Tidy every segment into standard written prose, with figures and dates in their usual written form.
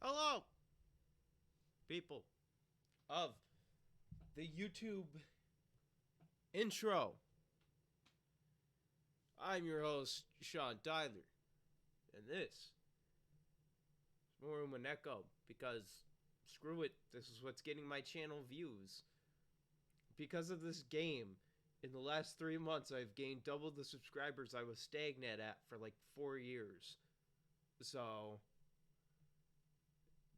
Hello, people of the YouTube intro. I'm your host, Sean Tyler, and this is more Umineko because screw it, this is what's getting my channel views. Because of this game, in the last 3 months, I've gained double the subscribers I was stagnant at for like 4 years. So,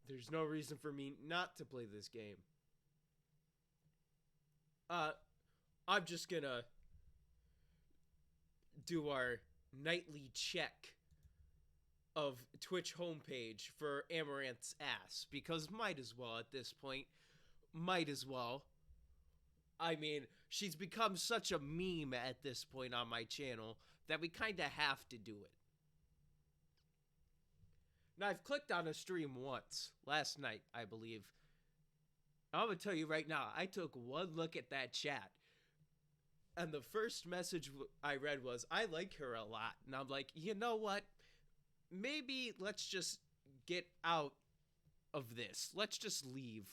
there's no reason for me not to play this game. I'm just gonna do our nightly check of Twitch homepage for Amaranth's ass, because might as well at this point. Might as well. I mean, she's become such a meme at this point on my channel that we kind of have to do it. Now, I've clicked on a stream once, last night, I believe. I'm going to tell you right now, I took one look at that chat, and the first message I read was, I like her a lot. And I'm like, you know what? Maybe let's just get out of this. Let's just leave.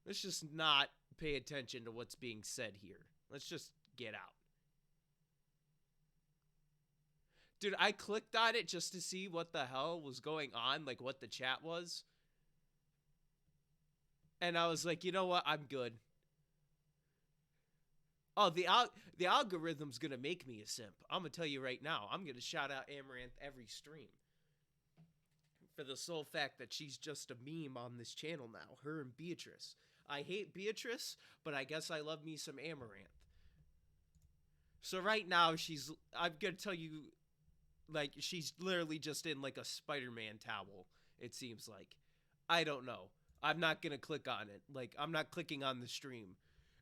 Let's just not pay attention to what's being said here. Let's just get out. Dude, I clicked on it just to see what the hell was going on, like what the chat was. And I was like, you know what? I'm good. Oh, the algorithm's going to make me a simp. I'm going to tell you right now. I'm going to shout out Amaranth every stream. For the sole fact that she's just a meme on this channel now. Her and Beatrice. I hate Beatrice, but I guess I love me some Amaranth. So right now, I'm going to tell you, like, she's literally just in, like, a Spider-Man towel, it seems like. I don't know. I'm not going to click on it. Like, I'm not clicking on the stream.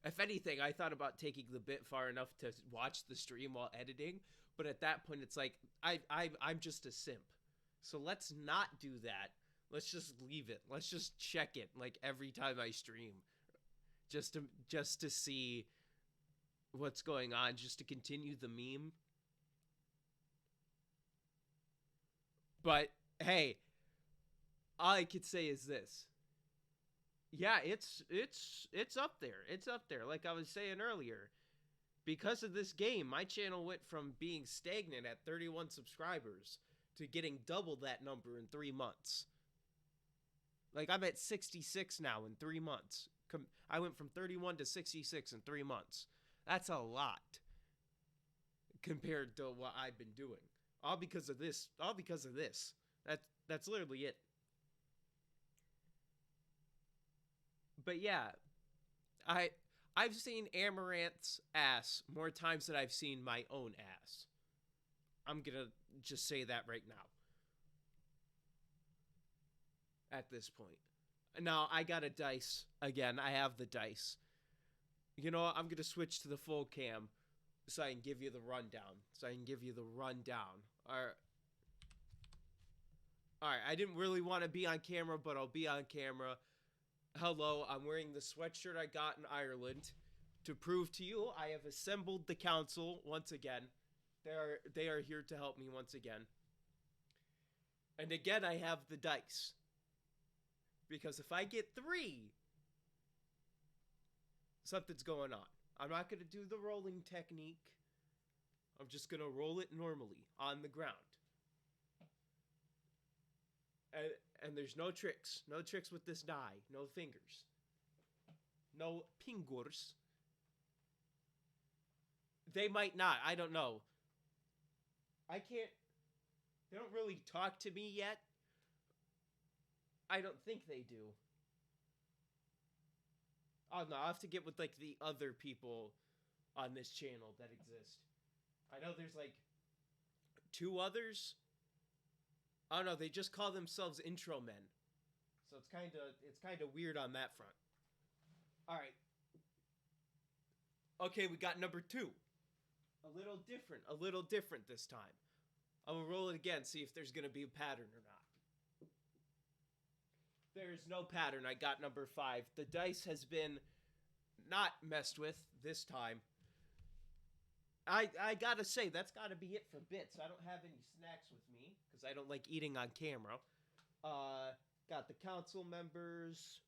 If anything, I thought about taking the bit far enough to watch the stream while editing, but at that point, it's like, I'm just a simp. So let's not do that. Let's just leave it. Let's just check it, like, every time I stream. Just to see what's going on, just to continue the meme. But, hey, all I could say is this. Yeah, it's up there. It's up there. Like I was saying earlier, because of this game, my channel went from being stagnant at 31 subscribers to getting double that number in 3 months. Like, I'm at 66 now in 3 months. I went from 31 to 66 in 3 months. That's a lot compared to what I've been doing. All because of this. All because of this. That's literally it. But yeah, I've seen Amaranth's ass more times than I've seen my own ass. I'm gonna just say that right now. At this point. Now, I got a dice. Again, I have the dice. You know what? I'm gonna switch to the full cam so I can give you the rundown. Alright, I didn't really want to be on camera, but I'll be on camera. Hello, I'm wearing the sweatshirt I got in Ireland. To prove to you, I have assembled the council once again. They are here to help me once again. And again, I have the dice. Because if I get 3, something's going on. I'm not going to do the rolling technique. I'm just going to roll it normally on the ground. And there's no tricks. No tricks with this die. No fingers. No fingers. They might not. I don't know. I can't... They don't really talk to me yet. I don't think they do. Oh, no. I'll have to get with, like, the other people on this channel that exist. I know there's, like, 2 others. Oh no, they just call themselves intro men. So it's kind of weird on that front. All right. Okay, we got number 2. A little different this time. I'm gonna roll it again, see if there's gonna be a pattern or not. There's no pattern. I got number 5. The dice has been not messed with this time. I gotta say, that's gotta be it for bits. I don't have any snacks with me, because I don't like eating on camera. Got got the council members,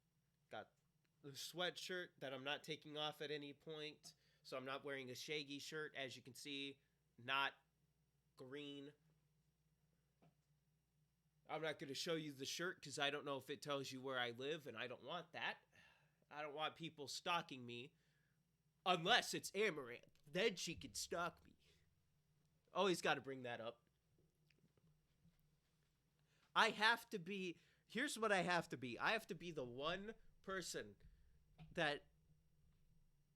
got the sweatshirt that I'm not taking off at any point. So I'm not wearing a shaggy shirt, as you can see, not green. I'm not going to show you the shirt because I don't know if it tells you where I live, and I don't want that. I don't want people stalking me. Unless it's Amaranth. Then she can stalk me. Always got to bring that up. I have to be... Here's what I have to be. I have to be the one person that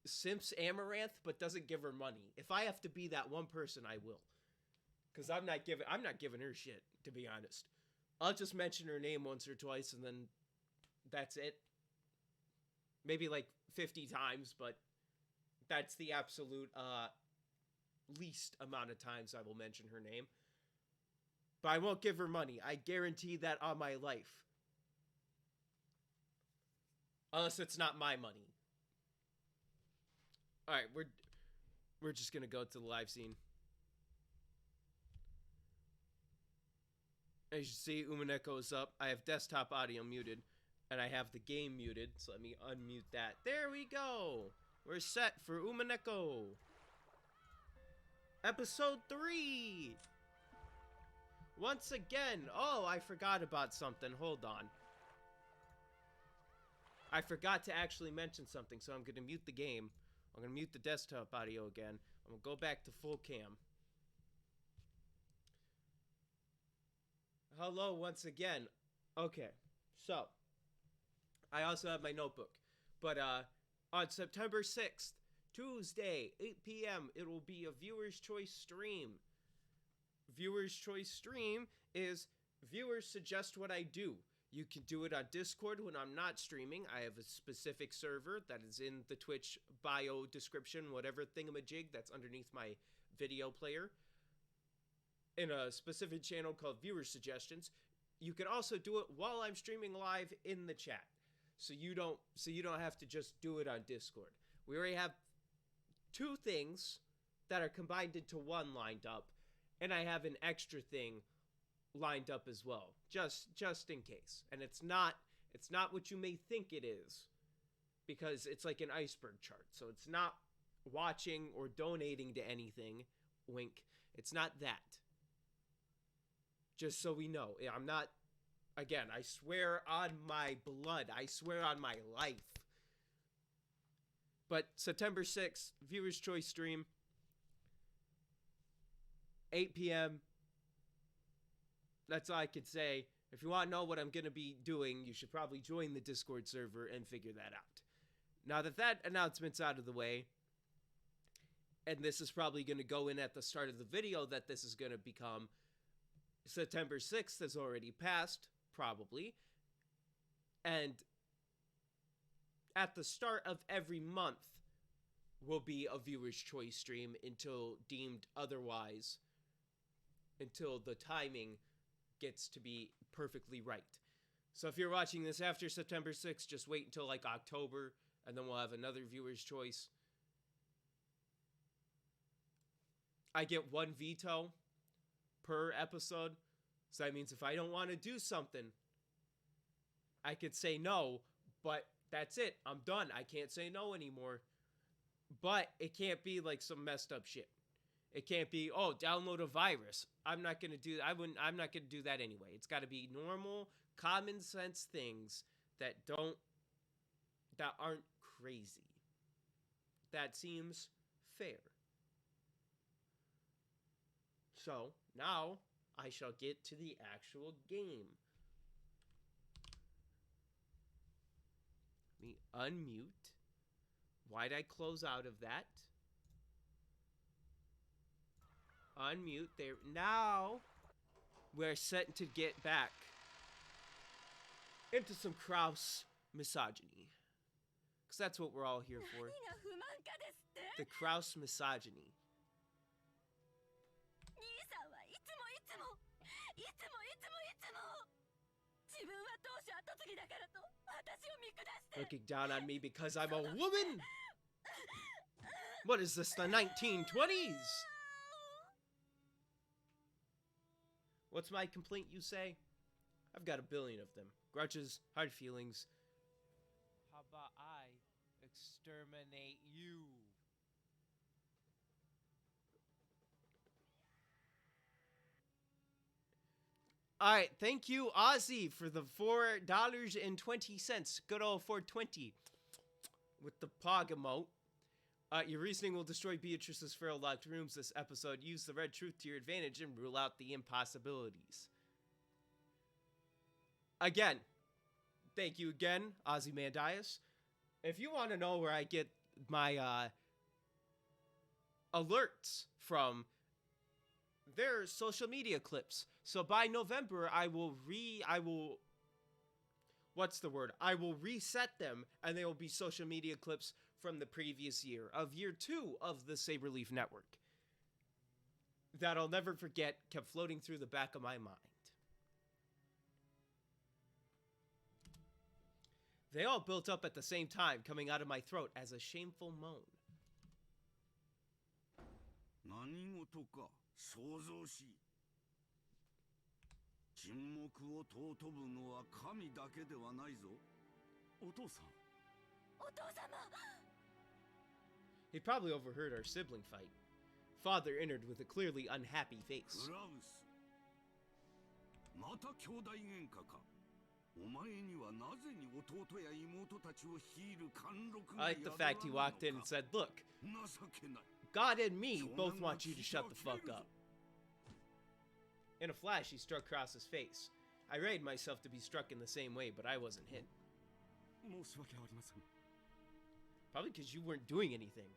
simps Amaranth but doesn't give her money. If I have to be that one person, I will. Because I'm not giving her shit, to be honest. I'll just mention her name once or twice, and then that's it. Maybe like 50 times, but that's the absolute least amount of times I will mention her name. But I won't give her money. I guarantee that on my life. Unless it's not my money. Alright, we're just gonna go to the live scene. As you see, Umineko is up. I have desktop audio muted. And I have the game muted. So let me unmute that. There we go. We're set for Umineko. Episode 3. Once again. Oh, I forgot about something. Hold on. I forgot to actually mention something. So I'm going to mute the game. I'm going to mute the desktop audio again. I'm going to go back to full cam. Hello once again. Okay. So. I also have my notebook. But on September 6th, Tuesday, 8 p.m., it will be a Viewer's Choice stream. Viewer's Choice stream is viewers suggest what I do. You can do it on Discord when I'm not streaming. I have a specific server that is in the Twitch bio description, whatever thingamajig that's underneath my video player. In a specific channel called Viewer Suggestions. You can also do it while I'm streaming live in the chat. So you don't have to just do it on Discord. We already have 2 things that are combined into one lined up, and I have an extra thing lined up as well, just in case. And it's not what you may think it is, because it's like an iceberg chart. So it's not watching or donating to anything. Wink. It's not that. Just so we know, I'm not. Again, I swear on my blood. I swear on my life. But September 6th, Viewer's Choice stream. 8 p.m. That's all I could say. If you want to know what I'm going to be doing, you should probably join the Discord server and figure that out. Now that announcement's out of the way, and this is probably going to go in at the start of the video that this is going to become, September 6th has already passed. Probably. And at the start of every month will be a Viewer's Choice stream until deemed otherwise. Until the timing gets to be perfectly right. So if you're watching this after September 6th, just wait until like October, and then we'll have another Viewer's Choice. I get 1 veto per episode. So that means if I don't want to do something, I could say no, but that's it. I'm done. I can't say no anymore. But it can't be like some messed up shit. It can't be, oh, download a virus. I'm not going to do that. I'm not going to do that anyway. It's got to be normal, common sense things that aren't crazy. That seems fair. So, now I shall get to the actual game. Let me unmute. Why'd I close out of that? Unmute. There. Now we're set to get back into some Kraus misogyny. Because that's what we're all here for. The Kraus misogyny. Looking down on me because I'm a woman? What is this, the 1920s? What's my complaint, you say? I've got a billion of them. Grudges, hard feelings. How about I exterminate you? All right, thank you, Ozzy, for the $4.20. Good old 420 with the Pog emote. Your reasoning will destroy Beatrice's feral locked rooms this episode. Use the red truth to your advantage and rule out the impossibilities. Again, thank you again, Ozymandias. If you want to know where I get my alerts from, they're social media clips. So by November, I will reset them, and they will be social media clips from the previous year, of year 2 of the Saberleaf network, that I'll never forget, kept floating through the back of my mind. They all built up at the same time, coming out of my throat as a shameful moan. He probably overheard our sibling fight. Father entered with a clearly unhappy face. I like the fact he walked in and said, "Look, God and me both want you to shut the fuck up." In a flash, he struck across his face. I rated myself to be struck in the same way, but I wasn't hit. Probably because you weren't doing anything.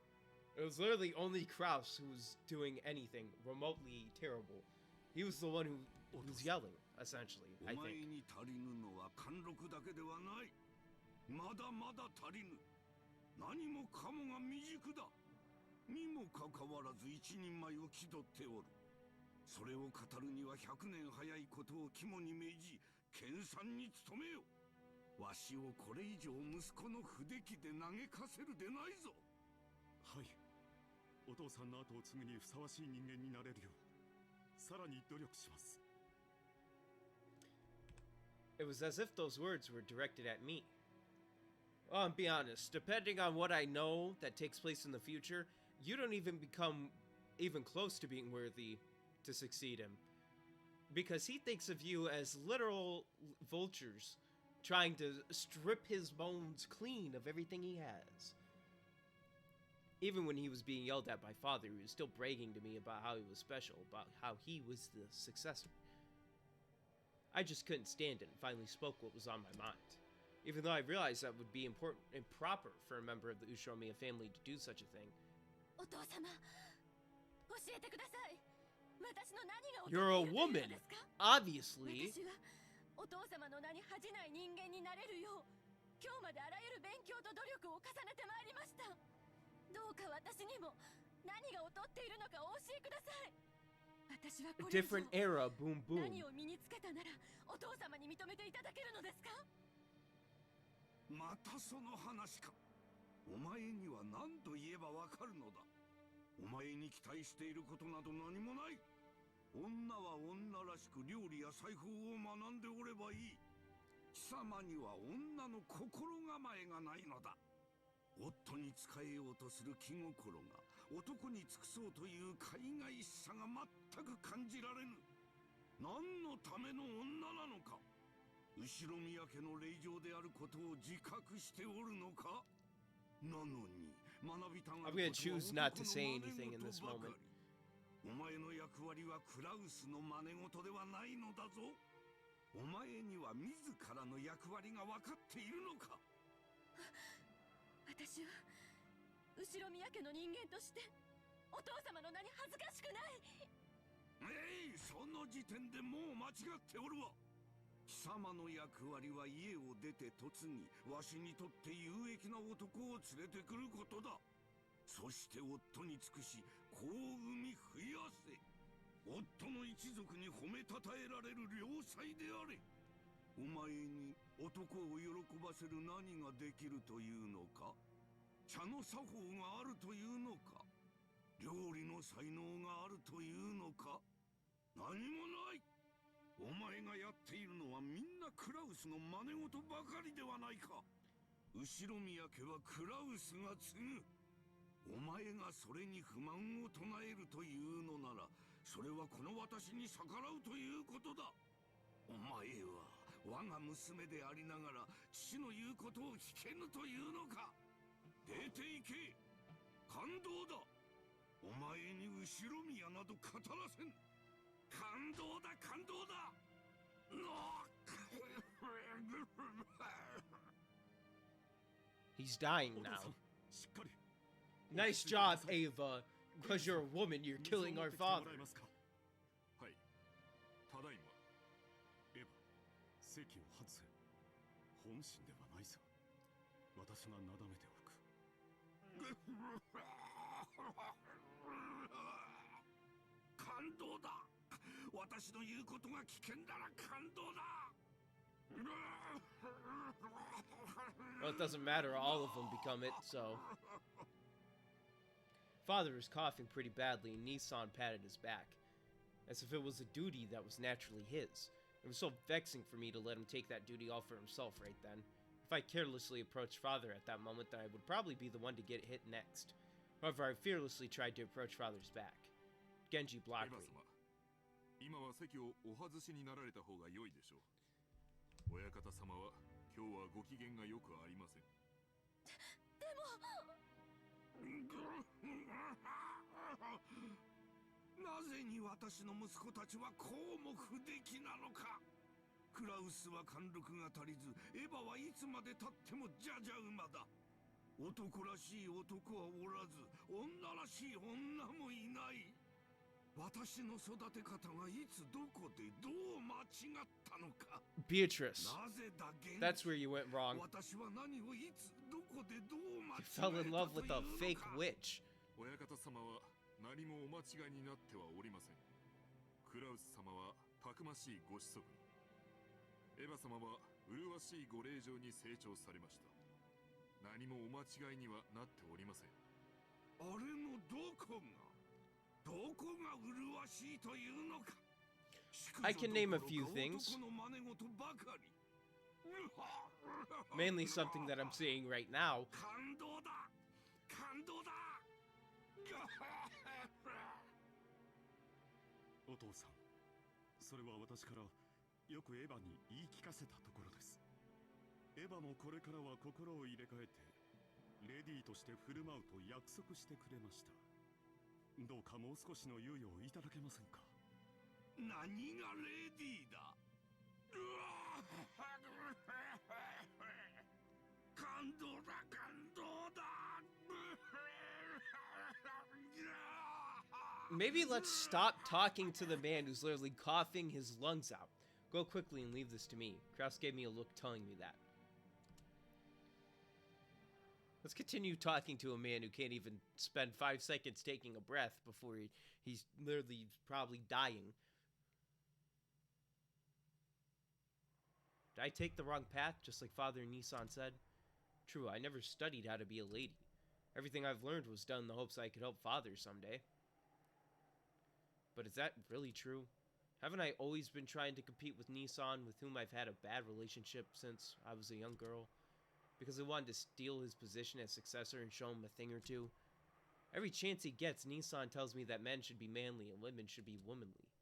It was literally only Kraus who was doing anything remotely terrible. He was the one who was yelling, essentially, I think. It was as if those words were directed at me. Well, I'll be honest, depending on what I know that takes place in the future, you don't even become even close to being worthy to succeed him. Because he thinks of you as literal vultures trying to strip his bones clean of everything he has. Even when he was being yelled at by Father, he was still bragging to me about how he was special, about how he was the successor. I just couldn't stand it and finally spoke what was on my mind. Even though I realized that would be improper for a member of the Ushiromiya family to do such a thing. You're a woman, obviously. A different era, boom boom. I'm gonna choose not to say anything in this moment. お前がやっているのはみんなクラウスの真似事ばかりではないか。後宮家はクラウスが継ぐ。お前がそれに不満を唱えるというのなら、それはこの私に逆らうということだ。お前は我が娘でありながら父の言うことを聞けぬというのか。出て行け。感動だ。お前に後宮など語らせん。感動だ感動だ。He's dying now. しっかり。 Nice job, Ava. Because you're a woman, you're killing our father. はい。ただいま。エヴァ、席を外せ。本心ではないさ。私がなだめておく。感動だ。私の言うことが危険なら感動だ。 Well, it doesn't matter, all of them become it, so. Father was coughing pretty badly, and Nissan patted his back, as if it was a duty that was naturally his. It was so vexing for me to let him take that duty all for himself right then. If I carelessly approached Father at that moment, then I would probably be the one to get hit next. However, I fearlessly tried to approach Father's back. Genji blocked me. 今は席をお外しになられた方が良いでしょう。親方様は今日はご機嫌がよくありません。でもなぜに私の息子たちはこうも不出来なのか。クラウスは貫禄が足りず、エヴァはいつまでたってもじゃじゃ馬だ。男らしい男はおらず、女らしい女もいない。私の育て方がいつどこでどう間違ったのか。 Beatrice. なぜだゲンジ。 That's where you went wrong. 私は何をいつどこでどう間 You fell 違 in えた love と with いう a の fake か。 witch. 親方様は何もお間違いになってはおりません。クラウス様はたくましいご子息。エヴァ様は麗しいご令嬢に成長されました。何もお間違いにはなっておりません。あれのどこが I can name a few things. Mainly something that I'm seeing right now. お父さん、それは私からよくエヴァに言い聞かせたところです。エヴァもこれからは心を入れ替えてレディーとして振る舞うと約束してくれました。どうかもう少しの猶予をいただけませんか。何がレディーだ。感動だ感動だ。 Maybe let's stop talking to the man who's literally coughing his lungs out. Go quickly and leave this to me. Kraus gave me a look telling me that. Let's continue talking to a man who can't even spend 5 seconds taking a breath before he's literally probably dying. Did I take the wrong path, just like Father Nissan said? True, I never studied how to be a lady. Everything I've learned was done in the hopes I could help Father someday. But is that really true? Haven't I always been trying to compete with Nissan, with whom I've had a bad relationship since I was a young girl? Because I wanted to steal his position as successor and show him a thing or two? Every chance he gets, Nissan tells me that men should be manly and women should be womanly.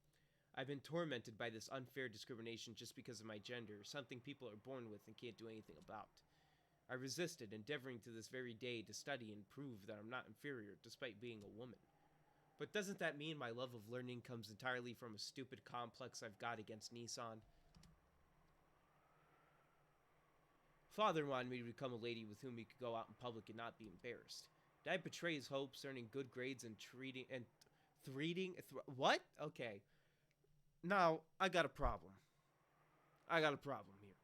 I've been tormented by this unfair discrimination just because of my gender, something people are born with and can't do anything about. I resisted, endeavoring to this very day to study and prove that I'm not inferior despite being a woman. But doesn't that mean my love of learning comes entirely from a stupid complex I've got against Nissan? Father wanted me to become a lady with whom he could go out in public and not be embarrassed. Did I betray his hopes, earning good grades and what? Okay. Now, I got a problem. I got a problem here.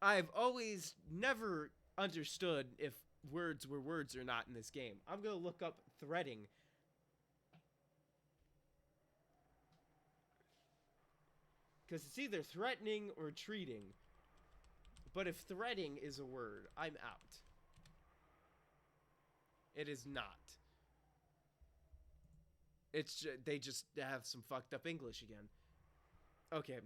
I've always never understood if words were words or not in this game. I'm going to look up threading. Because it's either threatening or treating. But if threading is a word, I'm out. It is not. It's they just have some fucked up English again. Okay.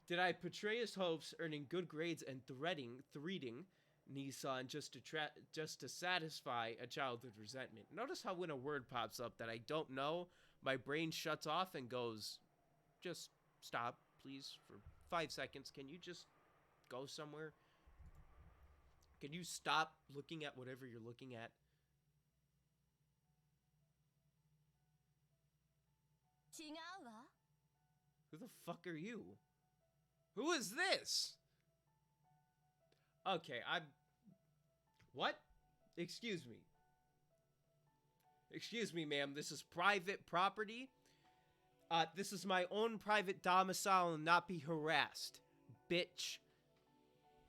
Did I portray his hopes, earning good grades and threatening Nissan just to satisfy a childhood resentment? Notice how when a word pops up that I don't know, my brain shuts off and goes, just stop, please, for 5 seconds. Can you just go somewhere? Can you stop looking at whatever you're looking at? 違うわ。 Who the fuck are you? Who is this? Okay, What? Excuse me. Excuse me, ma'am. This is private property. This is my own private domicile and not be harassed. Bitch.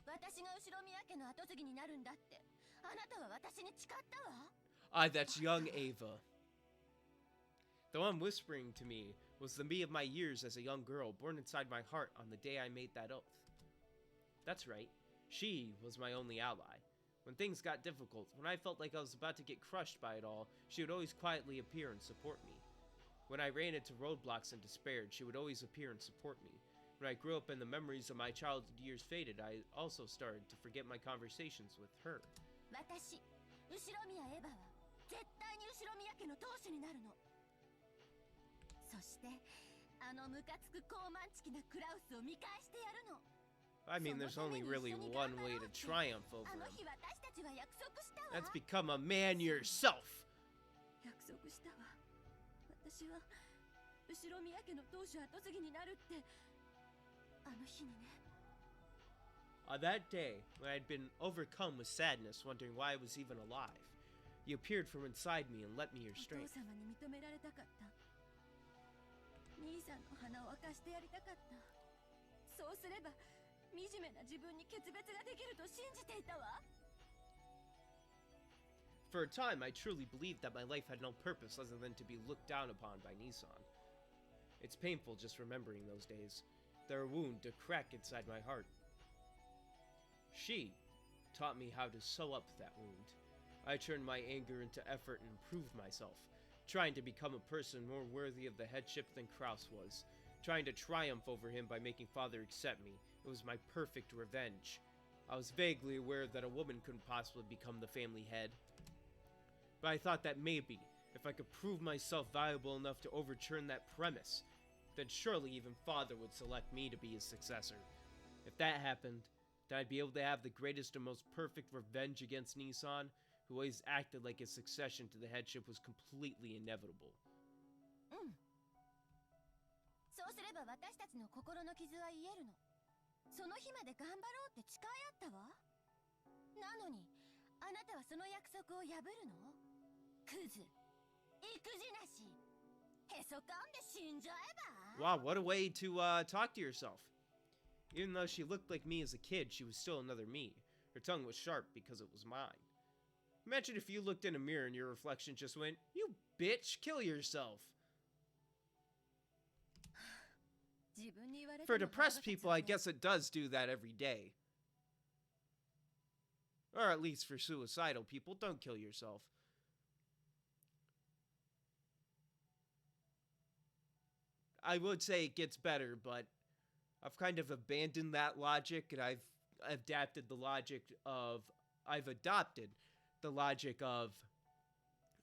私が後宮家の跡継ぎになるんだって。あなたは私に誓ったわ。That's young Ava. The one whispering to me was the me of my years as a young girl, born inside my heart on the day I made that oath. That's right. She was my only ally. When things got difficult, when I felt like I was about to get crushed by it all, she would always quietly appear and support me. When I ran into roadblocks and despaired, she would always appear and support me. When I grew up and the memories of my childhood years faded, I also started to forget my conversations with her. 私、後宮エヴァは絶対に後宮家の当主になるの。そして、あのムカつく高慢ちきなクラウスを見返してやるの。I mean, there's only really one way to triumph over あの him. 日私たちは約束したわ。 That's become a man yourself. 約束したわ。私は後宮家の当主跡継ぎになるって。あの日にね。On that day, when I'd been overcome with sadness, wondering why I was even alive, you appeared from inside me and lent me your お父 strength. 様に認められたかった。兄さんの花を明かしてやりたかった。そうすれば惨めな自分に決別ができると信じていたわ。 For a time, I truly believed that my life had no purpose other than to be looked down upon by Nissan. It's painful just remembering those days. They're a wound, a crack inside my heart. She taught me how to sew up that wound. I turned my anger into effort and improved myself, trying to become a person more worthy of the headship than Kraus was, trying to triumph over him by making father accept me. It was my perfect revenge. I was vaguely aware that a woman couldn't possibly become the family head, but I thought that maybe, if I could prove myself valuable enough to overturn that premise, then surely even father would select me to be his successor. If that happened, then I'd be able to have the greatest and most perfect revenge against Nissan, who always acted like his succession to the headship was completely inevitable. そうすれば私たちの心の傷は癒えるの。その日まで頑張ろうって誓い合ったわ。なのに、あなたはその約束を破るの？クズ、育児なし、へそかんで死んじゃえば。 Wow, what a way to talk to yourself. Even though she looked like me as a kid, she was still another me. Her tongue was sharp because it was mine. Imagine if you looked in a mirror and your reflection just went, "You bitch, kill yourself." For depressed people, I guess it does do that every day. Or at least for suicidal people, don't kill yourself. I would say it gets better, but I've kind of abandoned that logic, and I've adopted the logic of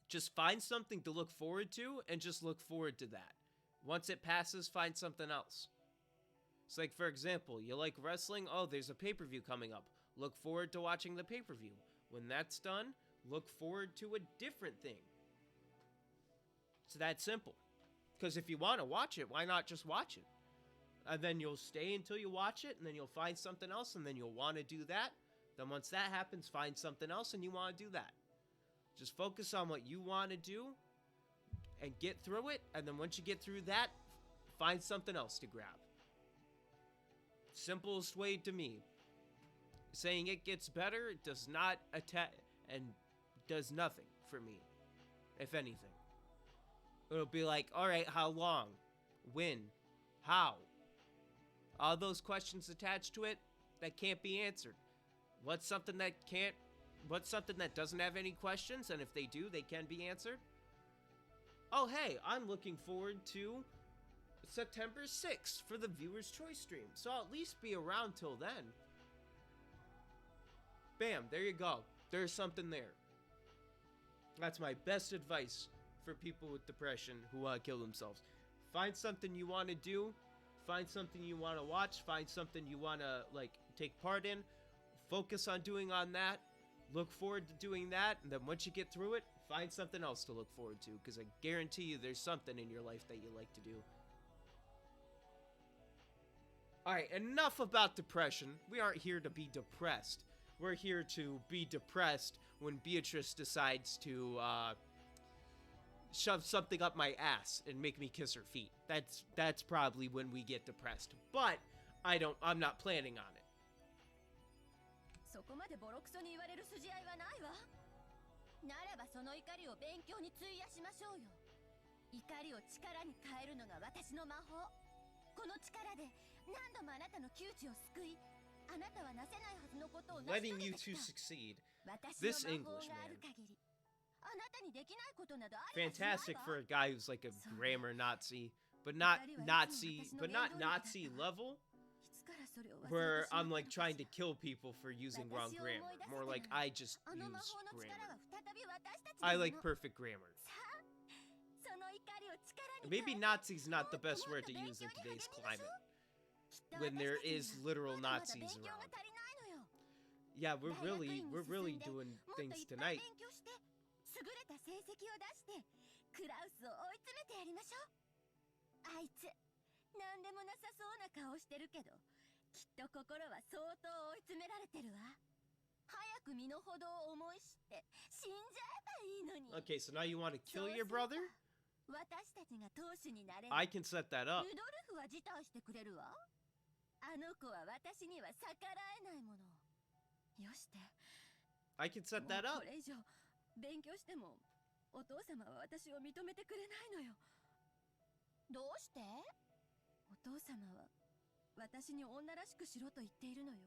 just find something to look forward to and just look forward to that. Once it passes, find something else. It's like, for example, you like wrestling? Oh, there's a pay-per-view coming up. Look forward to watching the pay-per-view. When that's done, look forward to a different thing. It's that simple. Because if you want to watch it, why not just watch it? And then you'll stay until you watch it, and then you'll find something else, and then you'll want to do that. Then once that happens, find something else, and you want to do that. Just focus on what you want to do, and get through it, and then once you get through that, find something else to grab. Simplest way to me. Saying it gets better, it does not attack, and does nothing for me, if anything. It'll be like, alright, how long? When? How? All those questions attached to it that can't be answered. What's something that doesn't have any questions, and if they do, they can be answered? Oh, hey, I'm looking forward to September 6th for the Viewer's Choice stream. So I'll at least be around till then. Bam, there you go. There's something there. That's my best advice for people with depression who want to kill themselves. Find something you want to do. Find something you want to watch. Find something you want to, like, take part in. Focus on doing on that. Look forward to doing that. And then once you get through it, find something else to look forward to. Because I guarantee you there's something in your life that you like to do. Alright, enough about depression. We aren't here to be depressed. We're here to be depressed when Beatrice decides to, shove something up my ass and make me kiss her feet. That's probably when we get depressed. But, I'm not planning on it. そこまでボロクソに言われる筋合いはないわ。ならばその怒りを勉強に費やしましょうよ。怒りを力に変えるのが私の魔法。この力で何度もあなたの窮地を救い、あなたはなせないはずのことを成し Letting 遂 you げてき two た。 succeed. 私 This の魔法 English がある man. 限り、あなたにできないことなどありはしないわ。 Fantastic for a guy who's like a grammar Nazi, but not Nazi level, いつからそれを忘れて where しまった I'm の like かしら。 trying to kill people for using wrong grammar. More like I just あの魔 use 法の力 grammar. は再び私たち I のも like の。 perfect grammar. さあ、その怒りを力に Maybe 変えて Nazi's not the もっと best もっ word と to 勉 use 強 in に today's 励みましょ climate. う。きっと When there 私た is ちには literal まだまだ Nazis 勉強が around. 足りないのよ。 Yeah, 大学院に we're 進 really んで doing もっとい things っぱい tonight. 勉強して優れた成績を出してクラウスを追い詰めてやりましょう。あいつ何でもなさそうな顔してるけどきっと心は相当追い詰められてるわ。早く身の程を思い知って死んじゃえばいいのに。 Okay, so now you want to そう kill す your れば brother? 私たちが当主になれる。 I can set that up. ルドルフは辞退してくれるわ。あの子は私には逆らえないもの。よして。 I can set も that う up. これ以上勉強してもお父様は私を認めてくれないのよ。どうして？お父様は私に女らしくしろと言っているのよ。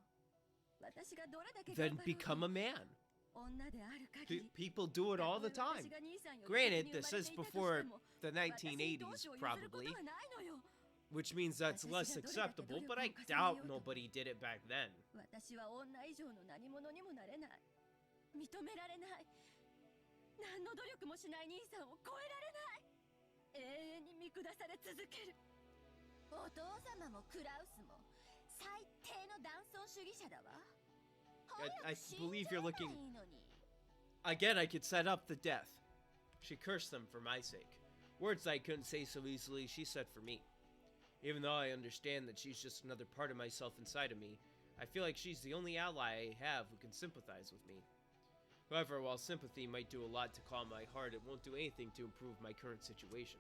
私がどれだけ Then 頑張ろうと become a man. 女である限り。 People do it all the time. Granted, this is before the 1980s, probably, which means that's less acceptable, but I doubt nobody did it back then. 私は女以上の何者にもなれない。認められない。何の努力もしない兄さんを超えられない。永遠に見下され続ける。お父様もクラウスも最低の男尊主義者だわ。 I 早く死ん believe じゃ you're えば looking. いいのに。 Again, I could set up the death. She cursed them for my sake. Words I couldn't say so easily, she said for me. Even though I understand that she's just another part of myself inside of me, I feel like she's the only ally I have who can sympathize with me. However, while sympathy might do a lot to calm my heart, it won't do anything to improve my current situation.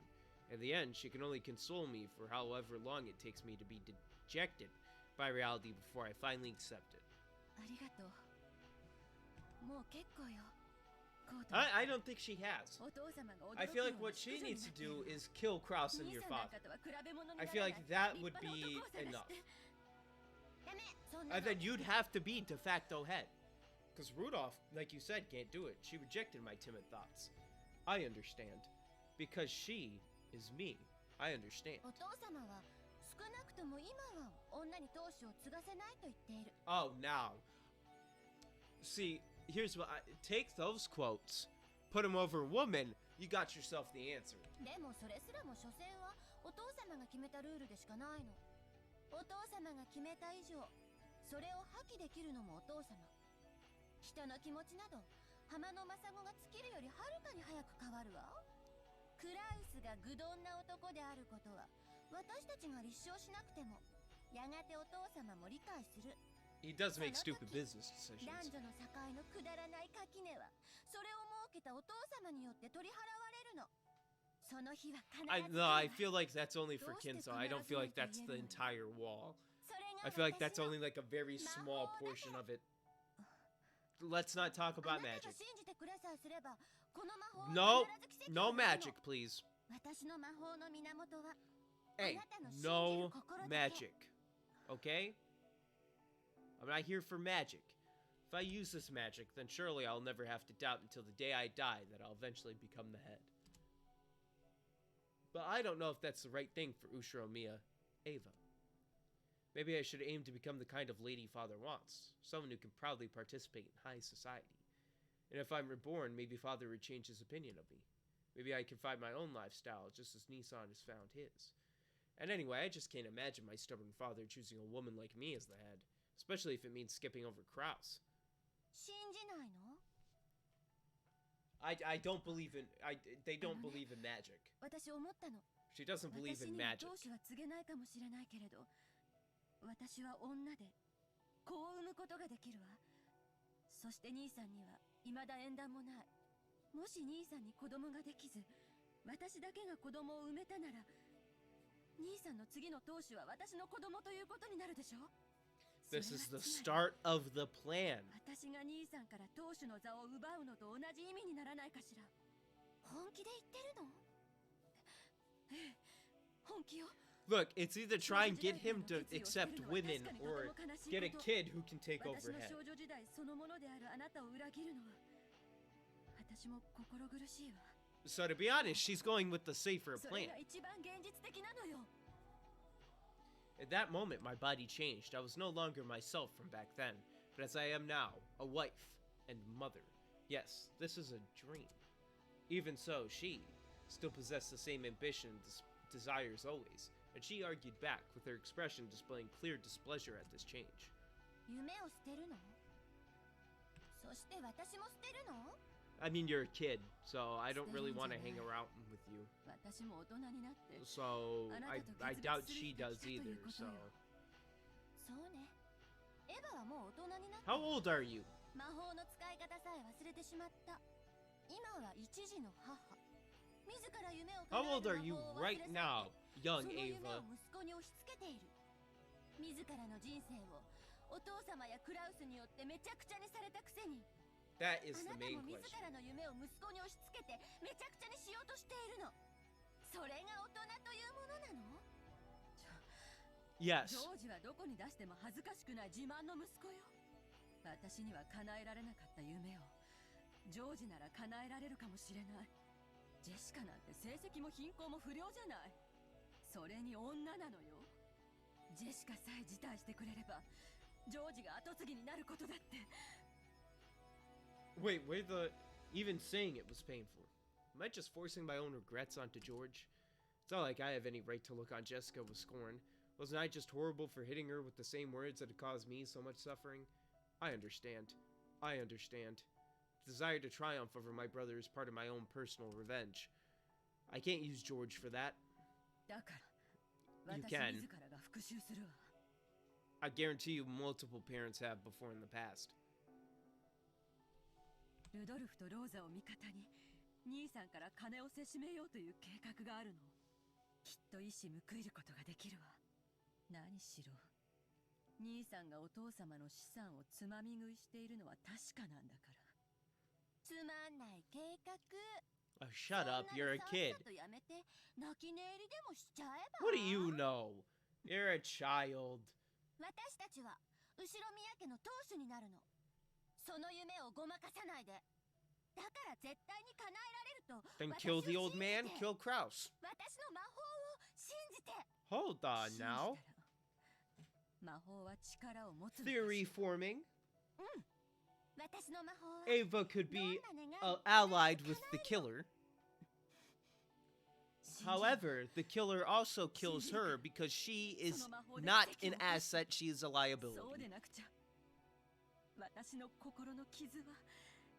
In the end, she can only console me for however long it takes me to be dejected by reality before I finally accept it. ありがとう。もう結構よ。コート。 I don't think she has. お父様が驚く I feel like よう what な she 淑女に needs な to っている do is kill Kraus and 兄 your さんなん father. かとは比べ物にな I ら feel ない like that would 立派な be 男を探して enough. ダメそんな And の then you'd have to be de facto head. Because Rudolph, like you said, can't do it. She rejected my timid thoughts. I understand. Because she is me. I understand. お父様は少なくとも今は女に当主を継がせないと言っている。 Oh, now. See, here's what take those quotes, put them over woman, you got yourself the answer. でもそれすらも所詮はお父様が決めたルールでしかないの。お父様が決めた以上、それを破棄できるのもお父様。人の気持ちなど浜のマサゴが尽きるよりはるかに早く変わるわ。クラウスが愚鈍な男であることは私たちが立証しなくてもやがてお父様も理解する。 He does make stupid business 男 decisions. 女の境のくだらない垣根はそれを設けたお父様によって取り払われるの。その日は必ず No, I 来る feel わ like that's only for Kinzo. I don't feel like that's the entire wall. I feel like that's only like a very small portion of it. Let's not talk about magic. No, no magic, please. Hey, no magic. Okay? I'm not here for magic. If I use this magic, then surely I'll never have to doubt until the day I die that I'll eventually become the head. But I don't know if that's the right thing for Ushiromiya Eva. Maybe I should aim to become the kind of lady father wants, someone who can proudly participate in high society. And if I'm reborn, maybe father would change his opinion of me. Maybe I can find my own lifestyle, just as Nissan has found his. And anyway, I just can't imagine my stubborn father choosing a woman like me as the head, especially if it means skipping over Kraus. 信じないの？ I don't believe in they don't believe in magic. 私思ったの。 She doesn't believe 私 in には magic. 当主は告げないかもしれないけれど、私は女で子を産むことができるわ。そして兄さんには未だ縁談もない。もし兄さんに子供ができず、私だけが子供を産めたなら、兄さんの次の当主は私の子供ということになるでしょ。 This is the start of the plan. 私が兄さんから当主の座を奪うのと同じ意味にならないかしら。本気で言ってるの？本気よ。 Look, it's either try and get him to accept women or get a kid who can take 私 over の head. 少女時代そのものであるあなたを裏切るのは私も心苦しいわ。 So to be honest, she's going with the safer それ plan. が一番現実的なのよ。 At that moment, my body changed. I was no longer myself from back then, but as I am now, a wife and mother. Yes, this is a dream. Even so, she still possessed the same ambition and desires always, and she argued back, with her expression displaying clear displeasure at this change. 夢を捨てるの？そして私も捨てるの？ I mean, you're a kid, so I don't really want to hang around with you. 私も大人になって。 So I doubt she does either. So そうね。エヴァはもう大人になって。 how old are you? 魔法の使い方さえ忘れてしまった。今は一児の母。自ら夢を How 叶 old are える you 魔法を忘れ right 去って now, young その夢 Ava? を息子に押し付けている。自らの人生をお父様やクラウスによってめちゃくちゃにされたくせに。 That is あ the なた main も自 question. らの夢を息子に押し付けてめちゃくちゃにしようとしているの。それが大人というものなの？ Yes. ジョージはどこに出しても恥ずかしくない自慢の息子よ。私には叶えられなかった夢をジョージなら叶えられるかもしれない。ジェシカなんて成績も貧困も不良じゃない。それに女なのよ。ジェシカさえ辞退してくれればジョージが後継ぎになることだって。 Wait, even saying it was painful. Am I just forcing my own regrets onto George? It's not like I have any right to look on Jessica with scorn. Wasn't I just horrible for hitting her with the same words that had caused me so much suffering? I understand. I understand. The desire to triumph over my brother is part of my own personal revenge. I can't use George for that. だから You 私 can. 自らが復讐するわ。 I guarantee you multiple parents have before in the past. ルドルフとローザを味方に兄さんから金をせしめようという計画があるの。きっと一矢報いることができるわ。何しろ兄さんがお父様の資産をつまみ食いしているのは確かなんだから。つまんない計画。 Oh, shut up, you're a kid. そんなのさっさとやめて泣き寝入りでもしちゃえば。 What do you know? You're a child. 私たちは後宮家の当主になるの。その夢をごまかさないで。だから絶対に叶えられると。 Then kill the old man, kill Kraus. 私の魔法を信じて。 Hold on now. 魔法は力を持つの。 Theory forming. 私の魔法は Ava could be どんな願い allied with the killer. 信じる However, the killer also kills her because she is not an asset, she is a そう liability. でなくちゃ。私の心の傷は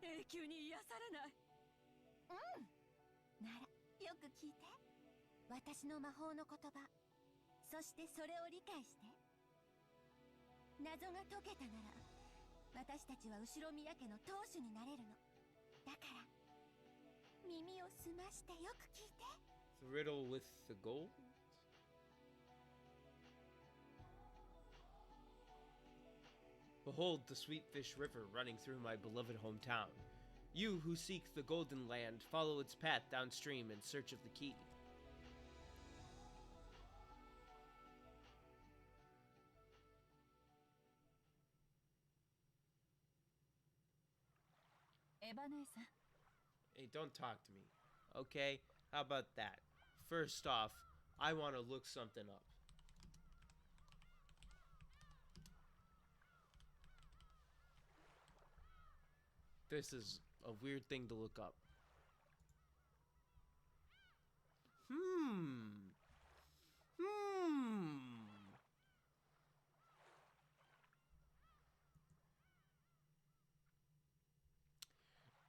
永久に癒されない。ならよく聞いて。私の魔法の言葉。そしてそれを理解して。謎が解けたなら私たちは後宮家の当主になれるの。だから耳を澄ましてよく聞いて。 The riddle with the gold? Behold the sweet fish river running through my beloved hometown. You who seek the golden land, follow its path downstream in search of the key. エヴァ姉さん。 Hey, don't talk to me. Okay? How about that? First off, I want to look something up. This is a weird thing to look up.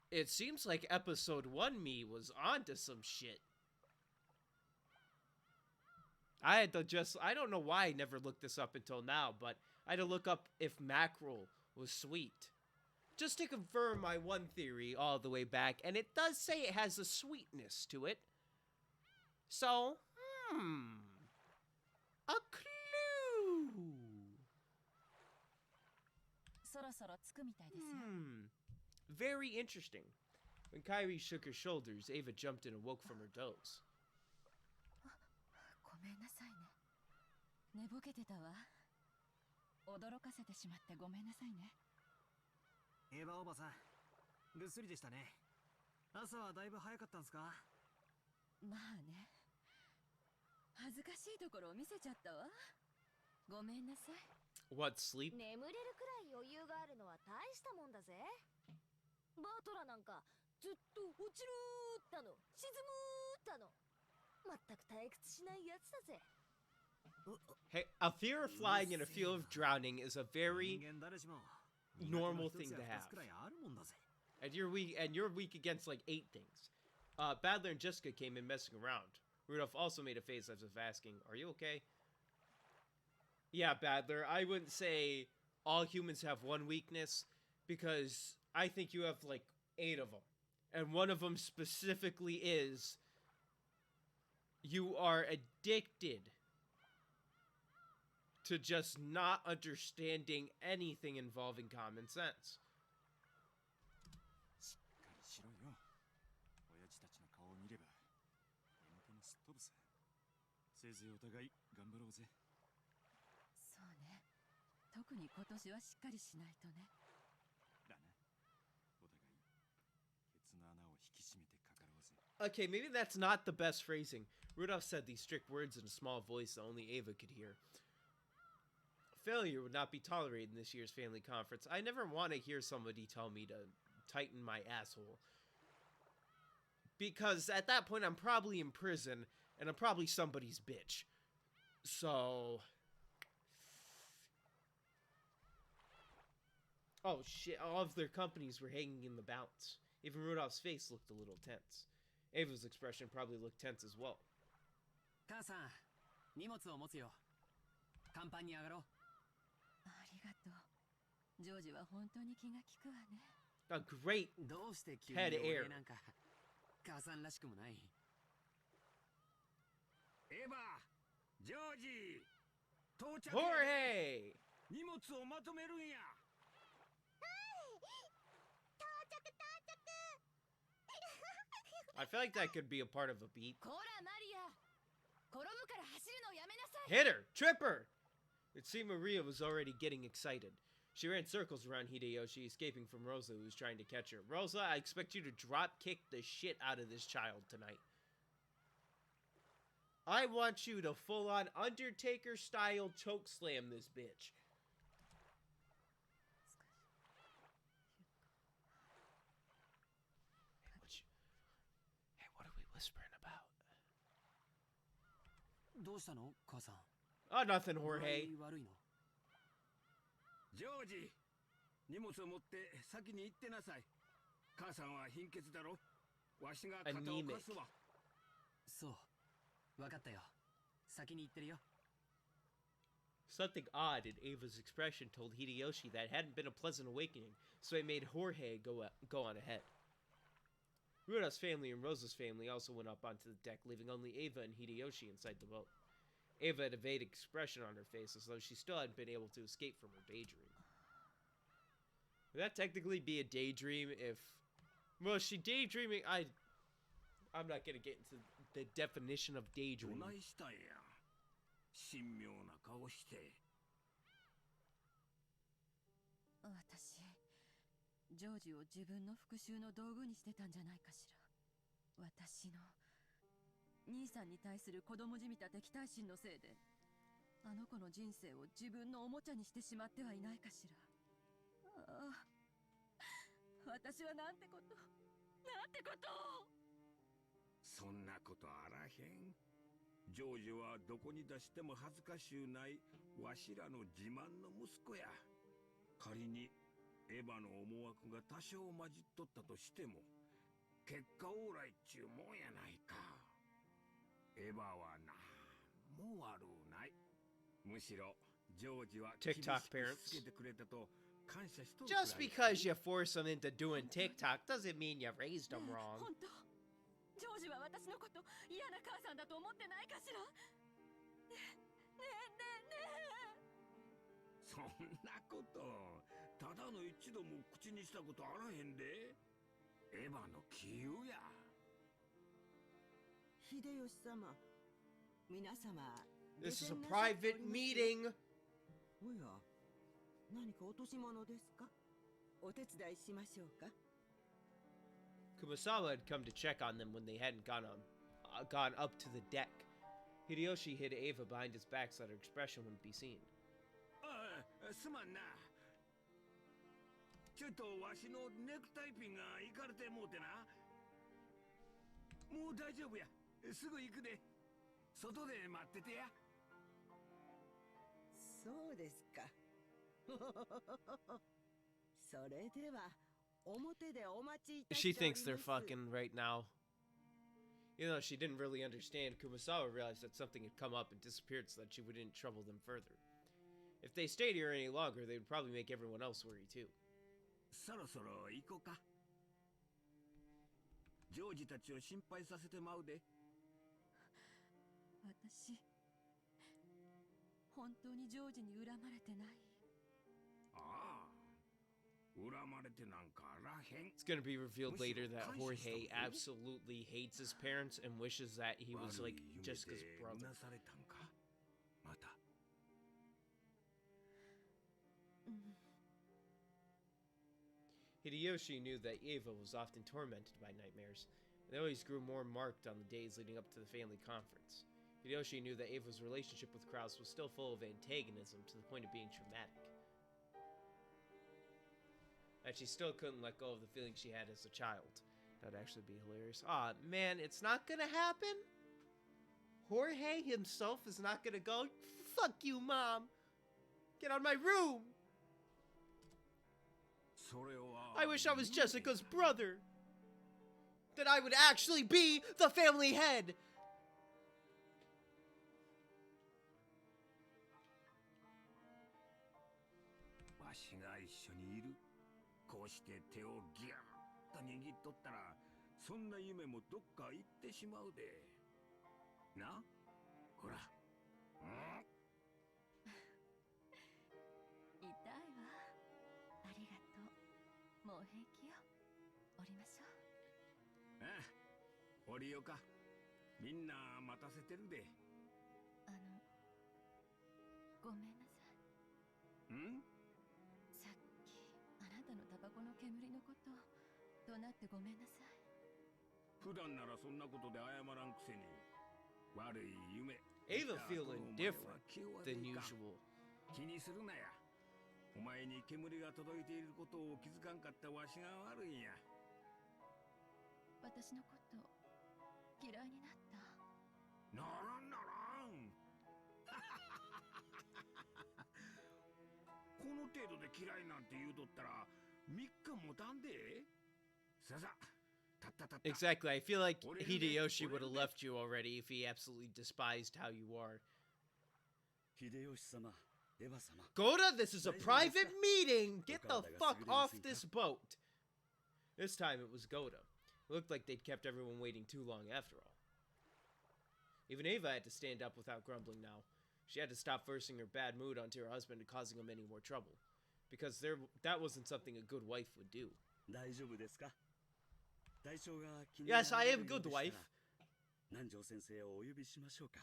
It seems like episode 1 me was onto some shit. I don't know why I never looked this up until now, but I had to look up if mackerel was sweet. Just to confirm my one theory all the way back, and it does say it has a sweetness to it. So, a clue. Very interesting. When Kyrie shook her shoulders, Ava jumped and awoke from her doze. ごめんなさいね。寝ぼけてたわ。驚かせてしまってごめんなさいね。エヴァおばさん、ぐっすりでしたね。朝はだいぶ早かったんすか？まあね。恥ずかしいところを見せちゃったわ。ごめんなさい。What, sleep? 眠れるくらい余裕があるのは大したもんだぜ。バートラなんかずっと落ちるーったの、沈むーったの。全く退屈しないやつだぜ。 Hey, a fear of flying and a fear of drowning is a very normal thing to have. And you're weak against like 8 things. Badler and Jessica came in messing around. Rudolph also made a face as if asking, "Are you okay?" Yeah, Badler, I wouldn't say all humans have one weakness, because I think you have like 8 of them. And one of them specifically is you are addicted to just not understanding anything involving common sense. しっかりしろよ。親父たちの顔を見れば眠気もすっ飛ぶさ。せいぜいお互い頑張ろうぜ。そうね。特に今年はしっかりしないとね。だな。お互いケツの穴を引き締めてかかろうぜ。 Okay, maybe that's not the best phrasing. Rudolph said these strict words in a small voice that only Ava could hear. Failure would not be tolerated in this year's family conference. I never want to hear somebody tell me to tighten my asshole. Because at that point, I'm probably in prison, and I'm probably somebody's bitch. So... Oh shit, all of their companies were hanging in the balance. Even Rudolph's face looked a little tense. Ava's expression probably looked tense as well. 母さん、荷物を持つよ。甲板に上がろう。ありがとう。ジョージは本当に気が利くわね。A great どうして急に head お air. 礼なんか。母さんらしくもない。エヴァ、ジョージ、到着。 Jorge! 荷物をまとめるんや。I feel like that could be a part of a beat. こらマリア。転ぶから走るのやめなさい。 Hit her! Trip her! It seemed Maria was already getting excited. She ran circles around Hideyoshi, escaping from Rosa, who was trying to catch her. Rosa, I expect you to drop kick the shit out of this child tonight. I want you to full-on Undertaker-style chokeslam this bitch. Hey, what are we whispering about? どうしたの、母さん。 Oh, nothing, Jorge. 具合悪いの。ジョージ、荷物を持って先に行ってなさい。母さんは貧血だろ。わしが肩を貸すわ。そう。わかったよ。先に行ってるよ。 Something odd in Ava's expression told Hideyoshi that it hadn't been a pleasant awakening, so it made Jorge go on ahead. Rudolph's family and Rosa's family also went up onto the deck, leaving only Ava and Hideyoshi inside the boat. Ava had a vague expression on her face, as though she still hadn't been able to escape from her daydream. Would that technically be a daydream if... Well, she daydreaming... I'm not gonna get into the definition of ど daydreaming. ないしたんや。神妙な顔して。私、ジョージを自分の復讐の道具にしてたんじゃないかしら。私の兄さんに対する子供じみた敵対心のせいであの子の人生を自分のおもちゃにしてしまってはいないかしら。ああ、私はなんてことなんてことを。そんなことあらへん。ジョージはどこに出しても恥ずかしゅうないわしらの自慢の息子や。仮にエヴァの思惑が多少混じっとったとしても結果オーライっちゅうもんやないか。エヴァはなんも悪うない。むしろジョージは厳しく TikTok し parents. つけてくれたと感謝しとるくらい Just because you force them into doing TikTok doesn't mean you raised them ねえ wrong. 本当ジョージは私のこと嫌な母さんだと思ってないかしら。ねえねえねそんなことただの一度も口にしたことあらへんで。エヴァの杞憂や。秀吉様、皆様。 This is a private meeting. おや、何か落とし物ですか？お手伝いしましょうか？ Kumasawa had come to check on them when they hadn't gone up to the deck. Hideyoshi hid Ava behind his back so that her expression wouldn't be seen. ああ、すまんな。ちょっとわしのネクタイピンがいかれてもうてな。もう大丈夫や。すぐ行くで。外で待っててや。そうですか。それでは表でお待ちいたし She ており thinks they're ます。 fucking right now. You know, she didn't really understand. Kumasawa realized that something had come up and disappeared so that she wouldn't trouble them further. If they stayed here any longer, they would probably make everyone else worry too. そろそろ行こうか。ジョージたちを心配させてまうで。私本当にジョージに恨まれてない。ああ、恨まれてなんかあらへん。 It's gonna be revealed later that Jorge absolutely hates his parents and wishes that he was like Jessica's う brother. なされたんか。また。うん。 Hideyoshi knew that Eva was often tormented by nightmares. They always grew more marked on the days leading up to the family conference. Hideyoshi knew that Ava's relationship with Kraus was still full of antagonism to the point of being traumatic. That she still couldn't let go of the feelings she had as a child. That'd actually be hilarious. Aw, man, it's not gonna happen? Jorge himself is not gonna go? Fuck you, Mom! Get out of my room! それは I wish I was Jessica's brother! That I would actually be the family head! わしが一緒にいる。こうして手をギューッと握っとったら、そんな夢もどっか行ってしまうで。な、ほら。痛いわ。ありがとう。もう平気よ。降りましょう。ああ、降りようか。みんな待たせてるで。ごめんなさい。ん？さっきあなたのタバコの煙のこと怒鳴ってごめんなさい。普段ならそんなことで謝らんくせに。悪い夢。 Ava feeling different than usual. 気にするなや。お前に煙が届いていることを気づかんかったわしが悪いんや。私のこと嫌いになった。ならんならん。この程度で嫌いなんて言うとったら3日もたんで。さあさあ、たったたった。 Exactly, I feel like Hideyoshi would have left you already if he absolutely despised how you are. 秀吉様、エヴァ様。 Goda, this is a private meeting! Get the fuck off this boat! This time it was Goda. It looked like they'd kept everyone waiting too long after all. Even Ava had to stand up without grumbling now. She had to stop forcing her bad mood onto her husband and causing him any more trouble. Because that wasn't something a good wife would do. 大丈夫ですか? Yes, I am good wife. 南條先生をお呼びしましょうか。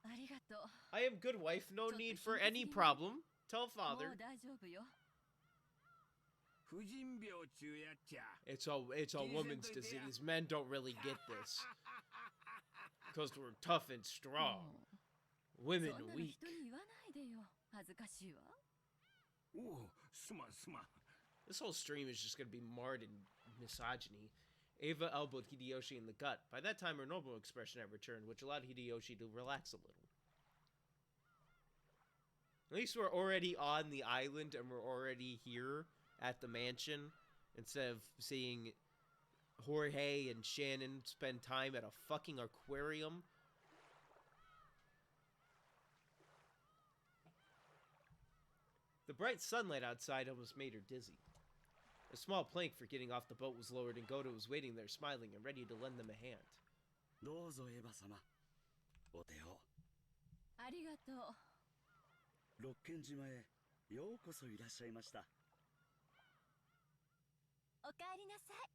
ありがとう。 I am good wife, no need for any problem. Tell も father. う大丈夫よ。婦人病中やっちゃ。 It's a woman's disease. Men don't really get this. Because we're tough and strong. Women そんなの weak. 人に言わないでよ。恥ずかしいわ。おお、すまんすまん。 This whole stream is just gonna be marred in misogyny. Ava elbowed Hideyoshi in the gut. By that time, her normal expression had returned, which allowed Hideyoshi to relax a little. At least we're already on the island and we're already here at the mansion instead of seeing Jorge and Shannon spend time at a fucking aquarium. The bright sunlight outside almost made her dizzy. A small plank for getting off the boat was lowered and Goto was waiting there smiling and ready to lend them a hand. どうぞエヴァ様、お手を。ありがとう。六軒島へようこそいらっしゃいました。おかえりなさい。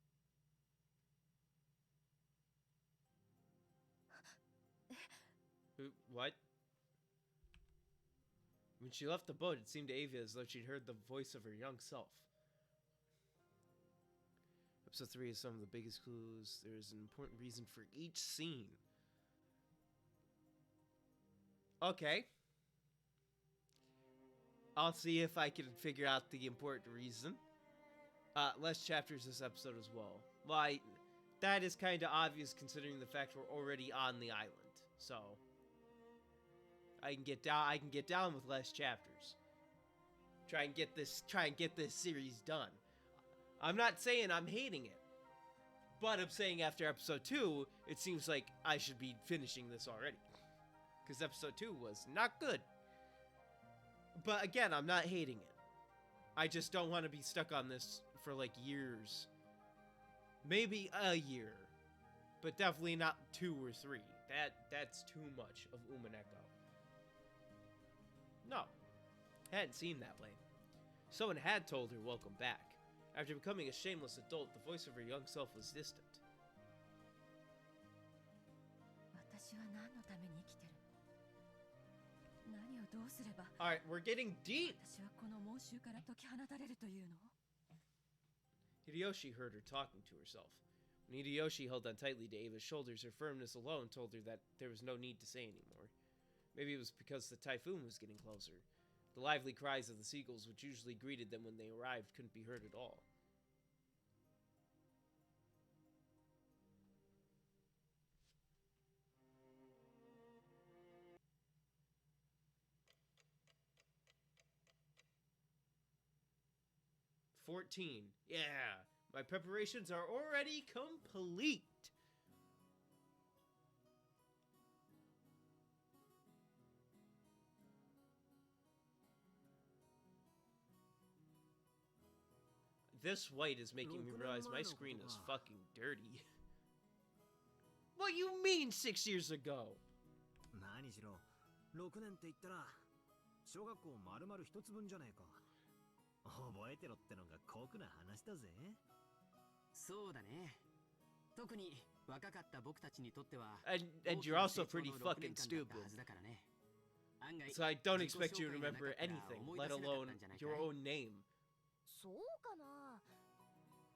What? When she left the boat, it seemed to Ava as though she'd heard the voice of her young self. Episode 3 is some of the biggest clues. There is an important reason for each scene. Okay. I'll see if I can figure out the important reason. Less chapters this episode as well. Like, that is kind of obvious considering the fact we're already on the island. So I can get down with less chapters. Try and get this series done. I'm not saying I'm hating it, but I'm saying after episode 2, it seems like I should be finishing this already. Because episode 2 was not good. But again, I'm not hating it. I just don't want to be stuck on this for like years. Maybe a year. But definitely not 2 or 3. That's too much of Umineko. No. Hadn't seemed that way. Someone had told her welcome back. After becoming a shameless adult, the voice of her young self was distant. 私は何のために生きてるの？何をどうすれば Alright, we're getting deep! 私はこの猛襲から解き放たれるというの？ Hideyoshi heard her talking to herself. When Hideyoshi held on tightly to Ava's shoulders, her firmness alone told her that there was no need to say anymore. Maybe it was because the typhoon was getting closer. The lively cries of the seagulls, which usually greeted them when they arrived, couldn't be heard at all. Yeah, my preparations are already complete. This white is making me realize my screen is fucking dirty. What do you mean 6 years ago? 何しろ6年って言ったら小学校丸々一つ分じゃねえか。覚えてろってのが酷な話だぜ。そうだね。特に若かった僕たちにとっては And you're also pretty fucking stupid. So I don't expect you to remember anything, let alone your own name. そうかな。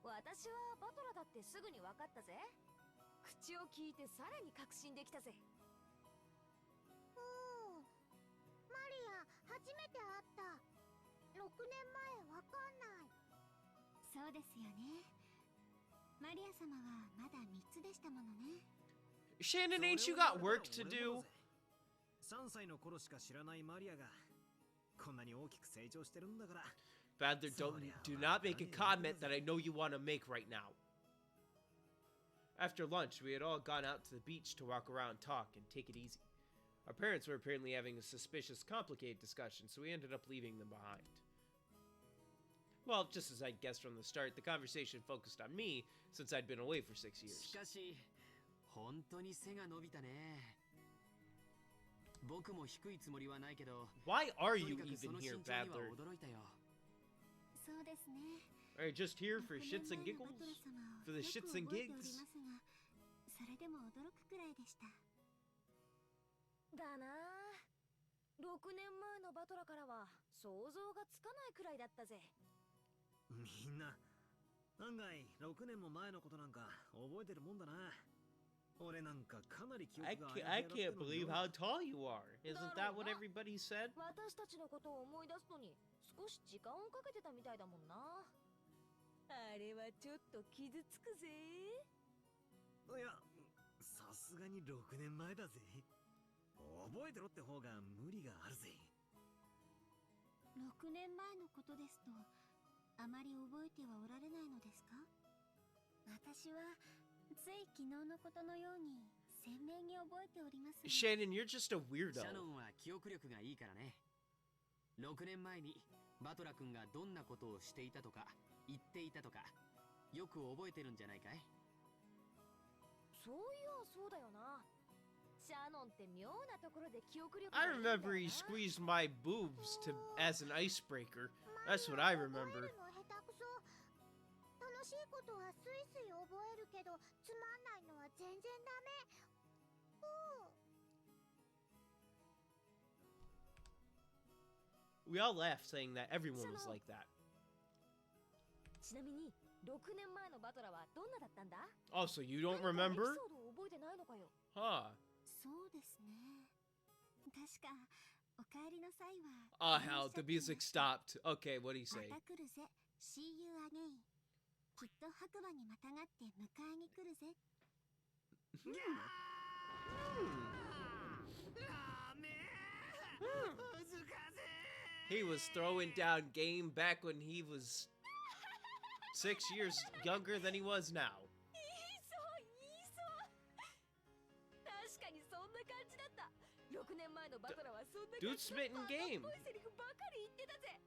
私はバトラだってすぐに分かったぜ。口を聞いてさらに確信できたぜ。マリア、初めて会った。6年前わかんない。そうですよね。マリア様はまだ3つでしたものね。Shannon, ain't you got work to do? 3歳の頃しか知らないマリアがこんなに大きく成長してるんだから。Badler, do not make a comment that I know you want to make right now. After lunch, we had all gone out to the beach to walk around, talk, and take it easy. Our parents were apparently having a suspicious, complicated discussion, so we ended up leaving them behind. Well, just as I'd guessed from the start, the conversation focused on me, since I'd been away for 6 years. しかし、本当に背が伸びたね。僕も低いつもりはないけど、 Why are と you にかく even その身 here, 長には Badler? 驚いたよ。そうですね。 Are you just here for 6 shits and 年前 giggles? のバトラ様を For the よく shits and 覚えており gigs? ますが、それでも驚くくらいでした。だなあ。6年前のバトラからは想像がつかないくらいだったぜ。みんな案外6年も前のことなんか覚えてるもんだな。俺なんかかなり記憶 I が can't, I あやふ can't やだったのに believe よ how tall you are. Isn't that what everybody said? 私たちのことを思い出すのに少し時間をかけてたみたいだもんな。あれはちょっと傷つくぜ。いや、さすがに6年前だぜ。覚えてろって方が無理があるぜ。6年前のことですと、あまり覚えてはおられないのですか？私はつい昨日のことのように鮮明に覚えております。Shannon, you're just a シ weirdo. ャノンは記憶力がいいからね。6年前にバトラ君がどんなことをしていたとか言っていたとかよく覚えてるんじゃないかい？そういやそうだよな。シャノンって妙なところで記憶力 I がいいんだよな。 remember he squeezed my boobs to as an icebreaker. That's what I remember. 楽しいことはスイスイ覚えるけど、つまんないのは全然ダメ。We all laughed saying that everyone was like that. ちなみに6年前のバトラはどんなだったんだ？ Oh, so you don't 何かエピ remember? ソードを覚えてないのかよ。 Huh. そうですね。確かお帰りの際は。 Oh, hell, the music stopped. Okay, what do you ま say? た来るぜ。See you again。きっと白馬にまたがって迎えに来るぜ。He was throwing down game back when he was 6 years younger than he was now. 言いそう言いそう。確かにそんな感じだった。6年前のバトラはそんな感 Dude じ spit in の game. バカっぽいセリフばかり言ってたぜ。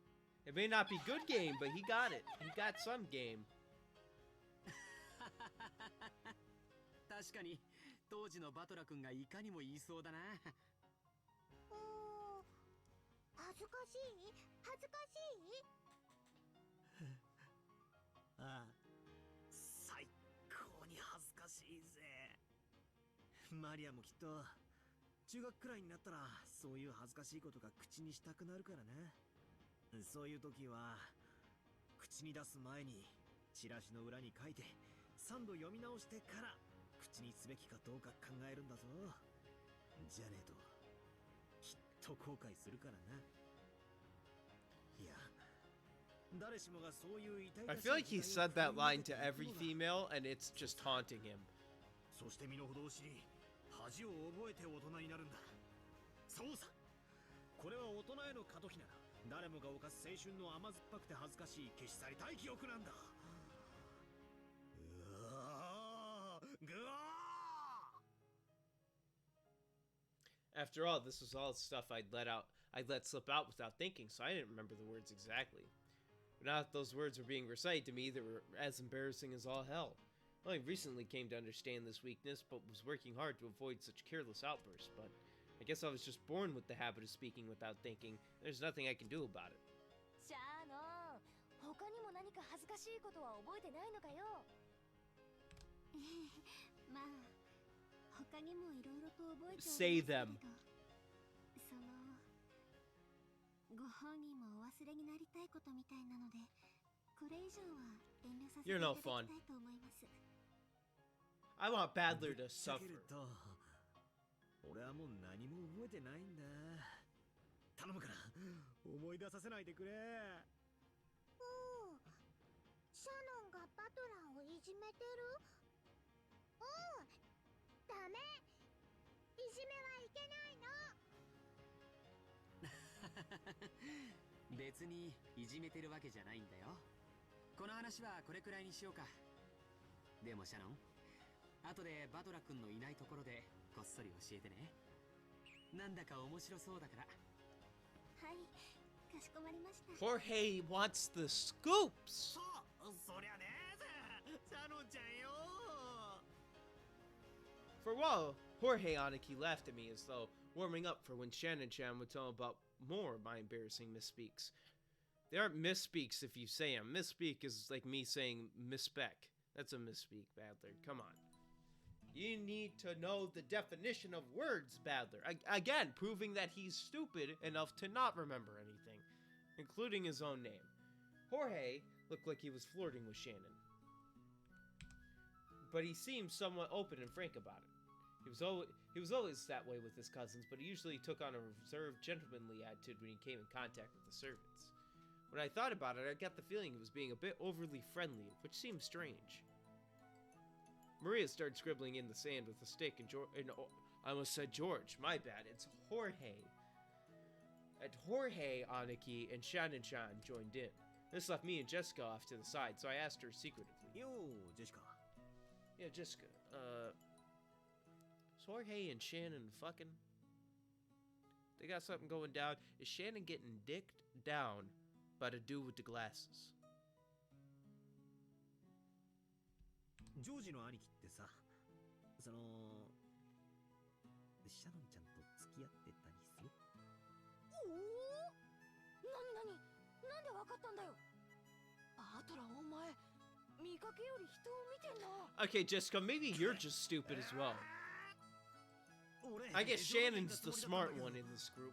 It may not be good game, but he got it. He got some game. 確かに当時のバトラ君がいかにも言いそうだな。恥ずかしい？恥ずかしい？ああ、最高に恥ずかしいぜ。マリアもきっと中学くらいになったらそういう恥ずかしいことが口にしたくなるからね。そういう時は口に出す前にチラシの裏に書いて3度読み直してから口にすべきかどうか考えるんだぞ。じゃねえときっと後悔するからな。いや、誰しもがそういう痛々 I しい feel like he 時代を said that 繰り line 抜け to てい every くのが female, and it's just haunting him. そして身の程を知り恥を覚えて大人になるんだ。そうさ、これは大人への過渡期なら誰もが犯す青春の甘酸っぱくて恥ずかしい消し去りたい記憶なんだ。うわーぐわー。 After all, this was all stuff I'd let slip out without thinking, so I didn't remember the words exactly. But now that those words were being recited to me, they were as embarrassing as all hell. I only recently came to understand this weakness, but was working hard to avoid such careless outbursts, but I guess I was just born with the habit of speaking without thinking. There's nothing I can do about it. シャノン、他にも何か恥ずかしいことは覚えてないのかよ。まあ、他にもいろいろと覚えておりますけ Say れど、 them. そのご本人もお忘れになりたいことみたいなので、これ以上は遠慮させてい You're た no だき fun. たいと思います。 I want Badler ぶ to っちゃ suffer. けると俺はもう何も覚えてないんだ。頼むから思い出させないでくれ。おお、シャノンがバトラーをいじめてる？うん、ダメ。いじめはいけないの。別にいじめてるわけじゃないんだよ。この話はこれくらいにしようか。でもシャノン、後でバトラ君のいないところでこっそり教えてね。なんだか面白そうだから。はい、かしこまりました。 Jorge wants the scoops. そう、そりゃねえぜ、シャノンちゃんよ。 For a while, Jorge Aniki laughed at me as though warming up for when Shannon-chan would tell him about more of my embarrassing misspeaks. They aren't misspeaks if you say them. Misspeak is like me saying misspec. That's a misspeak, Badler. Come on. You need to know the definition of words, Badler. Again, proving that he's stupid enough to not remember anything, including his own name. Jorge looked like he was flirting with Shannon, but he seemed somewhat open and frank about it. He was always that way with his cousins, but he usually took on a reserved, gentlemanly attitude when he came in contact with the servants. When I thought about it, I got the feeling he was being a bit overly friendly, which seemed strange. Maria started scribbling in the sand with a stick, and I almost said George. My bad. It's Jorge. And Jorge, Aniki, and Shannon-chan joined in. This left me and Jessica off to the side, so I asked her secretively. Yo, Jessica. Yeah, Jessica. Is Jorge and Shannon fucking? They got something going down. Is Shannon getting dicked down by the dude with the glasses? ジョージの兄貴ってさ、シャノンちゃんと付き合ってたりする？おお、なになんでわかったんだよ。バトラお前、見かけより人を見てんな。 Okay, Jessica, maybe you're just stupid as well. I guess Shannon's the smart one in this group.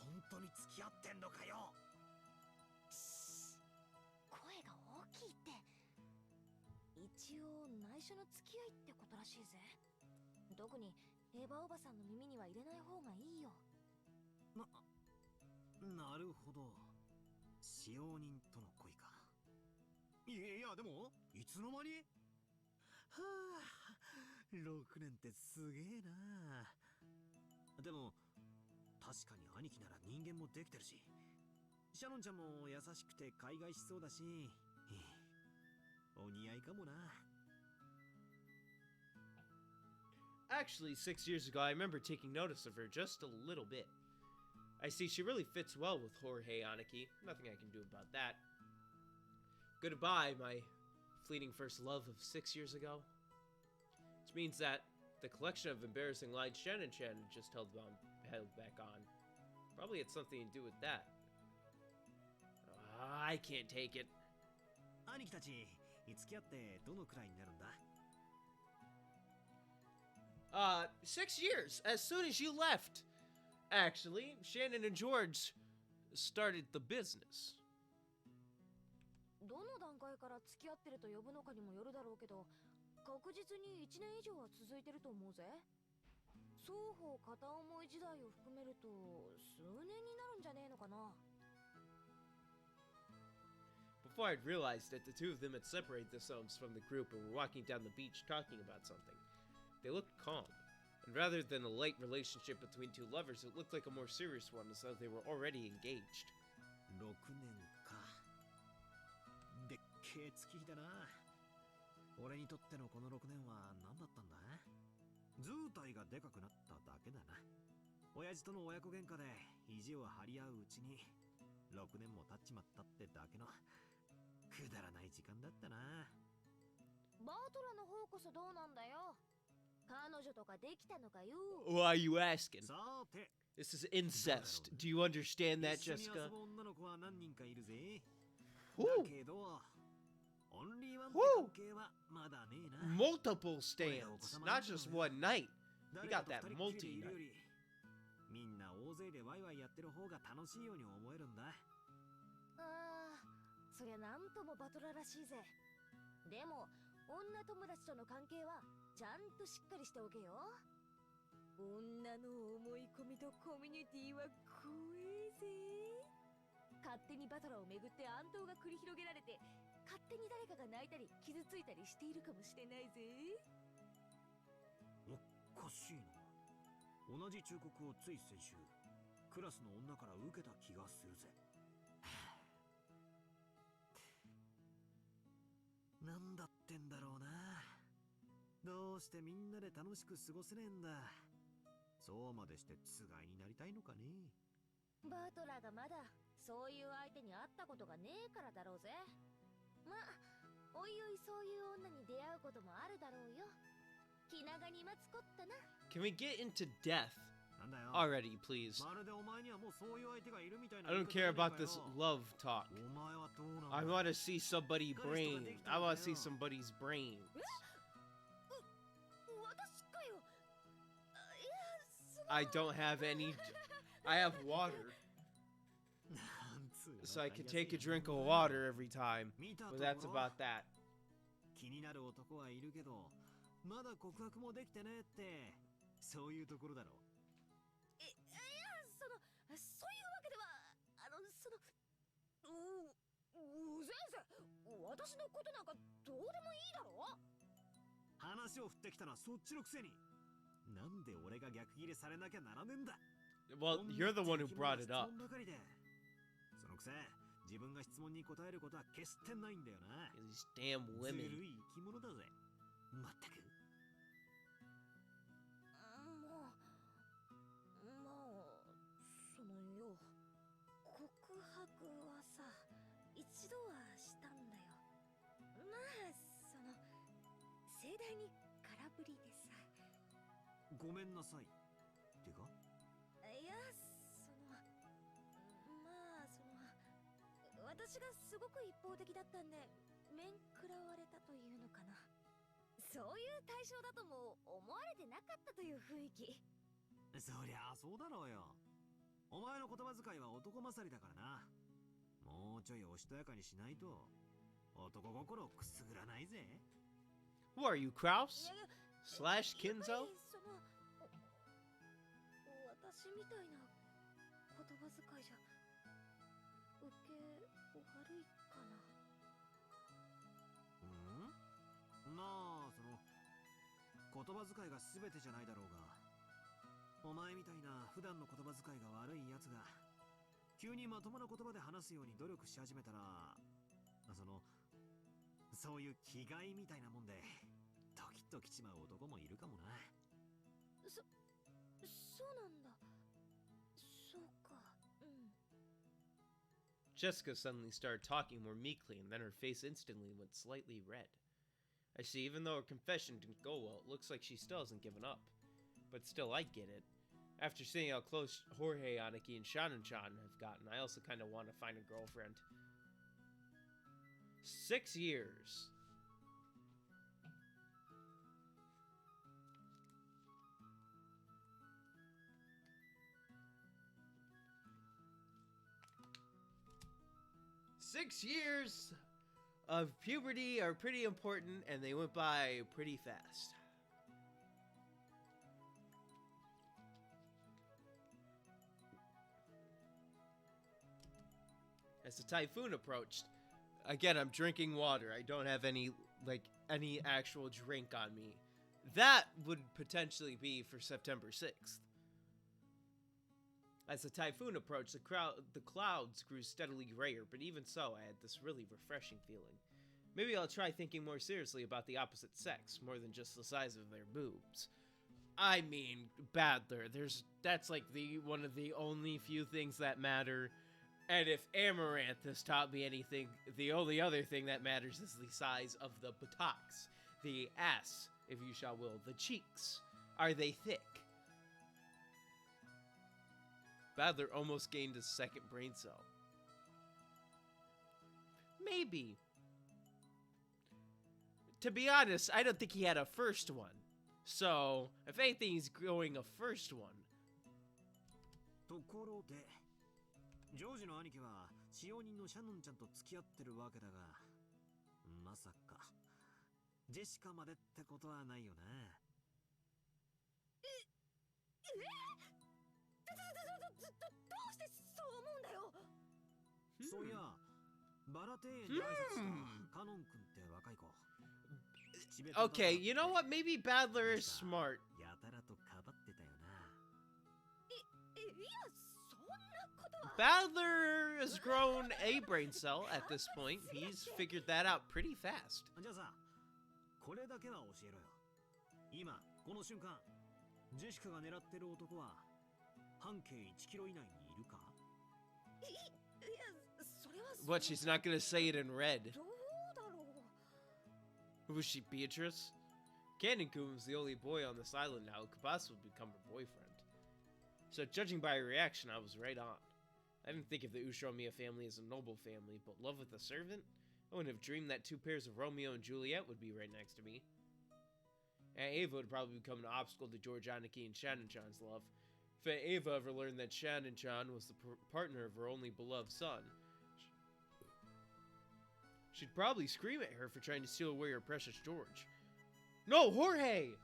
本当に付き合ってんのかよ。声が大きいって。一応内緒の付き合いってことらしいぜ。特にエヴァおばさんの耳には入れない方がいいよ。なるほど。使用人との恋か。いやでもいつの間に？はあ、6年ってすげえな。でも確かに兄貴なら人間もできてるし、シャノンちゃんも優しくて海外しそうだし、お似合いかもな。Actually, 6 years ago, I remember taking notice of her just a little bit. I see she really fits well with Jorge Aniki. Nothing I can do about that. Goodbye, my fleeting first love of 6 years ago. Which means that the collection of embarrassing lines Shannon just held back on probably had something to do with that. I can't take it. 兄貴たち、付き合ってどのくらいになるんだ？6 years, as soon as you left. Actually, Shannon and George started the business. どの段階から付き合ってると呼ぶのかにもよるだろうけど、確実に1年以上は続いてると思うぜ。双方片思い時代を含めると数年になるんじゃねえのかな。Before I'd realized that the two of them had separated themselves from the group and were walking down the beach talking about something. They looked calm, and rather than a light relationship between two lovers, it looked like a more serious one, as though they were already engaged. 6年か。でっけえ月日だな。俺にとってのこの6年は何だったんだ？図体がでかくなっただけだな。親父との親子喧嘩で意地を張り合ううちに6年も経っちまったってだけのくだらない時間だったな。バートラの方こそどうなんだよ。彼女とかできたのかよ。Why are you asking? さて、 This is incest. Do you understand that, 一緒に Jessica? 遊ぶ女の子は何人かいるぜ。 Whew. だけど、オンリーワンって関係はまだねえな。 Multiple stands, not just one night. You got that 誰かと二人っきりでい multi るよ night. りみんな大勢でワイワイやってる方が楽しいように思えるんだ。ああ、そりゃなんともバトラらしいぜ。でも女友達との関係はちゃんとしっかりしておけよ。女の思い込みとコミュニティは怖えぜ。勝手にバトラをめぐって暗闘が繰り広げられて、勝手に誰かが泣いたり傷ついたりしているかもしれないぜ。おかしいな。同じ忠告をつい先週クラスの女から受けた気がするぜ。なんだってんだろうな。どうしてみんなで楽しく過ごせねえんだ。そうまでしてつがいになりたいのかね。バトラがまだそういう相手に会ったことがねえからだろうぜ。まあ、おいおいそういう女に出会うこともあるだろうよ。気長に待つこったな。 Can we get into death なんだよ。 already, please? まるでお前にはもうそういう相手がいるみたいな。 I don't care about this love talk. お前はどうなんだ。 I want to see somebody brain. I want to see somebody's brains. 私かよ。いや、I don't have any. I have water, なんつうの so I could take a drink of water every time. 見たと But こ that's ろ about that. 気になる男はいるけど、まだ告白もできてねえってそういうところだろう。いや、そういうわけでは、先生、私のことなんかどうでもいいだろ。話を振ってきたのはそっちのくせに、なんで俺が逆ギレされなきゃならねえんだ。 Well, you're the one who brought it up. そのくせ自分が質問に答えることは決してないんだよな。 These damn ず women. るい生き物だぜ。まったく。もう、そのよ、告白はさ、一度はしたんだよ。まあ、盛大に空振りでさ。ごめんなさい。てかいや、私がすごく一方的だったんで、面食らわれたというのかな。そういう対象だとも思われてなかったという雰囲気。そりゃあそうだろうよ。お前の言葉遣いは男勝りだからな。もうちょいおしとやかにしないと男心くすぐらないぜ。 Who are you, Kraus? Slash Kinzo? 私みたいな言葉遣いじゃ受け悪いかな。まあ言葉遣いが全てじゃないだろうが、お前みたいな普段の言葉遣いが悪いやつが急にまともな言葉で話すように努力し始めたら、そういう気概みたいなもんでドキッときちまう男もいるかもな。そうなんだ。そうか。Jessica suddenly started talking more meekly, and then her face instantly went slightly red. I see, even though her confession didn't go well, it looks like she still hasn't given up. But still, I get it. After seeing how close Jorge, Aniki, and Shannon-chan have gotten, I also kind of want to find a girlfriend. 6 years.6 years of puberty are pretty important, and they went by pretty fast. As the typhoon approached, again, I'm drinking water. I don't have any actual drink on me. That would potentially be for September 6th. As the typhoon approached, the clouds grew steadily grayer, but even so, I had this really refreshing feeling. Maybe I'll try thinking more seriously about the opposite sex, more than just the size of their boobs. I mean, Badler, that's like one of the only few things that matter. And if Amaranth has taught me anything, the only other thing that matters is the size of the buttocks, the ass, if you shall will, the cheeks. Are they thick? Badler almost gained his second brain cell. Maybe. To be honest, I don't think he had a first one. So, if anything, he's growing a first one. ところで、ジョージの兄貴は使用人のシャノンちゃんと付き合ってるわけだが、まさかジェシカまでってことはないよな。どうしてそう思うんだよ。そういや、バラ庭園で挨拶したカノン君って若い子。Okay, you know what? Maybe Badler is smart. やたらとかばってたよな。いや、そんなことは。Badler has grown a brain cell at this point. He's figured that out pretty fast. じゃあさ、これだけは教えろよ。今、この瞬間、ジェシカが狙ってる男は半径1キロ以内にいるか？いや、それは。What? She's not gonna say it in red. どうだろう。Was she Beatrice? Cannon-kun was the only boy on this island now who could possibly become her boyfriend. So judging by her reaction, I was right on. I didn't think of the Ushiromiya family as a noble family, but love with a servant? I wouldn't have dreamed that 2 pairs of Romeo and Juliet would be right next to me. Aunt Ava would probably become an obstacle to George Aniki and Shannon-chan's love. If Aunt Ava ever learned that Shannon-chan was the partner of her only beloved son, she'd probably scream at her for trying to steal away her precious George. No, Jorge!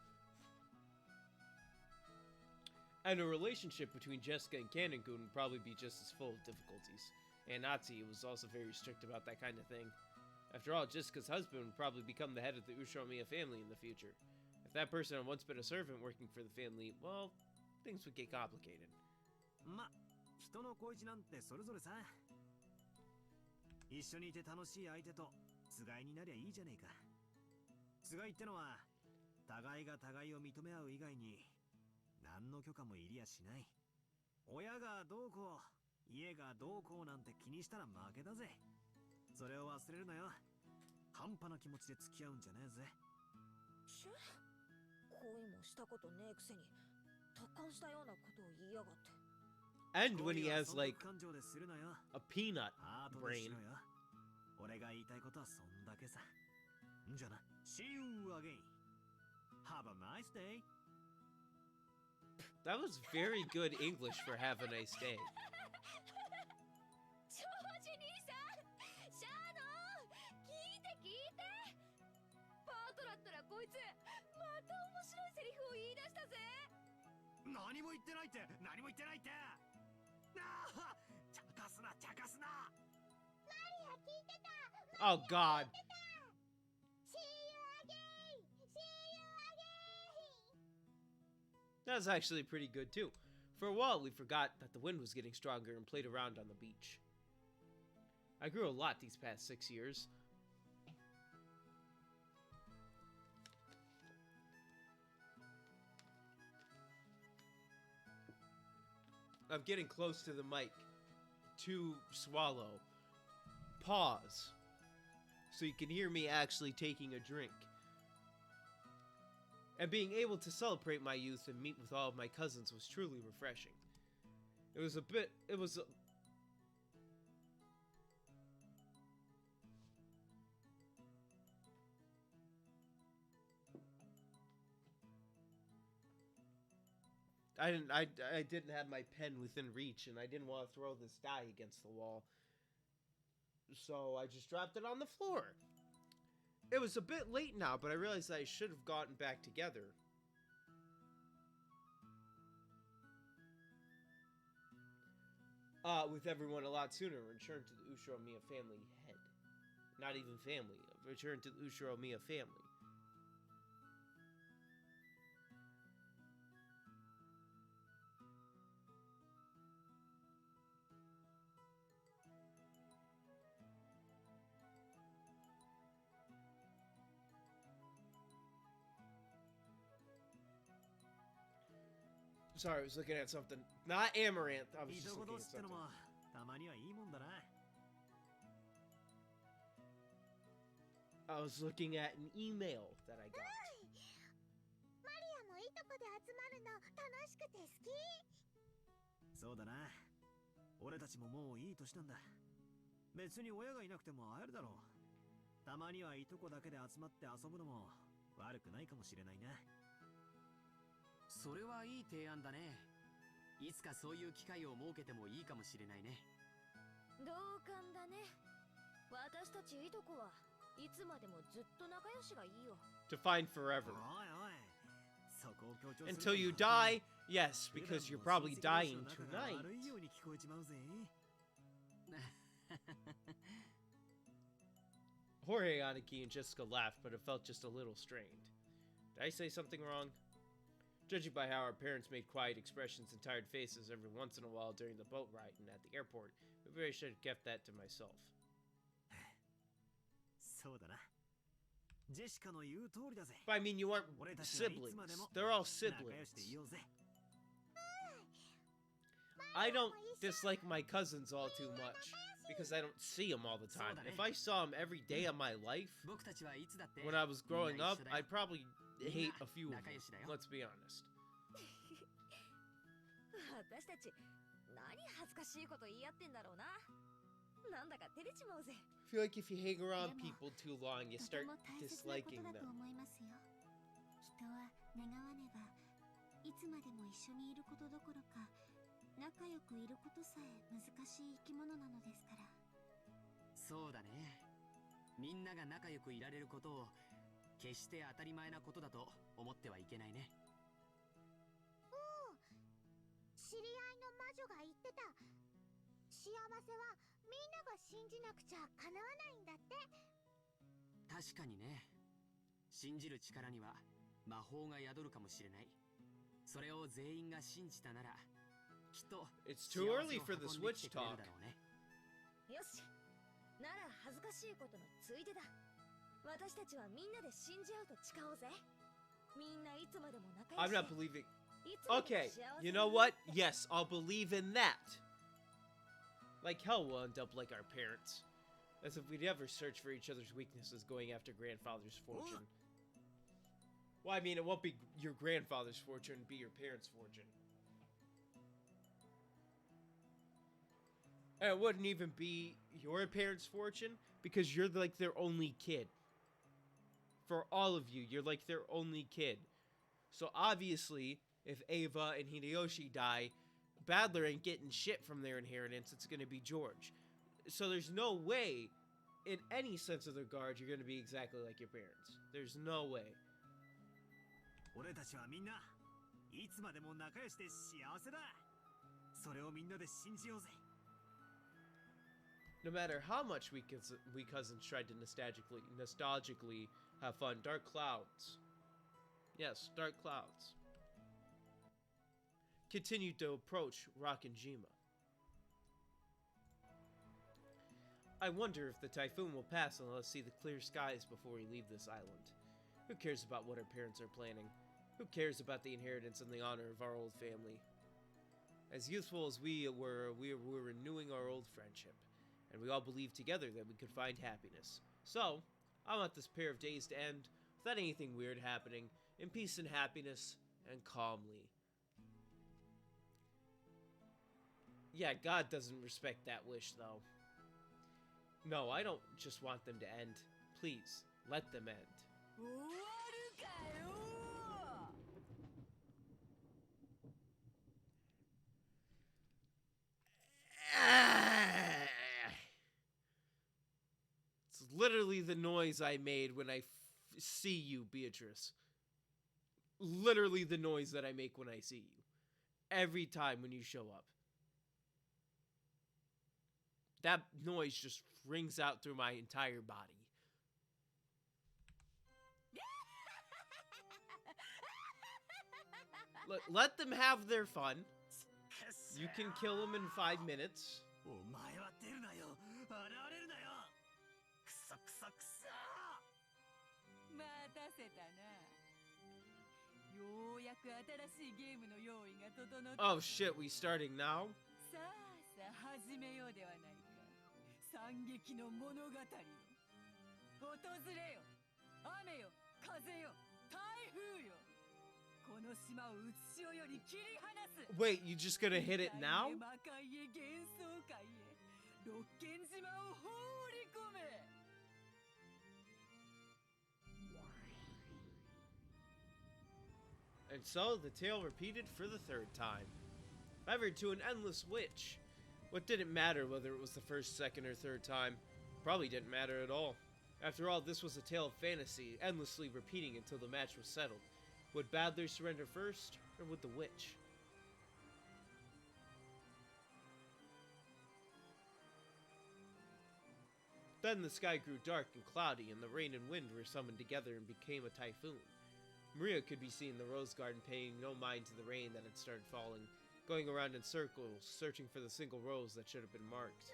And a relationship between Jessica and Canon-kun would probably be just as full of difficulties. And Natsuki was also very strict about that kind of thing. After all, Jessica's husband would probably become the head of the Ushiromiya family in the future. If that person had once been a servant working for the family, well, things would get complicated. ま、人の恋路なんてそれぞれさ。一緒にいて楽しい相手とつがいになりゃいいじゃねえか。つがいってのは互いが互いを認め合う以外に何の許可もいりやしない。親がどうこう、家がどうこうなんて気にしたら負けだぜ。それを忘れるなよ。半端な気持ちで付き合うんじゃねえぜ。しゅ、恋もしたことねえくせに達観したようなことを言いやがって。And when he has like a peanut brain. 俺が言いたいことはそんだけさ。んじゃな。See you again. Have a nice day. That was very good English for have a nice day. ジョージ兄さん、シャーノン、聞いて聞いて。パートラったらこいつまた面白いセリフを言い出したぜ。何も言ってないって、何も言ってないって。ああ、茶化すな、茶化すな。マリア聞いてた。Oh God. See you again. See you again. That was actually pretty good too. For a while, we forgot that the wind was getting stronger and played around on the beach. I grew a lot these past 6 years. I'm getting close to the mic. To swallow. Pause. So you can hear me actually taking a drink. And being able to celebrate my youth and meet with all of my cousins was truly refreshing. It was I didn't have my pen within reach, and I didn't want to throw this die against the wall. So I just dropped it on the floor. It was a bit late now, but I realized I should have gotten back together. With everyone a lot sooner, return to the Ushiromiya family head. Not even family, return to the Ushiromiya family. Sorry, I was looking at something. Not Amaranth. I was just looking at something. たまにはいいもんだな。I was looking at an email that I got. マリアもいとこで集まるの楽しくて好き。そうだな。俺たちももういい年なんだ。別に親がいなくても会えるだろう。たまにはいとこだけで集まって遊ぶのも悪くないかもしれないな。それはいい提案だね。いつかそういう機会を設けてもいいかもしれないね。同感だね。私たちいとこはいつまでもずっと仲良しがいいよ。To find forever. おいおい。そこを強調する。Until you die? Yes, because you're probably dying tonight. 悪いように聞こえちまうぜ。Jorge, Aniki, and Jessica laughed, but it felt just a little strained. Did I say something wrong? Judging by how our parents made quiet expressions and tired faces every once in a while during the boat ride and at the airport, maybe I should have kept that to myself. そうだな。ジェシカの言う通りだぜ。 But I mean, you aren't siblings. They're all siblings. I don't dislike my cousins all too much because I don't see them all the time. If I saw them every day of my life, when I was growing up, I'd probably hate a few of them. Let's be honest. 私たち何恥ずかしいこと言い合ってんだろうな。なんだか照れちまうぜ。I feel like if you hang around people too long, you start disliking them. 人は願わねばいつまでも一緒にいることどころか仲良くいることさえ難しい生き物なのですから。そうだね。みんなが仲良くいられることを決して当たり前なことだと思ってはいけないね。おお、知り合いの魔女が言ってた。幸せはみんなが信じなくちゃ叶わないんだって。確かにね。信じる力には魔法が宿るかもしれない。それを全員が信じたなら、きっと It's too early for the Switch talk. よし。なら恥ずかしいことのついでだ。私たちはみんなで信じ合うと誓おうぜ。みんないつまでも仲良し。 I'm not believing. Okay, you know what? Yes, I'll believe in that. Like hell, we'll end up like our parents. As if we'd ever search for each other's weaknesses going after grandfather's fortune. Well, I mean, it won't be your grandfather's fortune, it'd be your parents' fortune. And it wouldn't even be your parents' fortune, because you're like their only kid. For all of you, you're like their only kid. So obviously, if Ava and Hideyoshi die, Badler ain't getting shit from their inheritance, it's gonna be George. So there's no way, in any sense of the regard, you're gonna be exactly like your parents. There's no way. 俺たちはみんないつまでも仲良しで幸せだ。それをみんなで信じようぜ。 No matter how much we cousins tried to nostalgically have fun, dark clouds. Yes, dark clouds. Continued to approach Rockinjima. I wonder if the typhoon will pass and let us see the clear skies before we leave this island. Who cares about what our parents are planning? Who cares about the inheritance and the honor of our old family? As youthful as we were renewing our old friendship, and we all believed together that we could find happiness. So, I want this pair of days to end without anything weird happening, in peace and happiness, and calmly. Yeah, God doesn't respect that wish, though. No, I don't just want them to end. Please, let them end. It's literally the noise I made when I see you, Beatrice. Literally the noise that I make when I see you. Every time when you show up. That noise just rings out through my entire body. Let them have their fun. You can kill them in 5 minutes. お前は出るなよ。現れるなよ。くそくそくそ。待たせたな。ようやく新しいゲームの用意が整った。 Oh shit, we starting now? さあさあ始めようではないか。惨劇の物語を。訪れよ。雨よ、風よ、台風よ。この島をうつしおより切り離す。 Wait, you just gonna hit it now? 魔界へ幻想界へ。六軒島を放り込め。 And so, the tale repeated for the 3rd time. Ever to an endless witch. What did it matter whether it was the 1st, 2nd, or 3rd time? Probably didn't matter at all. After all, this was a tale of fantasy, endlessly repeating until the match was settled. Would Badler surrender first, or would the witch? Then the sky grew dark and cloudy, and the rain and wind were summoned together and became a typhoon. Maria could be seen in the rose garden paying no mind to the rain that had started falling, going around in circles, searching for the single rose that should have been marked.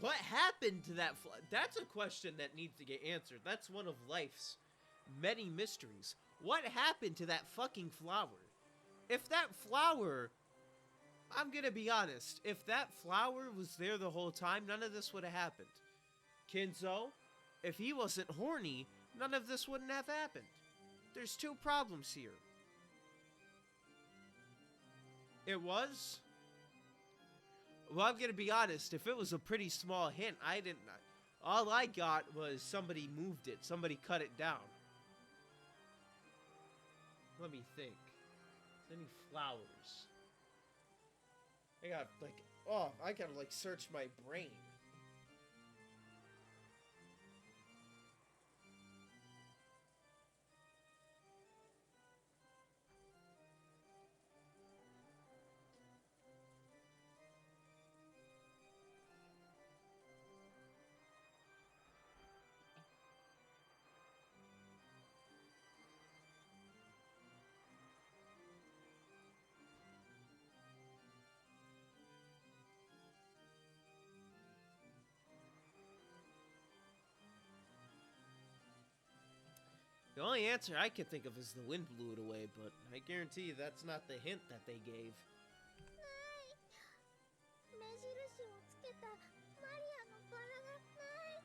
What happened to that That's a question that needs to get answered. That's one of life's many mysteries. What happened to that fucking flower? If that flower... I'm gonna be honest. If that flower was there the whole time, none of this would have happened. Kinzo, if he wasn't horny, none of this wouldn't have happened. There's 2 problems here. It was? Well, I'm gonna be honest. If it was a pretty small hint, I didn't... All I got was somebody moved it. Somebody cut it down. Let me think. Any flowers? I got, like... Oh, I gotta, like, search my brain. only answer I can think of is the wind blew it away, but I guarantee you that's not the hint that they gave. 目印をつけたマリアのバラがない。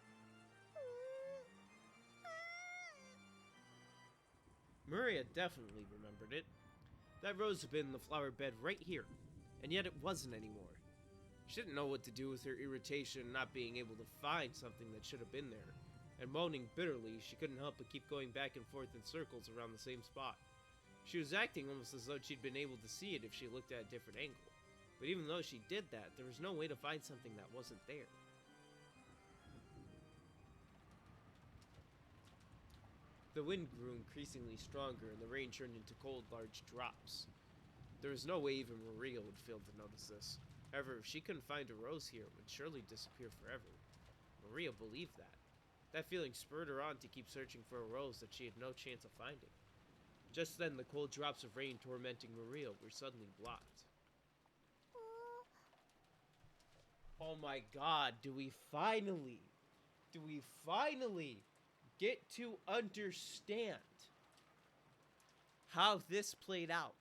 Maria definitely remembered it. That rose had been in the flower bed right here, and yet it wasn't anymore. She didn't know what to do with her irritation not being able to find something that should have been there, and moaning bitterly, she couldn't help but keep going back and forth in circles around the same spot. She was acting almost as though she'd been able to see it if she looked at a different angle, but even though she did that, there was no way to find something that wasn't there. The wind grew increasingly stronger, and the rain turned into cold, large drops. There was no way even Maria would fail to notice this. However, if she couldn't find a rose here, it would surely disappear forever. Maria believed that. That feeling spurred her on to keep searching for a rose that she had no chance of finding. Just then, the cold drops of rain tormenting Maria were suddenly blocked. Oh my god, do we finally get to understand how this played out?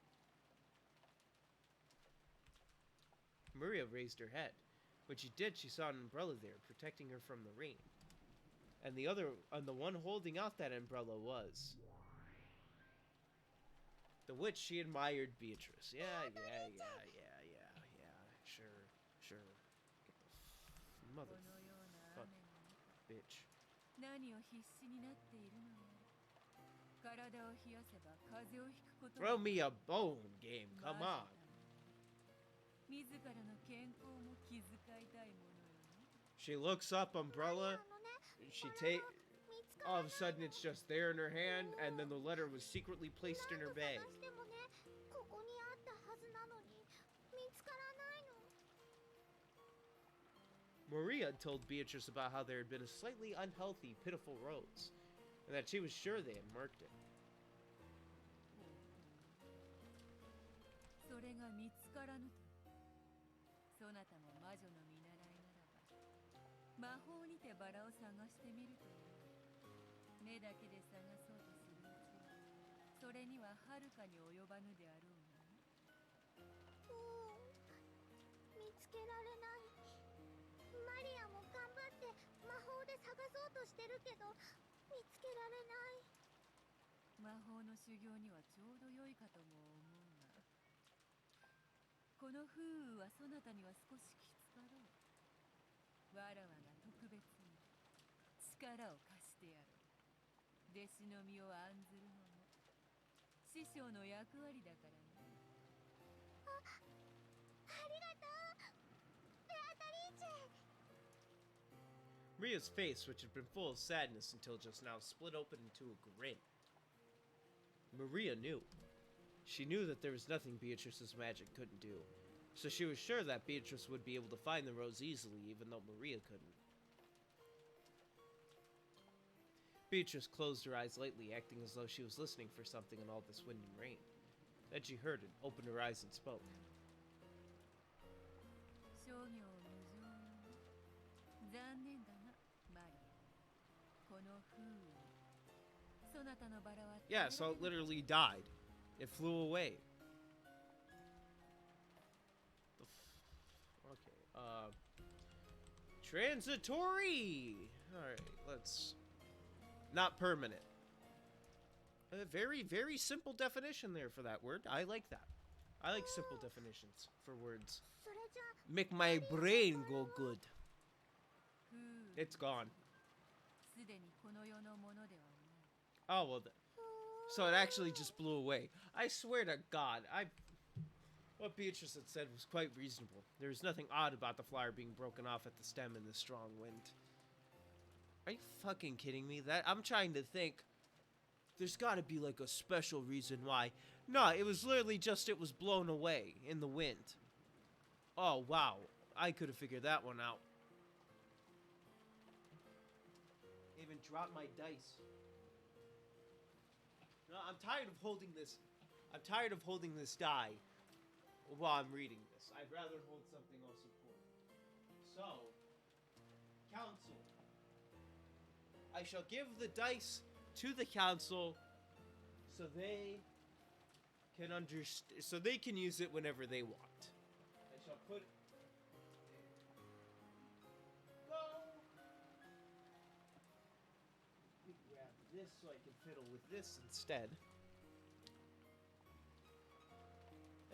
Maria raised her head. When she did, she saw an umbrella there, protecting her from the rain. And the one holding out that umbrella was the witch she admired, Beatrice. Yeah, sure. Get the mother fuck bitch. 何を必死になっているのやら。体を冷やせば風邪をひくこと Throw me a bone, game. Come on. 自らの健康も気遣いたいものよね。 She looks up, umbrella. All of a sudden, it's just there in her hand, and then the letter was secretly placed in her bag. でもね、ここにあったはずなのに見つからないの。 Maria told Beatrice about how there had been a slightly unhealthy, pitiful rose, and that she was sure they had marked it. それが見つからぬと。そなたも魔女の見習いならば、魔法にてバラを探してみるとよい。目だけで探そうとするうちは、それにははるかに及ばぬであろうな。見つけられない。マリアも頑張って魔法で探そうとしてるけど見つけられない。魔法の修行にはちょうど良いかとも思うが、この風雨はそなたには少しきつかろう。わらわが特別に力を貸してやろう。弟子の身を案ずるのも師匠の役割だからね。ありがとう、ベアトリーチェ。 Maria's face, which had been full of sadness until just now, split open into a grin. Maria knew. She knew that there was nothing Beatrice's magic couldn't do, so she was sure that Beatrice would be able to find the rose easily, even though Maria couldn't. Beatrice closed her eyes lightly, acting as though she was listening for something in all this wind and rain. Then she heard it, opened her eyes, and spoke. 商業無常よね。残念だな、マリア。この風雨。そなたのバラは。Yeah, so it literally died. It flew away. Okay, transitory! Alright, let's... Not permanent. A very, very simple definition there for that word. I like that. I like simple definitions for words. それじゃあ Make my brain go good. 風雨。 It's gone. すでにこの世のものではない。 Oh, well, so it actually just blew away. I swear to God, what Beatrice had said was quite reasonable. There was nothing odd about the flower being broken off at the stem in the strong wind. Are you fucking kidding me? I'm trying to think. There's gotta be like a special reason why. No, it was literally just it was blown away in the wind. Oh, wow. I could have figured that one out. Even dropped my dice. No, I'm tired of holding this. I'm tired of holding this die while I'm reading this. I'd rather hold something else important. So, council. I shall give the dice to the council so they can understand, so they can use it whenever they want. I shall put it. Go. Let me grab this so I can fiddle with this instead.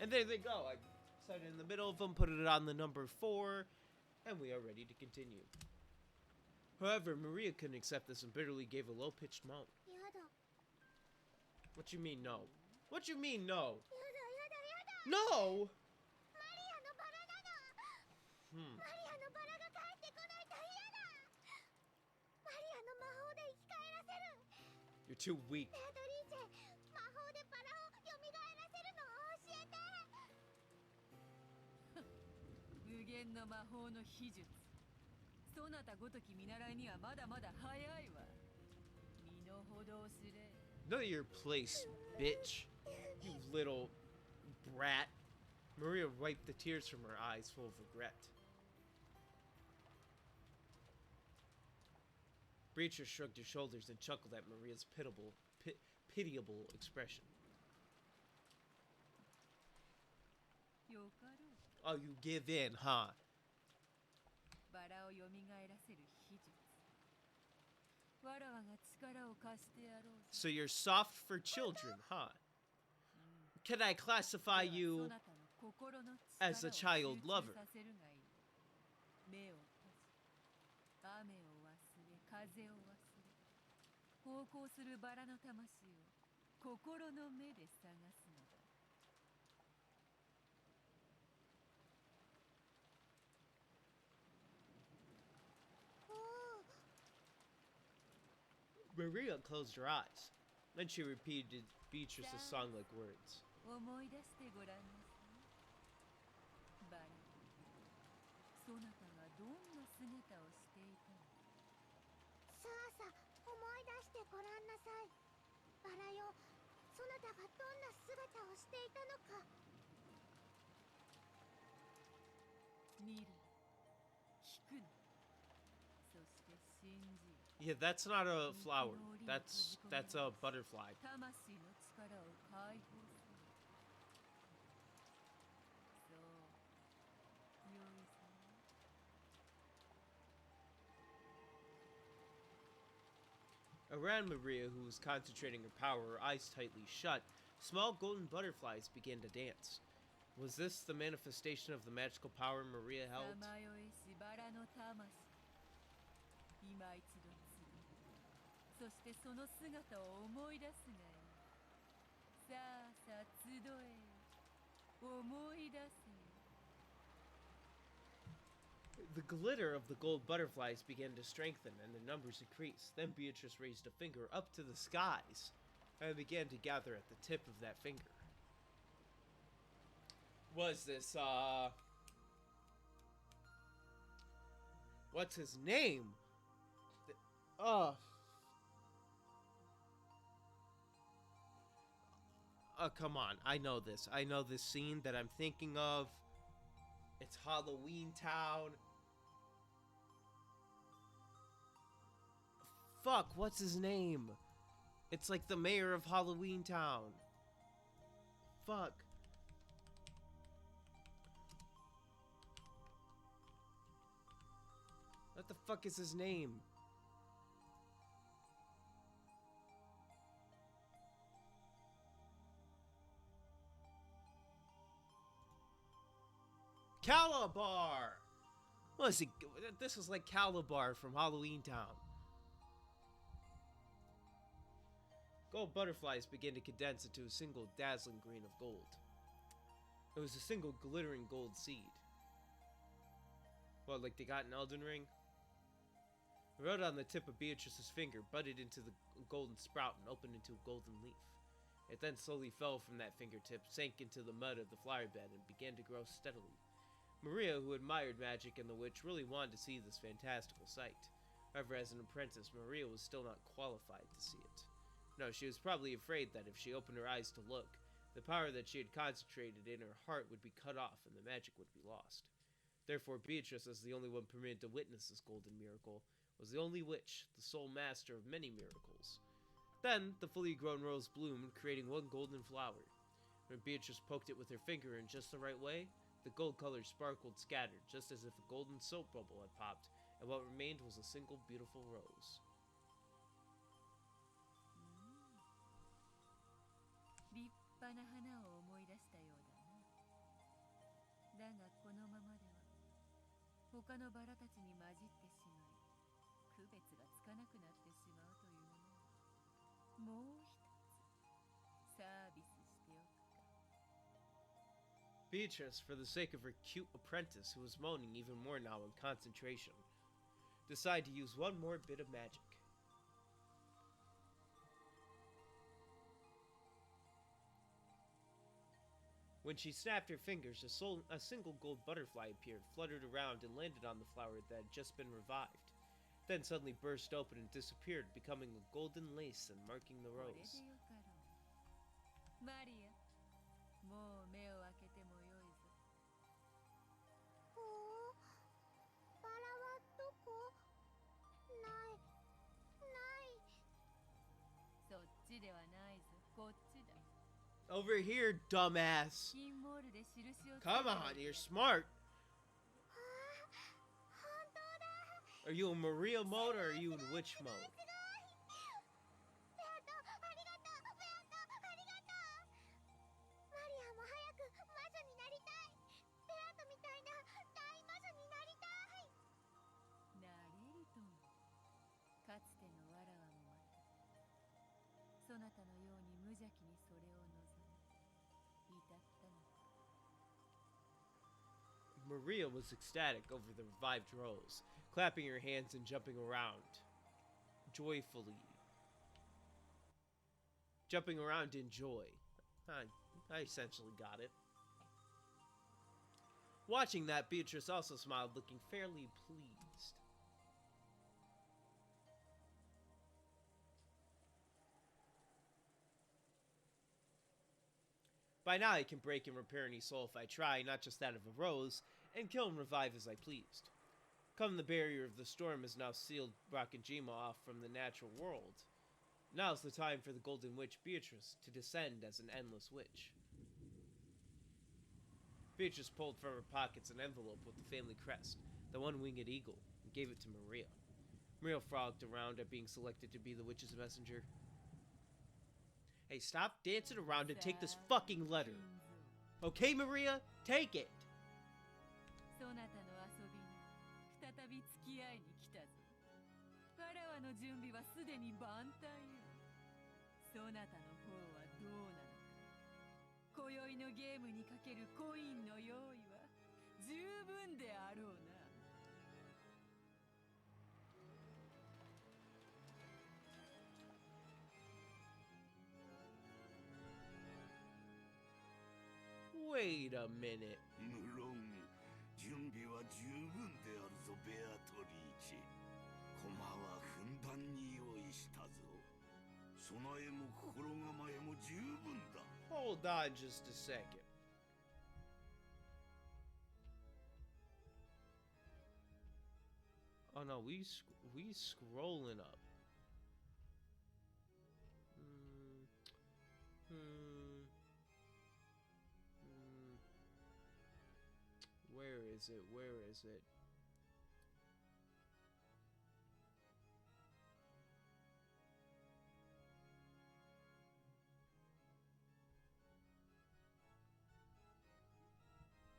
And there they go. I set it in the middle of them, put it on the number 4, and we are ready to continue. However, Maria couldn't accept this and bitterly gave a low-pitched moan. やだ What you mean no? What you mean no? やだやだやだ No! マリアのバラなの Hmm. マリアのバラが帰ってこないと嫌だマリアの魔法で生き返らせる You're too weak. ベアトリーチェ魔法でバラを蘇らせるのを教えて無限の魔法の秘術。そなたごとき見習いにはまだまだ早いわ。身の程をすれ。 Know your place, bitch. You little brat. Maria wiped the tears from her eyes full of regret. Beatrice shrugged her shoulders and chuckled at Maria's pitiable expression. よかろう。 Oh, you give in, huh? バラを蘇らせる秘術。わらわが力を貸してやろう。 So you're soft for children, huh? Can I classify そ you なたの心の as a 力を child 集中 lover? させるがいい。目を閉じ、雨を忘れ、風を忘れ、航行するバラの魂を心の目で探すのだ。 Maria closed her eyes. Then she repeated Beatrice's song-like words. 思い出してごらんなさい。バラ、そなたがどんな姿をしていたのか。さあさ思い出してごらんなさいバラよそなたがどんな姿をしていたのか見る、聞くの、そして信じる。 Yeah, that's not a flower. That's a butterfly. 魂の力を解放する。そう、良いさ。 Around Maria, who was concentrating her power, her eyes tightly shut, small golden butterflies began to dance. Was this the manifestation of the magical power Maria さ held? まよいしバラの魂。今一度集う。そしてその姿を思い出すがいい。さあさあ集え。思い出せ。 The glitter of the gold butterflies began to strengthen and their numbers increased. Then Beatrice raised a finger up to the skies and began to gather at the tip of that finger. Was this, what's his name? Come on. I know this. I know this scene that I'm thinking of. It's Halloween Town. Fuck, what's his name? It's like the mayor of Halloween Town. Fuck. What the fuck is his name? Calabar! What is he? This is like Calabar from Halloween Town. Gold butterflies began to condense into a single dazzling grain of gold. It was a single glittering gold seed. What, like they got an Elden Ring? It rode on the tip of Beatrice's finger, budded into the golden sprout, and opened into a golden leaf. It then slowly fell from that fingertip, sank into the mud of the flower bed, and began to grow steadily. Maria, who admired magic and the witch, really wanted to see this fantastical sight. However, as an apprentice, Maria was still not qualified to see it. No, she was probably afraid that if she opened her eyes to look, the power that she had concentrated in her heart would be cut off and the magic would be lost. Therefore, Beatrice, as the only one permitted to witness this golden miracle, was the only witch, the sole master of many miracles. Then the fully grown rose bloomed, creating one golden flower. When Beatrice poked it with her finger in just the right way, the gold color sparkled scattered, just as if a golden soap bubble had popped, and what remained was a single beautiful rose. 立派な花を思い出したようだな。だがこのままでは他のバラたちに混じってしまい、区別がつかなくなってしまうというものよ。もう一つサービスしておくか。 Beatrice, for the sake of her cute apprentice who was moaning even more now in concentration, decided to use one more bit of magic. When she snapped her fingers, a single gold butterfly appeared, fluttered around, and landed on the flower that had just been revived. Then suddenly burst open and disappeared, becoming a golden lace and marking the rose. マリア、もう目を開けてもよいぞ。ほう、バラはどこ？ない、ない。そっちではないぞ、こっちだ。 Over here, dumbass. 金モールで印をつけて。 Come on, you're smart. ああ、本当だ。 Are you in Maria mode or are you in witch mode? すごい。ベアト、ありがとう。ベアト、ありがとう。マリアも早く魔女になりたい。ベアトみたいな大魔女になりたい。なれるとも。かつてのわらわもまた。そなたのように無邪気にそれを望み、至ったのか。 Maria was ecstatic over the revived rose, clapping her hands and jumping around joyfully. Jumping around in joy. I essentially got it. Watching that, Beatrice also smiled, looking fairly pleased. By now I can break and repair any soul if I try, not just that of a rose, and kill and revive as I pleased. Come the barrier of the storm has now sealed Rakajima off from the natural world. Now's the time for the Golden Witch Beatrice to descend as an endless witch. Beatrice pulled from her pockets an envelope with the family crest, the one-winged eagle, and gave it to Maria. Maria frolicked around at being selected to be the witch's messenger. Hey, stop dancing around and take this fucking letter. Okay, Maria? Take it! そなたの遊びに再び付き合いに来たぞ。わらわの準備はすでに万端よ。そなたの方はどうなのか。今宵のゲームにかけるコインの用意は十分であろうな。 Wait a minute. 無論準備は十分であるぞベアトリーチ。駒はふんだんに用意したぞ。備えも心構えも十分だ。 Hold on just a second. Oh no, we scrolling up. Where is it? Where is it?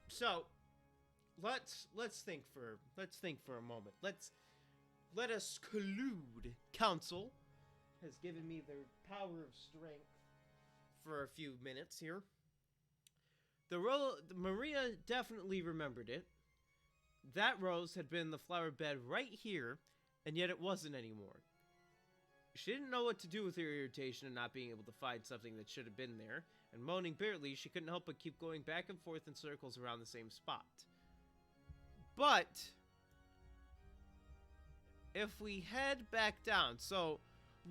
So, let's think for a moment. Let us collude. Council has given me their power of strength for a few minutes here. Maria definitely remembered it. That rose had been in the flower bed right here, and yet it wasn't anymore. She didn't know what to do with her irritation and not being able to find something that should have been there, and moaning bitterly, she couldn't help but keep going back and forth in circles around the same spot. But if we head back down, so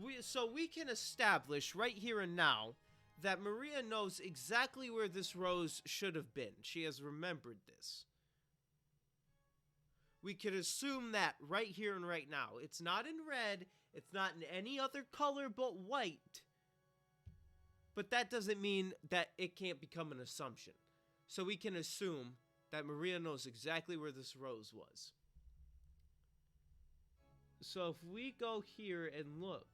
we can establish right here and now that Maria knows exactly where this rose should have been. She has remembered this. We could assume that right here and right now. It's not in red, It's not in any other color but white. But that doesn't mean that it can't become an assumption. So we can assume that Maria knows exactly where this rose was. So if we go here and look,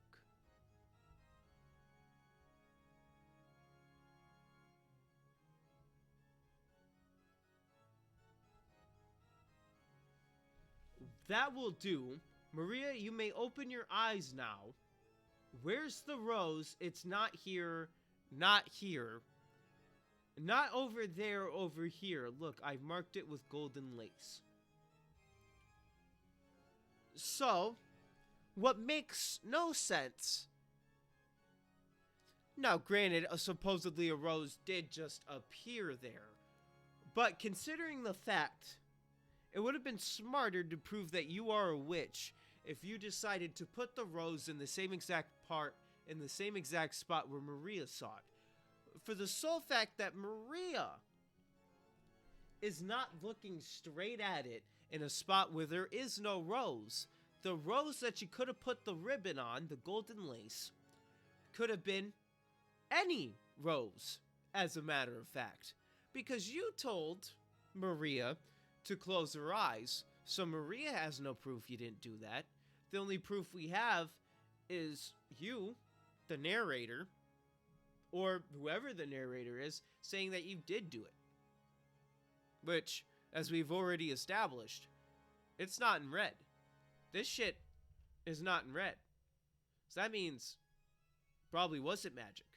that will do. Maria, you may open your eyes now. Where's the rose? It's not here, not here. Not over there, over here. Look, I marked it with golden lace. So, what makes no sense... Now, granted, supposedly a rose did just appear there. But considering the fact, it would have been smarter to prove that you are a witch if you decided to put the rose in the same exact part, in the same exact spot where Maria saw it. For the sole fact that Maria is not looking straight at it in a spot where there is no rose. The rose that you could have put the ribbon on, the golden lace, could have been any rose, as a matter of fact. Because you told Maria to close her eyes, so Maria has no proof you didn't do that. The only proof we have is you, the narrator, or whoever the narrator is, saying that you did do it. Which, as we've already established, it's not in red. This shit is not in red. So that means probably wasn't magic.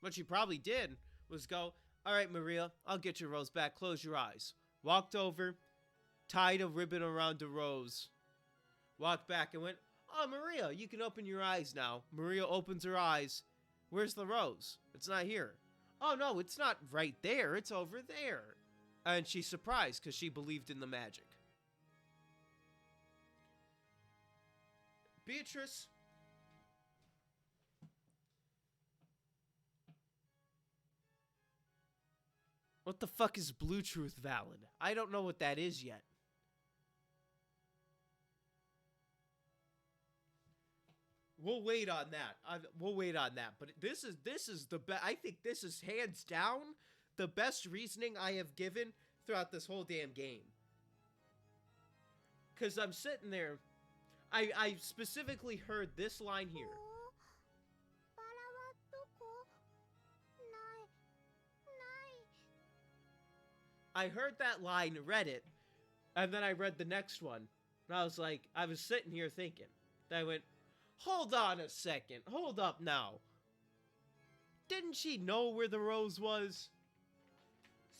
What she probably did was go, alright Maria, I'll get your rose back, close your eyes. Walked over, tied a ribbon around the rose, walked back and went, oh Maria, you can open your eyes now. Maria opens her eyes. Where's the rose? It's not here. Oh no, it's not right there, it's over there. And she's surprised because she believed in the magic. Beatrice. What the fuck is Blue Truth valid? I don't know what that is yet. We'll wait on that. We'll wait on that. But this is the best. I think this is hands down the best reasoning I have given throughout this whole damn game. Because I'm sitting there. I specifically heard this line here. I heard that line, read it, and then I read the next one. And I was like, I was sitting here thinking. Then I went, hold on a second. Hold up now. Didn't she know where the rose was?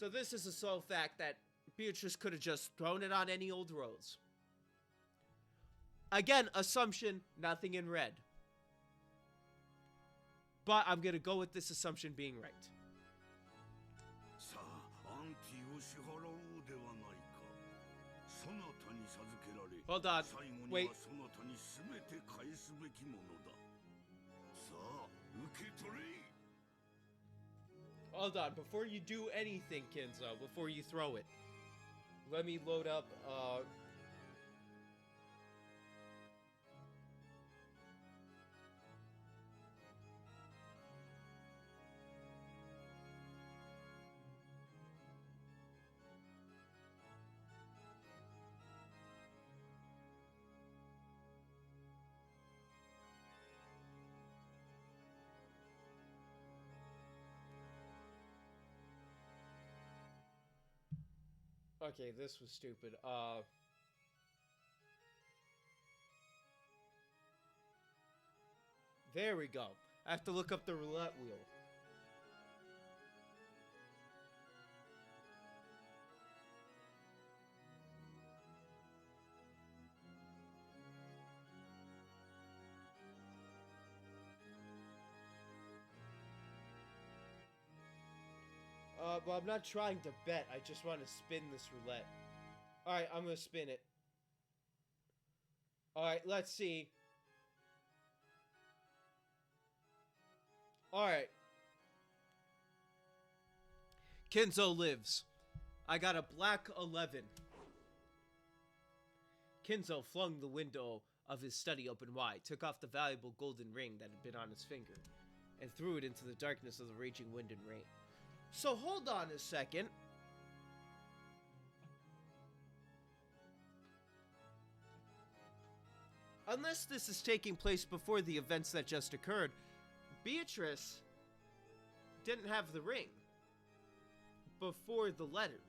So this is the sole fact that Beatrice could have just thrown it on any old rose. Again, assumption, nothing in red. But I'm going to go with this assumption being right. Hold on. Wait. Hold on. Before you do anything, Kinzo, before you throw it, let me load up, okay, this was stupid. There we go. I have to look up the roulette wheel. Well, I'm not trying to bet. I just want to spin this roulette. Alright, I'm going to spin it. Alright, let's see. Alright. Kinzo lives. I got a black 11. Kinzo flung the window of his study open wide, took off the valuable golden ring that had been on his finger, and threw it into the darkness of the raging wind and rain. So hold on a second. Unless this is taking place before the events that just occurred, Beatrice didn't have the ring before the letter.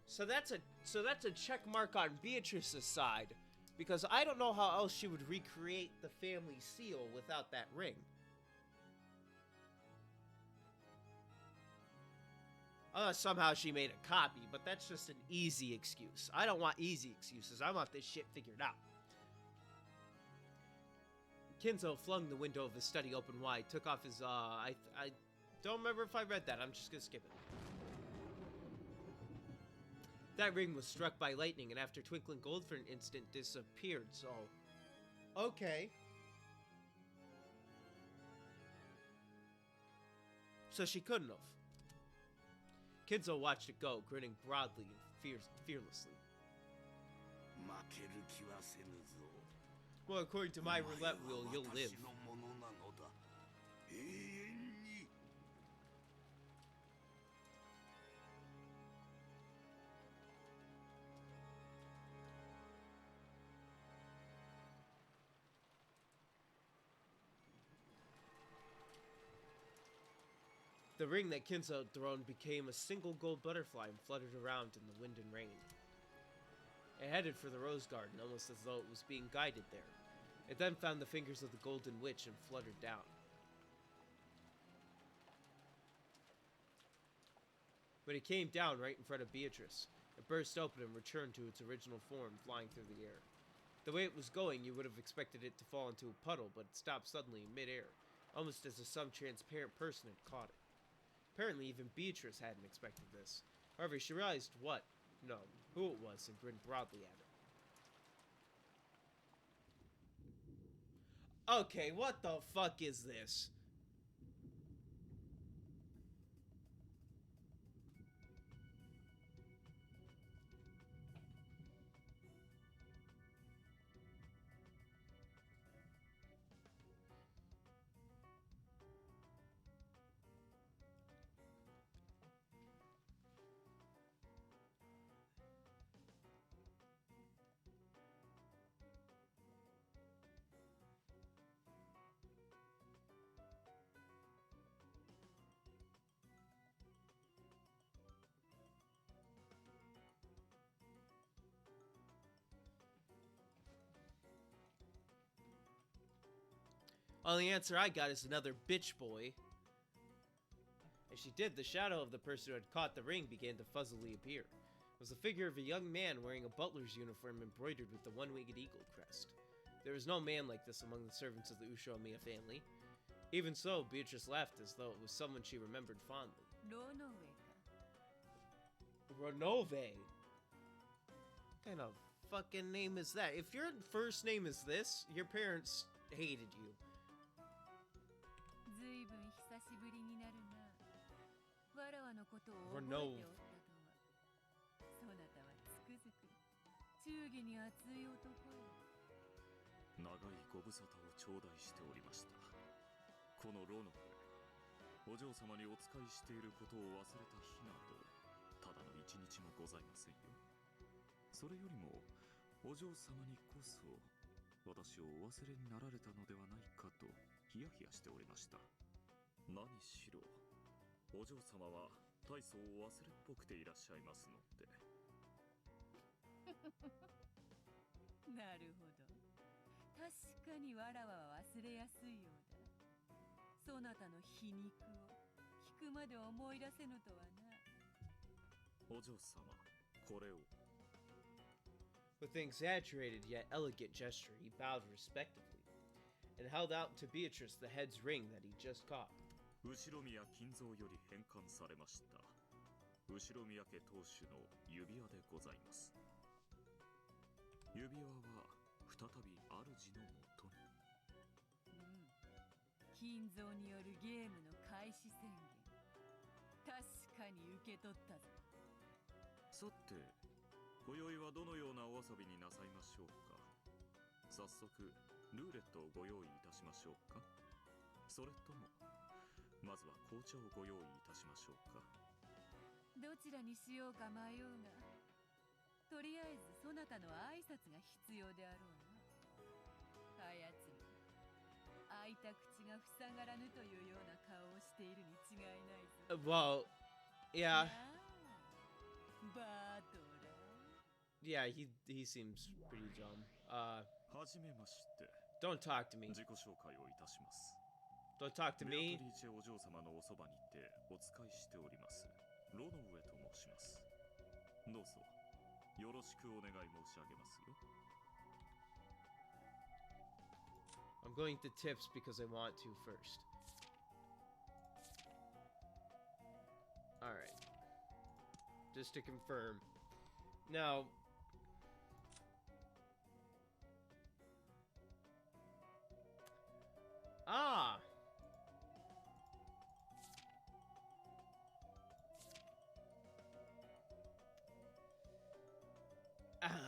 So that's a check mark on Beatrice's side, because I don't know how else she would recreate the family seal without that ring. Unless somehow she made a copy, but that's just an easy excuse. I don't want easy excuses. I want this shit figured out. Kinzo flung the window of his study open wide, took off his, I don't remember if I read that. I'm just gonna skip it. That ring was struck by lightning, and after twinkling gold for an instant, disappeared, so... Okay. So she couldn't have. Kinzo watched it go, grinning broadly and fearlessly. Well, according to my roulette wheel, you'll live. The ring that Kinzo had thrown became a single gold butterfly and fluttered around in the wind and rain. It headed for the rose garden, almost as though it was being guided there. It then found the fingers of the golden witch and fluttered down. But it came down right in front of Beatrice. It burst open and returned to its original form, flying through the air. The way it was going, you would have expected it to fall into a puddle, but it stopped suddenly in midair, almost as if some transparent person had caught it. Apparently, even Beatrice hadn't expected this. However, she realized who it was, and grinned broadly at it. Okay, what the fuck is this? Only answer I got is another bitch boy. As she did, the shadow of the person who had caught the ring began to fuzzily appear. It was the figure of a young man wearing a butler's uniform embroidered with the one-winged eagle crest. There was no man like this among the servants of the Ushomiya family. Even so, Beatrice laughed as though it was someone she remembered fondly. Renove. What kind of fucking name is that? If your first name is this, your parents hated you. Renove. 長いご無沙汰を頂戴しておりました。このロノでお嬢様にお仕えしていることを忘れた日などただの一日もございませんよ。それよりもお嬢様にこそ私をお忘れになられたのではないかとヒヤヒヤしておりました。何しろお嬢様は大層お忘れっぽくていらっしゃいますので。なるほど。確かにわらわは忘れやすいようだ。そなたの皮肉を聞くまで思い出せぬとはな。お嬢様、これを。With an exaggerated yet elegant gesture, he bowed respectfully, and held out to Beatrice the head's ring that he just caught. 後宮金蔵より返還されました。後宮家当主の指輪でございます。指輪は再び主のもとに。金蔵によるゲームの開始宣言。確かに受け取ったぞ。さて、今宵はどのようなお遊びになさいましょうか。早速ルーレットをご用意いたしましょうか。それともまずは紅茶をご用意いたしましょうか。どちらにしようか迷うが、とりあえずそなたの挨拶が必要であろうな。あやつめ、開いた口が塞がらぬというような顔をしているに違いないぞ。Well, yeah. Yeah, he seems pretty dumb. はじめまして。 Don't talk to me. 自己紹介をいたします。 Don't talk to ベア me. トリーチェお嬢様のおそばにてお仕えしておりますロノウェと申します。どうぞよろしくお願い申し上げますよ。 I'm going to tips because I want to first. Alright. Just to confirm. Now... Ah!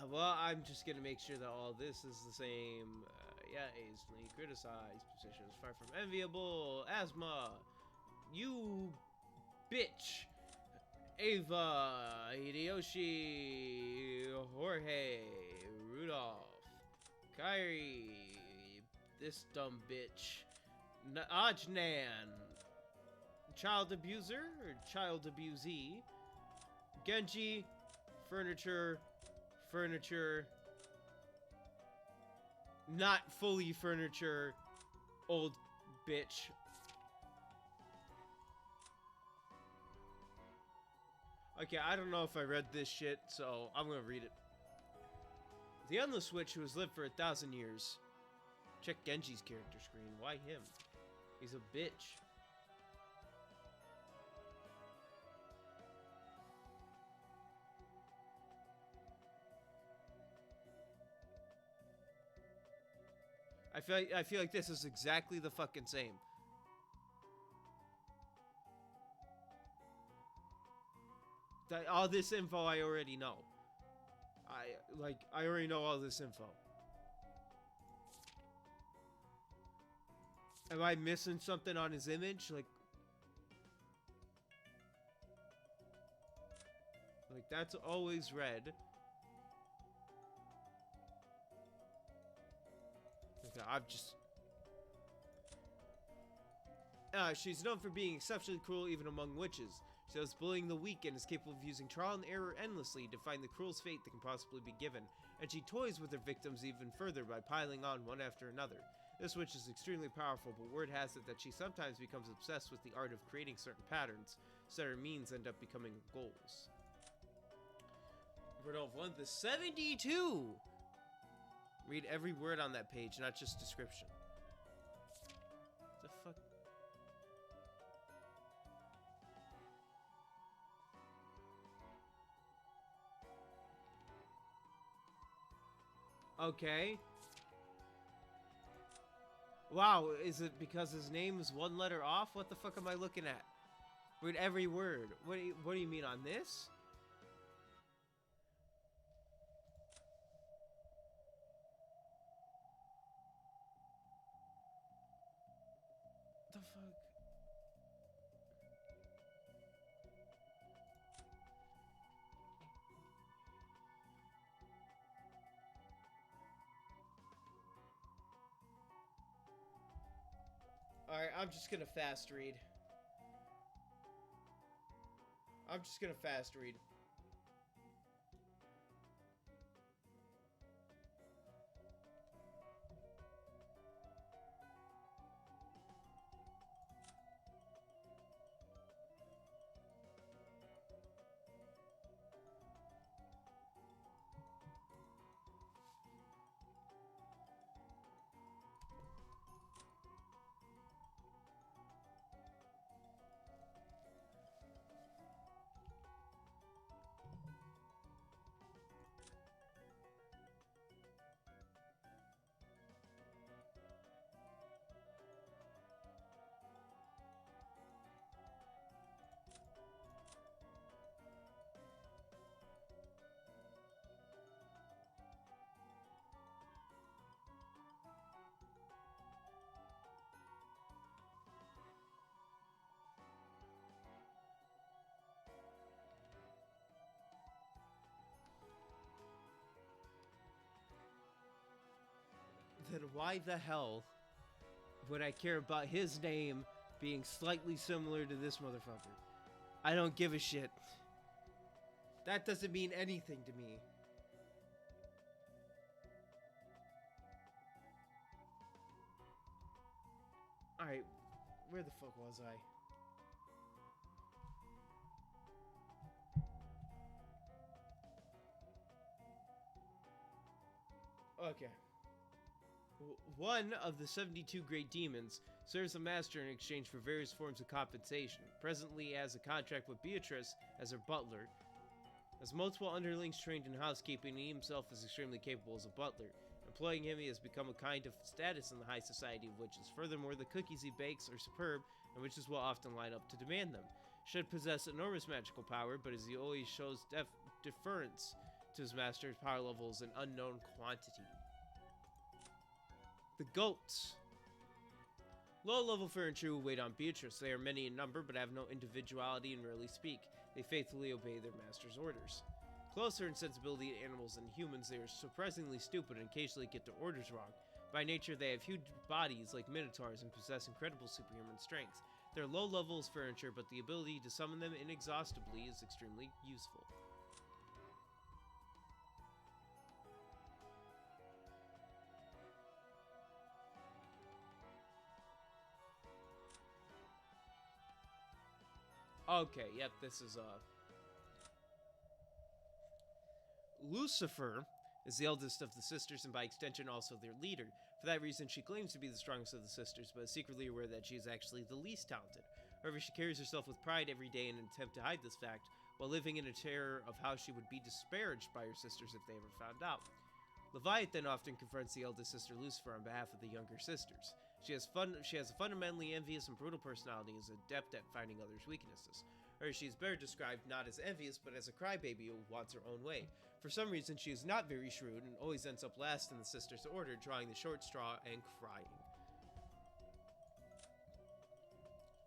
Well, I'm just gonna make sure that all this is the same. Yeah, easily criticized. Position is far from enviable. Asthma. You bitch. Ava. Hideyoshi. Jorge. Rudolph. Kyrie. This dumb bitch. Ajnan. Child abuser or child abusee. Genji. Furniture. Furniture. Not fully furniture. Old bitch. Okay, I don't know if I read this shit, so I'm gonna read it. The Endless Witch who has lived for 1,000 years. Check Genji's character screen. Why him? He's a bitch. I feel like this is exactly the fucking same. All this info I already know. I already know all this info. Am I missing something on his image? Like that's always red. Okay, I've just... she's known for being exceptionally cruel even among witches. She does bullying the weak and is capable of using trial and error endlessly to find the cruelest fate that can possibly be given. And she toys with her victims even further by piling on one after another. This witch is extremely powerful, but word has it that she sometimes becomes obsessed with the art of creating certain patterns, so that her means end up becoming goals. Rodolph 1 to 72! Read every word on that page, not just description. What the fuck? Okay. Wow, is it because his name is one letter off? What the fuck am I looking at? Read every word. What do you mean on this? The fuck? Alright, I'm just gonna fast read. I'm just gonna fast read. then why the hell would I care about his name being slightly similar to this motherfucker? I don't give a shit. That doesn't mean anything to me. Alright, where the fuck was I? Okay. One of the 72 great demons serves the master in exchange for various forms of compensation. Presently has a contract with Beatrice as her butler. Has multiple underlings trained in housekeeping, and he himself is extremely capable as a butler. Employing him, he has become a kind of status in the high society of witches. Furthermore, the cookies he bakes are superb, and witches will often line up to demand them. Should possess enormous magical power, but as he always shows deference to his master's power level is an unknown quantity. The goats. Low-level furniture who wait on Beatrice. They are many in number, but have no individuality and rarely speak. They faithfully obey their master's orders. Closer in sensibility to animals than humans, they are surprisingly stupid and occasionally get their orders wrong. By nature, they have huge bodies like minotaurs and possess incredible superhuman strength. They're low levels furniture, but the ability to summon them inexhaustibly is extremely useful. Okay, yep, this is, Lucifer is the eldest of the sisters and by extension also their leader. For that reason, she claims to be the strongest of the sisters, but is secretly aware that she is actually the least talented. However, she carries herself with pride every day in an attempt to hide this fact, while living in a terror of how she would be disparaged by her sisters if they ever found out. Leviathan often confronts the eldest sister Lucifer on behalf of the younger sisters. She has a fundamentally envious and brutal personality and is adept at finding others' weaknesses. Or she is better described not as envious, but as a crybaby who wants her own way. For some reason, she is not very shrewd and always ends up last in the sisters' order, drawing the short straw and crying.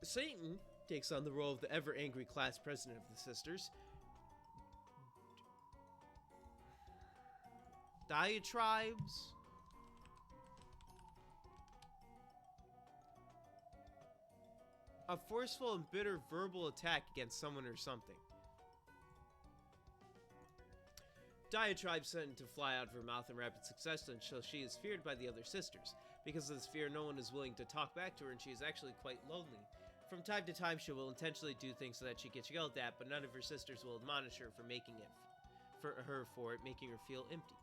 Satan takes on the role of the ever-angry class president of the sisters. Diatribes. A forceful and bitter verbal attack against someone or something. Diatribes threaten to fly out of her mouth in rapid succession until she is feared by the other sisters. Because of this fear, no one is willing to talk back to her, and she is actually quite lonely. From time to time, she will intentionally do things so that she gets yelled at, but none of her sisters will admonish her for making her feel empty.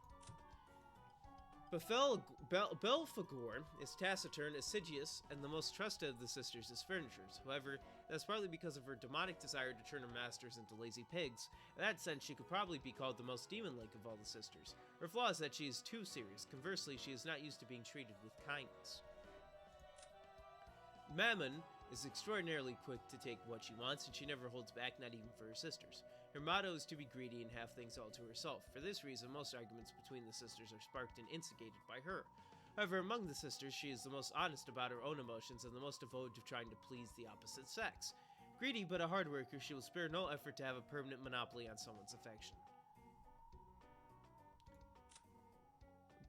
Belphegor is taciturn, assiduous, and the most trusted of the sisters is Furnitures. However, that's partly because of her demonic desire to turn her masters into lazy pigs. In that sense, she could probably be called the most demon-like of all the sisters. Her flaw is that she is too serious. Conversely, she is not used to being treated with kindness. Mammon is extraordinarily quick to take what she wants, and she never holds back, not even for her sisters. Her motto is to be greedy and have things all to herself. For this reason, most arguments between the sisters are sparked and instigated by her. However, among the sisters, she is the most honest about her own emotions and the most devoted to trying to please the opposite sex. Greedy but a hard worker, she will spare no effort to have a permanent monopoly on someone's affection.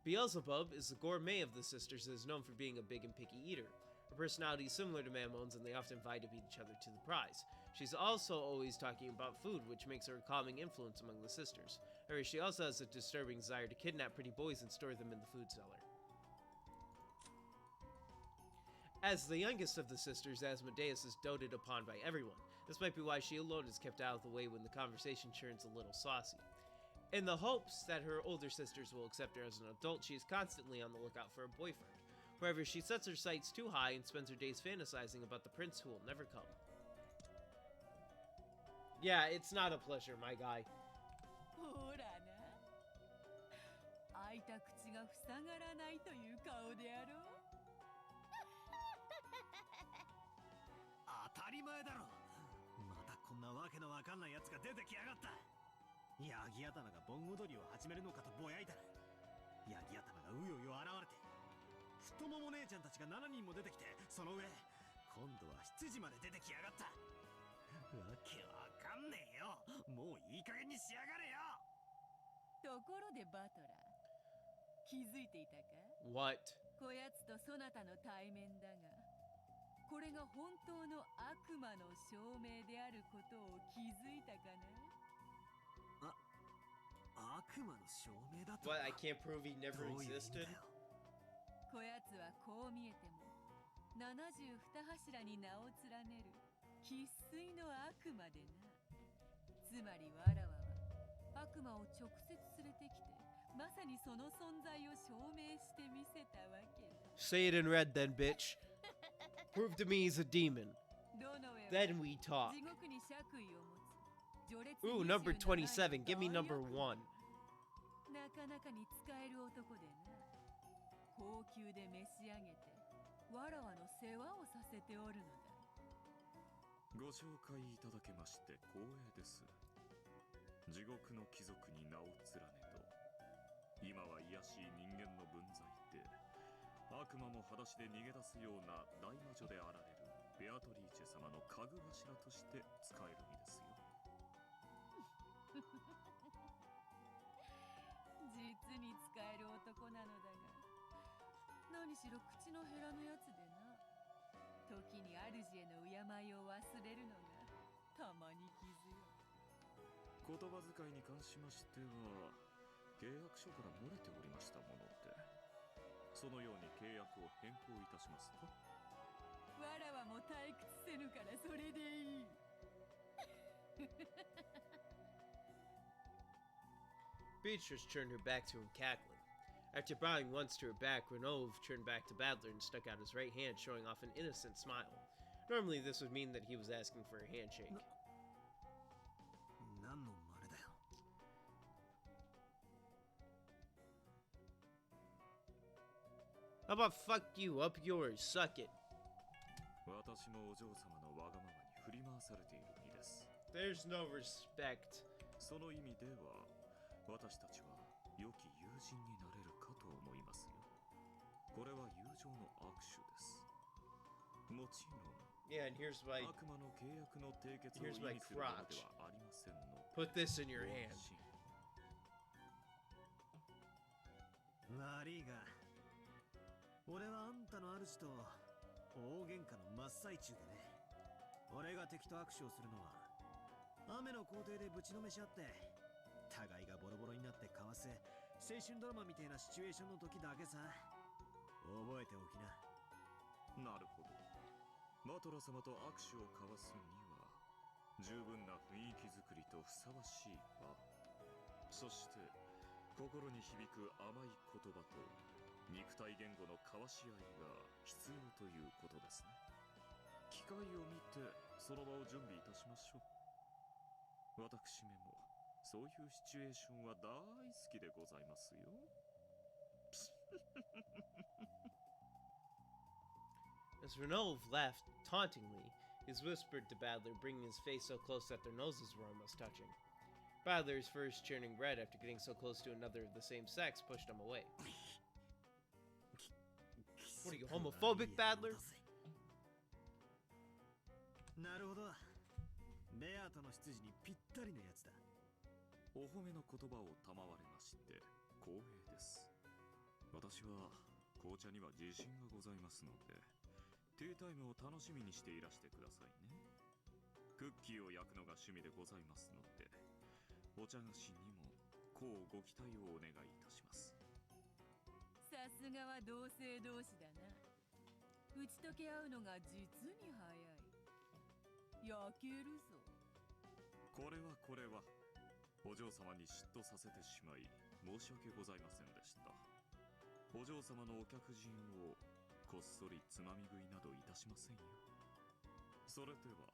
Beelzebub is the gourmet of the sisters and is known for being a big and picky eater. Her personality is similar to Mammon's, and they often vie to beat each other to the prize. She's also always talking about food, which makes her a calming influence among the sisters. However, she also has a disturbing desire to kidnap pretty boys and store them in the food cellar. As the youngest of the sisters, Asmodeus is doted upon by everyone. This might be why she alone is kept out of the way when the conversation turns a little saucy. In the hopes that her older sisters will accept her as an adult, she is constantly on the lookout for a boyfriend. However, she sets her sights too high and spends her days fantasizing about the prince who will never come. Yeah, it's not a pleasure, my guy. ほらな、開いた口が塞がらないという顔であろう。当たり前だろ。またこんなわけのわかんないやつが出てきやがった。ヤギ頭が盆踊りを始めるのかとぼやいたら、ヤギ頭がうようよ現れて、太もも姉ちゃんたちが7人も出てきて、その上今度は執事まで出てきやがった。わけわかんねえよ。もういい加減にしやがれよ。ところでバトラー、気づいていたか？ What? こやつとそなたの対面だが、これが本当の悪魔の証明であることを気づいたかな？悪魔の証明だと？ What? I can't prove he ど never ういう意味 existed? だよ。こやつはこう見えても72柱に名を連ねる生粋の悪魔でな。つまりわらわは悪魔を直接連れてきて、まさにその存在を証明してみせたわけだ。 Say it in red then, bitch. Prove to me he's a demon. どの上は Then we talk. 地獄に爵位を持つ序列 Ooh, number 27 27. Give me number 1. なかなかに使える男でな。高級で召し上げてわらわの世話をさせておるのだ。ご紹介いただけまして光栄です。地獄の貴族に名を連ねと、今は卑しい人間の分際で悪魔も裸足で逃げ出すような大魔女であられるベアトリーチェ様の家具頭として使える身ですよ。実に使える男なのだが、何しろ口のヘラのやつでな。時に主への敬いを忘れるのがたまに傷よ。言葉遣いに関しましては契約書から漏れておりましたもので、そのように契約を変更いたしますと。わらわも退屈せぬからそれでいい。Beatrice turned her back to him, cackling. After bowing once to her back, Renove turned back to Badler and stuck out his right hand, showing off an innocent smile. Normally, this would mean that he was asking for a handshake. 何の真似だよ。 How about fuck you, up yours, suck it. 私もお嬢様のわがままに振り回されている身です。 There's no respect. その意味では私たちは良き友人になれるかと思いますよ。これは友情の握手です。もちろん Yeah, and here's my 悪魔の契約の締結を意 Here's my 味するもので crotch. はありませんので。 put this in your hand. 悪いが、俺はあんたの主と大喧嘩の真っ最中でね。俺が敵と握手をするのは雨の校庭でぶちのめし合って互いがボロボロになって交わす青春ドラマみたいなシチュエーションの時だけさ。覚えておきな。なるほど。マトラ様と握手を交わすには十分な雰囲気作りとふさわしい場、そして心に響く甘い言葉と肉体言語の交わし合いが必要ということですね。機会を見てその場を準備いたしましょう。私めもそういうシチュエーションは大好きでございますよ。As Renove laughed tauntingly, he whispered to Badler, bringing his face so close that their noses were almost touching. Badler's first turning red after getting so close to another of the same sex pushed him away. What are you, homophobic, Badler? なるほど。ベアとの執事にぴったりなやつだ。お褒めの言葉を賜れまして光栄です。私は紅茶には自信がございますので、ティータイムを楽しみにしていらしてくださいね。クッキーを焼くのが趣味でございますので、お茶菓子にもこうご期待をお願いいたします。さすがは同性同士だな。打ち解け合うのが実に早い。焼けるぞ。これはお嬢様に嫉妬させてしまい申し訳ございませんでした。お嬢様のお客人をこっそりつまみ食いなどいたしませんよ。それでは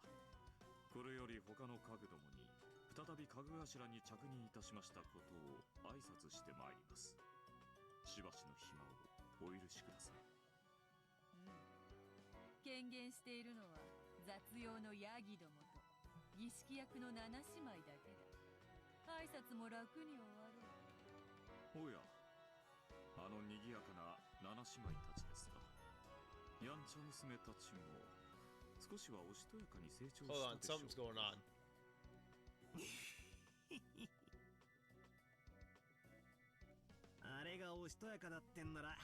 これより他の家具どもに再び家具頭に着任いたしましたことを挨拶してまいります。しばしの暇をお許しください。権限しているのは雑用のヤギどもと儀式役の七姉妹だけだ。挨拶も楽に終わる。おや、あの賑やかな七姉妹たちですか。やんちゃ娘たちも少しはおしとやかに成長 Hold した on, でしょう。 something's going on. あれがおしとやかだってんなら、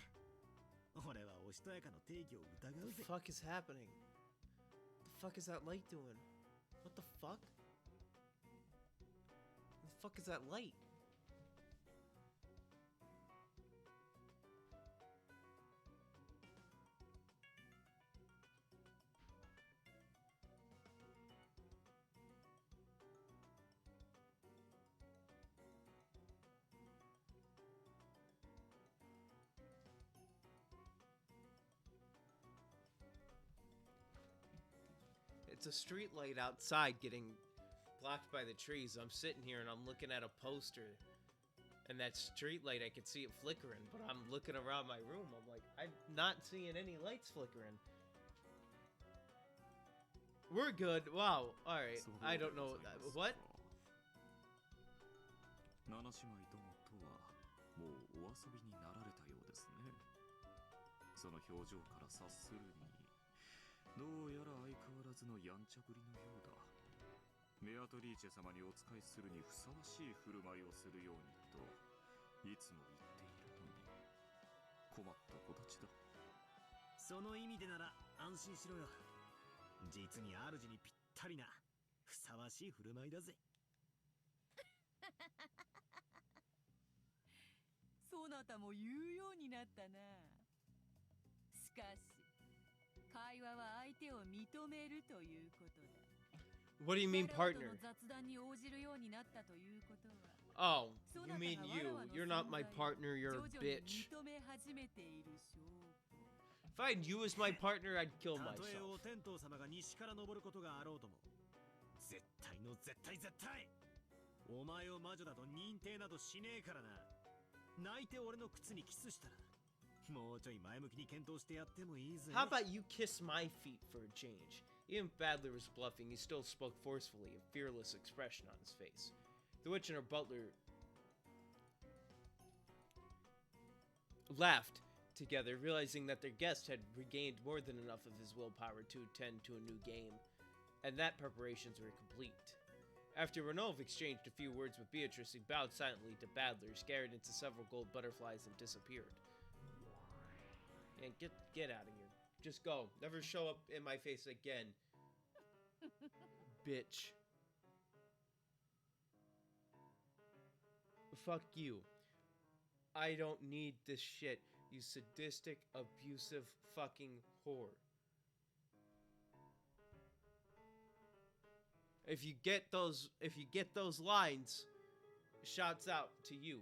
俺はおしとやかの定義を疑う The ぜ。 fuck is happening? The fuck is that light doing? What the fuck? The fuck is that light? It's a street light outside getting blocked by the trees. I'm sitting here and I'm looking at a poster. And that street light, I can see it flickering. But I'm looking around my room. I'm like, I'm not seeing any lights flickering. We're good. Wow. Alright. I don't know. What? 七姉妹どもとはもうお遊びになられたようですね。その表情から察するに、どうやら相変わらずのやんちゃぶりのようだ。メアトリーチェ様にお仕えするにふさわしい振る舞いをするようにといつも言っているのに、困った子たちだ。その意味でなら安心しろよ。実に主にぴったりなふさわしい振る舞いだぜ。そなたも言うようになったな。しかし会話は相手を認めるということだ。 What do you mean, partner? 雑談に応じるようになったということは。 Oh, you mean you. You're not my partner, you're a bitch. 認め始めている証拠。 If I had you as my partner, I'd kill たとえ myself. お天道様が西から昇ることがあろうとも、絶対の絶対絶対お前を魔女だと認定などしねえからな。泣いて俺の靴にキスしたら、もうちょい前向きに検討してやってもいいぜ。 How about you kiss my feet for a change? Even if Badler was bluffing, he still spoke forcefully, a fearless expression on his face. The witch and her butler laughed together, realizing that their guest had regained more than enough of his willpower to attend to a new game, and that preparations were complete. After Renov exchanged a few words with Beatrice, he bowed silently to Badler, scattered into several gold butterflies, and disappeared. And get out of here. Just go. Never show up in my face again. Bitch. Fuck you. I don't need this shit, you sadistic, abusive fucking whore. If you get those lines, shouts out to you.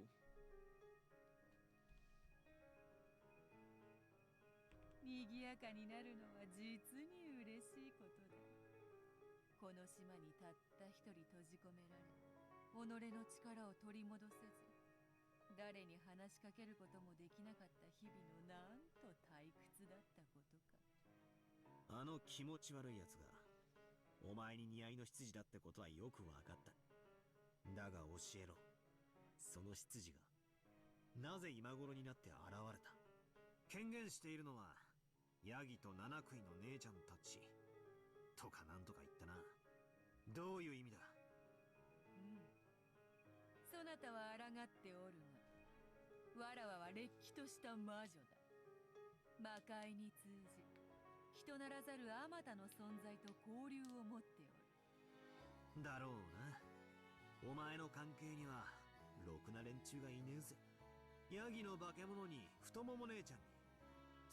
賑やかになるのは実に嬉しいことだ。この島にたった一人閉じ込められ、己の力を取り戻せず、誰に話しかけることもできなかった日々のなんと退屈だったことか。あの気持ち悪いやつがお前に似合いの執事だってことはよくわかった。だが教えろ、その執事がなぜ今頃になって現れた。権限しているのはヤギと七食いの姉ちゃんたちとかなんとか言ったな。どういう意味だ。そなたは抗っておるが、わらわはれっきとした魔女だ。魔界に通じ、人ならざるあまたの存在と交流を持っておる。だろうな。お前の関係にはろくな連中がいねえぜ。ヤギの化け物に太もも姉ちゃんに、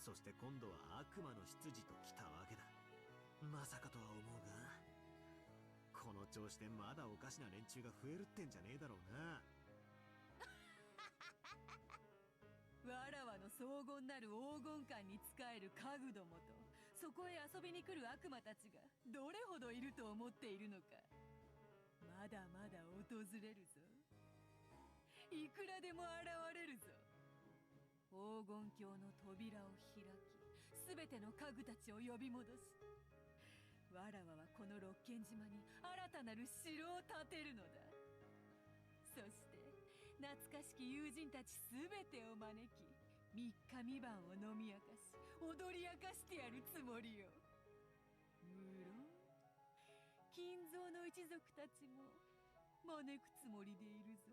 そして今度は悪魔の執事と来たわけだ。まさかとは思うが、この調子でまだおかしな連中が増えるってんじゃねえだろうな。わらわの荘厳なる黄金館に仕える家具どもと、そこへ遊びに来る悪魔たちがどれほどいると思っているのか。まだまだ訪れるぞ。いくらでも現れるぞ。黄金鏡の扉を開き、すべての家具たちを呼び戻し、わらわはこの六軒島に新たなる城を建てるのだ。そして懐かしき友人たちすべてを招き、三日三晩を飲み明かし、踊り明かしてやるつもりよ。無論金蔵の一族たちも招くつもりでいるぞ。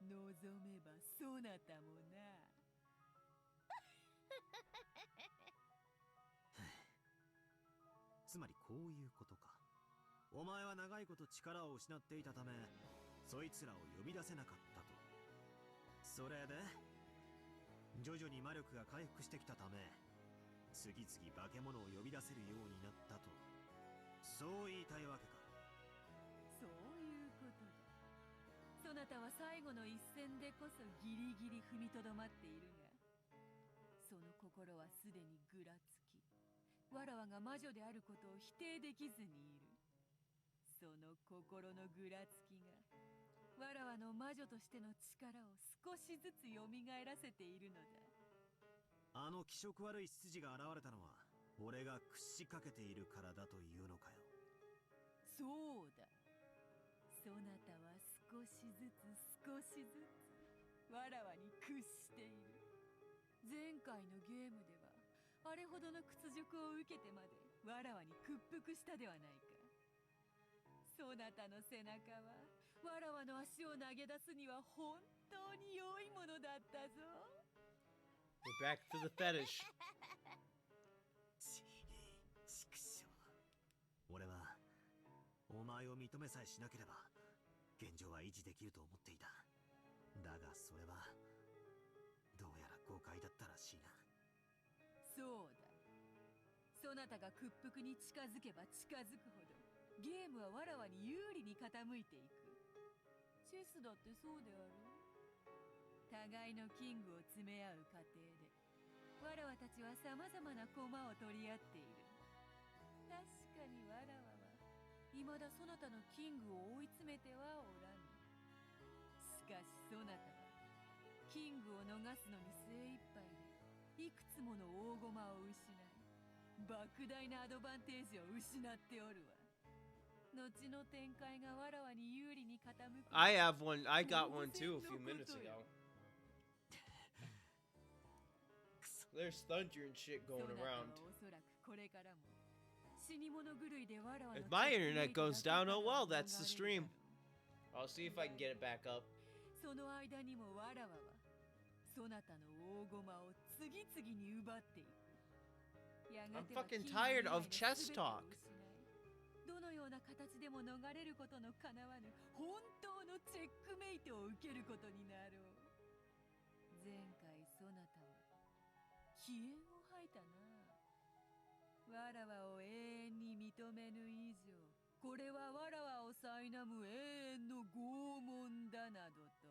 望めばそなたもな。つまりこういうことか。お前は長いこと力を失っていたため、そいつらを呼び出せなかったと。それで徐々に魔力が回復してきたため、次々化け物を呼び出せるようになったと、そう言いたいわけか。そういうことだ。そなたは最後の一戦でこそギリギリ踏みとどまっているが、その心はすでにぐらつき、わらわが魔女であることを否定できずにいる。その心のぐらつきがわらわの魔女としての力を少しずつ蘇らせているのだ。あの気色悪い執事が現れたのは俺が屈しかけているからだというのかよ。そうだ。そなたは少しずつわらわに屈している。前回のゲームではあれほどの屈辱を受けてまでわらわに屈服したではないか。そなたの背中はわらわの足を投げ出すには本当に良いものだったぞ。 We're back to the fetish. ちくしょう。俺はお前を認めさえしなければ現状は維持できると思っていた。だがそれはどうやら誤解だったらしいな。そうだ。そなたが屈服に近づけば近づくほどゲームはわらわに有利に傾いていく。チェスだってそうである。互いのキングを詰め合う過程でわらわたちはさまざまな駒を取り合っている。確かにわらわは未だそなたのキングを追い詰めてはおらぬ。しかしそなたはキングを逃すのに精一杯でいくつもの大駒を失い、莫大なアドバンテージを失っておるわ。後の展開がわらわに有利に傾く。I got one too a few minutes ago. There's thunder and shit going around. If my internet goes down, oh well, that's the stream. I'll see if I can get it back up. その間にもわらわはそなたの大駒を次々に奪っていく。I'm fucking tired of chess talk. どのような形でも逃れることのかなわぬ本当のチェックメイトを受けることになろう。前回そなたは気縁を吐いたな。わらわを永遠に認めぬ以上、これはわらわを苛む永遠の拷問だなどと。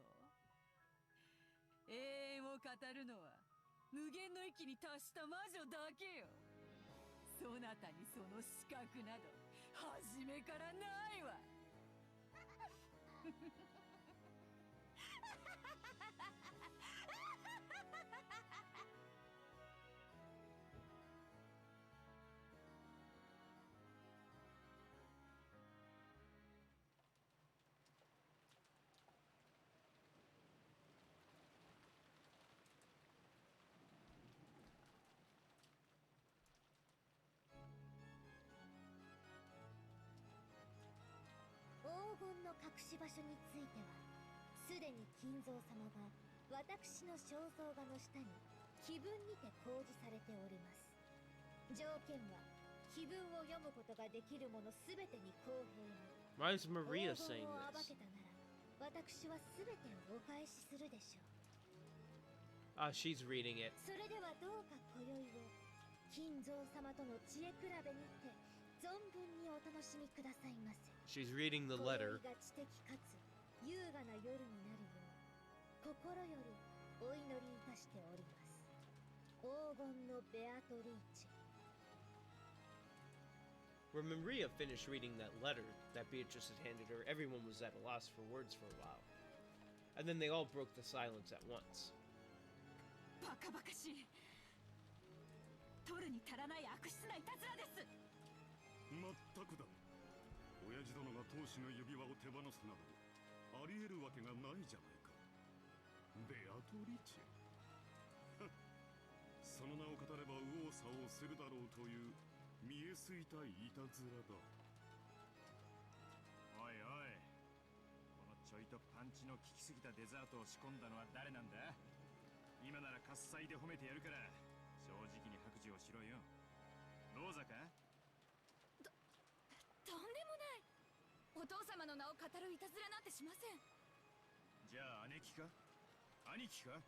永遠を語るのは無限の域に達した魔女だけよ。そなたにその資格など初めからないわ。黄金の隠し場所についてはすでに金蔵様が私の肖像画の下に碑文にて公示されております。条件は碑文を読むことができるものすべてに公平に。 Why is Maria 黄 saying 金を暴 this? けたなら私はすべてをお返しするでしょう。 Ah, she's reading it. それではどうか今宵を金蔵様との知恵比べにて存分にお楽しみくださいませ。 She's reading the 今 letter. 宵が知的かつ優雅な夜になるよう心よりお祈りいたしております。黄金のベアトリーチェ。 When Maria finished reading that letter that Beatrice had handed her, everyone was at a loss for words for a while. And then they all broke the silence at once. バカバカしい。取るに足らない悪質ないたずらです。まったくだ。親父殿が当主の指輪を手放すなどあり得るわけがないじゃないか。ベアトリチェその名を語れば右往左往するだろうという見えすいたいたずらだ。おいおい、このちょいとパンチの効きすぎたデザートを仕込んだのは誰なんだ？今なら喝采で褒めてやるから正直に白状しろよ。ローザか？とんでもない。お父様の名を語るいたずらなんてしません。じゃあ姉貴か？兄貴か？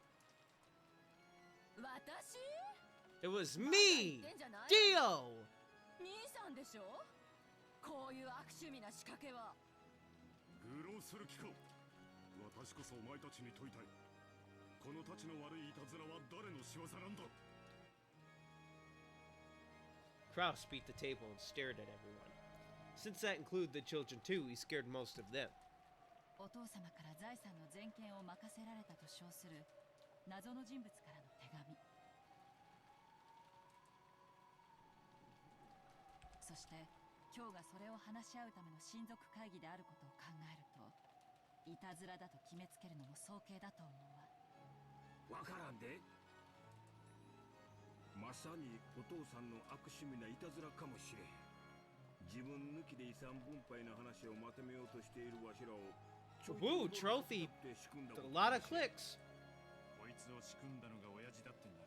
私？ It was me! Dio! 兄さんでしょ？こういう悪趣味な仕掛けは。愚弄する気か。私こそお前たちに問いたい。このたちの悪いいたずらは誰の仕業なんだ？ Kraus beat the table and stared at everyone. Since that included the children too, he scared most of them. お父様から財産の全権を任せられたと称する謎の人物からの手紙。そして今日がそれを話し合うための親族会議であることを考えると、いたずらだと決めつけるのも早計だと思うわ。わからんで。まさにお父さんの悪趣味ないたずらかもしれん。自分抜きで遺産分配の話をまとめようとしているわしらを。Woo, trophy! A lot of clicks. こいつを仕組んだのが親父だってんだ。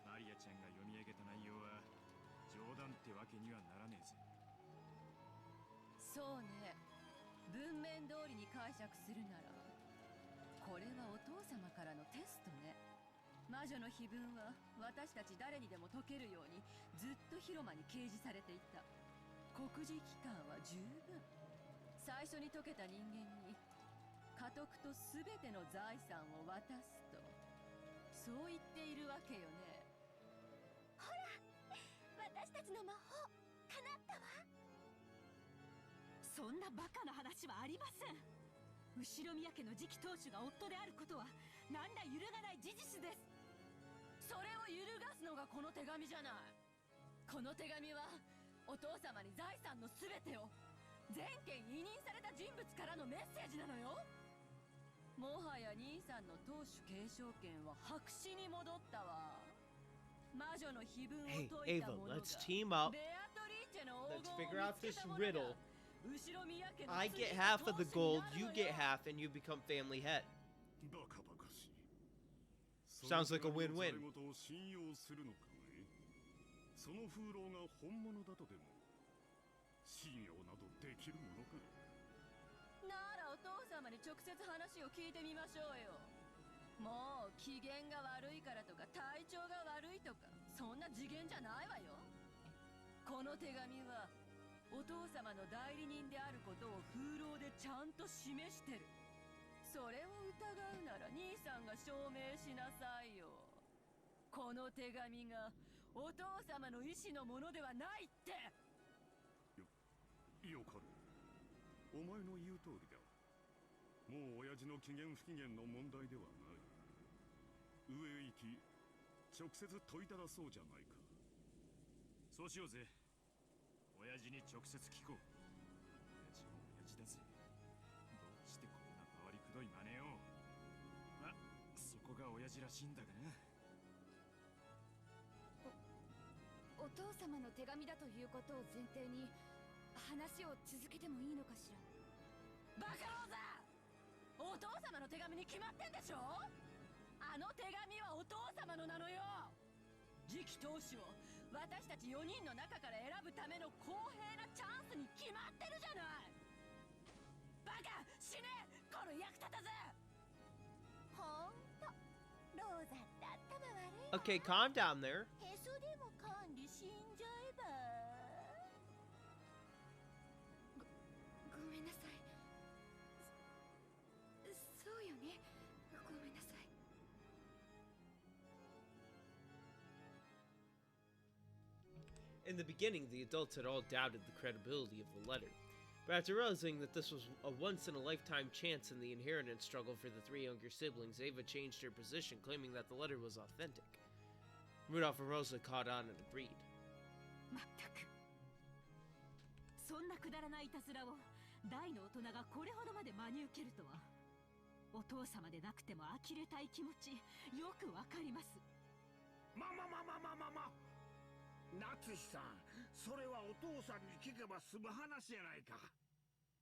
マリアちゃんが読み上げた内容は冗談ってわけにはならねえぜ。そうね。文面通りに解釈するなら、これはお父様からのテストね。魔女の碑文は私たち誰にでも解けるようにずっと広間に掲示されていた。告示期間は十分。最初に解けた人間に家督と全ての財産を渡すと、そう言っているわけよね。ほら、私たちの魔法叶ったわ。そんなバカな話はありません。後宮家の次期当主が夫であることは何ら揺るがない事実です。それを揺るがすのがこの手紙じゃない。この手紙はお父様に財産の全てを全権委任された人物からのメッセージなのよ。もはや兄さんの当主継承権は白紙に戻ったわ。魔女の碑文を解いた者が Ava, let's team up. ベアトリーチェの Let's 黄金 figure を out 見つけ this た者が riddle. 後宮家の I 次 get の half of 当 the 主 gold, に you なるの get よ。 half, and you become family head. バカバカしい。 Sounds like a win-win. そのことを信用するのかい？その風浪が本物だとでも信用などできるものか？ならお父様に直接話を聞いてみましょうよ。もう機嫌が悪いからとか体調が悪いとかそんな次元じゃないわよ。この手紙はお父様の代理人であることを風浪でちゃんと示してる。それを疑うなら兄さんが証明しなさいよ。この手紙がお父様の意志のものではないって。よかる。お前の言う通りだ。もう親父の機嫌不機嫌の問題ではない。上へ行き直接問いただそうじゃないか。そうしようぜ。親父に直接聞こう。親父も親父だぜ。どうしてこんな回りくどい真似を。ま、そこが親父らしいんだがな。お父様の手紙だということを前提に話を続けてもいいのかしら。バカローザ！お父様の手紙に決まってんでしょ。あの手紙はお父様のなのよ。次期当主を私たち4人の中から選ぶための公平なチャンスに決まってるじゃない。バカ！死ね！この役立たず！ほんと、ローザって頭悪いわ。 Okay, calm down there. へそでも噛んで死んじゃえば。ごめんなさい。そうよね。ごめんなさい。In the beginning, the adults had all doubted the credibility of the letter. But after realizing that this was a once-in-a-lifetime chance in the inheritance struggle for the three younger siblings, Ava changed her position, claiming that the letter was authentic. Rudolph and Rosa caught on and agreed. まったく。そんなくだらないいたずらを大の大人がこれほどまで真に受けるとは。お父様でなくても呆れたい気持ちよくわかります。ま夏日さん、それはお父さんに聞けば済む話じゃないか。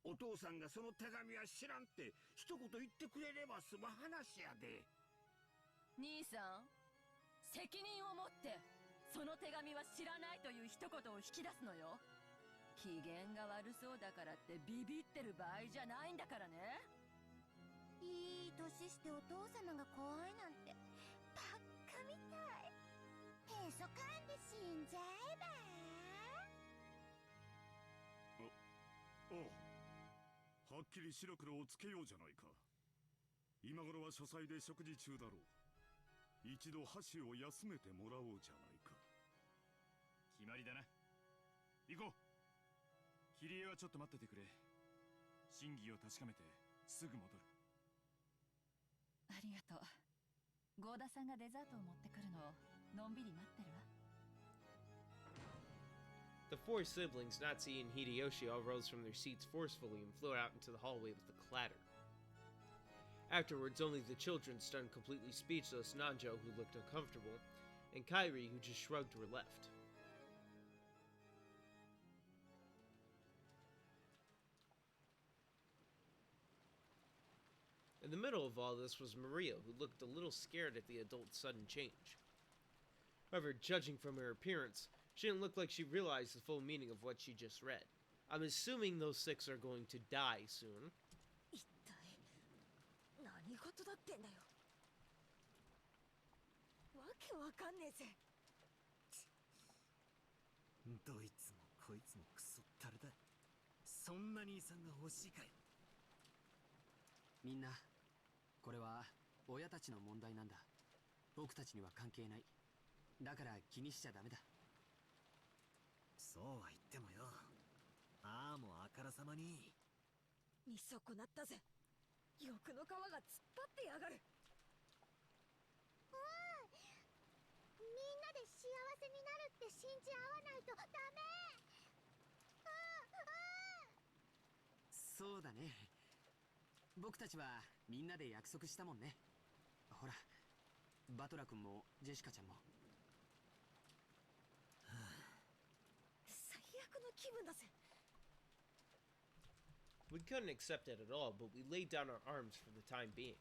お父さんがその手紙は知らんって一言言ってくれれば済む話やで。兄さん、責任を持ってその手紙は知らないという一言を引き出すのよ。機嫌が悪そうだからってビビってる場合じゃないんだからね。いい年してお父様が怖いなんてバカみたい。へそかんで死んじゃえば。おう、はっきり白黒をつけようじゃないか。今頃は書斎で食事中だろう。一度箸を休めてもらおうじゃないか。決まりだな。行こう。キリエはちょっと待っててくれ。真偽を確かめてすぐ戻る。ありがとう。ゴーダさんがデザートを持ってくるのをのんびり待ってるわ。The four siblings, Natsuki and Hideyoshi, all rose from their seats forcefully and flowed out into the hallway with a clatter. Afterwards, only the children stunned completely speechless, Nanjo, who looked uncomfortable, and Kairi, who just shrugged, were left. In the middle of all this was Maria, who looked a little scared at the adult's sudden change. However, judging from her appearance, she didn't look like she realized the full meaning of what she just read. I'm assuming those six are going to die soon. 一体何事だってんだよ。わけわかんねえぜ。どいつもこいつもクソったれだ。そんな兄さんが欲しいかよ。みんな、これは親たちの問題なんだ。僕たちには関係ない。だから気にしちゃダメだ。そうは言ってもよ。ああもあからさまに。見損なったぜ。欲の皮が突っ張ってやがる。みんなで幸せになるって信じ合わないとダメ。そうだね。僕たちはみんなで約束したもんね。ほら、バトラ君もジェシカちゃんも。最悪の気分だぜ。We couldn't accept it at all, but we laid down our arms for the time being.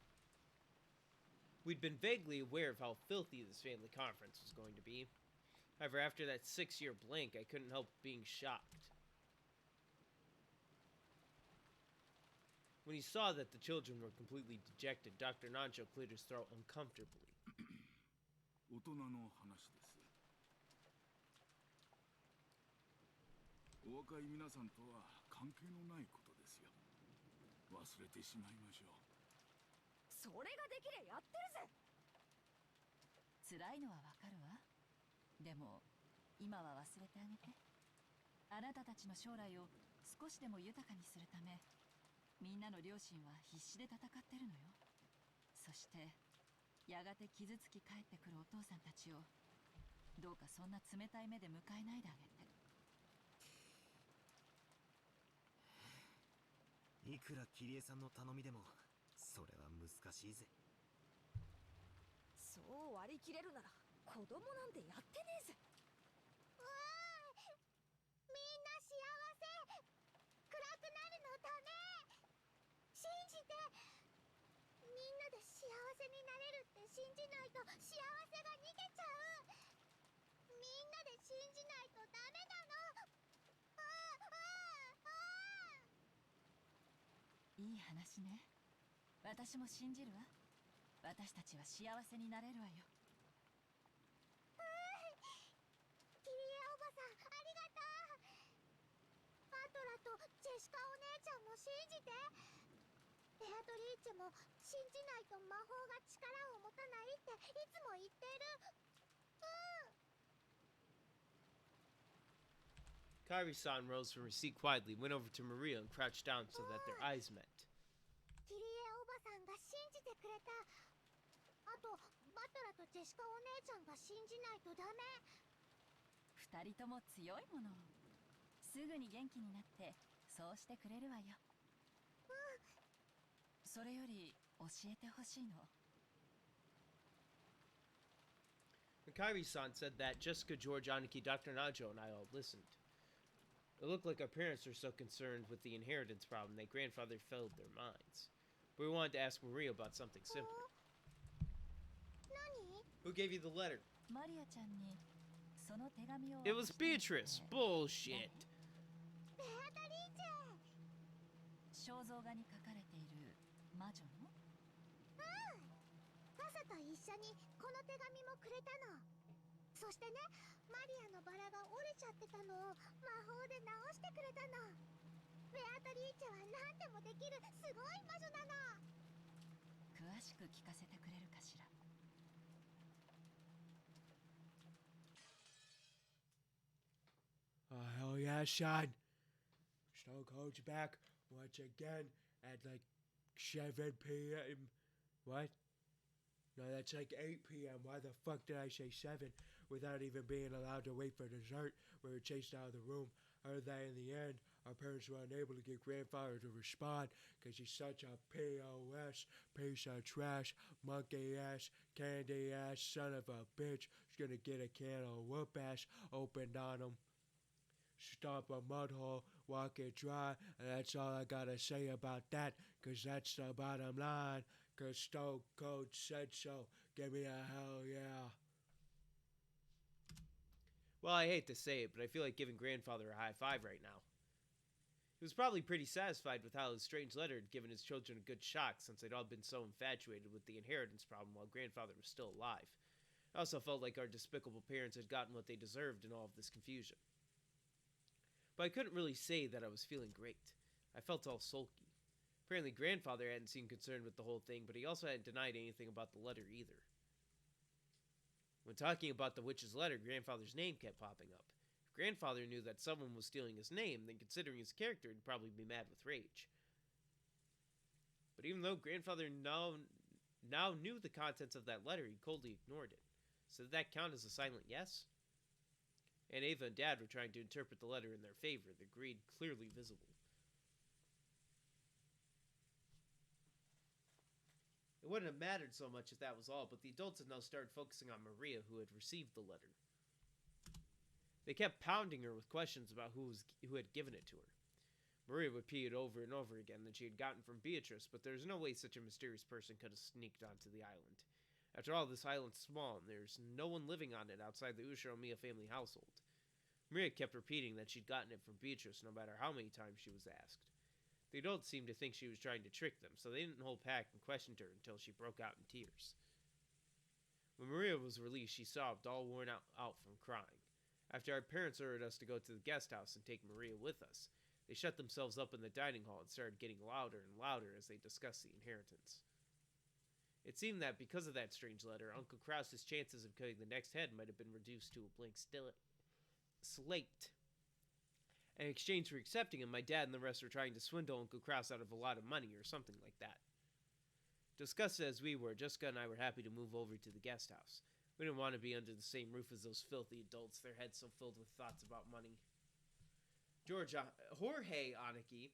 We'd been vaguely aware of how filthy this family conference was going to be. However, after that 6-year blank, I couldn't help being shocked. When he saw that the children were completely dejected, Dr. Nancho cleared his throat uncomfortably. 大人の話です。お若い皆さんとは関係のないことですよ。忘れてしまいましょう。それができりゃやってるぜ。辛いのはわかるわ。でも今は忘れてあげて。あなたたちの将来を少しでも豊かにするため、みんなの両親は必死で戦ってるのよ。そしてやがて傷つき帰ってくるお父さんたちをどうかそんな冷たい目で迎えないであげて。いくらキリエさんの頼みでもそれは難しいぜ。そう割り切れるなら子供なんてやってねえぜ。みんな幸せ。暗くなるのダメ。信じて。みんなで幸せになれるって信じないと幸せが逃げちゃう。みんなで信じないとダメなの。いい話ね。私も信じるわ。私たちは幸せになれるわよ。キリエおばさんありがとう。バトラとジェシカお姉ちゃんも信じて。ベアトリーチェも信じないと魔法が力を持たないっていつも言ってる。Kairi-san rose from her seat quietly, went over to Maria, and crouched down so that their eyes met. キリエおばさんが信じてくれた。あとバトラとジェシカお姉ちゃんが信じないとダメ。二人とも強いもの。すぐに元気になってそうしてくれるわよ。それより教えてほしいの。Kairi-san said that Jessica, George, Aniki, Dr. Najo, and I all listened. It looked like our parents were so concerned with the inheritance problem that grandfather filled their minds. But we wanted to ask Maria about something simpler. Who gave you the letter? It was Beatrice. Bullshit. 肖像画に描かれている魔女の？パサと一緒にこの手紙もくれたの。そしてね、マリアのバラが折れちゃってたのを魔法で直してくれたの。ベアトリーチェは何でもできるすごい魔女なの。詳しく聞かせてくれるかしら。Oh, hell yeah, Sean. Stone Cold's back once again at like 7 p.m. What? No, that's like 8 p.m. Why the fuck did I say 7 without even being allowed to wait for dessert? We were chased out of the room. Heard that in the end, our parents were unable to get grandfather to respond because he's such a POS, piece of trash, monkey ass, candy ass, son of a bitch. He's gonna get a can of whoop ass opened on him. Stomp a mud hole, walk it dry, and that's all I gotta say about that, cause that's the bottom line, cause Stone Cold said so. Give me a hell yeah. Well, I hate to say it, but I feel like giving grandfather a high five right now. He was probably pretty satisfied with how his strange letter had given his children a good shock since they'd all been so infatuated with the inheritance problem while grandfather was still alive. I also felt like our despicable parents had gotten what they deserved in all of this confusion. But I couldn't really say that I was feeling great. I felt all sulky. Apparently grandfather hadn't seemed concerned with the whole thing, but he also hadn't denied anything about the letter either. When talking about the witch's letter, grandfather's name kept popping up. If grandfather knew that someone was stealing his name, then considering his character, he'd probably be mad with rage. But even though grandfather now knew the contents of that letter, he coldly ignored it. So did that count as a silent yes? And Ava and Dad were trying to interpret the letter in their favor, the greed clearly visible. It wouldn't have mattered so much if that was all, but the adults had now started focusing on Maria, who had received the letter. They kept pounding her with questions about who had given it to her. Maria would repeat it over and over again that she had gotten from Beatrice, but there was no way such a mysterious person could have sneaked onto the island. After all, this island's small, and there's no one living on it outside the Ushiromiya family household. Maria kept repeating that she'd gotten it from Beatrice no matter how many times she was asked. The adults seemed to think she was trying to trick them, so they didn't hold back and questioned her until she broke out in tears. When Maria was released, she sobbed, all worn out from crying. After our parents ordered us to go to the guest house and take Maria with us, they shut themselves up in the dining hall and started getting louder and louder as they discussed the inheritance. It seemed that because of that strange letter, Uncle Krause's chances of cutting the next head might have been reduced to a blank slate. In exchange for accepting him, my dad and the rest were trying to swindle Uncle Krause out of a lot of money or something like that. Disgusted as we were, Jessica and I were happy to move over to the guest house. We didn't want to be under the same roof as those filthy adults, their heads so filled with thoughts about money. Jorge Aniki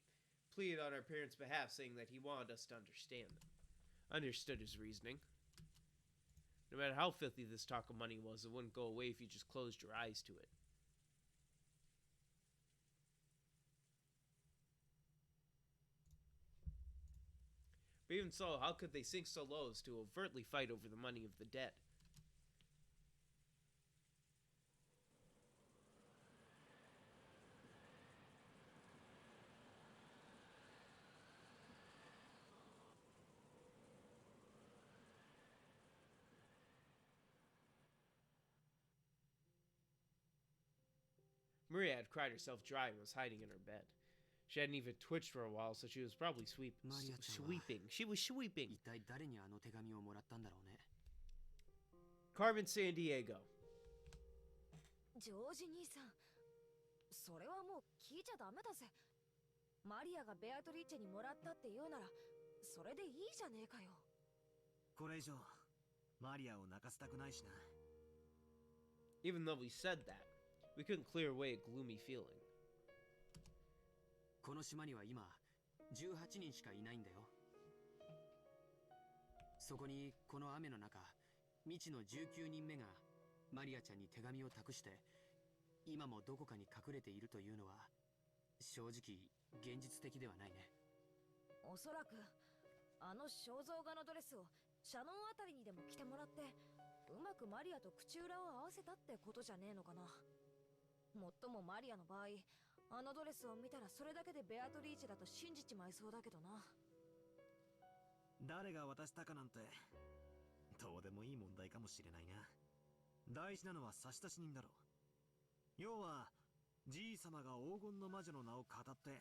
pleaded on our parents' behalf, saying that he wanted us to understand them. I understood his reasoning. No matter how filthy this talk of money was, it wouldn't go away if you just closed your eyes to it. But even so, how could they sink so low as to overtly fight over the money of the dead? Maria had cried herself dry and was hiding in her bed. She hadn't even twitched for a while, so she was probably sweeping. She was sweeping. 一体誰にあの手紙をもらったんだろうね。 Carmen San Diego. ジョージ兄さん、それはもう聞いちゃダメだぜ。マリアがベアトリーチェにもらったって言うなら、それでいいじゃねえかよ。これ以上マリアを泣かせたくないしな。 Even though we said that, we couldn't clear away a gloomy feeling. この島には今18人しかいないんだよ。そこにこの雨の中、未知の19人目がマリアちゃんに手紙を託して、今もどこかに隠れているというのは正直現実的ではないね。おそらくあの肖像画のドレスをシャノンあたりにでも着てもらって、うまくマリアと口裏を合わせたってことじゃねえのかな。もっともマリアの場合、あのドレスを見たらそれだけでベアトリーチェだと信じちまいそうだけどな。誰が渡したかなんてどうでもいい問題かもしれないな。大事なのは差出人だろう。要はじいさまが黄金の魔女の名を語って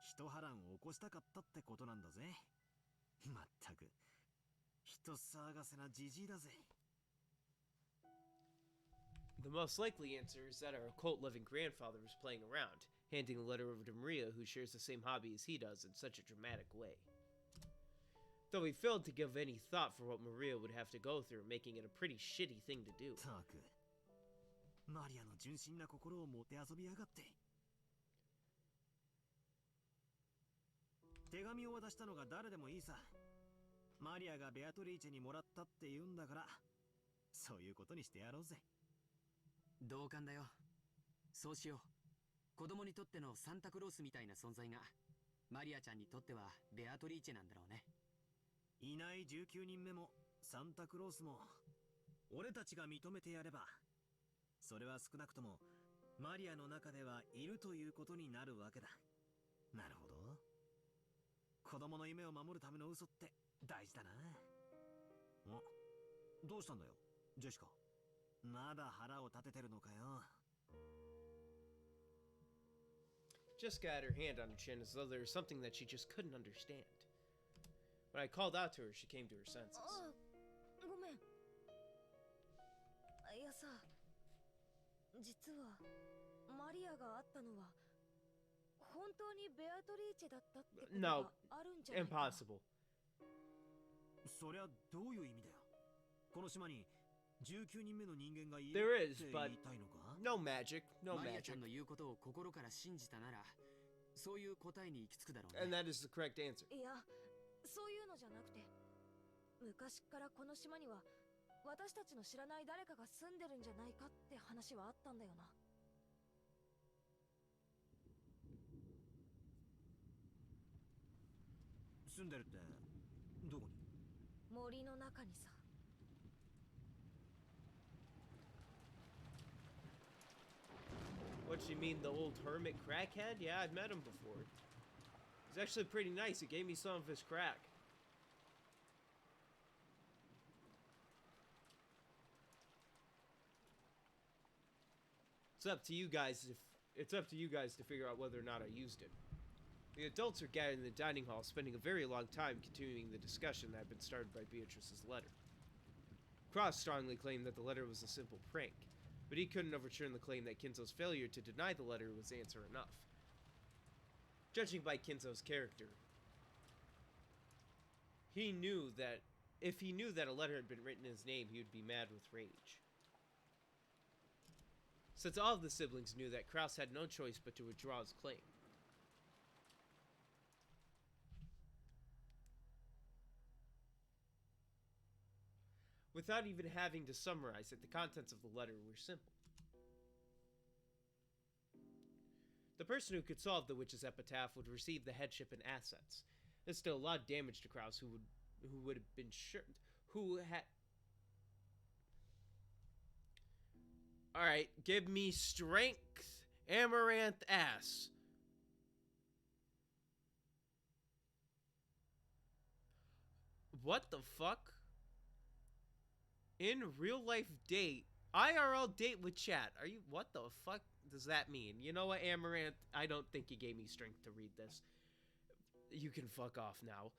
一波乱を起こしたかったってことなんだぜ。まったく人騒がせなじじいだぜ。The most likely answer is that our occult-loving grandfather was playing around, handing the letter over to Maria, who shares the same hobby as he does, in such a dramatic way. Though he failed to give any thought for what Maria would have to go through, making it a pretty shitty thing to do. たくマリアの純真な心をもてあそびやがって。手紙を渡したのが誰でもいいさ。マリアがベアトリーチェにもらったって言うんだから、そういうことにしてやろうぜ。同感だよ。そうしよう。子供にとってのサンタクロースみたいな存在がマリアちゃんにとってはベアトリーチェなんだろうね。いない19人目もサンタクロースも俺たちが認めてやれば、それは少なくともマリアの中ではいるということになるわけだ。なるほど。子供の夢を守るための嘘って大事だな。お、どうしたんだよジェシカ。まだ腹を立ててるのかよ。Jessica had her hand on her chin as though there was something that she just couldn't understand. When I called out to her, she came to her senses. ごめん。いやさ、実はマリアが会ったのは本当にベアトリーチェだったってことがあるんじゃないか。 Impossible. そりゃどういう意味だよ。この島に19人目の人間がいる There って is, 言 but いたいのか。 no magic, no マリアちゃ magic. んの言うことを心から信じたなら、そういう答えに行き着くだろう And ね。 that is the correct answer. いや、そういうのじゃなくて、昔からこの島には私たちの知らない誰かが住んでるんじゃないかって話はあったんだよな。住んでるってどこに？森の中にさ。What, you mean the old hermit crackhead? Yeah, I've met him before. He's actually pretty nice. He gave me some of his crack. It's up to you guys to figure out whether or not I used it. The adults are gathered in the dining hall, spending a very long time continuing the discussion that had been started by Beatrice's letter. Cross strongly claimed that the letter was a simple prank, but he couldn't overturn the claim that Kinzo's failure to deny the letter was answer enough. Judging by Kinzo's character, he knew that if he knew that a letter had been written in his name, he would be mad with rage. Since all of the siblings knew that Kraus had no choice but to withdraw his claim. Without even having to summarize it, the contents of the letter were simple. The person who could solve the witch's epitaph would receive the headship and assets. There's still a lot of damage to Kraus, who would have been sure, who had. All right, give me strength, Amaranth ass. What the fuck? In real life date, IRL date with chat. Are you, what the fuck does that mean? You know what, Amaranth? I don't think you gave me strength to read this. You can fuck off now.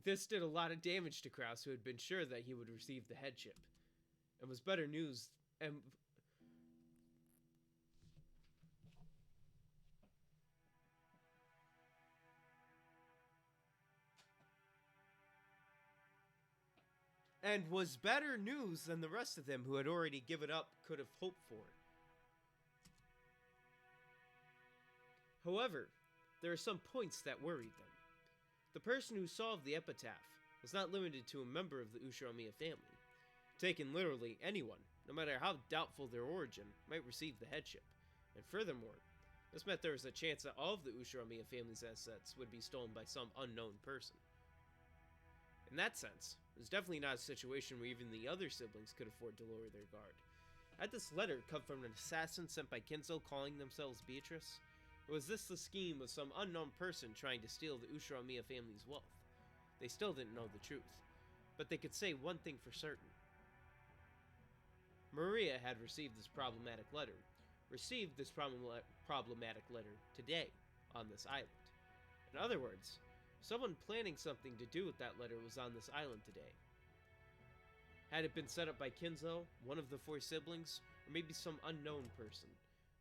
This did a lot of damage to Kraus, who had been sure that he would receive the headship. And was better news, and was better news than the rest of them who had already given up could have hoped for. However, there are some points that worried them. The person who solved the epitaph was not limited to a member of the Ushiromiya family. Taken literally, anyone, no matter how doubtful their origin, might receive the headship. And furthermore, This meant there was a chance that all of the Ushiromiya family's assets would be stolen by some unknown person. In that sense, it was definitely not a situation where even the other siblings could afford to lower their guard. Had this letter come from an assassin sent by Kinzo calling themselves Beatrice? Or was this the scheme of some unknown person trying to steal the Ushiromiya family's wealth? They still didn't know the truth, but they could say one thing for certain. Maria had received this problematic letter today on this island. In other words, someone planning something to do with that letter was on this island today. Had it been set up by Kinzo, one of the four siblings, or maybe some unknown person?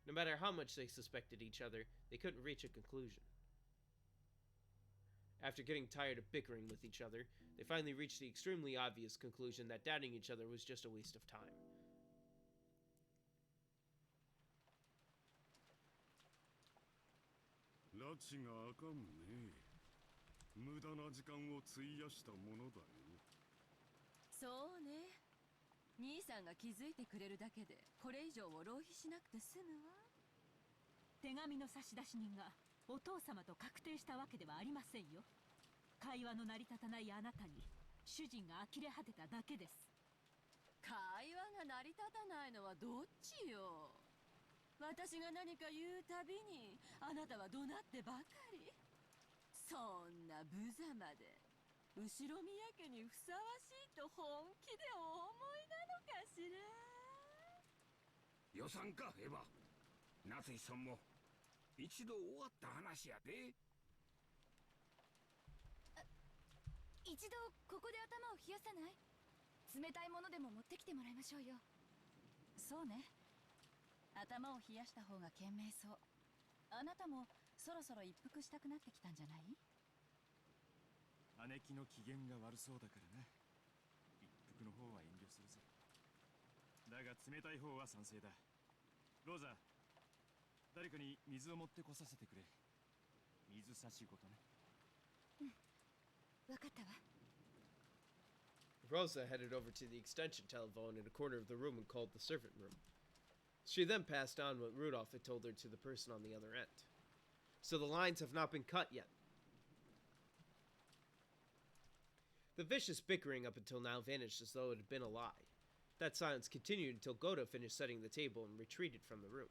No matter how much they suspected each other, they couldn't reach a conclusion. After getting tired of bickering with each other, they finally reached the extremely obvious conclusion that doubting each other was just a waste of time.そうね。兄さんが気づいてくれるだけでこれ以上を浪費しなくて済むわ。手紙の差出人がお父様と確定したわけではありませんよ。会話の成り立たないあなたに主人が呆れ果てただけです。会話が成り立たないのはどっちよ。私が何か言うたびにあなたは怒鳴ってばかり。そんな無様で後ろ宮家にふさわしいと本気でお思いなのかしら。予算かエヴァ。夏井さんも一度終わった話やで。一度ここで頭を冷やさない？冷たいものでも持ってきてもらいましょうよ。そうね。頭を冷やした方が賢明そう。あなたもそろそろ一服したくなってきたんじゃない？姉貴の機嫌が悪そうだからな。一服の方は遠慮するぜ。だが冷たい方は賛成だ。ローザ、誰かに水を持ってこさせてくれ。水差しごとね。うん、わかったわ。Rosa headed over to the extension telephone in a corner of the room and called the servant room. She then passed on what Rudolph had told her to the person on the other end. So the lines have not been cut yet. The vicious bickering up until now vanished as though it had been a lie. That silence continued until Goda finished setting the table and retreated from the room.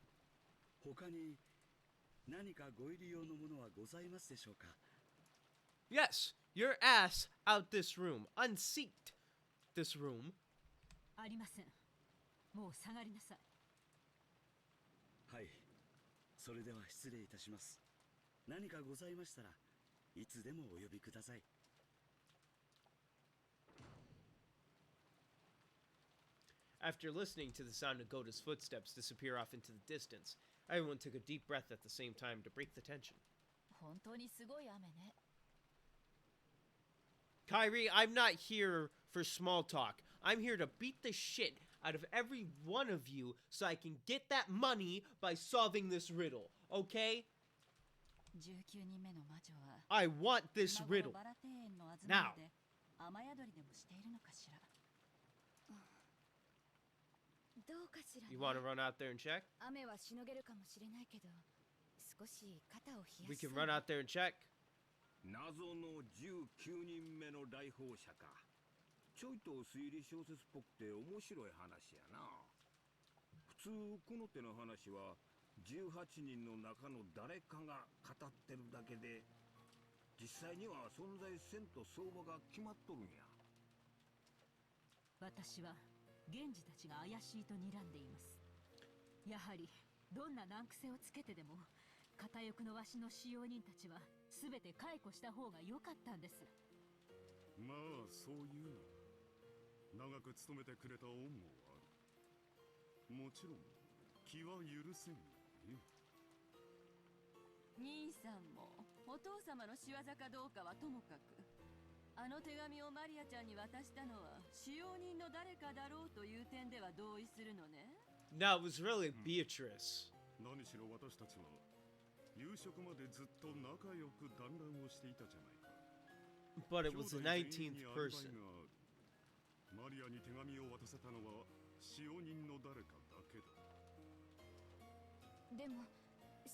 Yes, your ass out this room. Unseat this room. ありません。もう下がりなさい。はい。それでは失礼いたします。何かございましたらいつでもお呼びください。After listening to the sound of Goda's footsteps disappear off into the distance, everyone took a deep breath at the same time to break the tension. 本当にすごい雨ね。Kyrie, I'm not here for small talk. I'm here to beat the shit out of every one of you so I can get that money by solving this riddle, okay? 19人目の魔女は I want this riddle. バラ庭園の東 Now. で雨宿りでもしているのかしら。どうかしらね。 You want to run out there and check? 雨はしのげるかもしれないけど、少し肩を冷や We し can run out there and check. 謎の19人目の来訪者か。ちょいと推理小説っぽくて面白い話やな。普通この手の話は18人の中の誰かが語ってるだけで、実際には存在せんと相場が決まっとるんや。私は源氏たちが怪しいと睨んでいます。やはりどんな難癖をつけてでも片翼のわしの使用人たちは全て解雇した方が良かったんです。まあそういうの長く勤めてくれた恩もある。もちろん気は許せんね。兄さんもお父様の仕業かどうかはともかく、あの手紙をマリアちゃんに渡したのは使用人の誰かだろうという点では同意するのね。No, it was really Beatrice. 何しろ私たちは夕食までずっと仲良く団らんをしていたじゃないか。But it was the 19th person. マリアに手紙を渡せたのは使用人の誰かだけだ。でも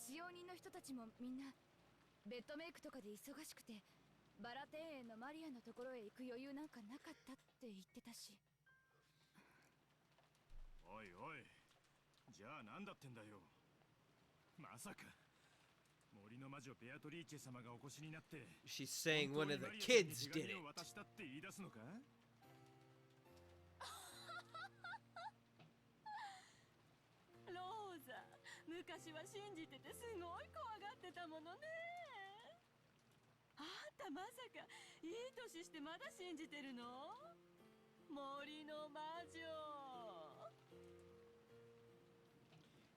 使用人の人たちもみんなベッドメイクとかで忙しくて、バラ庭園のマリアのところへ行く余裕なんかなかったって言ってたし。おいおい、じゃあ何だってんだよ。まさか森の魔女ベアトリーチェ様がお越しになって She's saying one of the kids did it. 渡したって言い出すのか？ローザ、昔は信じててすごい怖がってたものね。あんたまさかいい年してまだ信じてるの？森の魔女。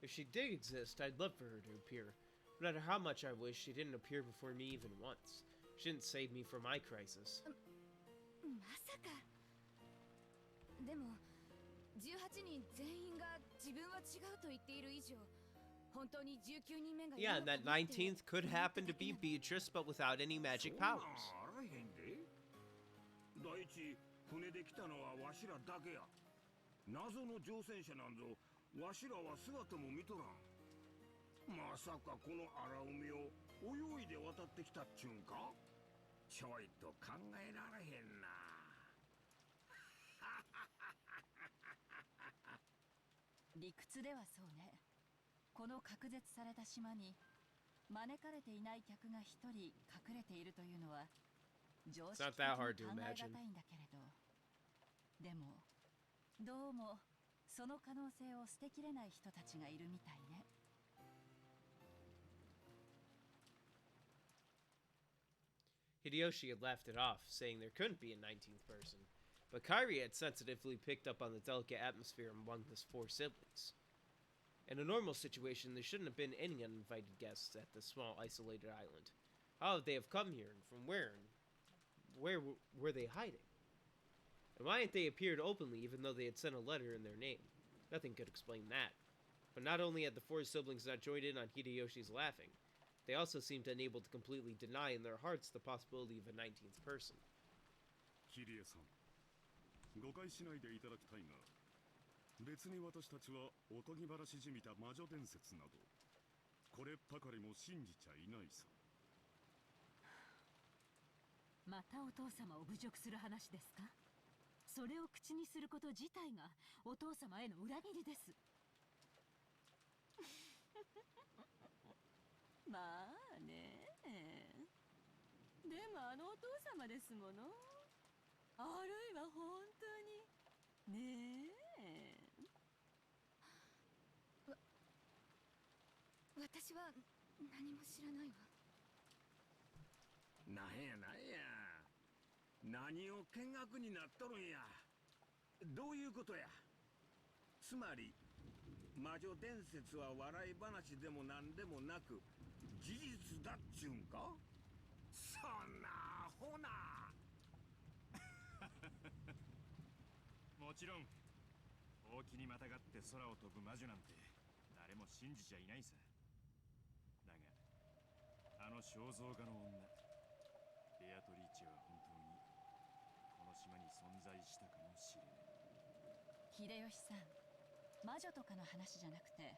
If she did exist, I'd love for her to appear. No matter how much I wish she didn't appear before me even once. She didn't save me from my crisis. まさか。でも18人全員が自分は違うと言っている以上、本当に19人目がいる Yeah, の and か that なって 19th could happen to be Beatrice, but without any magic powers. あらへんで。第一、船で来たのはわしらだけや。謎の乗船者なんぞわしらは姿も見とらん。まさかこの荒海を泳いで渡ってきたっちゅうんか？ちょいと考えられへんな。理屈ではそうね。この隔絶された島に招かれていない客が一人隠れているというのは常識的に考えがたいんだけれど、でもどうもその可能性を捨てきれない人たちがいるみたいね。Hideyoshi had laughed it off, saying there couldn't be a 19th person, but Kairi had sensitively picked up on the delicate atmosphere among the four siblings. In a normal situation, there shouldn't have been any uninvited guests at this small, isolated island. How would they have come here, and from where, and where were they hiding? And why hadn't they appeared openly even though they had sent a letter in their name? Nothing could explain that. But not only had the four siblings not joined in on Hideyoshi's laughing, they also seemed unable to completely deny in their hearts the possibility of a 19th person. キリエさん、誤解しないでいただきたいが、別に私たちはおとぎ話じみた魔女伝説などこれっぱかりも信じちゃいないさ。またお父様を侮辱する話ですか？それを口にすること自体がお父様への裏切りです。まあね。でもあのお父様ですもの。あるいは本当にねえ。私は何も知らないわ。なんやなんや。何を見学になっとるんや。どういうことや。つまり魔女伝説は笑い話でも何でもなく事実だっちゅうんか？そんなアホな。もちろんほうきにまたがって空を飛ぶ魔女なんて誰も信じちゃいないさ。だがあの肖像画の女ベアトリーチェは本当にこの島に存在したかもしれない。秀吉さん、魔女とかの話じゃなくて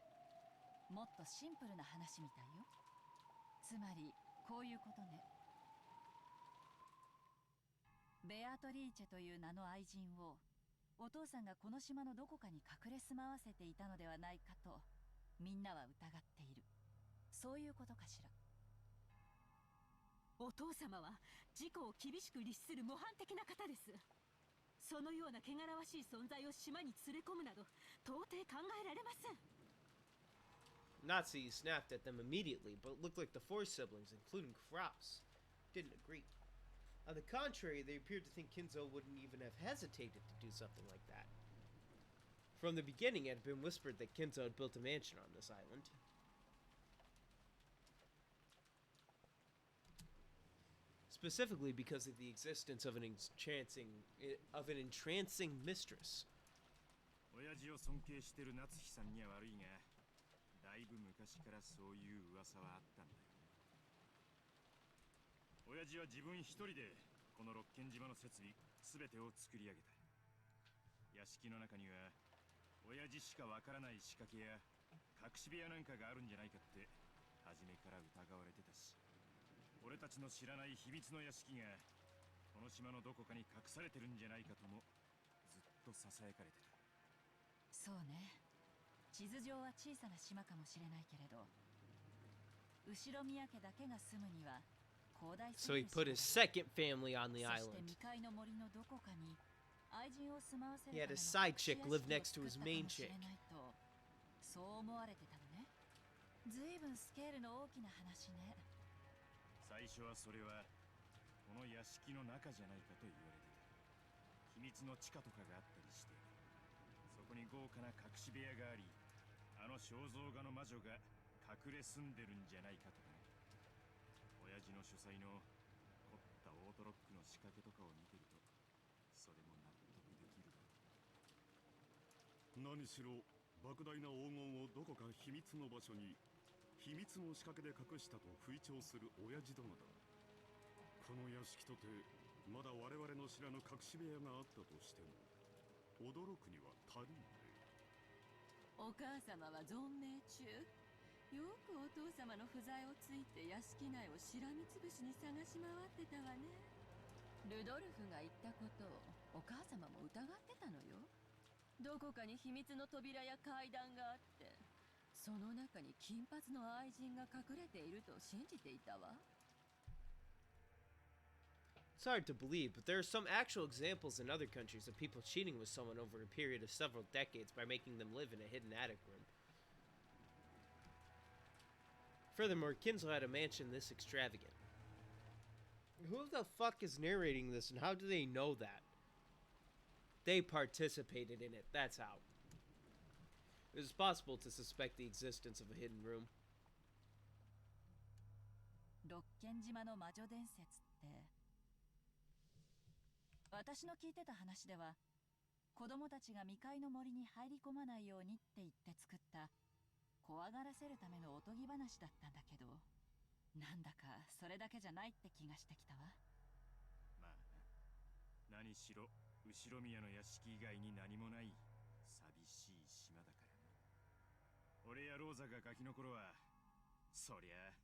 もっとシンプルな話みたいよ。つまりこういうことね。ベアトリーチェという名の愛人をお父さんがこの島のどこかに隠れ住まわせていたのではないかとみんなは疑っている。そういうことかしら。お父様は自己を厳しく律する模範的な方です。そのような汚らわしい存在を島に連れ込むなど到底考えられません。Nazi snapped at them immediately, but it looked like the four siblings, including Kraus, didn't agree. On the contrary, they appeared to think Kinzo wouldn't even have hesitated to do something like that. From the beginning, it had been whispered that Kinzo had built a mansion on this island. Specifically because of the existence of an entrancing mistress. 親父を尊敬してる夏日さんには悪いが、だいぶ昔からそういう噂はあったんだよ。親父は自分一人でこの六軒島の設備すべてを作り上げた。屋敷の中には親父しかわからない仕掛けや隠し部屋なんかがあるんじゃないかって初めから疑われてたし、俺たちの知らない秘密の屋敷がこの島のどこかに隠されてるんじゃないかともずっとささやかれてた。そうね。地図上は小さな島かもしれないけれど、後宮家だけが住むには広大す So ぎ he る put his 島だ。 second family on the そして island. 未開の森のどこかに愛人を住まわせる He た had め a の side 隠し chick 屋 live 敷を next to 作 his ったか main もし chick. れないと、そう思われてたのね。ずいぶんスケールの大きな話ね。最初はそれはこの屋敷の中じゃないかと言われてた。秘密の地下とかがあったりして、そこに豪華な隠し部屋があり、あの肖像画の魔女が隠れ住んでるんじゃないかとかね。親父の書斎の凝ったオートロックの仕掛けとかを見てると、それも納得できるだろう。何しろ莫大な黄金をどこか秘密の場所に秘密の仕掛けで隠したと吹聴する親父殿だ。この屋敷とてまだ我々の知らぬ隠し部屋があったとしても驚くには足りんね。お母様は存命中。よくお父様の不在をついて屋敷内をしらみつぶしに探し回ってたわね。ルドルフが言ったことをお母様も疑ってたのよ。どこかに秘密の扉や階段があって、その中に金髪の愛人が隠れていると信じていたわ。 It's hard to believe, but there are some actual examples in other countries of people cheating with someone over a period of several decades by making them live in a hidden attic room. Furthermore, Kinslow had a mansion this extravagant. Who the fuck is narrating this, and how do they know that? They participated in it, that's how. It is possible to suspect the existence of a hidden room. 六軒島の魔女伝説って、私の聞いてた話では、子供たちが未開の森に入り込まないようにって言って作った怖がらせるためのおとぎ話だったんだけど、なんだかそれだけじゃないって気がしてきたわ。まあな、何しろ後宮の屋敷以外に何もない寂しい島だからね。俺やローザがガキの頃は、そりゃ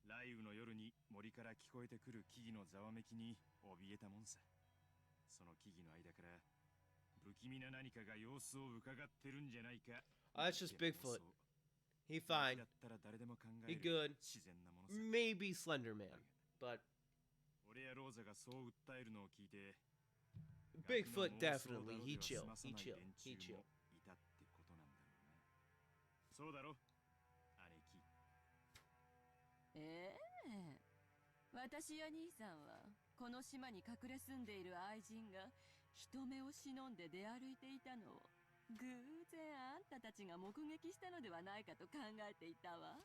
雷雨の夜に森から聞こえてくる木々のざわめきに怯えたもんさ。その木々の間から不気味な何かが様子を伺ってるんじゃないか。That's just Bigfoot. He fine. He good. Maybe Slender Man, but Bigfoot definitely. He chill. He chill. He chill. そうだろ、姉貴。私や兄さんはこの島に隠れ住んでいる愛人が人目を忍んで出歩いていたのを偶然あんたたちが目撃したのではないかと考えていたわ。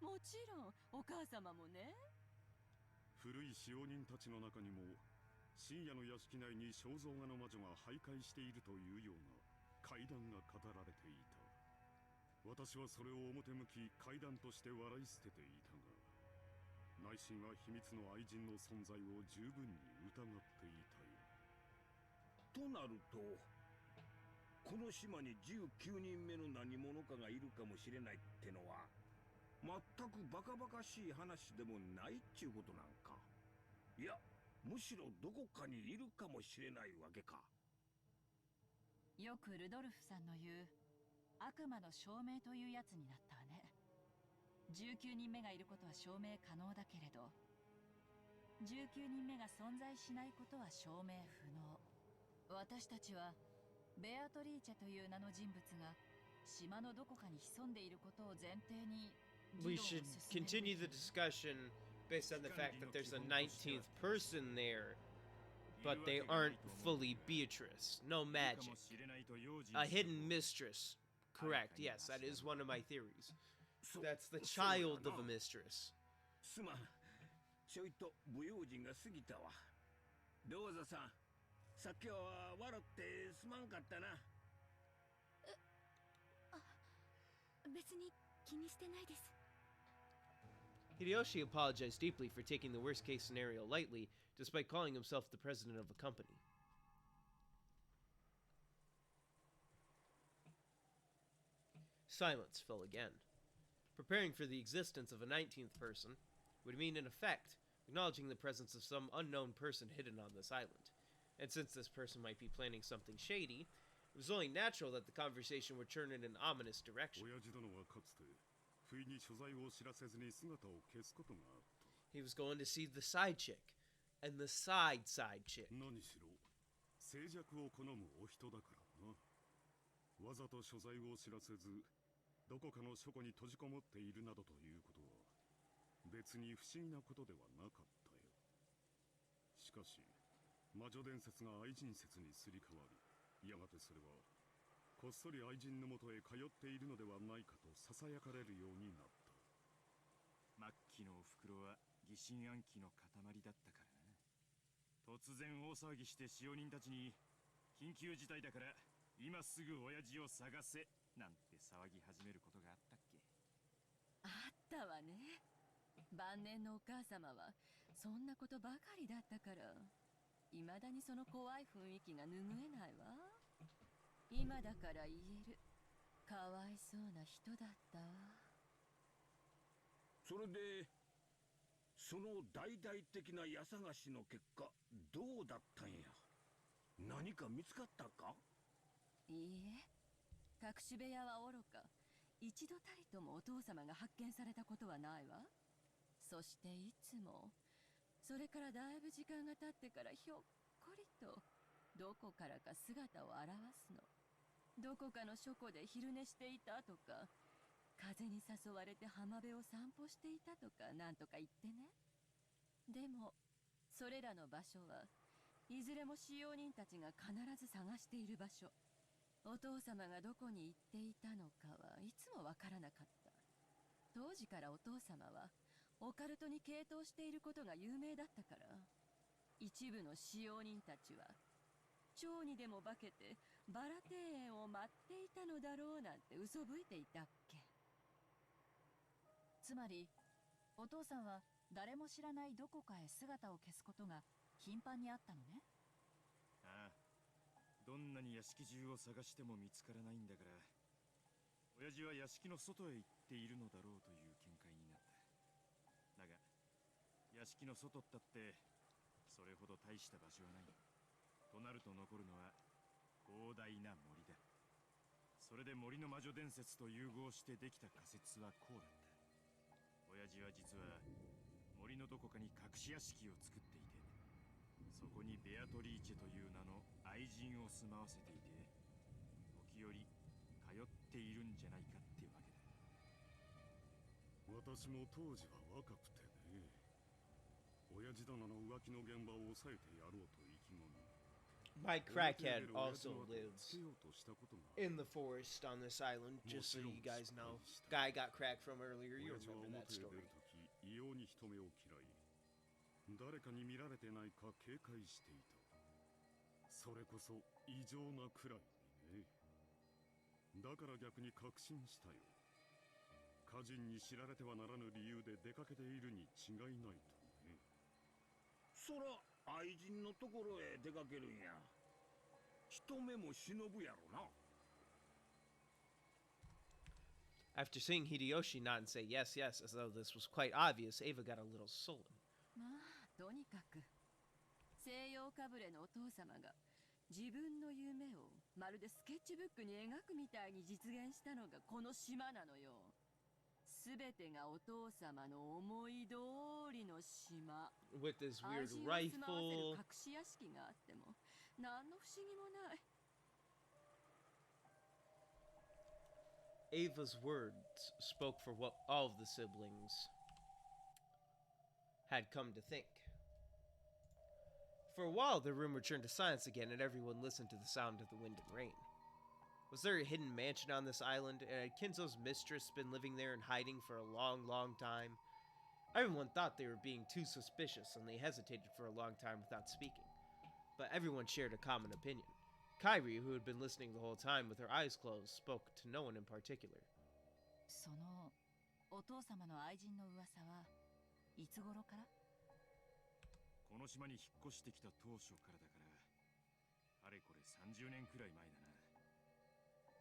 もちろんお母様もね。古い使用人たちの中にも深夜の屋敷内に肖像画の魔女が徘徊しているというような怪談が語られていた。私はそれを表向き怪談として笑い捨てていたが、内心は秘密の愛人の存在を十分に疑っていたよ。となると、この島に19人目の何者かがいるかもしれないってのは全くバカバカしい話でもないっちゅうことなんか。いや、むしろどこかにいるかもしれないわけか。よくルドルフさんの言う悪魔の証明というやつになったわね。19人目がいることは証明可能だけれど、19人目が存在しないことは証明不能。私たちはベアトリーチェという名の人物が島のどこかに潜んでいることを前提に We should continue the discussion based on the fact that there's a 19th person there, but they aren't fully Beatrice. No magic. A hidden mistress. Correct. Yes, that is one of my theories. That's the child of a mistress. すまん、ちょいと不用心が過ぎたわ。ローザさん、さっきは笑ってすまんかったな。別に気にしてないです。Hideyoshi apologized deeply for taking the worst-case scenario lightly, despite calling himself the president of a company. Silence fell again. Preparing for the existence of a 19th person would mean, in effect, acknowledging the presence of some unknown person hidden on this island. And since this person might be planning something shady, it was only natural that the conversation would turn in an ominous direction. He was going to see the side chick, and the side chick. 静寂を好むお人だからな。わざと所在を知らせず、どこかの書庫に閉じこもっているなどということは、別に不思議なことではなかったよ。しかし、魔女伝説が愛人説にすり替わり、やがてそれは、こっそり愛人のもとへ通っているのではないかと囁かれるようになった。末期のおふくろは疑心暗鬼の塊だったからな。突然大騒ぎして使用人たちに緊急事態だから今すぐ親父を探せなんて騒ぎ始めることがあったっけ。あったわね。晩年のお母様はそんなことばかりだったから、いまだにその怖い雰囲気が拭えないわ。今だから言える。かわいそうな人だったわ。それでその大々的な家探しの結果どうだったんや。何か見つかったか。いいえ、隠し部屋はおろか、一度たりともお父様が発見されたことはないわ。そしていつも、それからだいぶ時間が経ってからひょっこりとどこからか姿を現すの。どこかの書庫で昼寝していたとか、風に誘われて浜辺を散歩していたとかなんとか言ってね。でもそれらの場所はいずれも使用人たちが必ず探している場所。お父様がどこに行っていたのかはいつもわからなかった。当時からお父様はオカルトに傾倒していることが有名だったから、一部の使用人たちは蝶にでも化けてバラ庭園を待っていたのだろうなんて嘘吹いていたっけ。つまりお父さんは誰も知らないどこかへ姿を消すことが頻繁にあったのね。ああ、どんなに屋敷中を探しても見つからないんだから、親父は屋敷の外へ行っているのだろうという見解になった。だが屋敷の外ったってそれほど大した場所はない。となると残るのは広大な森だ。それで森の魔女伝説と融合してできた仮説はこうだった。親父は実は森のどこかに隠し屋敷を作っていて、そこにベアトリーチェという名の愛人を住まわせていて、時折通っているんじゃないかってわけだ。私も当時は若くてね、親父殿の浮気の現場を抑えてやろうと意気込み、My crackhead also lives in the forest on this island, just so you guys know. Guy got crack from earlier, you remember that story. 異様に人目を嫌い、誰かに見られてないか警戒していた。それこそ異常なくらいにね。だから逆に確信したよ。家人に知られてはならぬ理由で出かけているに違いないとね。そら愛人のところへ出かけるんや。人目も忍ぶやろな。After seeing Hideyoshi nod and say yes, yes, as though this was quite obvious, Ava got a little sullen. まあとにかく西洋かぶれのお父様が自分の夢をまるでスケッチブックに描くみたいに実現したのがこの島なのよ。すべてがお父様の思い通りの島。 With this weird 愛人を住まわせる rifle. 隠し屋敷があっても何の不思議もない。Ava's words spoke for what all of the siblings had come to think. For a while, the room returned to silence again, and everyone listened to the sound of the wind and rain. Was there a hidden mansion on this island, and had Kinzo's mistress been living there and hiding for a long, long time? Everyone thought they were being too suspicious, and they hesitated for a long time without speaking. But everyone shared a common opinion. Kairi, who had been listening the whole time with her eyes closed, spoke to no one in particular. そのお父様の愛人の噂はいつ頃から？この島に引っ越してきた当初からだから、あれこれ30年くらい前だな。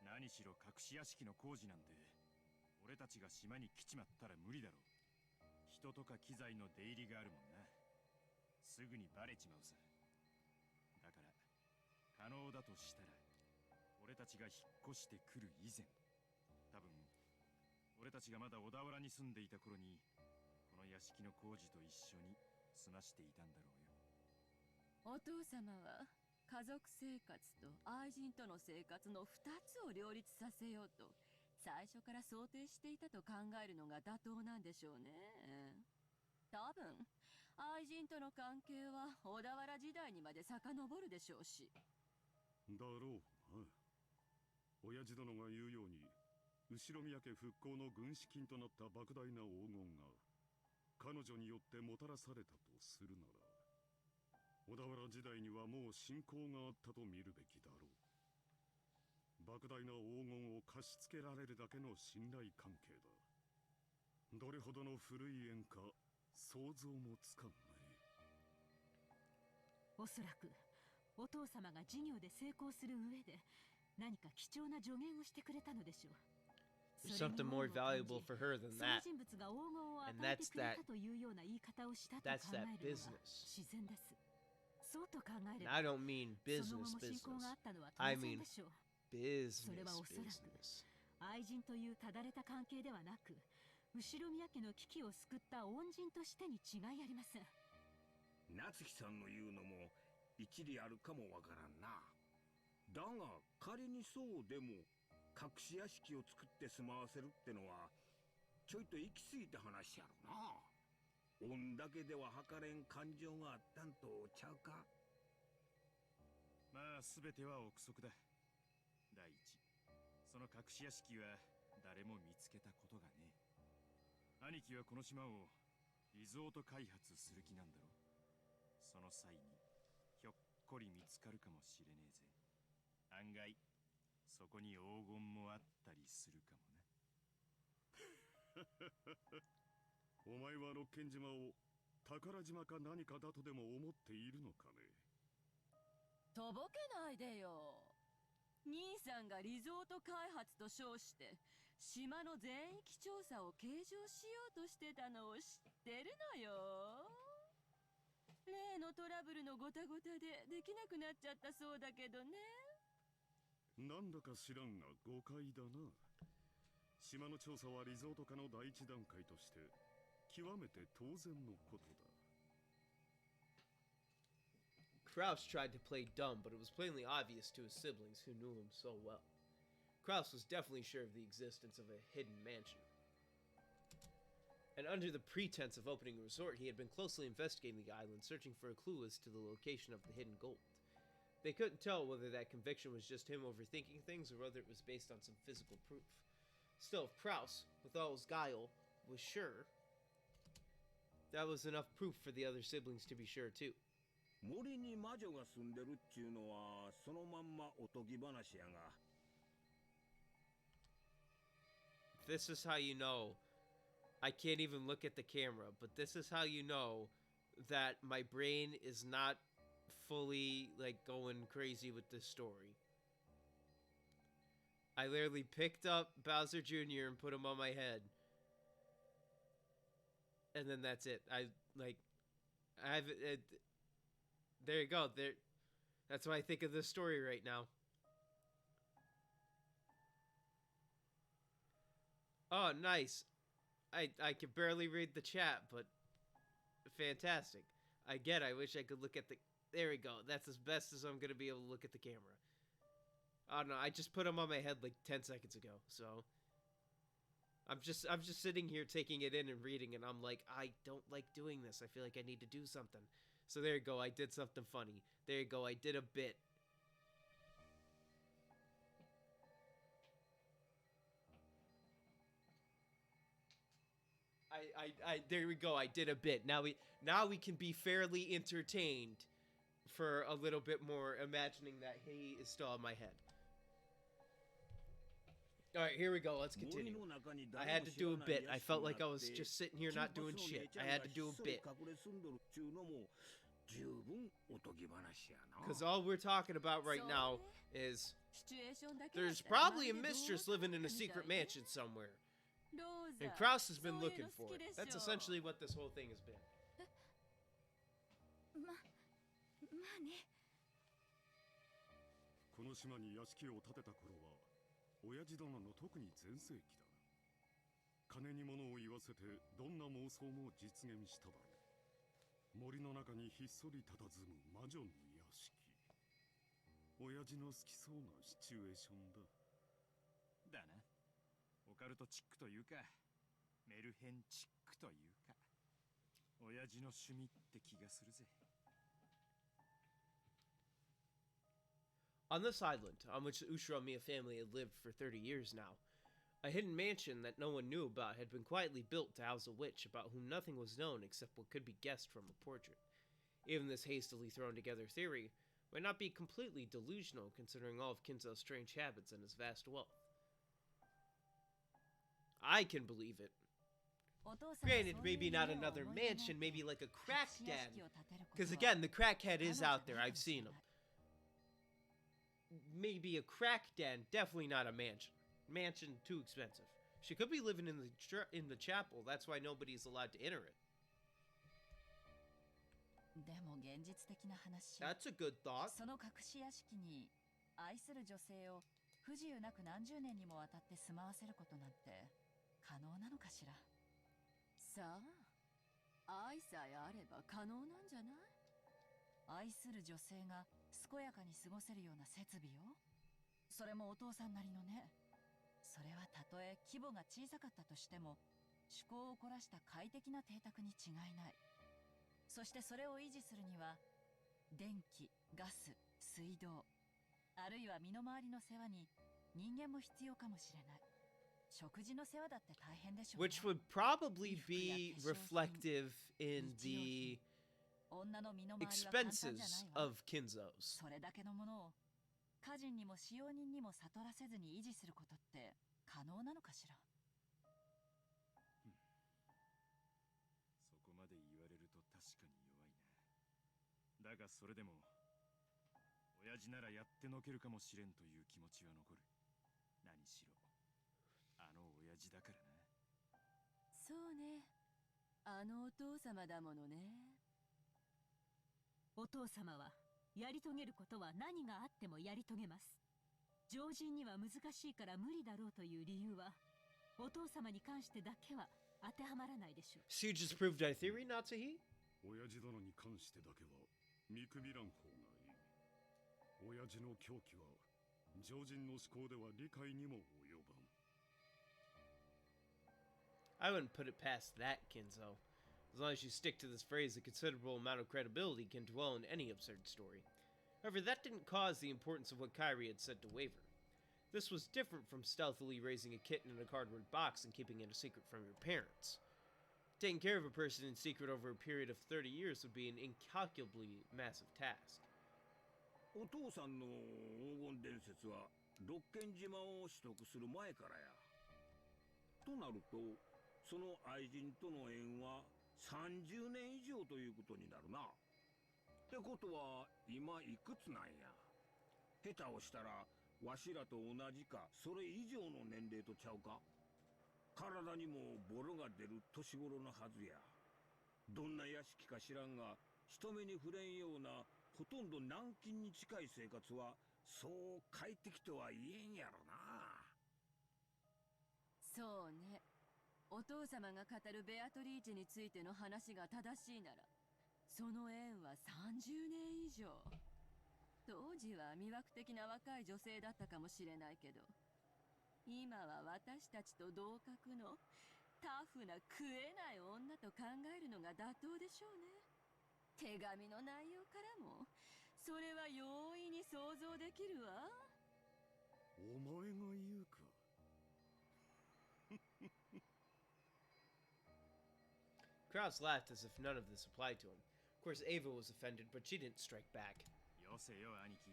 何しろ隠し屋敷の工事なんて俺たちが島に来ちまったら無理だろう。人とか機材の出入りがあるもんな。すぐにバレちまうさ。だから可能だとしたら、俺たちが引っ越してくる以前、多分俺たちがまだ小田原に住んでいた頃に、この屋敷の工事と一緒に済ましていたんだろうよ。お父様は家族生活と愛人との生活の2つを両立させようと最初から想定していたと考えるのが妥当なんでしょうね。多分愛人との関係は小田原時代にまで遡るでしょうし。だろうな。親父殿が言うように、後宮家復興の軍資金となった莫大な黄金が彼女によってもたらされたとするなら、小田原時代にはもう信仰があったと見るべきだろう。莫大な黄金を貸し付けられるだけの信頼関係だ。どれほどの古い縁か想像もつかんね。おそらくお父様が事業で成功する上で何か貴重な助言をしてくれたのでしょう。 There's something more valuable for her than that. その人物が黄金を与 And えて that's くれ that. たというような言い方をしたと That's 考 that えるの business. は自然です。そうと考えれ And ば I don't mean その business 後も信仰 business. があったのは I 当然 mean でしょう。 business それはおそらく business. 愛人というただれた関係ではなく、後宮家の危機を救った恩人としてに違いありません。夏木さんの言うのも一理あるかもわからんな。だが仮にそうでも隠し屋敷を作って住まわせるってのはちょいと行き過ぎた話やろな。恩だけでは計れん感情があったんとちゃうか。まあ全ては憶測だ。第一、その隠し屋敷は誰も見つけたことがねえ。兄貴はこの島をリゾート開発する気なんだろ。その際にひょっこり見つかるかもしれねえぜ。案外そこに黄金もあったりするかもな。お前は六軒島を宝島か何かだとでも思っているのかね。とぼけないでよ。兄さんがリゾート開発と称して島の全域調査を計上しようとしてたのを知ってるのよ。例のトラブルのごたごたでできなくなっちゃったそうだけどね。なんだか知らんが誤解だな。島の調査はリゾート化の第一段階として極めて当然のことだ。Kraus tried to play dumb, but it was plainly obvious to his siblings who knew him so well. Kraus was definitely sure of the existence of a hidden mansion. And under the pretense of opening a resort, he had been closely investigating the island, searching for a clue as to the location of the hidden gold. They couldn't tell whether that conviction was just him overthinking things or whether it was based on some physical proof. Still, if Kraus, with all his guile, was sure, that was enough proof for the other siblings to be sure too. 森に魔女が住んでるっちゅうのはそのまんまおとぎ話やが。This is how you know. I can't even look at the camera, but this is how you know that my brain is not fully like going crazy with this story. I literally picked up Bowser Jr. and put him on my head. And then that's it. There you go. There. That's what I think of this story right now. Oh, nice. I can barely read the chat, but fantastic. I wish I could look at the... There we go. That's as best as I'm going to be able to look at the camera. Oh, no, I just put him on my head like 10 seconds ago, so... I'm just sitting here taking it in and reading, and I'm like, I don't like doing this. I feel like I need to do something. So there you go. I did something funny. There you go. I did a bit. There we go. I did a bit. Now we can be fairly entertained for a little bit more, imagining that he is still on my head. All right, here we go. Let's continue. I had to do a bit. I felt like I was just sitting here not doing shit. I had to do a bit. Because all we're talking about right now is there's probably a mistress living in a secret mansion somewhere. And Kraus has been looking for it. That's essentially what this whole thing has been. まあね。この島に屋敷を建てた頃は親父殿の特に全盛期だ。金に物を言わせてどんな妄想も実現しただろう。森の中にひっそり佇む魔女の屋敷。親父の好きそうなシチュエーションだ。だな。オカルトチックというかメルヘンチックというか親父の趣味って気がするぜ。On this island, on which the Ushiromiya family had lived for 30 years now, a hidden mansion that no one knew about had been quietly built to house a witch about whom nothing was known except what could be guessed from a portrait. Even this hastily thrown together theory might not be completely delusional considering all of Kinzo's strange habits and his vast wealth. I can believe it. Granted, maybe not another mansion, maybe like a crack den. Because again, the crackhead is out there, I've seen him. Maybe a crack den, definitely not a mansion. Mansion, too expensive. She could be living in the chapel, that's why nobody's allowed to enter it. でも現実的な話、 That's a good thought. その隠し屋敷に愛する女性を不自由なく何十年にもわたって住まわせることなんて可能なのかしら。さあ、愛さえあれば可能なんじゃない？愛する女性が健やかに過ごせるような設備よ。それもお父さんなりのね。それはたとえ規模が小さかったとしても趣向を凝らした快適な邸宅に違いない。そしてそれを維持するには電気、ガス、水道、あるいは身の回りの世話に人間も必要かもしれない。食事の世話だって大変でしょうね。 Which would probably be reflective in the expenses of Kinzo's. それだけのものを家人にも使用人にも悟らせずに維持することって可能なのかしら。そこまで言われると確かに弱いな。だがそれでも親父ならやってのけるかもしれんという気持ちは残る。何しろあの親父だからな。そうね、あのお父様だものね。お父様はやり遂げることは何があってもやり遂げます。常人には難しいから無理だろうという理由はお父様に関してだけは当てはまらないでしょう。 So you just proved our theory, Natsuhi? 親父殿に関してだけは見くびらん方がいい。親父の狂気は常人の思考では理解にも及ばん。 I wouldn't put it past that, Kinzo. As long as you stick to this phrase, a considerable amount of credibility can dwell in any absurd story. However, that didn't cause the importance of what Kairi had said to waver. This was different from stealthily raising a kitten in a cardboard box and keeping it a secret from your parents. Taking care of a person in secret over a period of 30 years would be an incalculably massive task. お父さんの黄金伝説は六軒島を取得する前からや。となるとその愛人との縁は30年以上ということになるな。ってことは今いくつなんや。下手をしたらわしらと同じかそれ以上の年齢とちゃうか。体にもボロが出る年頃のはずや。どんな屋敷か知らんが人目に触れんようなほとんど軟禁に近い生活はそう快適とは言えんやろな。そうね。お父様が語るベアトリーチェについての話が正しいならその縁は30年以上。当時は魅惑的な若い女性だったかもしれないけど今は私たちと同格のタフな食えない女と考えるのが妥当でしょうね。手紙の内容からもそれは容易に想像できるわ。お前が言うか。Kraus laughed as if none of this applied to him. Of course, Ava was offended, but she didn't strike back. よせよ兄貴。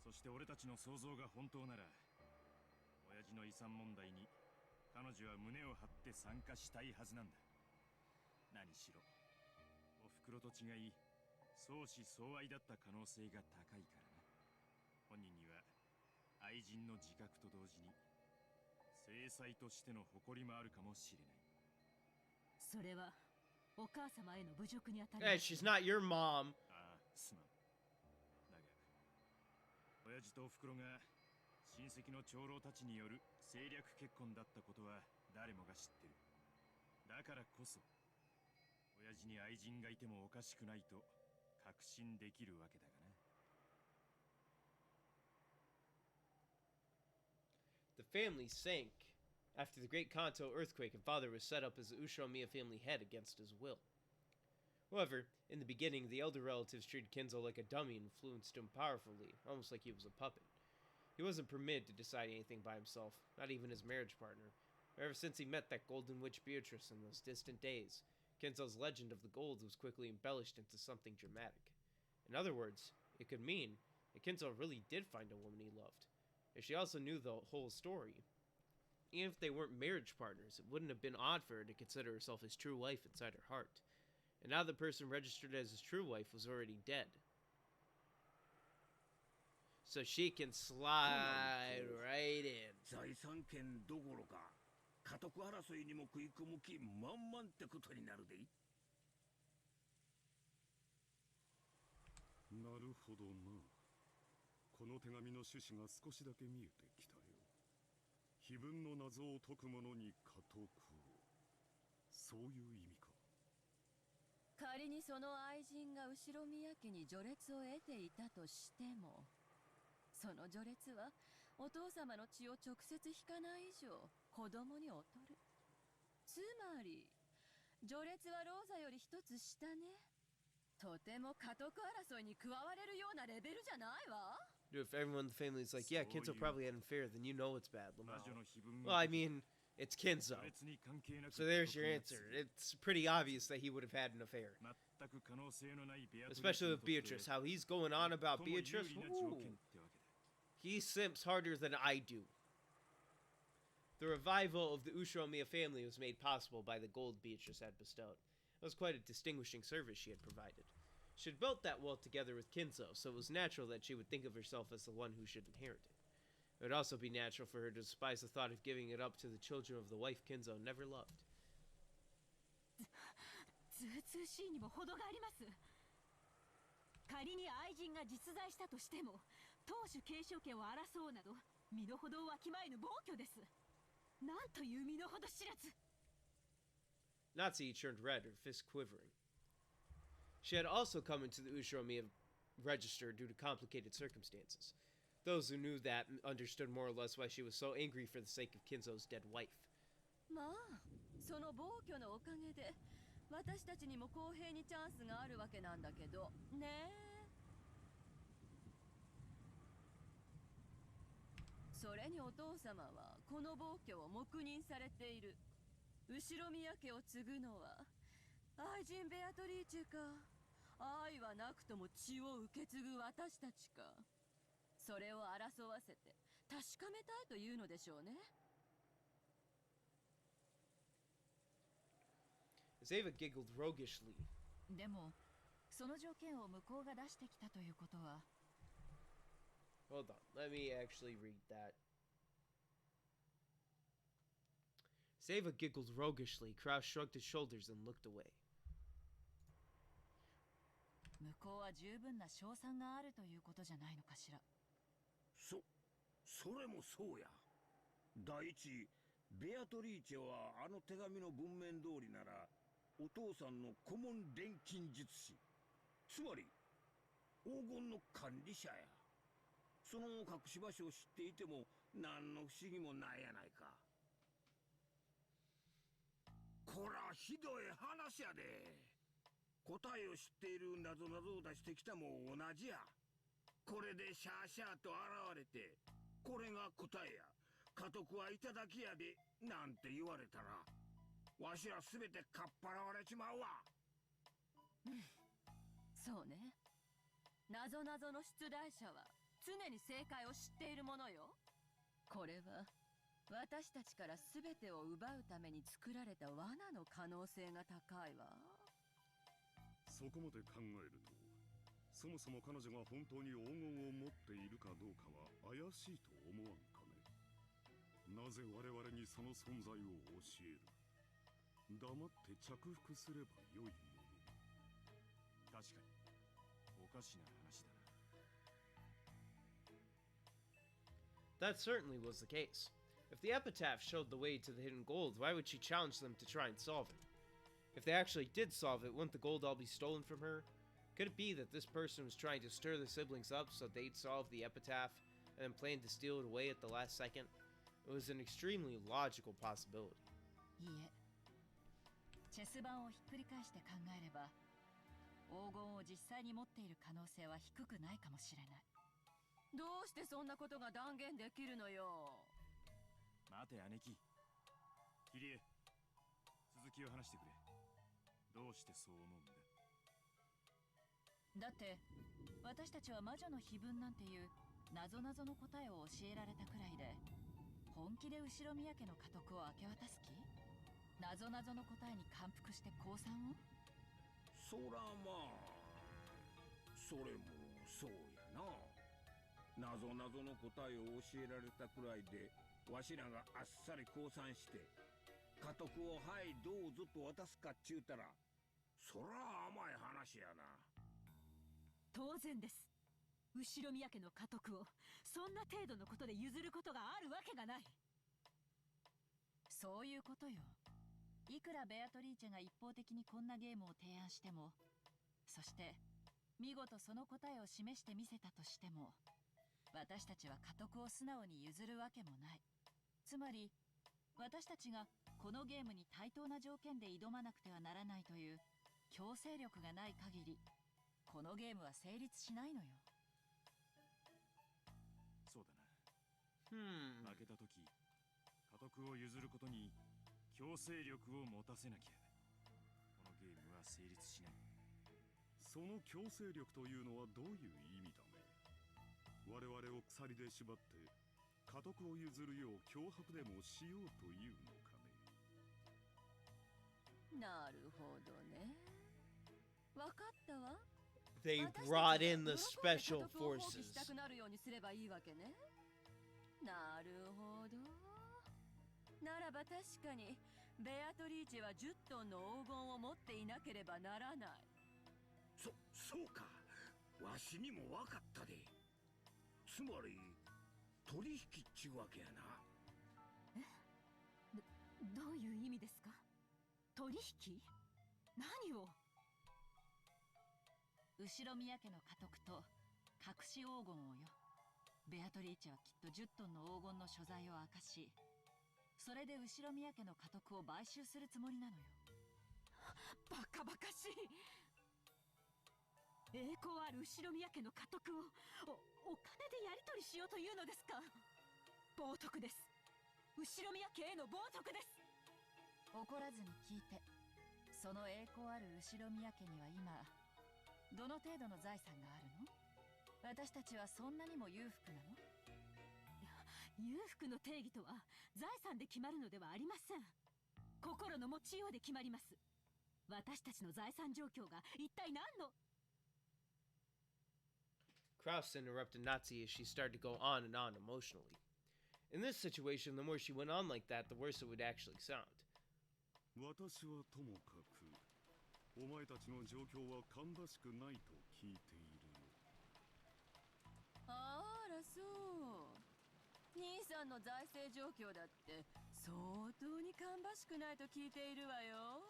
そして俺たちの想像が本当なら親父の遺産問題に彼女は胸を張って参加したいはずなんだ。何しろおふくろと違い相思相愛だった可能性が高いからな。本人には愛人の自覚と同時に正妻としての誇りもあるかもしれない。それはお母様への侮辱にあたり Hey, ます she's not your mom. ああ、すまん。だが親父とおふくろが親戚の長老たちによる政略結婚だったことは誰もが知ってる。だからこそ親父に愛人がいてもおかしくないと確信できるわけだがな。The family sank after the Great Kanto earthquake, and father was set up as the Ushiromiya family head against his will. However, in the beginning, the elder relatives treated Kinzo like a dummy and influenced him powerfully, almost like he was a puppet. He wasn't permitted to decide anything by himself, not even his marriage partner. Ever since he met that golden witch Beatrice in those distant days, Kinzo's legend of the gold was quickly embellished into something dramatic. In other words, it could mean that Kinzo really did find a woman he loved. If she also knew the whole story, even if they weren't marriage partners, it wouldn't have been odd for her to consider herself his true wife inside her heart. And now the person registered as his true wife was already dead. So she can slide right in. 財産権どころか家督争いにも食い込む気満々ってことになるでい。なるほどな。この手紙の趣旨が少しだけ見えてきたよ。碑文の謎を解く者に家督を。そういう意味か。仮にその愛人が後宮家に序列を得ていたとしても、その序列はお父様の血を直接引かない以上子供に劣る。つまり序列はローザより一つ下ね。とても家督争いに加われるようなレベルじゃないわ。Dude, if everyone in the family is like, yeah, Kinzo probably had an affair, then you know it's bad, Lamau. 魔女の碑文 Well, I mean, it's Kinzo. 序列に関係なく So there's your answer. It's pretty obvious that he would have had an affair. 全く可能性のないベアトリーチ Especially に with とって Beatrice, how he's going on about 最も有 Beatrice. 利な条 Ooh. 件ってわけだ。 He simps harder than I do. The revival of the Ushiromiya family was made possible by the gold Beatrice had bestowed. It was quite a distinguishing service she had provided. She had built that wealth together with Kinzo, so it was natural that she would think of herself as the one who should inherit it. It would also be natural for her to despise the thought of giving it up to the children of the wife Kinzo never loved. ずうつうしいにも程があります。仮に愛人が実在したとしても当主継承権を争うなど身の程をわきまえぬ暴挙です。なんという身の程知らず。 Natsuki turned red, her fist quivering. She had also come into the Ushiromiya register due to complicated circumstances. Those who knew that understood more or less why she was so angry for the sake of Kinzo's dead wife. まあ、その暴挙のおかげで私たちにも公平にチャンスがあるわけなんだけどねえ。それにお父様はこの暴挙を黙認されている。後宮家を継ぐのは愛人ベアトリーチェか、愛はなくとも血を受け継ぐ私たちか。それを争わせて確かめたいというのでしょうね。Zeva giggled roguishly. でもその条件を向こうが出してきたということは。 Hold on, let me actually read that. Zeva giggled roguishly, Kraus shrugged his shoulders and looked away. 向こうは十分な賞賛があるということじゃないのかしら。それもそうや。第一、ベアトリーチェはあの手紙の文面通りならお父さんの顧問錬金術師、つまり黄金の管理者や。その隠し場所を知っていても何の不思議もないやないか。こらひどい話やで。答えを知っている謎々を出してきたも同じや。これでシャーシャーと現れて、これが答えや、家督はいただきやでなんて言われたらわしらすべてかっぱらわれちまうわ。そうね。謎々の出題者は常に正解を知っているものよ。これは私たちから全てを奪うために作られた罠の可能性が高いわ。そこまで考えるとそもそも彼女が本当に黄金を持っているかどうかは怪しいと思わんかね。なぜ我々にその存在を教える。黙って着服すればよいもの。確かにおかしな話だな。 That certainly was the case. If the epitaph showed the way to the hidden gold, why would she challenge them to try and solve it? If they actually did solve it, wouldn't the gold all be stolen from her? Could it be that this person was trying to stir the siblings up so they'd solve the epitaph and then planned to steal it away at the last second? It was an extremely logical possibility. いいえ、チェス盤をひっくり返して考えれば、黄金を実際に持っている可能性は低くないかもしれない。どうしてそんなことが断言できるのよ。待て姉貴。キリエ、続きを話してくれ。どうしてそう思うんだ。だって私たちは魔女の碑文なんていう謎々の答えを教えられたくらいで、本気で後宮家の家督を明け渡す気？謎々の答えに感服して降参を？そらまあ、それもそうやな。謎々の答えを教えられたくらいで、わしらがあっさり降参して家督を「はいどうぞ」と渡すかっちゅうたら、そら甘い話やな。当然です。後宮家の家督をそんな程度のことで譲ることがあるわけがない。そういうことよ。いくらベアトリーチェが一方的にこんなゲームを提案しても、そして見事その答えを示してみせたとしても、私たちは家督を素直に譲るわけもない。つまり私たちがこのゲームに対等な条件で挑まなくてはならないという強制力がない限り、このゲームは成立しないのよ。そうだな。負けた時、家督を譲ることに強制力を持たせなきゃこのゲームは成立しない。その強制力というのはどういう意味だね。我々を鎖で縛って家督を譲るよう脅迫でもしようというのかね。なるほどね。わかったわ。They brought in the special 放棄 forces. したくなるようにすればいいわけね。なるほど。ならば確かにベアトリーチェは10トンの黄金を持っていなければならない。そうか。わしにもわかったで。つまり取引っちゅうわけやな。どういう意味ですか？取引？何を？後宮家の家督と隠し黄金をよ。ベアトリーチェはきっと10トンの黄金の所在を明かし、それで後宮家の家督を買収するつもりなのよ。バカバカしい。栄光ある後宮家の家督をお金でやり取りしようというのですか？冒涜です。後宮家への冒涜です。怒らずに聞いて。その栄光ある後宮家には今どの程度の財産があるの？私たちはそんなにも裕福なの？裕福の定義とは財産で決まるのではありません。心の持ちようで決まります。私たちの財産状況が一体何の？ Kraus interrupted Nazi as she started to go on and on emotionally. In this situation, the more she went on like that, the worse it would actually sound. 私はともかくお前たちの状況は芳しくないと聞いているよ。あらそう。兄さんの財政状況だって相当に芳しくないと聞いているわよ。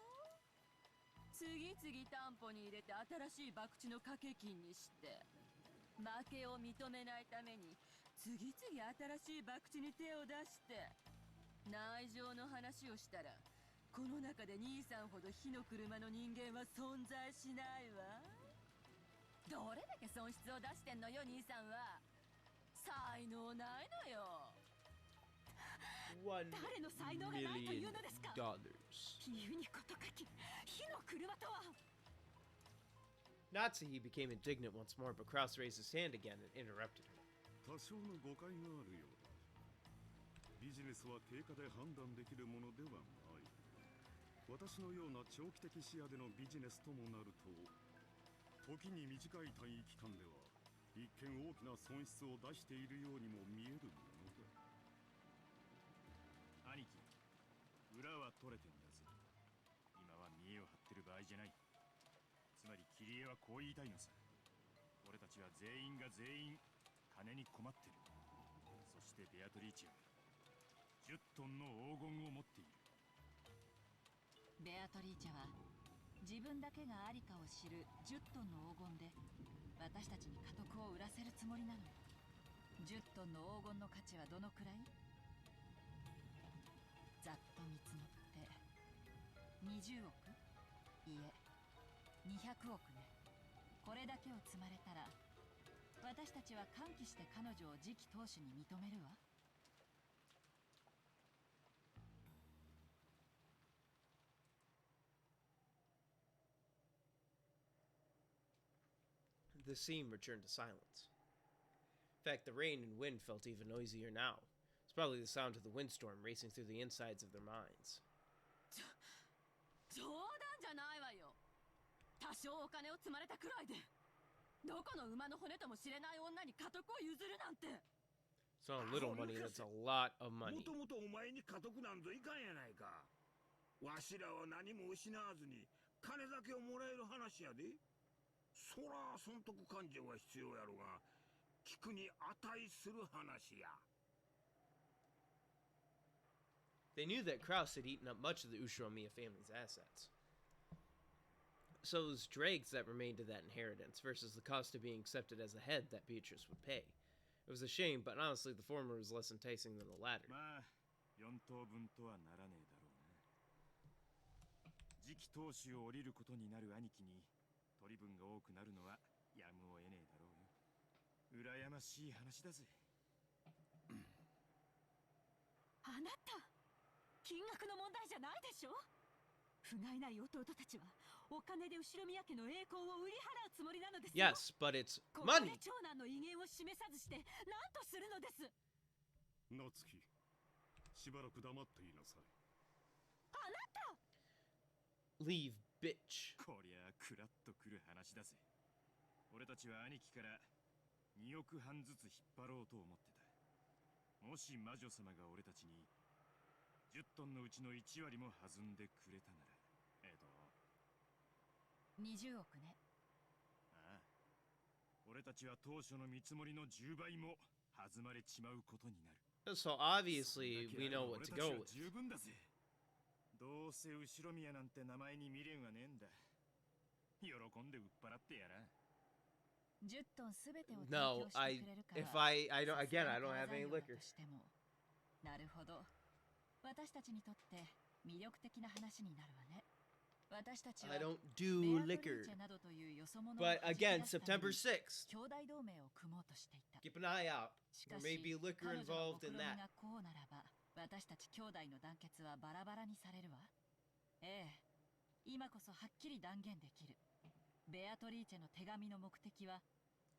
次々担保に入れて新しい博打の掛け金にして、負けを認めないために次々新しい博打に手を出して、内情の話をしたらこの中で兄さんほど火の車の人間は存在しないわ。どれだけ損失を出してんのよ兄さんは。才能ないのよ。誰の才能がないというのですか？ $1 million. 急にこと書き、火の車とは。Natsuhi became indignant once more, but Kraus raised his hand again and interrupted her. 多少の誤解があるようだ。ビジネスは経過で判断できるものではない。私のような長期的視野でのビジネスともなると、時に短い単位期間では一見大きな損失を出しているようにも見えるものだ。兄貴、裏は取れてんだぜ。今は見栄を張ってる場合じゃない。つまりキリエはこう言いたいのさ。俺たちは全員が全員金に困ってる。そしてベアトリーチは10トンの黄金を持っている。ベアトリーチェは自分だけがありかを知る10トンの黄金で私たちに家督を売らせるつもりなのよ。10トンの黄金の価値はどのくらい？ざっと見積もって20億？いえ、200億ね。これだけを積まれたら私たちは歓喜して彼女を次期当主に認めるわ。The scene returned to silence. In fact, the rain and wind felt even noisier now. It's probably the sound of the windstorm racing through the insides of their minds. 冗談じゃないわよ。多少お金を積まれたくらいでどこの馬の骨とも知れない女に家督を譲るなんて。 It's not a little money, that's a lot of も money. ともとお前に家督なんぞいかんやないか。わしらは何も失わずに金だけをもらえる話やで。そら損得感情は必要やろが、聞くに値する話や。They knew that Kraus had eaten up much of the Ushiromiya family's assets. So it was dregs that remained of that inheritance versus the cost of being accepted as a head that Beatrice would pay. It was a shame, but honestly the former was less enticing than the latter. まあ4等分とはならねえだろうな。次期当主を降りることになる兄貴に取り分が多くなるのはやむを得ねえだろうよ。羨ましい話だぜ。あなた、金額の問題じゃないでしょ。不甲斐ない弟たちはお金で後宮家の栄光を売り払うつもりなのですよ。 Yes, but it's ここで money. 長男の威厳を示さずして何とするのです。夏希、しばらく黙っていなさい。あなた Leave, bitch. こりゃクラッとくる話だぜ。俺たちは兄貴から2億半ずつ引っ張ろうと思ってた。もし魔女様が俺たちに10トンのうちの1割も弾んでくれたなら、20億ね。ああ、俺たちは当初の見積もりの10倍も弾まれちまうことになる。 So obviously we know what to go with. 十分だぜ。どうせ後ろ宮なんて名前に未練はねえんだ。喜んで売っ払ってやら。10トンすべてを提 No, 供してくれるから。 if I don't, again, I don't have any liquor. なるほど。私たちにとって魅力的な話になるわね。私たちは I don't do ベアトリ liquor. ーチェなどというよそ者を But 弾き again, 出すため September に 6th. 兄弟同盟を組もうとしていた。 Keep an eye out. しか There し may be liquor 彼女の involved in 目論み that. がこうならば私たち兄弟の団結はバラバラにされるわ。ええ、今こそはっきり断言できる。ベアトリーチェの手紙の目的は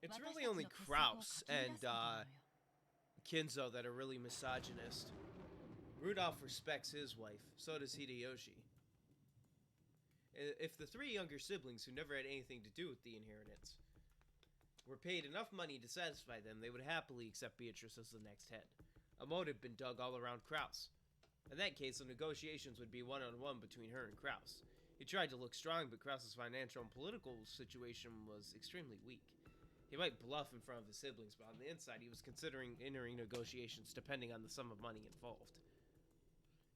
It's really only Kraus and Kinzo that are really misogynist. Rudolph respects his wife, so does Hideyoshi. If the three younger siblings who never had anything to do with the inheritance were paid enough money to satisfy them, they would happily accept Beatrice as the next head. A moat had been dug all around Kraus. In that case, the negotiations would be one-on-one between her and Kraus. He tried to look strong, but Kraus's financial and political situation was extremely weak. He might bluff in front of his siblings, but on the inside, he was considering entering negotiations depending on the sum of money involved.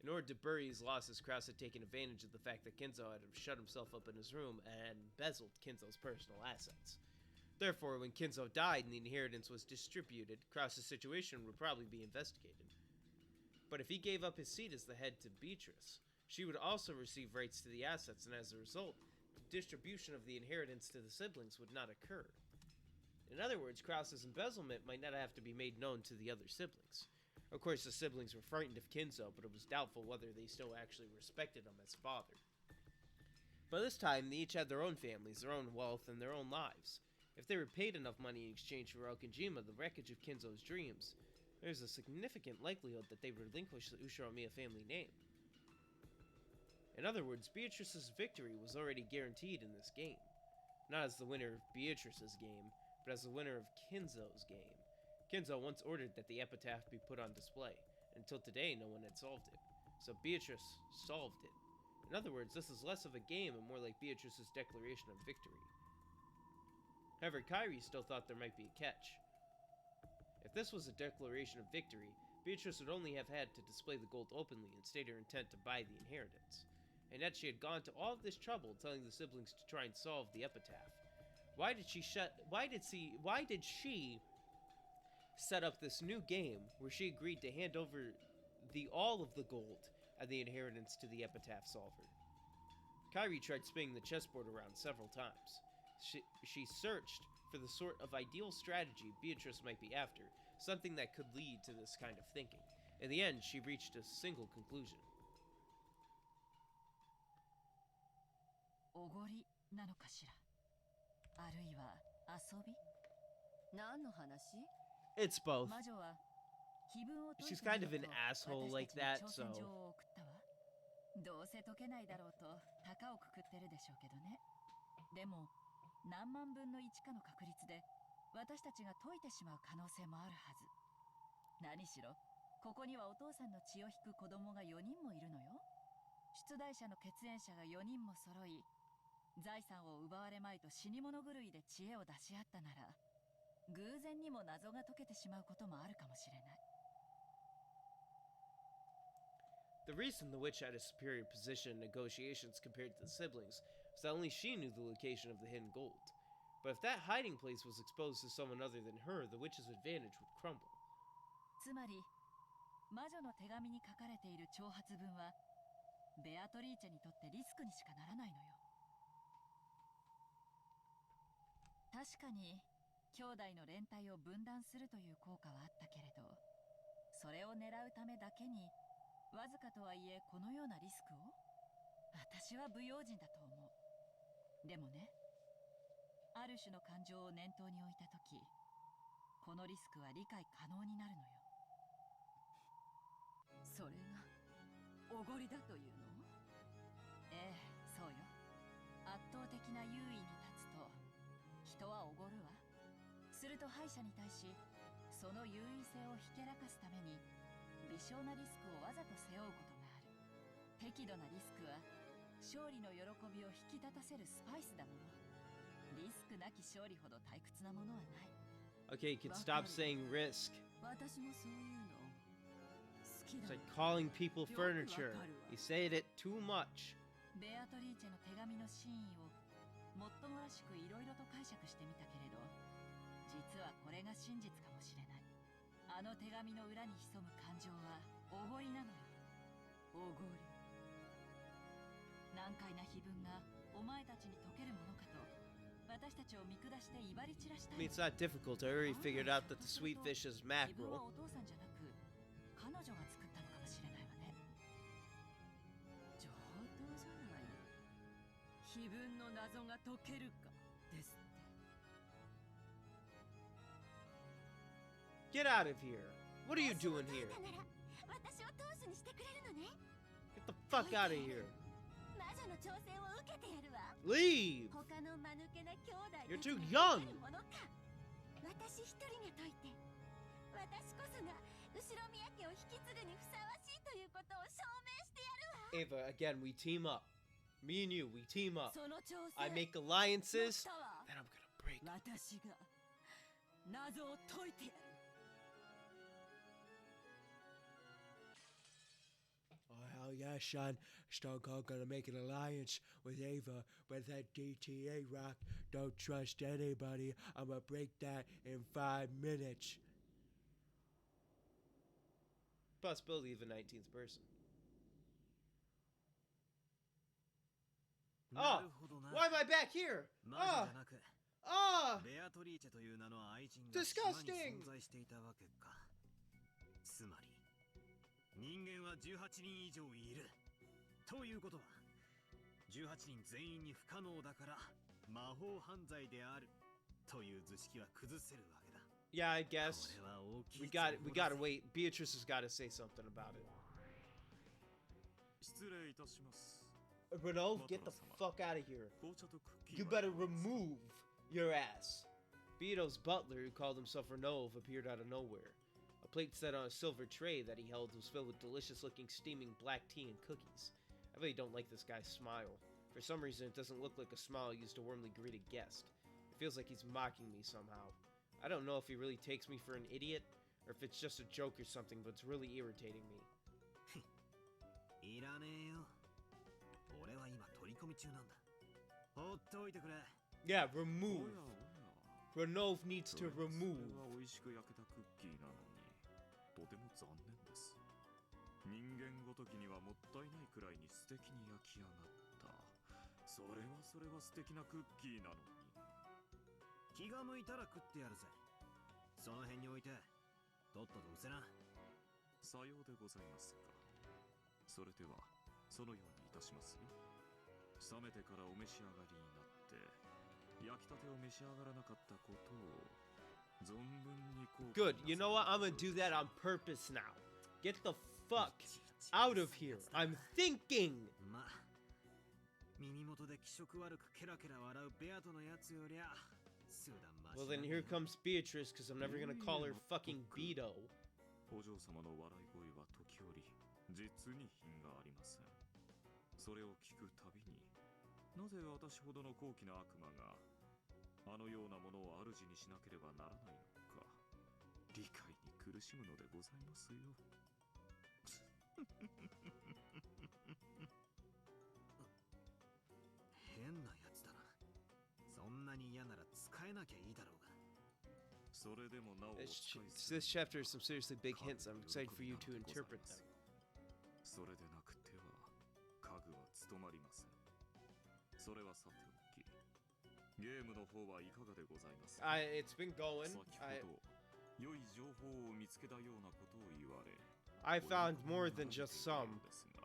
In order to bury his losses, Kraus had taken advantage of the fact that Kinzo had shut himself up in his room and embezzled Kinzo's personal assets. Therefore, when Kinzo died and the inheritance was distributed, Kraus's situation would probably be investigated. But if he gave up his seat as the head to Beatrice, she would also receive rights to the assets, and as a result, the distribution of the inheritance to the siblings would not occur. In other words, Kraus's embezzlement might not have to be made known to the other siblings. Of course, the siblings were frightened of Kinzo, but it was doubtful whether they still actually respected him as father. By this time, they each had their own families, their own wealth, and their own lives. If they were paid enough money in exchange for Aokijima, the wreckage of Kinzo's dreams, there's a significant likelihood that they would relinquish the Ushiromiya family name. In other words, Beatrice's victory was already guaranteed in this game. not as the winner of Beatrice's game, but as the winner of Kinzo's game. Kinzo once ordered that the epitaph be put on display. Until today, no one had solved it. So Beatrice solved it. In other words, this is less of a game and more like Beatrice's declaration of victory. However, Kairi still thought there might be a catch. If this was a declaration of victory, Beatrice would only have had to display the gold openly and state her intent to buy the inheritance. And yet she had gone to all of this trouble telling the siblings to try and solve the epitaph. Why did she set up this new game where she agreed to hand over all of the gold and the inheritance to the epitaph solver? Kairi tried spinning the chessboard around several times. She searched for the sort of ideal strategy Beatrice might be after, something that could lead to this kind of thinking. In the end, she reached a single conclusion. おごりなのかしら、あるいは遊び、何の話？ It's both. 魔女は気分を解い She's て kind of み an ようと asshole 私 like たち that, に挑 so 戦状を送ったわ。どうせ解けないだろうと高をくくってるでしょうけどね。でも何万分の1かの確率で私たちが解いてしまう可能性もあるはず。何しろここにはお父さんの血を引く子供が4人もいるのよ。出題者の血縁者が4人も揃い、財産を奪われまいと死に物狂いで知恵を出し合ったなら、偶然にも謎が解けてしまうこともあるかもしれない。The reason the witch had a superior position in negotiations compared to the siblings was that only she knew the location of the hidden gold. But if that hiding place was exposed to someone other than her, the witch's advantage would crumble. つまり、魔女の手紙に書かれている挑発文は、ベアトリーチェにとってリスクにしかならないのよ。確かに、兄弟の連帯を分断するという効果はあったけれど、それを狙うためだけに、わずかとはいえこのようなリスクを？私は不用心だと思う。でもね、ある種の感情を念頭に置いたとき、このリスクは理解可能になるのよ。それがおごりだというの？ええ、そうよ。圧倒的な優位に立つと人はおごるわ。すると敗者に対しその優位性をひけらかすために微小なリスクをわざと背負うことがある。適度なリスクは勝利の喜びを引き立たせるスパイスだもの。リスクなき勝利ほど退屈なものはない。 Okay, you can stop saying risk. 私もそういうの好き It's だ。 like calling people furniture. You say it too much. ベアトリーチェの手紙の真意をもっともらしくいろいろと解釈してみたけれど、実はこれが真実かもしれない。あの手紙の裏に潜む感情はおごりなのよ。おごり。難解な碑文がお前たちに解けるものかと私たちを見下して威張り散らしたい。 I mean, it's not difficult. I already figured out that the sweet fish is 自分は mackerel. お父さんじゃなく彼女が作ったのかもしれないわね。上等じゃない。碑文の謎が解けるかですって。 Get out of here. What are you doing here? 私を当主にしてくれるのね。 Get the fuck out of here. 魔女の挑戦を受けてやるわ。 Leave. 他の間抜けな兄弟 You're たち too に young. 勝てるものか。私一人が解いて、私こそが後ろ宮家を引き継ぐにふさわしいということを証明してやるわ。 Ava, again, we team up. Me and you, we team up. その挑戦 I make alliances, 乗ったわ。 then I'm gonna break. 私が謎を解いてやる。 Oh, hell yeah, Sean. Stone Cold gonna make an alliance with Ava with that DTA rock. Don't trust anybody. I'm gonna break that in 5 minutes. Possibility of a 19th person. なるほどな。 Why am I back here? 魔女じゃなく、ベアトリーチェという名の愛人が島に存在していたわけか。つまり人間は18人以上いるということは、18人全員に不可能だから魔法犯罪であるという図式は崩せるわけだ。 Yeah, I guess. これは大きい We gotta wait. Beatrice has gotta say something about it. 失礼いたします。Renov, get the fuck out of here. You better remove your ass. Beato's butler, who called himself Renov, appeared out of nowhere. A plate set on a silver tray that he held was filled with delicious-looking steaming black tea and cookies. I really don't like this guy's smile. For some reason, it doesn't look like a smile used to warmly greet a guest. It feels like he's mocking me somehow. I don't know if he really takes me for an idiot, or if it's just a joke or something, but it's really irritating me. いらねえよ。俺は今取り込み中なんだ。放っておいてくれ。Yeah, remove. Renov needs to remove. 美味しく焼けたクッキーなのに、とても残念です。人間ごときにはもったいないくらいに素敵に焼き上がった。それは素敵なクッキーなのに。気が向いたら食ってやるぜ。その辺に置いて、とっととうせな。さようでございますか。それでは、そのようにいたしますよ。冷めてからお召し上がりになって、焼きたてを召し上がらなかったことを、存分に後悔なさい。Good, you know what? I'm gonna do that on purpose now. Get the fuck out of here. I'm thinking! まあ、耳元で気色悪くケラケラ笑うベアトのやつよりゃ、数段マシ。 Well then here comes Beatrice, because I'm never gonna call her fucking Beto. お嬢様の笑い声は時折、実に品がありません。それを聞くたびに、なぜ私ほどの高貴な悪魔が、あのようなものを主にしなければならないのか、理解に苦しむのでございますよ。変なやつだな。そんなに嫌なら使えなきゃいいだろうが。それでもなお This chapter has some seriously big hints. I'm excited for you to interpret them. それでなくては家具は務まりません。それはさておき、ゲームの方はいかがでございますか。It's been going. 先ほど良い情報を見つけたようなことを言われ、I found more than just some.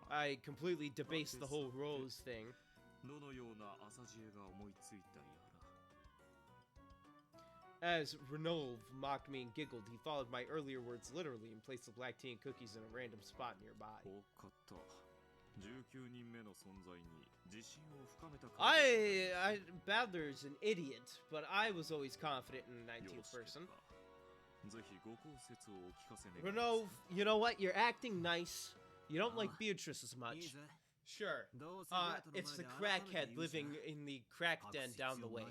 I completely debased the whole Rose thing. どのような浅知恵が思いついたやら。 As Renov mocked me and giggled, he followed my earlier words literally and placed the black tea and cookies in a random spot nearby. Badler's an idiot, but I was always confident in the 19th person. Renov, you know what? You're acting nice. You don't like Beatrice as much. Sure. It's the crackhead living in the crack den down the way.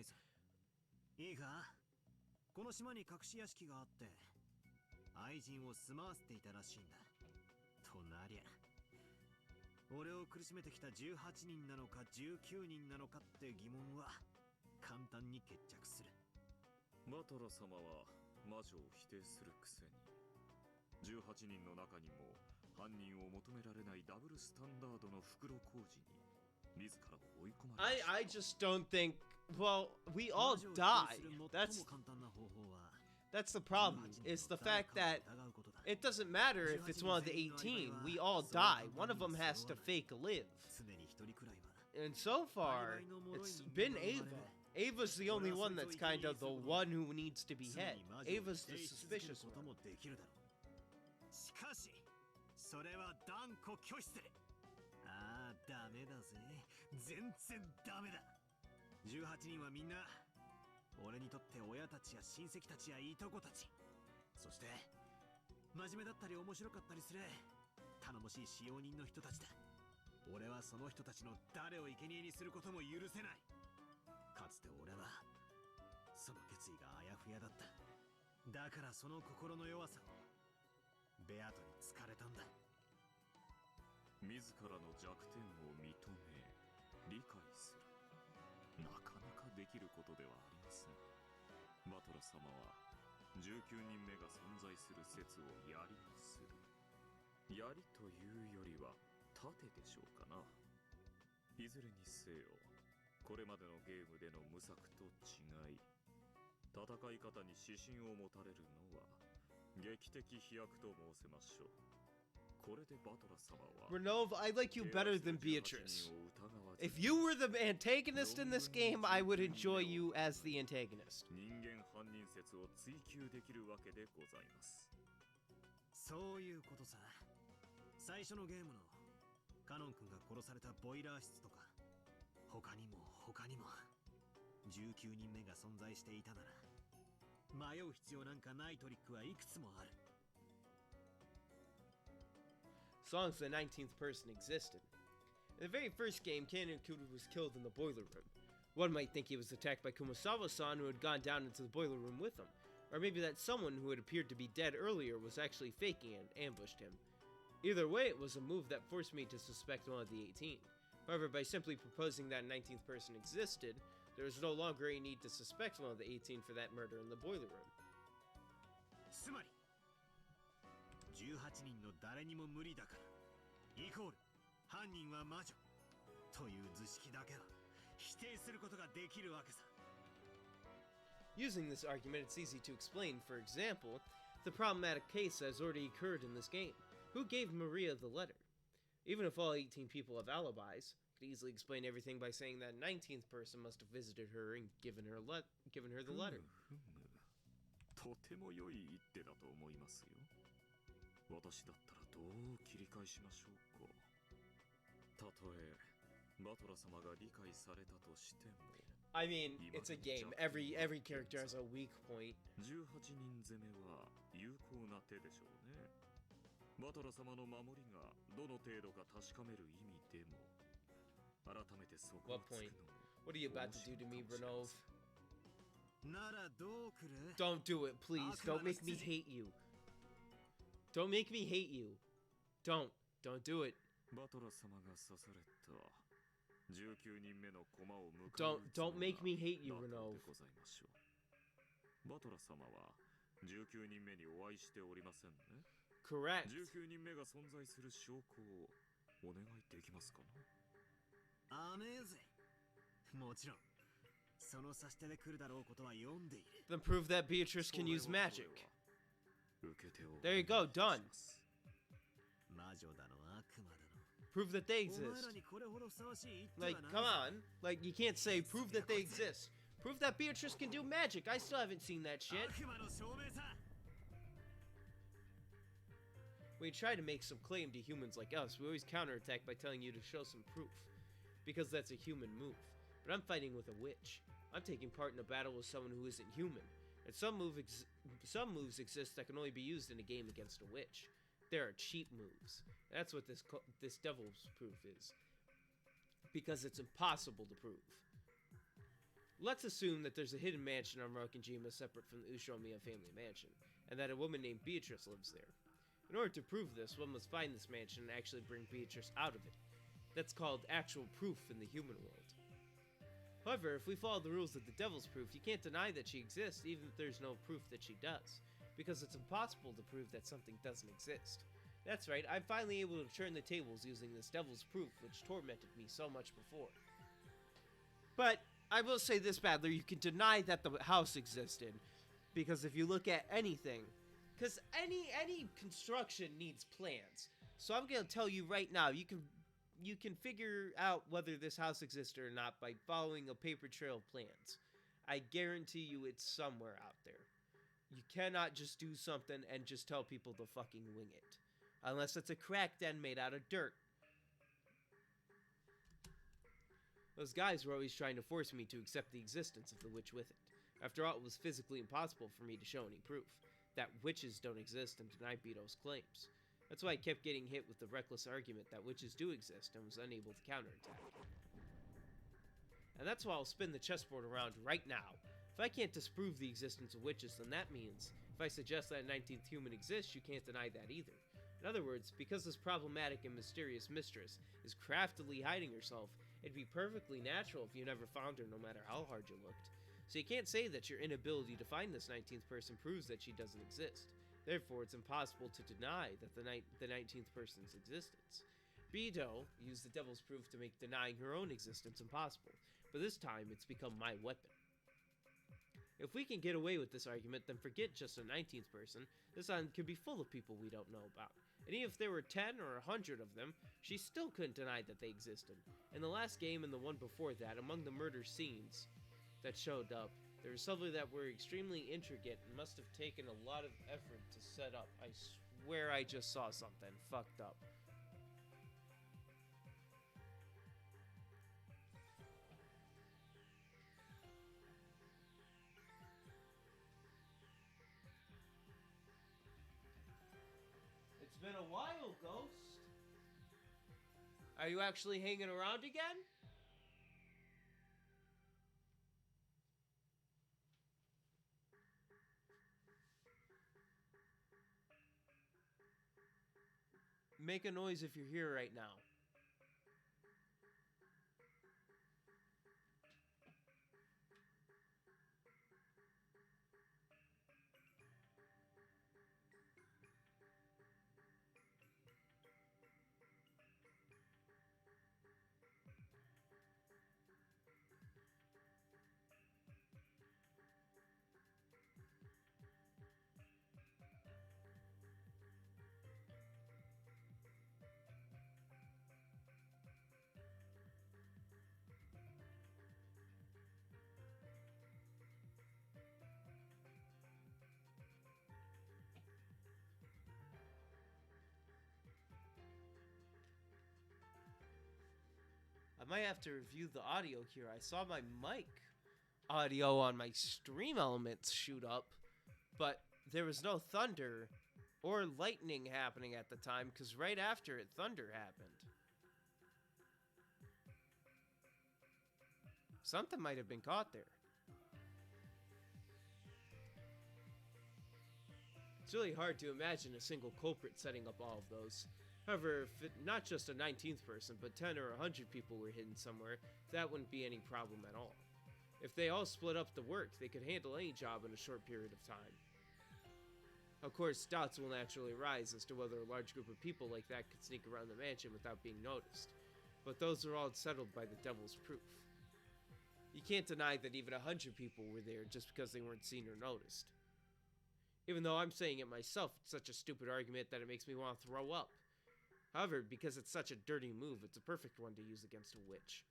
この島に隠し屋敷があって愛人を住まわせていたらしいんだ。となりゃ俺を苦しめてきた18人なのか19人なのかって疑問は簡単に決着する。マトラ様は魔女を否定するくせに、18人の中にも犯人を求められないダブルスタンダードの袋小路に自らを追い込まれた。 I just don't think. Well, we all die. That's the problem. It's the fact that it doesn't matter if it's one of the 18. We all die. One of them has to fake live. And so far, it's been Ava. Ava's the only one that's kind of the one who needs to be head. Ava's the suspicious one. しかし、それは断固拒否する。ああ、ダメだぜ。全然ダメだ。18人はみんな俺にとって親たちや親戚たちやいとこたち、そして真面目だったり面白かったりする頼もしい使用人の人たちだ。俺はその人たちの誰を生贄にすることも許せない。かつて俺はその決意があやふやだった。だからその心の弱さをベアトに疲れたんだ。自らの弱点を認め理解する、なかなかできることではありません。バトラ様は19人目が存在する説をやりにする。やりというよりは盾でしょうかな。いずれにせよ、これまでのゲームでの無策と違い、戦い方に指針を持たれるのは劇的飛躍と申せましょう。これでバトラ様は Renov, I like you better than Beatrice. If you were the antagonist in this game, I would enjoy you as the antagonist. 人間犯人説を追求できるわけでございます。そういうことさ。最初のゲームのカノン君が殺されたボイラー室とか他にも19人目が存在していたなら迷う必要なんかないトリックはいくつもある。 As long as the 19th person existed. In the very first game, Kanekudo was killed in the boiler room. One might think he was attacked by Kumasawa-san, who had gone down into the boiler room with him. Or maybe that someone who had appeared to be dead earlier was actually faking and ambushed him. Either way, it was a move that forced me to suspect one of the 18. However, by simply proposing that 19th person existed, there was no longer a need to suspect one of the 18 for that murder in the boiler room. つまり18人の誰にも無理だからイコール犯人は魔女という図式だけは否定することができるわけさ。 Using this argument, it's easy to explain, for example, the problematic case that has already occurred in this game. Who gave Maria the letter? Even if all 18 people have alibis, I could easily explain everything by saying that 19th person must have visited her and given her the letter. とても良い一手だと思いますよ。私だったらどう切り返しましょうか。たとえバトラ様が理解されたとしても。 I mean, it's a game. Every character has a weak point. 18人攻めは有効な手でしょうね。バトラ様の守りがどの程度か確かめる意味でも、改めてそこをつくのも。What are you about to do to me, Renov? ならどうくる? Don't do it, please. Don't make me hate you. Don't make me hate you. Don't do it. バトラ様が刺された。19人目の駒を迎え Don't make me hate you, Renov. バトラ様は19人目にお会いしておりませんね。 Correct. 19人目が存在する証拠をお願いできますかな。あめえぜ。もちろん。その差し手で来るだろうことは読んでいる。 Then prove that Beatrice can use magic. There you go, done. 魔女だの悪魔だの。 Prove that they exist. Like, come on. Like, you can't say prove that they exist. Prove that Beatrice can do magic. I still haven't seen that shit. When you try to make some claim to humans like us, we always counterattack by telling you to show some proof. Because that's a human move. But I'm fighting with a witch. I'm taking part in a battle with someone who isn't human. And some moves exist that can only be used in a game against a witch. There are cheap moves. That's what this devil's proof is. Because it's impossible to prove. Let's assume that there's a hidden mansion on Rokkenjima separate from the Ushomiya family mansion, and that a woman named Beatrice lives there. In order to prove this, one must find this mansion and actually bring Beatrice out of it. That's called actual proof in the human world. However, if we follow the rules of the devil's proof, you can't deny that she exists even if there's no proof that she does. Because it's impossible to prove that something doesn't exist. That's right, I'm finally able to turn the tables using this devil's proof, which tormented me so much before. But I will say this, Badler, you can deny that the house existed. Because if you look at anything, because any construction needs plans. So I'm gonna tell you right now, you can figure out whether this house existed or not by following a paper trail of plans. I guarantee you it's somewhere out there. You cannot just do something and just tell people to fucking wing it. Unless it's a crack den made out of dirt. Those guys were always trying to force me to accept the existence of the witch with it. After all, it was physically impossible for me to show any proof that witches don't exist and deny Bito's claims. That's why I kept getting hit with the reckless argument that witches do exist and was unable to counterattack. And that's why I'll spin the chessboard around right now. If I can't disprove the existence of witches, then that means, if I suggest that a 19th human exists, you can't deny that either. In other words, because this problematic and mysterious mistress is craftily hiding herself, it'd be perfectly natural if you never found her no matter how hard you looked. So you can't say that your inability to find this 19th person proves that she doesn't exist. Therefore, it's impossible to deny that the 19th person's existence. Bito used the devil's proof to make denying her own existence impossible, but this time it's become my weapon. If we can get away with this argument, then forget just a 19th person. This island could be full of people we don't know about. And even if there were 10 or 100 of them, she still couldn't deny that they existed. In the last game and the one before that, among the murder scenes that showed up, there was several that were extremely intricate and must have taken a lot of effort to set up. I swear I just saw something fucked up. been a while, Ghost. Are you actually hanging around again? Make a noise if you're here right now. I might have to review the audio here. I saw my mic audio on my stream elements shoot up, but there was no thunder or lightning happening at the time because right after it, thunder happened. Something might have been caught there. It's really hard to imagine a single culprit setting up all of those. However, if not just a 19th person, but 10 or 100 people were hidden somewhere, that wouldn't be any problem at all. If they all split up the work, they could handle any job in a short period of time. Of course, doubts will naturally arise as to whether a large group of people like that could sneak around the mansion without being noticed, but those are all settled by the devil's proof. You can't deny that even 100 people were there just because they weren't seen or noticed. Even though I'm saying it myself, it's such a stupid argument that it makes me want to throw up. However, because it's such a dirty move, it's a perfect one to use against a witch.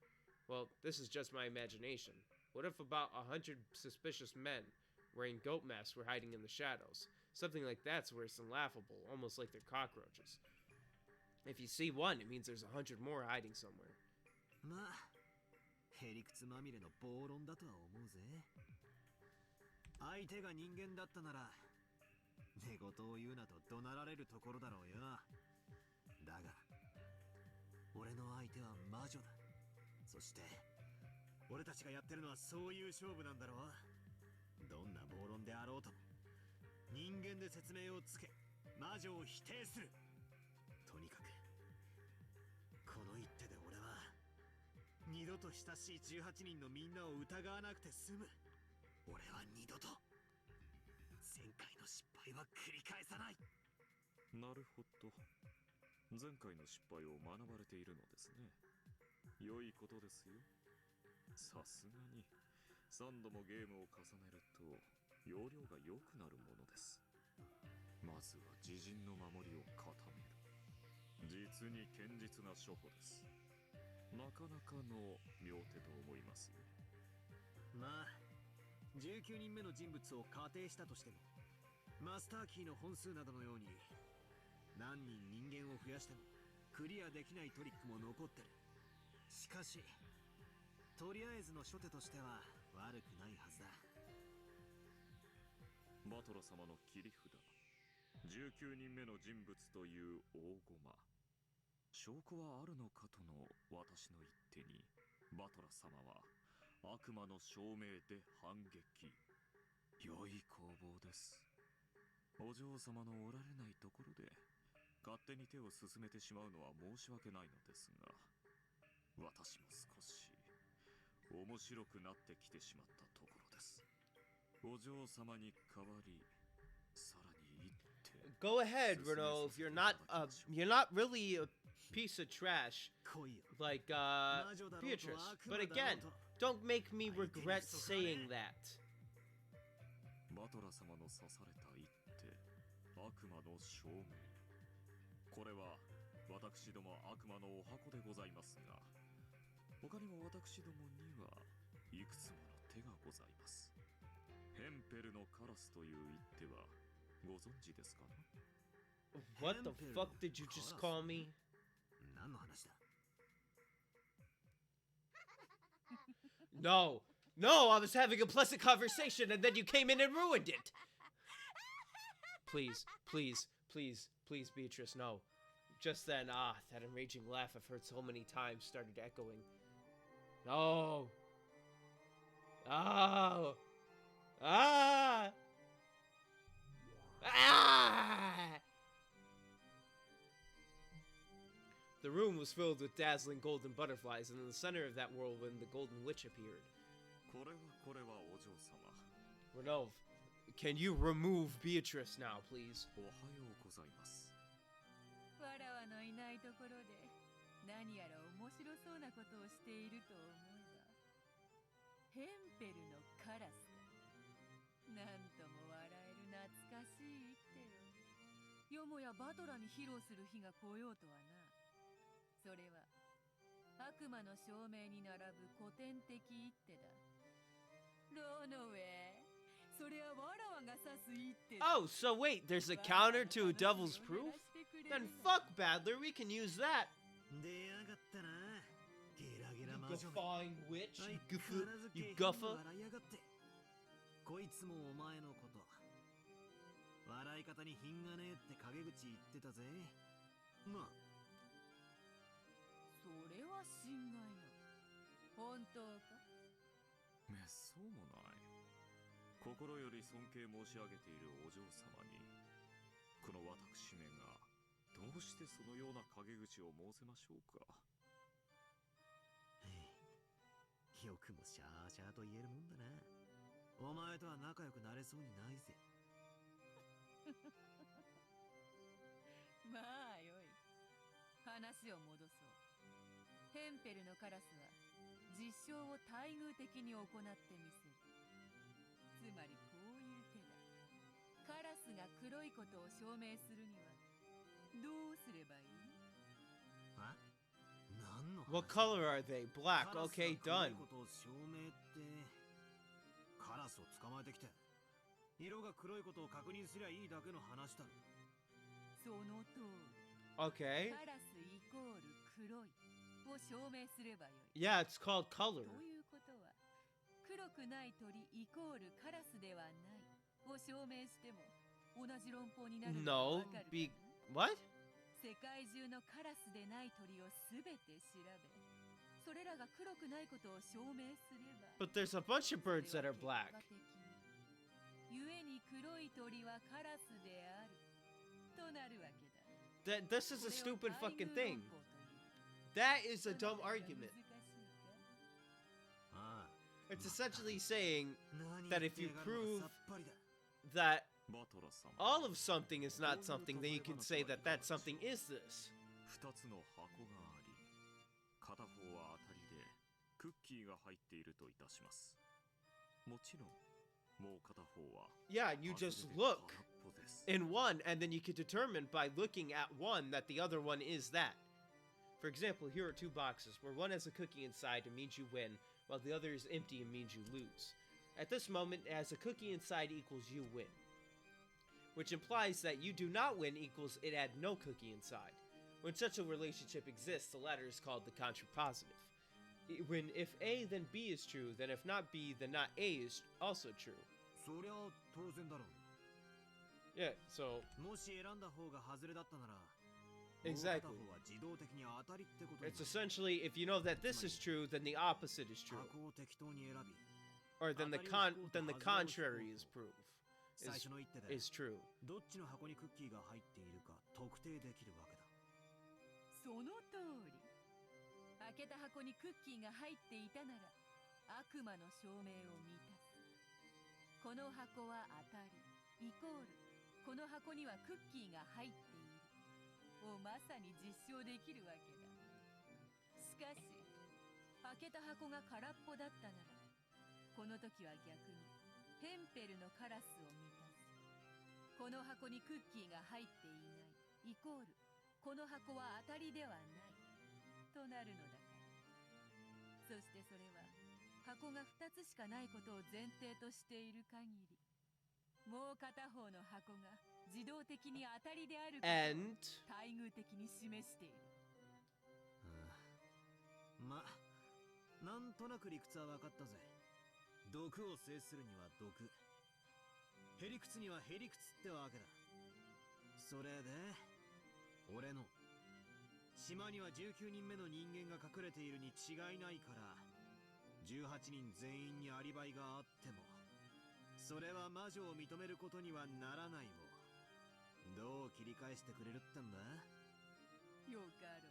Well, this is just my imagination. What if about 100 suspicious men wearing goat masks were hiding in the shadows? Something like that's worse than laughable, almost like they're cockroaches. If you see one, it means there's 100 more hiding somewhere. まあ、へりくつまみれの暴論だとは思うぜ。相手が人間だったなら、寝言を言うなと怒鳴られるところだろうよ。だが、俺の相手は魔女だ。そして、俺たちがやってるのはそういう勝負なんだろう。どんな暴論であろうとも、人間で説明をつけ、魔女を否定する。とにかく、この一手で俺は、二度と親しい18人のみんなを疑わなくて済む。俺は二度と、前回の失敗は繰り返さない。なるほど。前回の失敗を学ばれているのですね。良いことですよ。さすがに3度もゲームを重ねると容量が良くなるものです。まずは自陣の守りを固める。実に堅実な処方です。なかなかの妙手と思いますよ。まあ、19人目の人物を仮定したとしても、マスターキーの本数などのように何人人間を増やしてもクリアできないトリックも残ってる。しかしとりあえずの初手としては悪くないはずだ。バトラ様の切り札、19人目の人物という大駒。証拠はあるのかとの私の一手に、バトラ様は悪魔の証明で反撃。良い攻防です。お嬢様のおられないところで勝手に手を進めてしまうのは申し訳ないのですが、私も少し面白くなってきてしまったところです。お嬢様に代わり、さらに一手。Go ahead, Renault. If you're not really a piece of trash like Beatrice. But again, don't make me regret saying that. バトラ様の刺された一手、悪魔の証明。これは私ども悪魔のお箱でございますが、他にも私どもにはいくつもの手がございます。ヘンペルのカラスという一手はご存知ですかな？ What the fuck did you just call me? 何の話だ？ No, I was having a pleasant conversation and then you came in and ruined it. Please, Please, please, Beatrice, no. Just then, that enraging laugh I've heard so many times started echoing. No! Oh! Ah! Ah! The room was filled with dazzling golden butterflies, and in the center of that whirlwind, the Golden Witch appeared. Renov, can you remove Beatrice now, please? わらわのいないところで何やら面白そうなことをしていると思えば、ヘンペルのカラスか。なんとも笑える懐かしい一手よ。よもやバトラに披露する日が来ようとはな。それは悪魔の証明に並ぶ古典的一手だ。ロノウェイ、それはわらわが指す一手だ。 Oh, so wait, there's a counter to a devil's proof? Then fuck Badler, we can use that. 出やがったな。ゲラゲラ You 魔女め。 guffawing witch, you 相変わらず you 下品に guffa. 笑いやがって。こいつもお前のこと。笑い方に品がねえって陰口言ってたぜ。まあ。それは心外な。本当か？めっそうもない。心より尊敬申し上げているお嬢様に、この私めがどうしてそのような陰口を申せましょうか。よくもシャーシャーと言えるもんだな。お前とは仲良くなれそうにないぜ。まあよい。話を戻そう。ヘンペルのカラスは実証を待遇的に行ってみせる。つまりこういう手だ。カラスが黒いことを証明するにはどうすればいい？あ？何の話？ What color are they? Black. Okay, カラ done. スが黒いことを証明ってカラスを捕まえてきて色が黒いことを確認すりゃいいだけの話だろ。その通り。 Okay. カラスイコール黒いを証明すればよい。 Yeah, it's called color. ということは黒くない鳥イコールカラスではないを証明しても同じ論法になるのが No, わかるか be な？ what? 世界中のカラスでない鳥をすべて調べ、それらが黒くないことを証明すれば。 But there's a bunch of birds that are black. ゆえに黒い鳥はカラスであるとなるわけだ。 This is a stupid fucking thing. That is a dumb argument. It's essentially saying that if you prove that all of something is not something, then you can say that that something is this. 2つの箱があり、片方は当たりでクッキーが入っているといたします。もちろん、もう片方は Yeah, and you just look in one, and then you can determine by looking at one that the other one is that. For example, here are two boxes, where one has a cookie inside and means you win, while the other is empty and means you lose. At this moment, it has a cookie inside equals you win, which implies that you do not win equals it had no cookie inside. When such a relationship exists, the latter is called the contrapositive. When if A, then B is true, then if not B, then not A is also true. そりゃ当然だろう。 Yeah, so もし選んだ方が外れだったなら、 exactly. もう片方は自動的に当たりってことになる。 It's essentially if you know that this is true, then the opposite is true, 箱を適当に選び、 or then the contrary is proof 最初の一手で is true. どっちの箱にクッキーが入っているか特定できるわけだ。その通り。開けた箱にクッキーが入っていたなら悪魔の証明を満たす。この箱は当たりイコールこの箱にはクッキーが入っているをまさに実証できるわけだ。しかし開けた箱が空っぽだったならこの時は逆にヘンペルのカラスを満たす。この箱にクッキーが入っていないイコールこの箱は当たりではないとなるのだから。そしてそれは箱が2つしかないことを前提としている限り、もう片方の箱が自動的に当たりであることを待遇的に示している。ま、なんとなく理屈は分かったぜ。毒を制するには毒、へりくつにはへりくつってわけだ。それで俺の島には19人目の人間が隠れているに違いないから、18人全員にアリバイがあってもそれは魔女を認めることにはならないをどう切り返してくれるってんだ。よかろ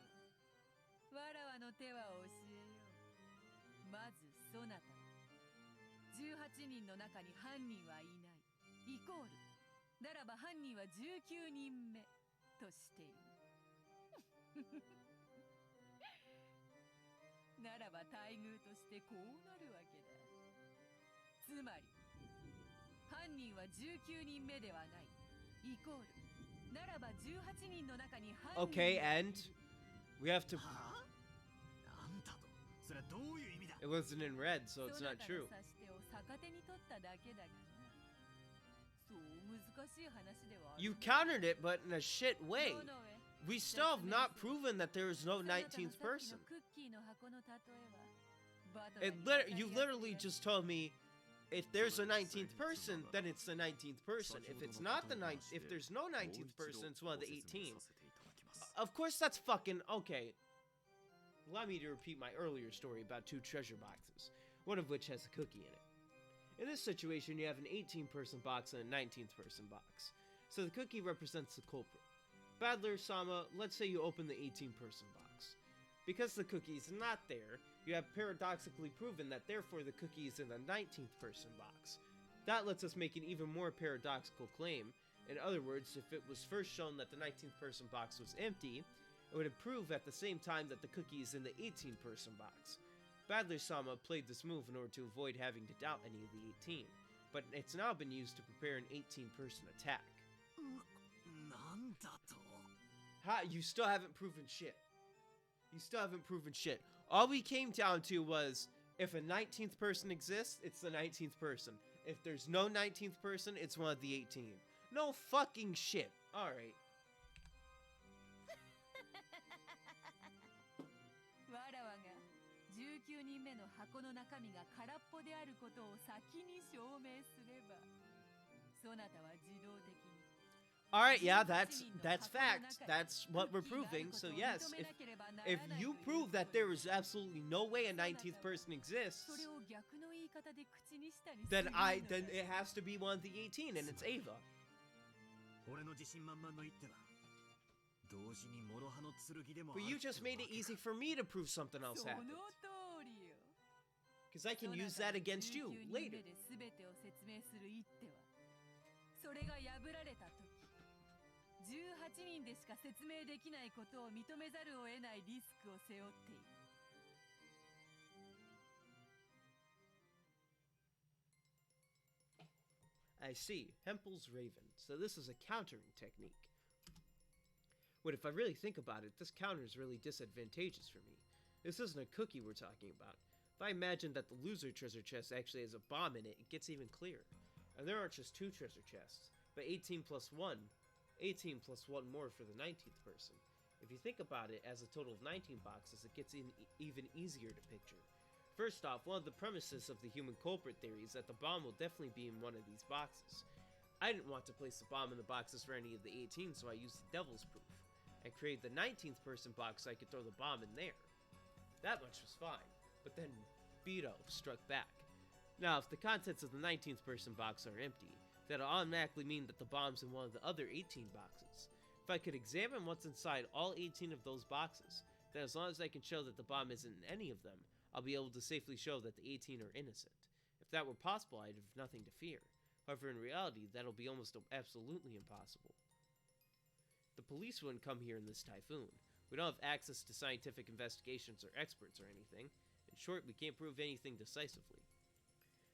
う。わらわの手は教えよう。まずそなたは18人の中に犯人はいない、イコールならば犯人は19人目としている。ならば待遇としてこうなるわけだ。つまり犯人は19人目ではない、イコールならば18人の中に犯人 Okay, and we have to. なんだと、それはどういう意味だ。 It wasn't in red, so it's not true. そなたの指し手を逆手に取っただけだがな。そう難しい話ではある。 You countered it, but in a shit way. We still have not proven that there is no 19th person. You literally just told me if there's a 19th person, then it's the 19th person. If it's not the if there's no 19th person, it's one of the 18. Of course, that's fucking okay. Allow me to repeat my earlier story about 2 treasure boxes, one of which has a cookie in it. In this situation, you have an 18-person box and a 19th-person box. So the cookie represents the culprit. Badler Sama, let's say you open the 18-person box. Because the cookie is not there, you have paradoxically proven that therefore the cookie is in the 19th-person box. That lets us make an even more paradoxical claim. In other words, if it was first shown that the 19th-person box was empty, it would prove at the same time that the cookie is in the 18-person box. Badler Sama played this move in order to avoid having to doubt any of the 18, but it's now been used to prepare an 18-person attack. Ha, you still haven't proven shit. You still haven't proven shit. All we came down to was, if a 19th person exists, it's the 19th person. If there's no 19th person, it's one of the 18. No fucking shit. Alright. 19人目の箱の中身が空っぽであることを先に証明すれば、そなたは自動的に Alright, yeah, that's fact. That's what we're proving. So yes, if you prove that there is absolutely no way a 19th person exists, then it has to be one of the 18, and it's Ava. But you just made it easy for me to prove something else happened. Because I can use that against you later. 18人でしか説明できないことを認めざるを得ないリスクを背負っている。I see. Hempel's Raven. So this is a countering technique. But if I really think about it, this counter is really disadvantageous for me. This isn't a cookie we're talking about. If I imagine that the loser treasure chest actually has a bomb in it, it gets even clearer. And there aren't just 2 treasure chests, but 18 plus 1 more for the 19th person. If you think about it as a total of 19 boxes, it gets even easier to picture. First off, one of the premises of the human culprit theory is that the bomb will definitely be in one of these boxes. I didn't want to place the bomb in the boxes for any of the 18, so I used the devil's proof. I created the 19th person box so I could throw the bomb in there. That much was fine, but then Beto struck back. Now, if the contents of the 19th person box are empty, that'll automatically mean that the bomb's in one of the other 18 boxes. If I could examine what's inside all 18 of those boxes, then as long as I can show that the bomb isn't in any of them, I'll be able to safely show that the 18 are innocent. If that were possible, I'd have nothing to fear. However, in reality, that'll be almost absolutely impossible. The police wouldn't come here in this typhoon. We don't have access to scientific investigations or experts or anything. In short, we can't prove anything decisively.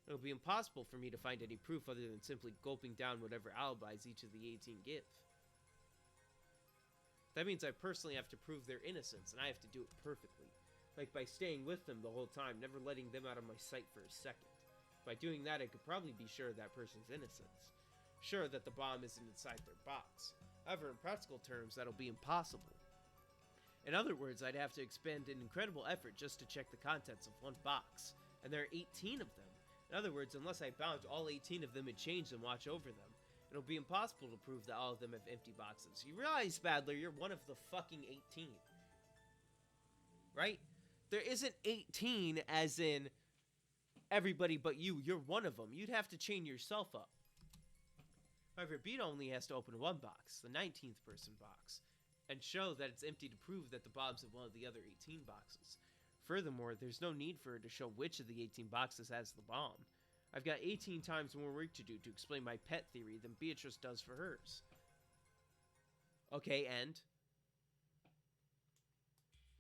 It'll be impossible for me to find any proof other than simply gulping down whatever alibis each of the 18 give. That means I personally have to prove their innocence, and I have to do it perfectly. Like by staying with them the whole time, never letting them out of my sight for a second. By doing that, I could probably be sure of that person's innocence. Sure that the bomb isn't inside their box. However, in practical terms, that'll be impossible. In other words, I'd have to expend an incredible effort just to check the contents of one box. And there are 18 of them. In other words, unless I bound all 18 of them in chains and watch over them, in It'll be impossible to prove that all of them have empty boxes. You realize, Badler, you're one of the fucking 18. Right? There isn't 18 as in everybody but you. You're one of them. You'd have to chain yourself up. However, Beat only has to open one box, the 19th person box, and show that it's empty to prove that the bomb's in one of the other 18 boxes. Furthermore, there's no need for her to show which of the 18 boxes has the bomb. I've got 18 times more work to do to explain my pet theory than Beatrice does for hers. Okay, and?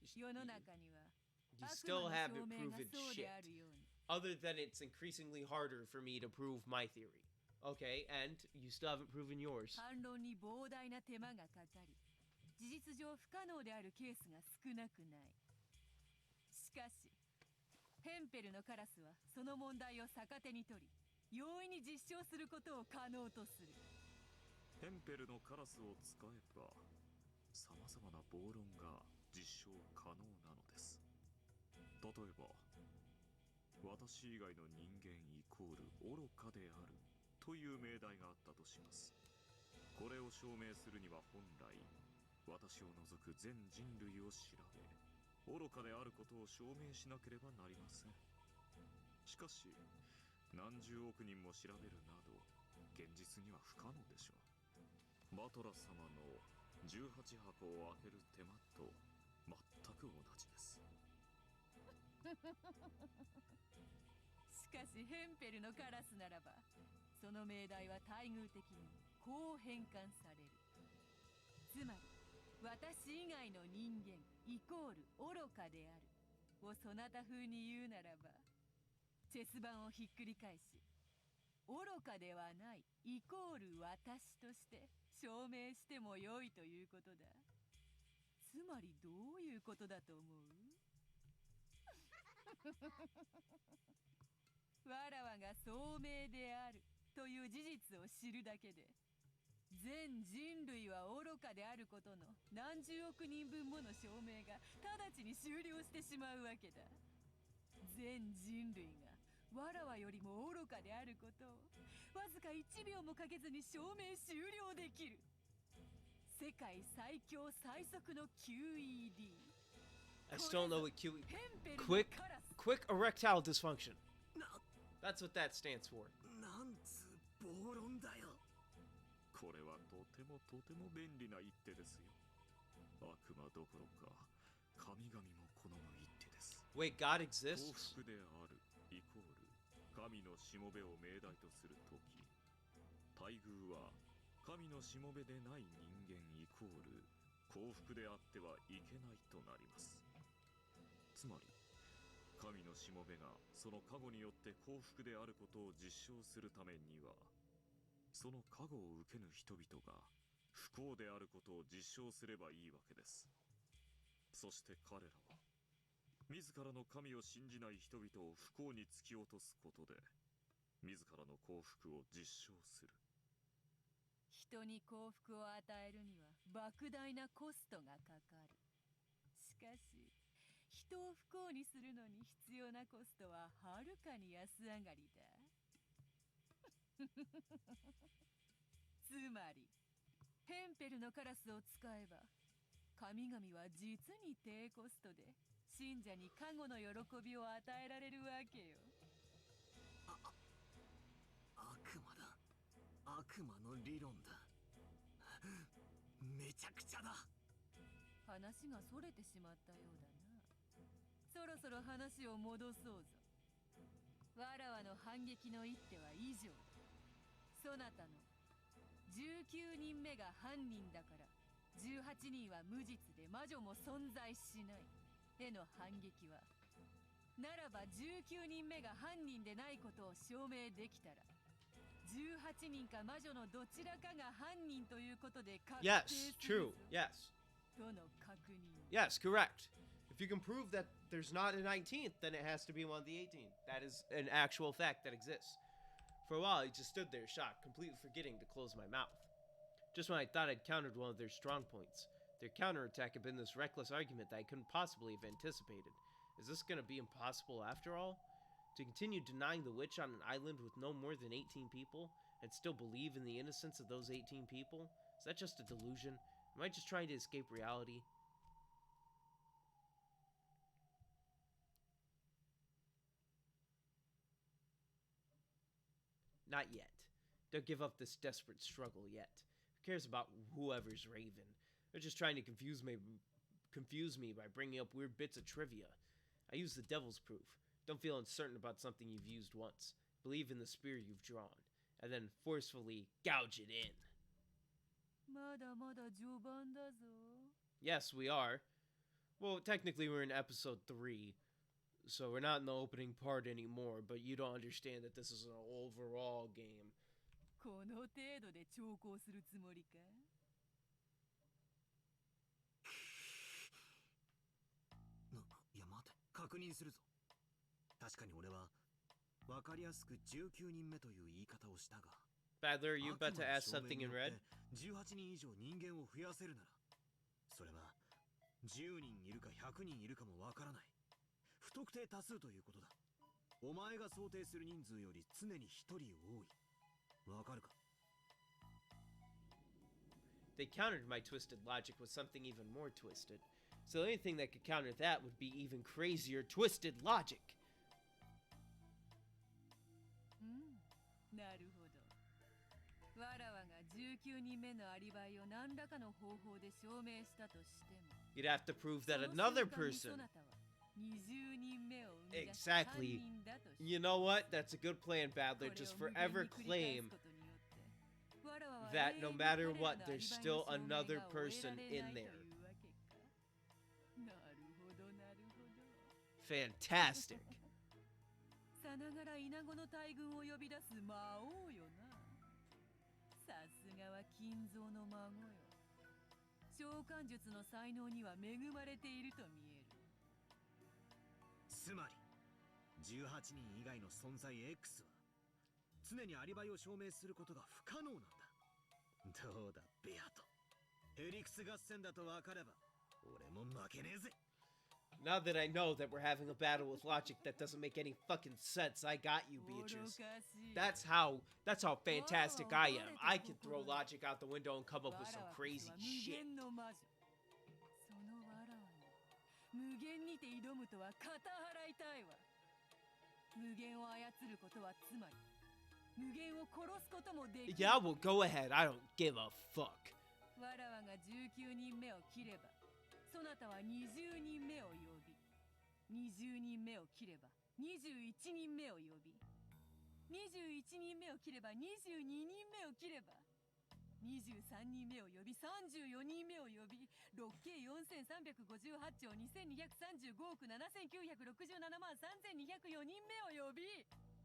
You still haven't proven shit. Other than it's increasingly harder for me to prove my theory. Okay, and you still haven't proven yours. 反論に膨大な手間がかかり、事実上不可能であるケースが少なくない。しかし、ヘンペルのカラスはその問題を逆手に取り、容易に実証することを可能とする。ヘンペルのカラスを使えば、さまざまな暴論が実証可能なのです。例えば、私以外の人間イコール愚かであるという命題があったとします。これを証明するには本来、私を除く全人類を調べ、愚かであることを証明しなければなりません。しかし、何十億人も調べるなど、現実には不可能でしょう。バトラ様の18箱を開ける手間と全く同じです。しかしヘンペルのカラスならば、その命題は待遇的にこう変換される。つまり、私以外の人間イコール愚かであるをそなた風に言うならば、チェス盤をひっくり返し、愚かではないイコール私として証明してもよいということだ。つまりどういうことだと思う？わらわが聡明であるという事実を知るだけで、全人類は愚かであることの何十億人分もの証明が直ちに終了してしまうわけだ。全人類がわらわよりも愚かであることをわずか1秒もかけずに証明終了できる。世界最強最速の QED。 I still know what QED... Quick erectile dysfunction. That's what that stands for. なんつ暴論だよ。これはとても便利な一手ですよ。悪魔どころか神々も好む一手です。Wait, God exists? 幸福であるイコール神のしもべを命題とするとき、待遇は神のしもべでない人間イコール幸福であってはいけないとなります。つまり神のしもべがその加護によって幸福であることを実証するためには、その加護を受けぬ人々が不幸であることを実証すればいいわけです。そして彼らは自らの神を信じない人々を不幸に突き落とすことで自らの幸福を実証する。人に幸福を与えるには莫大なコストがかかる。しかし人を不幸にするのに必要なコストははるかに安上がりだ。つまりヘンペルのカラスを使えば、神々は実に低コストで信者に加護の喜びを与えられるわけよ。悪魔だ。悪魔の理論だ。めちゃくちゃだ。話がそれてしまったようだな。そろそろ話を戻そうぞ。わらわの反撃の一手は以上。そなたの19人目が犯人だから18人は無実で魔女も存在しないへの反撃は、ならば19人目が犯人でないことを証明できたら、18人か魔女のどちらかが犯人ということで確定する。 Yes, true. Yes. との確認。 Yes, correct. If you can prove that there's not a 19th, then it has to be one of the 18th. That is an actual fact that exists. For a while, I just stood there shocked, completely forgetting to close my mouth. Just when I thought I'd countered one of their strong points, their counterattack had been this reckless argument that I couldn't possibly have anticipated. Is this going to be impossible after all? To continue denying the witch on an island with no more than 18 people and still believe in the innocence of those 18 people? Is that just a delusion? Am I just trying to escape reality? Not yet. Don't give up this desperate struggle yet. Who cares about whoever's Raven? They're just trying to confuse me by bringing up weird bits of trivia. I use the devil's proof. Don't feel uncertain about something you've used once. Believe in the spear you've drawn, and then forcefully gouge it in. Yes, we are. Well, technically we're in episode 3, so we're not in the opening part anymore, but you don't understand that this is an overall game. この程度で長考するつもりか？いや待て、確認するぞ。確かに俺は分かりやすく19人目という言い方をしたが、 Badler, are you about to ask something in red? 18人以上人間を増やせるなら、それは10人いるか100人いるかもわからない。不特定多数ということだ。お前が想定する人数より常に1人多い。わかるか？ They countered my twisted logic with something even more twisted. So the only thing that could counter that would be even crazier twisted logic. なるほど。わらわが19人目のアリバイを何らかの方法で証明したとしても、 You'd have to prove that another person. Exactly. You know what? That's a good plan, Badler. Just forever claim that no matter what, there's still another person in there. Fantastic. さながらイナゴの大群を呼び出す魔王よな。さすがは金蔵の孫よ。召喚術の才能には恵まれていると見える。つまり18人以外の存在 X は常にアリバイを証明することが不可能なんだ。どうだベアト。ヘリクス合戦だと分かれば俺も負けねえぜ。 Now that I know that we're having a battle with logic that doesn't make any fucking sense, I got you, Beatrice. That's how fantastic I am. I can throw logic out the window and come up with some crazy shit. 無限にて挑むとは肩払いたいわ。無限を操ることはつまり無限を殺すこともできる。 Yeah, well, go ahead. I don't give a fuck. わらわが19人目を切れば、そなたは20人目を呼び、20人目を切れば21人目を呼び、21人目を切れば22人目を切れば、23人目を呼び34人目を呼び、6計4358兆2235億7967万3204人目を呼び。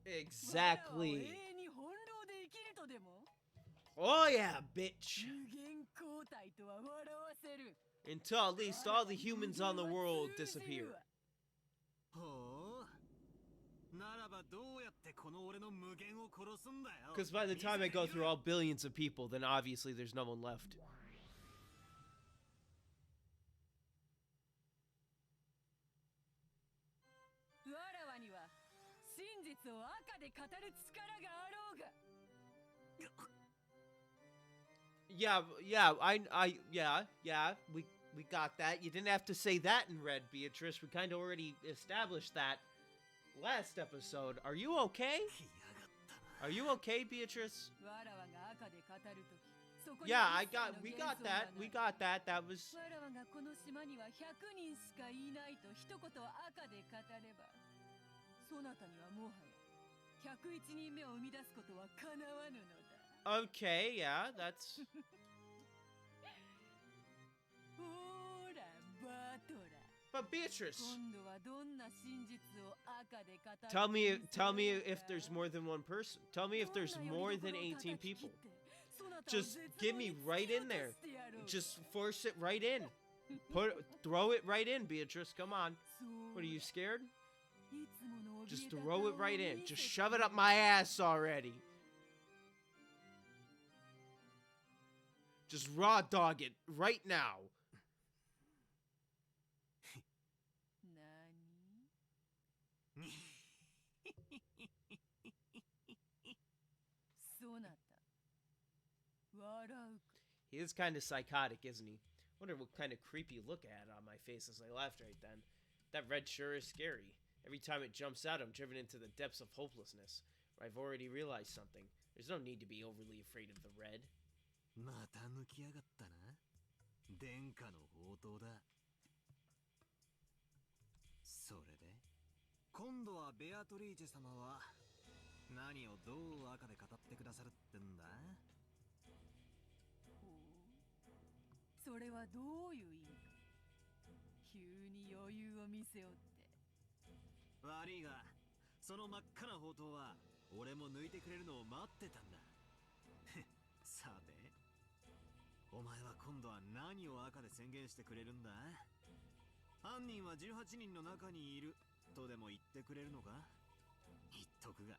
Exactly. 永遠に翻弄で生きるとでも。 Oh yeah, bitch. 無限交代とは笑わせる。 Until at least all the humans on the world disappear. ほう。ならばどうやってこの俺の無限を殺すんだよ。 Because by the time I go through all billions of people, then obviously there's no one left. わらわには真実を赤で語る力があろうが。 Yeah, we got that. You didn't have to say that in red, Beatrice. We kind of already established that last episode. Are you okay? Are you okay, Beatrice? Yeah, we got that. We got that. That was... わらわがこの島には100人しかいないと一言赤で語れば、そなたにはもはや101人目を生み出すことは叶わぬのだ。 Okay, yeah, that's... ほら、バトラ。 But Beatrice, 今度はどんな真実を赤で語る。 tell me if there's more than one person. Tell me if there's more than 18 people. Just get me right in there. Just force it right in. Throw it right in, Beatrice. Come on. What, are you scared? Just throw it right in. Just shove it up my ass already. Just raw dog it right now. He is kind of psychotic, isn't he? Wonder what kind of creepy look I had on my face as I laughed right then. That red sure is scary. Every time it jumps out, I'm driven into the depths of hopelessness, where I've already realized something. There's no need to be overly afraid of the red. また抜きやがったな。殿下の宝刀だ。それで今度はベアトリーチェ様は何をどう赤で語ってくださるってんだ。それはどういう意味？急に余裕を見せよって。悪いが、その真っ赤な宝刀は俺も抜いてくれるのを待ってたんだ。さて、お前は今度は何を赤で宣言してくれるんだ？犯人は18人の中にいるとでも言ってくれるのか？言っとくが、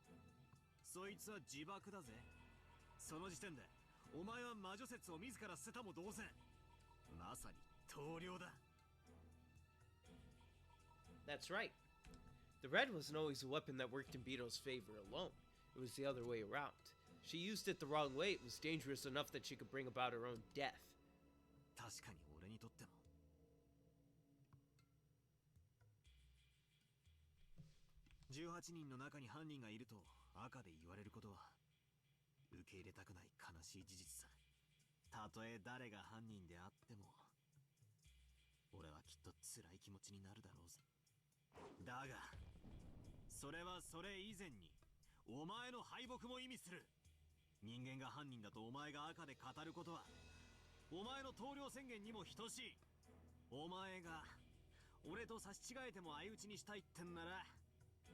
そいつは自爆だぜ。その時点でお前は魔女説を自ら捨てたも同然。まさに棟梁だ。That's right. The red wasn't always a weapon that worked in Beto's favor alone. It was the other way around. She used it the wrong way. It was dangerous enough that she could bring about her own death. 確かに俺にとっても。18人の中に犯人がいると赤で言われることは受け入れたくない悲しい事実さ。たとえ誰が犯人であっても俺はきっと辛い気持ちになるだろうぜ。だがそれはそれ以前にお前の敗北も意味する。人間が犯人だとお前が赤で語ることはお前の棟梁宣言にも等しい。お前が俺と差し違えても相打ちにしたいってんなら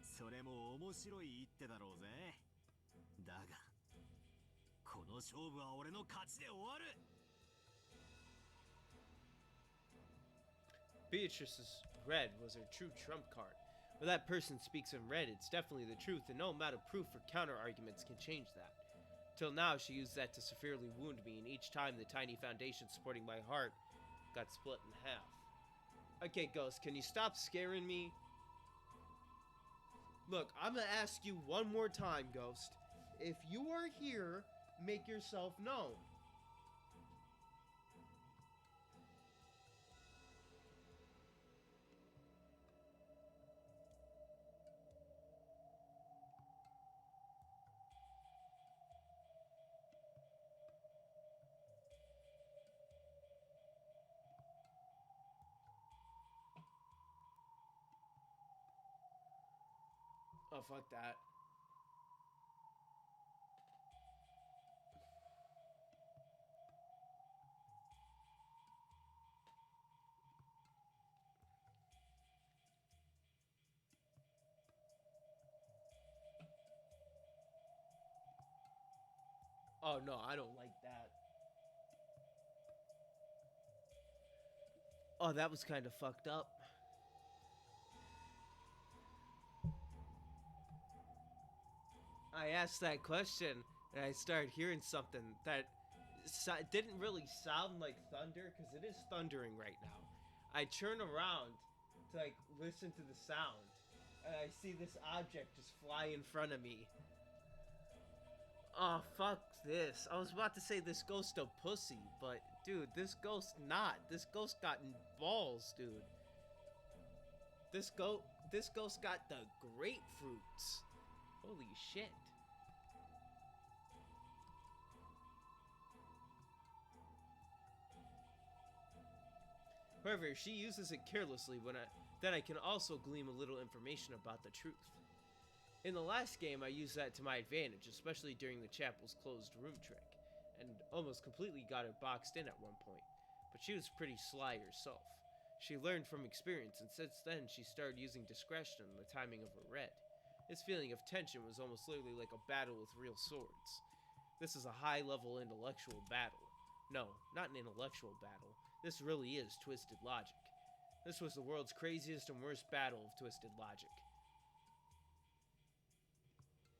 それも面白い一手だろうぜ。だがこの勝負は俺の勝ちで終わる。Beatrice's red was her true trump card. When that person speaks in red, it's definitely the truth, and no amount of proof or counter-arguments can change that. Till now, she used that to severely wound me, and each time the tiny foundation supporting my heart got split in half. Okay, Ghost, can you stop scaring me? Look, I'm gonna ask you one more time, Ghost. If you are here, make yourself known. Oh, fuck that. Oh, no, I don't like that. Oh, that was kind of fucked up. I asked that question, and I started hearing something that didn't really sound like thunder, because it is thundering right now. I turn around to, like, listen to the sound, and I see this object just fly in front of me. Oh, fuck this. I was about to say this ghost a pussy, but, dude, this ghost not. This ghost got balls, dude. This ghost got the grapefruits. Holy shit. However, she uses it carelessly then I can also glean a little information about the truth. In the last game, I used that to my advantage, especially during the chapel's closed room trick, and almost completely got her boxed in at one point. But she was pretty sly herself. She learned from experience, and since then she started using discretion in the timing of her red. This feeling of tension was almost literally like a battle with real swords. This is a high-level intellectual battle. No, not an intellectual battle. This really is twisted logic. This was the world's craziest and worst battle of twisted logic.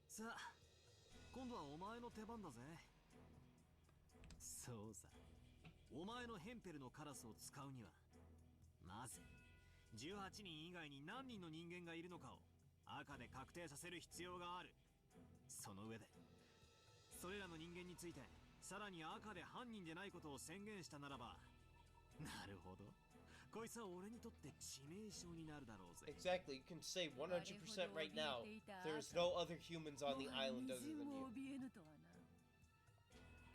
さあ、今度はお前の出番だぜ。そうさ。お前のヘンペルのカラスを使うには、まず18人以外に何人の人間がいるのかを赤で確定させる必要がある。その上でそれらの人間についてさらに赤で犯人でないことを宣言したならば、なるほど。こいつは俺にとって致命傷になるだろうぜ。 Exactly, you can say 100% right now there's no other humans on the island other than you.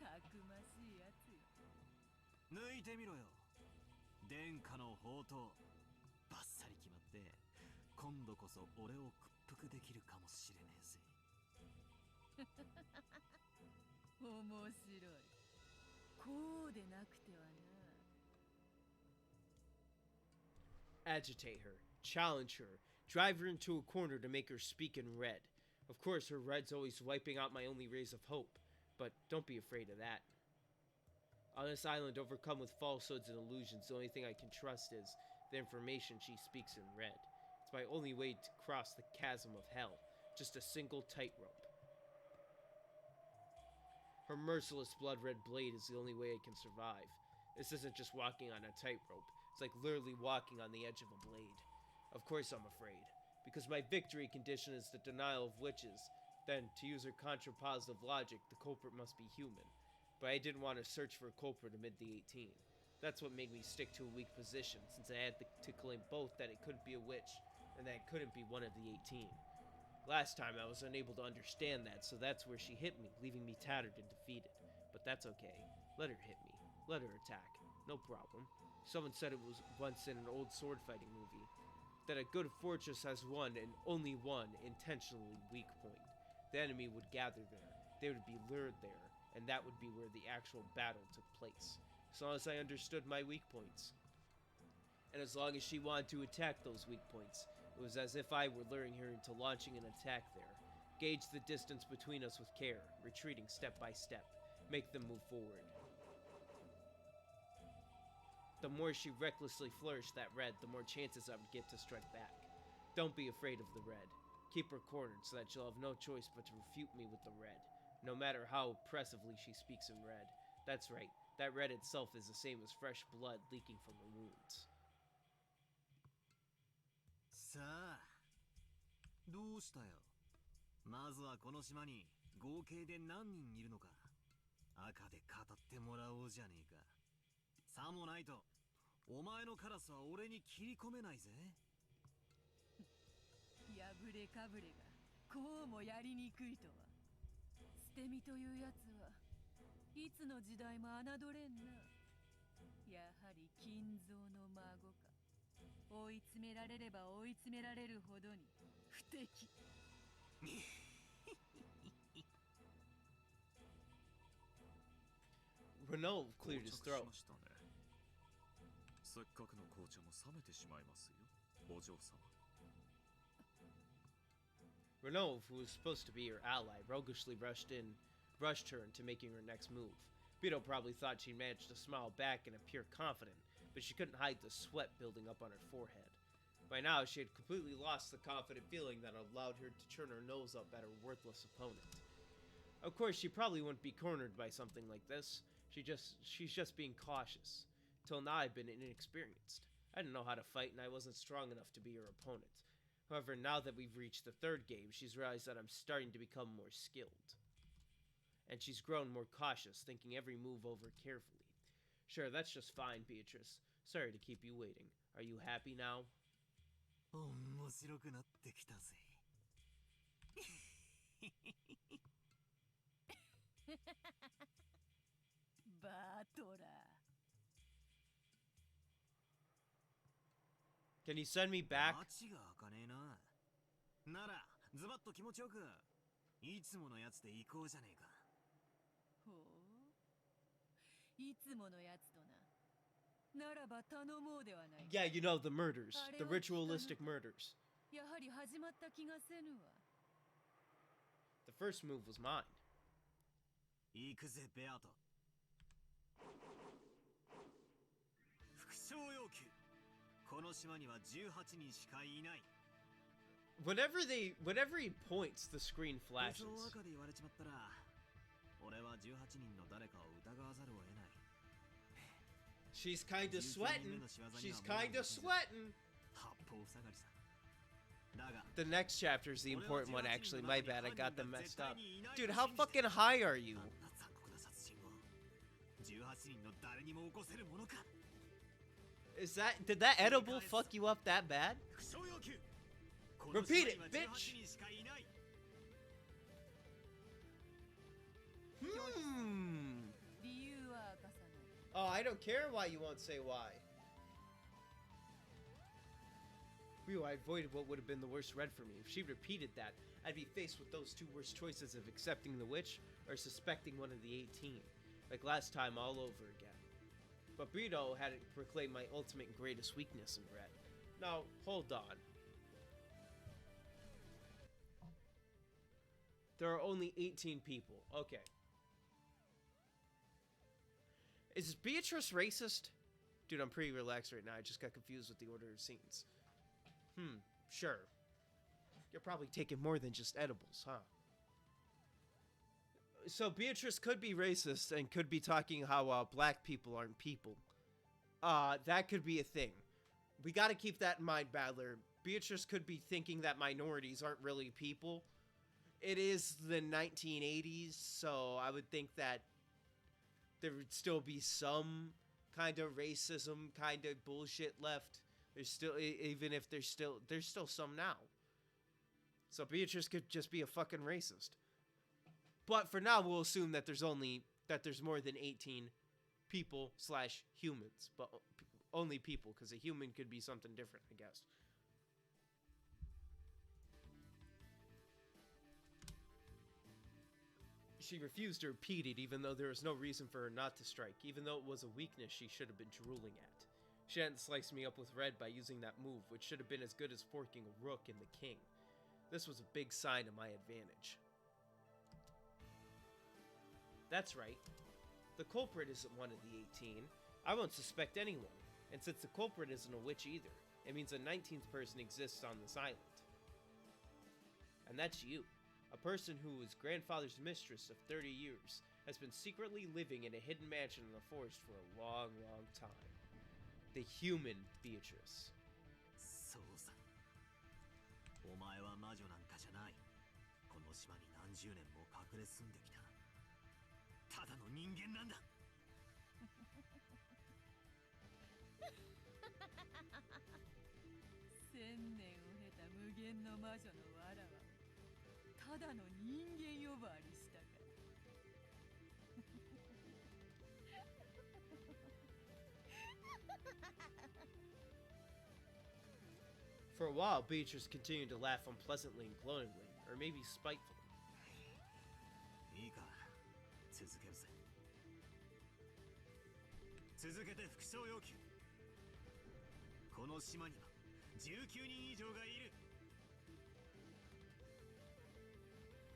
たくましいやつよ。抜いてみろよ。殿下の宝刀。バッサリ決まって、今度こそ俺を屈服できるかもしれねえぜ。面白い。こうでなくてはな。 Agitate her, challenge her, drive her into a corner to make her speak in red. Of course, her red's always wiping out my only rays of hope, but don't be afraid of that. On this island overcome with falsehoods and illusions, the only thing I can trust is the information she speaks in red. It's my only way to cross the chasm of hell, just a single tightrope. Her merciless blood-red blade is the only way I can survive. This isn't just walking on a tightrope. It's like literally walking on the edge of a blade. Of course I'm afraid, because my victory condition is the denial of witches. Then, to use her contrapositive logic, the culprit must be human. But I didn't want to search for a culprit amid the 18. That's what made me stick to a weak position, since I had to claim both that it couldn't be a witch, and that it couldn't be one of the 18. Last time I was unable to understand that, so that's where she hit me, leaving me tattered and defeated. But that's okay. Let her hit me. Let her attack. No problem. Someone said it was once in an old sword fighting movie, that a good fortress has one and only one intentionally weak point. The enemy would gather there, they would be lured there, and that would be where the actual battle took place. As long as I understood my weak points. And as long as she wanted to attack those weak points, it was as if I were luring her into launching an attack there. Gauge the distance between us with care, retreating step by step, make them move forward. The more she recklessly flourished that red, the more chances I would get to strike back. Don't be afraid of the red. Keep her cornered so that she'll have no choice but to refute me with the red, no matter how oppressively she speaks in red. That's right, that red itself is the same as fresh blood leaking from her wounds. さあ、どうしたよ。まずはこの島に合計で何人いるのか、赤で語ってもらおうじゃねえか。さもないと、お前のカラスは俺に切り込めないぜ。破れかぶれがこうもやりにくいとは。捨て身というやつはいつの時代も侮れんな。やはり金蔵の孫か。追い詰められれば追い詰められるほどに不敵。Renault cleared his throat. せっかくの紅茶も冷めてしまいますよ、お嬢様。Renault, who was supposed to be her ally, roguishly rushed her into making her next move. Beto probably thought she'd managed to smile back and appear confident, but she couldn't hide the sweat building up on her forehead. By now, she had completely lost the confident feeling that allowed her to turn her nose up at her worthless opponent. Of course, she probably wouldn't be cornered by something like this. She's just being cautious. Till now, I've been inexperienced. I didn't know how to fight, and I wasn't strong enough to be her opponent. However, now that we've reached the third game, she's realized that I'm starting to become more skilled. And she's grown more cautious, thinking every move over carefully. Sure, that's just fine, Beatrice. Sorry to keep you waiting. Are you happy now? 面白くなってきたぜ。バトラー。Can you send me back? 街が開かねえな。なら、ズバッと気持ちよく、いつものやつで行こうじゃねえか。ほう。いつものやつとな。ならば頼もうではないか。Yeah, you know, the murders. The ritualistic murders. やはり始まった気がせぬわ。The first move was mine. 行くぜ、ベアト。副賞要求。この島には18人しかいない。Whenever he points, the screen flashes. 赤で言われちまったら、俺は18人の誰かを疑わざるを得ない。She's kinda sweating. She's kinda sweating. 八方塞がりさ。The next chapter is the important one, actually. My bad, I got them messed up. Dude, how fucking high are you? 18人の誰にも起こせるものか。 Did that edible fuck you up that bad? 副賞要求。 Repeat it, この島には bitch! 18人しかいない。 理由は明かさない。 Oh, I don't care why you won't say why. Whew, I avoided what would have been the worst red for me. If she repeated that, I'd be faced with those two worst choices of accepting the witch or suspecting one of the 18. Like last time all over again. But Brito had proclaimed my ultimate and greatest weakness in red. Now, hold on. There are only 18 people. Okay. Is Beatrice racist? Dude, I'm pretty relaxed right now. I just got confused with the order of scenes. Sure. You're probably taking more than just edibles, huh? So Beatrice could be racist and could be talking how black people aren't people. That could be a thing. We gotta keep that in mind, Battler. Beatrice could be thinking that minorities aren't really people. It is the 1980s, so I would think that there would still be some kind of racism, kind of bullshit left. There's still, even if there's still some now. So Beatrice could just be a fucking racist. But for now, we'll assume that there's more than 18 people / humans, but only people, because a human could be something different, I guess. She refused to repeat it, even though there was no reason for her not to strike, even though it was a weakness she should have been drooling at. She hadn't sliced me up with red by using that move, which should have been as good as forking a rook in the king. This was a big sign of my advantage. That's right. The culprit isn't one of the 18. I won't suspect anyone. And since the culprit isn't a witch either, it means a 19th person exists on this island. And that's you. A person who was grandfather's mistress of 30 years has been secretly living in a hidden mansion in the forest for a long, long time. The human Beatrice. そうさ。お前は魔女なんかじゃない。この島に何十年も隠れ住んできた。ただの人間なんだ。1000年を経た無限の魔女のわらわをただの人間呼ばわりしたか。For a while, Beatrice continued to laugh unpleasantly and glowingly, or maybe spitefully. いいか、続けるぜ。続けて副賞要求。この島には19人以上がいる。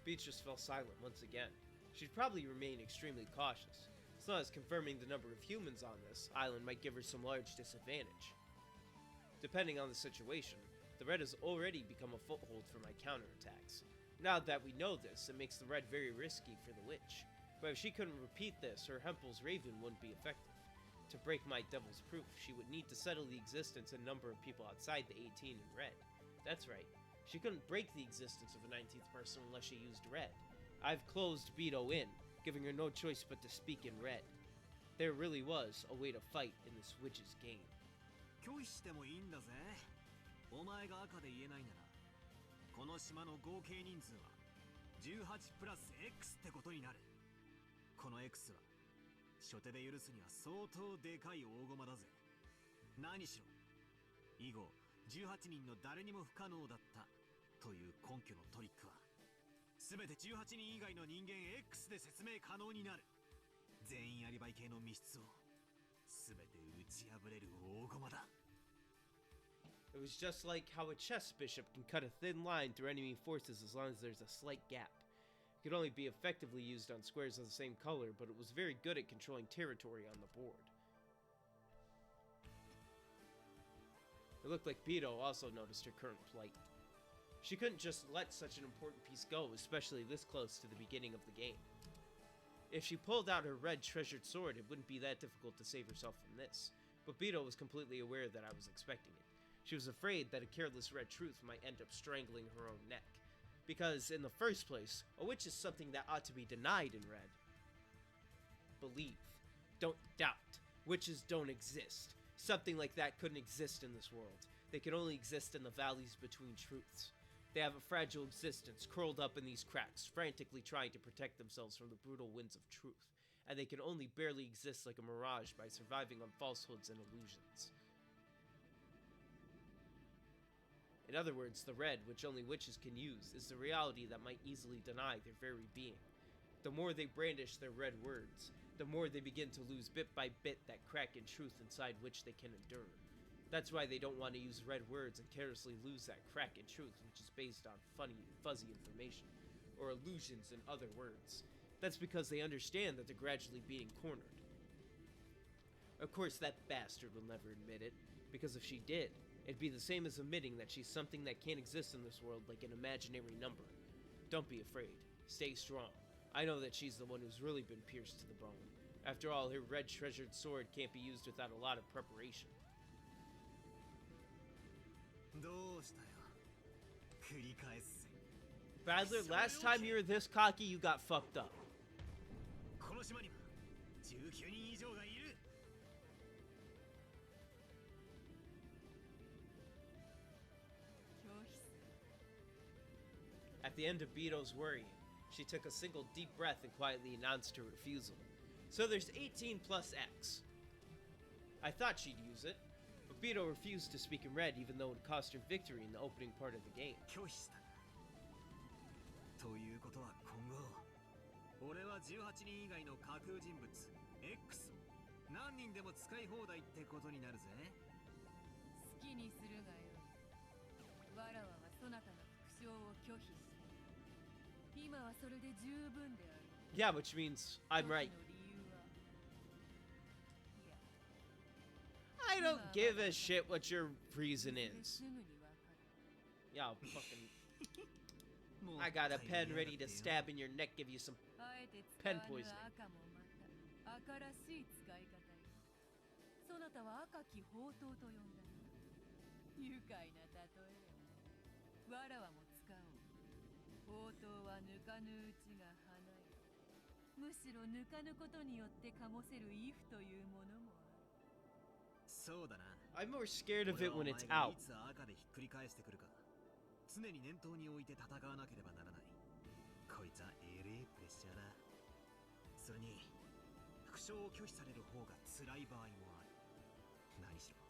Beatrice fell silent once again. She'd probably remain extremely cautious, as long as confirming the number of humans on this island might give her some large disadvantage. Depending on the situation, the red has already become a foothold for my counterattacks. Now that we know this, it makes the red very risky for the witch. But if she couldn't repeat this, her Hempel's raven wouldn't be effective. To break my devil's proof, she would need to settle the existence and number of people outside the 18 in red. That's right. She couldn't break the existence of a 19th person unless she used red. I've closed Beto in, giving her no choice but to speak in red. There really was a way to fight in this witch's game. 拒否してもいいんだぜ。お前が赤で言えないなら、この島の合計人数は18プラス X ってことになる。この X は初手で許すには相当でかい大駒だぜ。何しろ以後18人の誰にも不可能だったという根拠のトリックは全て18人以外の人間 X で説明可能になる。全員アリバイ系の密室を全て打ち破れる大駒だ。It was just like how a chess bishop can cut a thin line through enemy forces as long as there's a slight gap. It could only be effectively used on squares of the same color, but it was very good at controlling territory on the board. It looked like Beto also noticed her current plight. She couldn't just let such an important piece go, especially this close to the beginning of the game. If she pulled out her red treasured sword, it wouldn't be that difficult to save herself from this. But Beto was completely aware that I was expecting it. She was afraid that a careless red truth might end up strangling her own neck. Because, in the first place, a witch is something that ought to be denied in red. Believe. Don't doubt. Witches don't exist. Something like that couldn't exist in this world. They can only exist in the valleys between truths. They have a fragile existence, curled up in these cracks, frantically trying to protect themselves from the brutal winds of truth. And they can only barely exist like a mirage by surviving on falsehoods and illusions. In other words, the red, which only witches can use, is the reality that might easily deny their very being. The more they brandish their red words, the more they begin to lose bit by bit that crack in truth inside which they can endure. That's why they don't want to use red words and carelessly lose that crack in truth, which is based on funny, fuzzy information, or illusions in other words. That's because they understand that they're gradually being cornered. Of course, that bastard will never admit it, because if she did, it'd be the same as admitting that she's something that can't exist in this world like an imaginary number. Don't be afraid. Stay strong. I know that she's the one who's really been pierced to the bone. After all, her red treasured sword can't be used without a lot of preparation. Badler, last time you were this cocky, you got fucked up. At the end of Bito's worrying, she took a single deep breath and quietly announced her refusal. So there's 18 plus X. I thought she'd use it, but Bito refused to speak in red even though it cost her victory in the opening part of the game. ということは今後俺は18人以外の架空人物 X 何人でも使い放題ってことになるぜ好きにするがよわらわはそなたの復唱を拒否した今はそれで十分である Yeah, which means I'm right. I don't give a shit what your reason is. Yeah, I'll fucking... I got a pen ready to stab in your neck, give you some pen poisoning. 新しい使い方よそなたは赤き宝刀と呼んだ愉快な例えわらわも使おう宝刀は抜かぬうちが花よむしろ抜かぬことによって醸せる畏怖というものもあるそうだな I'm more scared of it when it's out. いつ赤でひっくり返してくるか常に念頭に置いて戦わなければならないこいつはえれえプレッシャーだそれに副将を拒否される方が辛い場合もある何しろ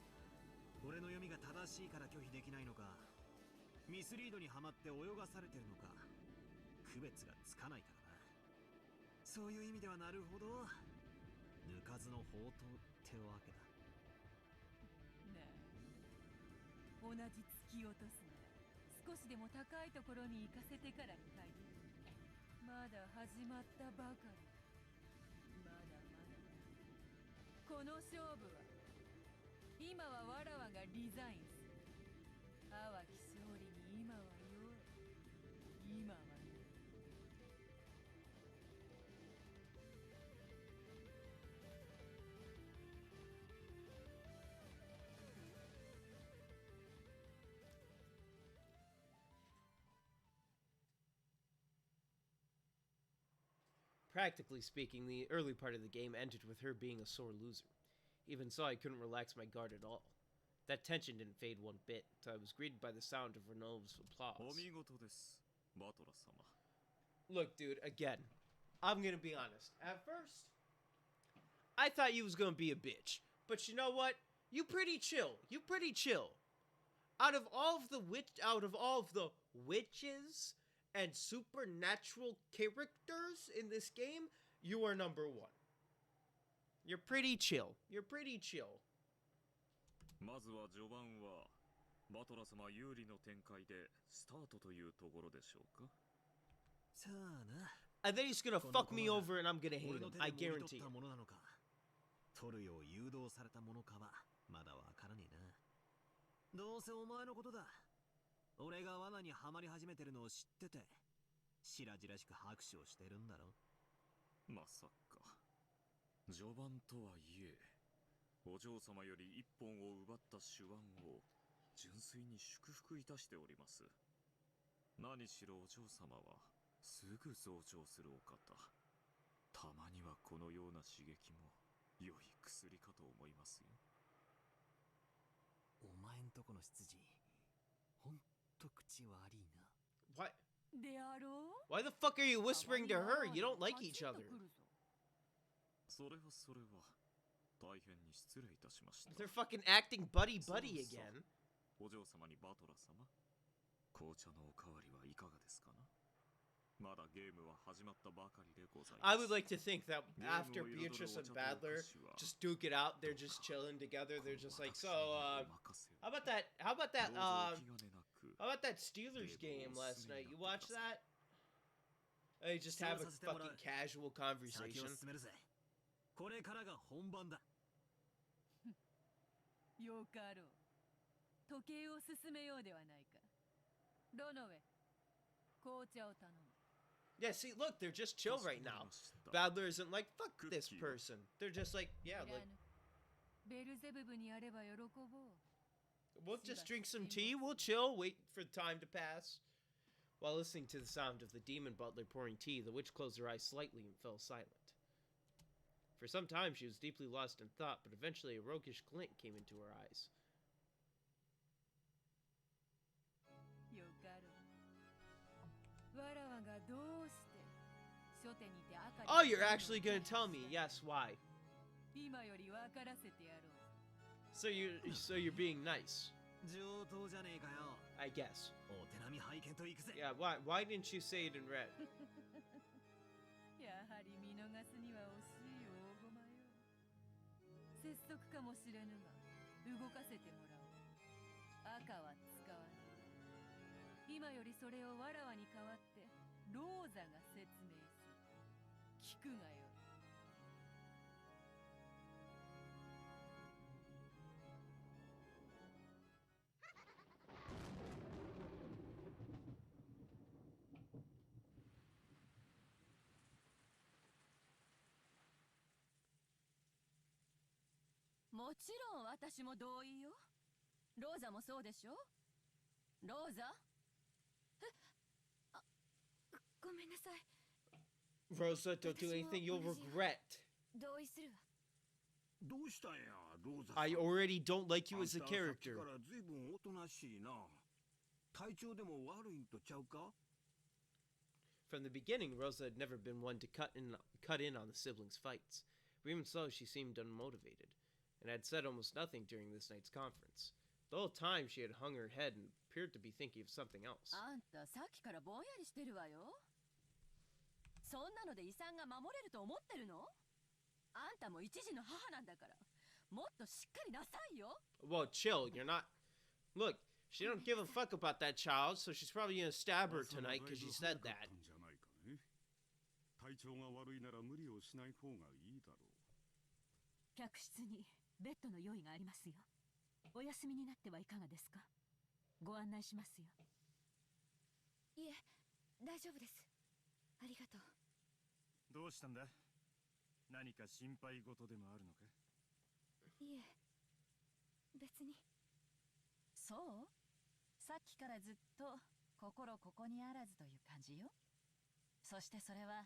俺の読みが正しいから拒否できないのかミスリードにはまって泳がされてるのか区別がつかないからなそういう意味ではなるほど抜かずの宝刀ってわけだなあ同じ突き落とすなら少しでも高いところに行かせてからに限るまだ始まったばかりまだまだこの勝負は今はわらわがリザインする淡き勝利に今は弱い今はね Practically speaking, the early part of the game ended with her being a sore loser. Even so, I couldn't relax my guard at all. That tension didn't fade one bit, until I was greeted by the sound of Renault's applause. Look, dude, again, I'm gonna be honest. At first, I thought you was gonna be a bitch. But you know what? You pretty chill. You pretty chill. Out of all of the witches and supernatural characters in this game, you are number one. You're pretty chill. You're pretty chill. まずは序盤はバトラ様有利の展開でスタートというところでしょうか。さあな。And then he's gonna fuck me over and I'm gonna hate him. I guarantee. 取るよう誘導されたものかはまだわからねえな。どうせお前のことだ。俺が罠にはまり始めてるのを知ってて白々しく拍手をしてるんだろ。まさか序盤とはいえお嬢様より一本を奪った手腕を純粋に祝福いたしております。何しろお嬢様はすぐ増長するお方。たまにはこのような刺激も良い薬かと思いますよ。お前んとこの執事、ほんと口悪いな。What? であろう Why the fuck are you whispering to her? You don't like each other. それは大変に失礼いたしました。 They're fucking acting buddy buddy again. お嬢様にバトラ様、紅茶のおかわりはいかがですかな。まだゲームは始まったばかりでございます。 I would like to think that after Beatrice and Badler just duke it out, they're just chilling together. They're just like, so, how about that Steelers game last night? You watch that? They just have a fucking casual conversation. これからが本番だ。よかろう。時計を進めようではないか。ロノウェ、紅茶を頼む。 Yeah, see, look, they're just chill right now. Badler isn't like, fuck this person. They're just like, yeah, like, ベルゼブブにやれば喜ぼう。 we'll just drink some tea, we'll chill, wait for time to pass. While listening to the sound of the demon butler pouring tea, the witch closed her eyes slightly and fell silent. For some time, she was deeply lost in thought, but eventually a roguish glint came into her eyes. Oh, you're actually gonna tell me? Yes, why? So you're being nice. I guess. Yeah, why didn't you say it in red? やはり見逃すには惜しい大駒よ。拙速かもしれぬが動かせてもらおう。赤は使わない。今よりそれをわらわに代わってローザが説明する。聞くがよい。もちろん私も同意よ。ローザもそうでしょ。ローザ？ごめんなさい。 Rosa, don't do anything you'll regret. 同意するわ。どうしたんや、ローザさん。 I already don't like you as a character. あんたさっきからずいぶんおとなしいな。体調でも悪いんとちゃうか？ From the beginning, Rosa had never been one to cut in on the siblings' fights. But even so, she seemed unmotivated, and had said almost nothing during this night's conference. The whole time she had hung her head and appeared to be thinking of something else. あんたさっきからぼんやりしてるわよ。そんなので遺産が守れると思ってるの？あんたも一児の母なんだから、もっとしっかりなさいよ。Well, chill. You're not. Look, she don't give a fuck about that child, so she's probably gonna stab her tonight because she said that. 体調が悪いなら無理をしない方がいいだろう。客室にベッドの用意がありますよ。お休みになってはいかがですか？ご案内しますよ。いえ、大丈夫です。ありがとう。どうしたんだ？何か心配事でもあるのか？いえ、別に。そう？さっきからずっと心ここにあらずという感じよ。そしてそれは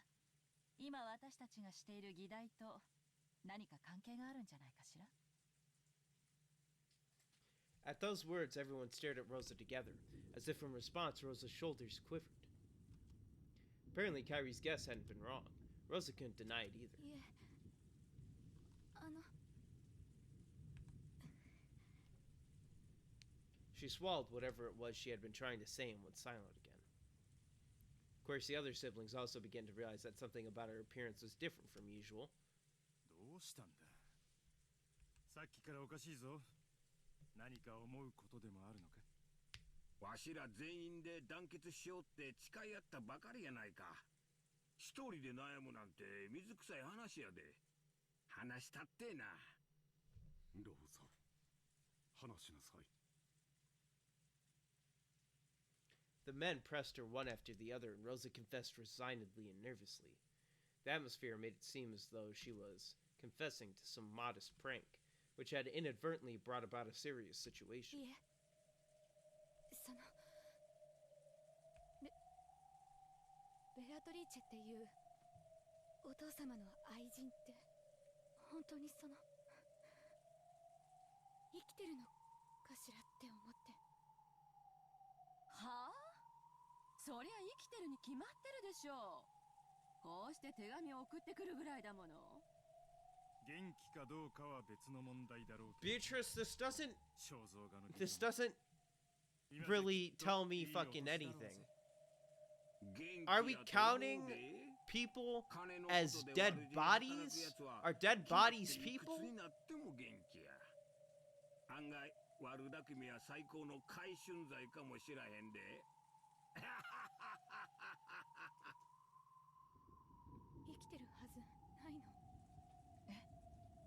今私たちがしている議題と何か関係があるんじゃないかしら。 At those words, everyone stared at Rosa together, as if in response, Rosa's shoulders quivered. Apparently, Kyrie's guess hadn't been wrong. Rosa couldn't deny it either. いえ、She swallowed whatever it was she had been trying to say and went silent again. Of course, the other siblings also began to realize that something about her appearance was different from usual. どうしたんだ？さっきからおかしいぞ。何か思うことでもあるのか？わしら全員で団結しようって誓い合ったばかりやないか。一人で悩むなんて水臭い話やで。話したってな。ローザ、話しなさい。The men pressed her one after the other, and Rosa confessed resignedly and nervously. The atmosphere made it seem as though she was confessing to some modest prank, which had inadvertently brought about a serious situation. いえ、ベアトリーチェっていうお父様の愛人って本当に生きてるのかしらって思って。はあ、そりゃ生きてるに決まってるでしょう。こうして手紙を送ってくるぐらいだもの。元気かどうかは別の問題だろうけど。 Beatrice, this doesn't really tell me fucking anything. Are we counting people as dead bodies? Are dead bodies people? 案外悪巧みは最高の回春剤かもしらへんで。生きてるはずないの。え、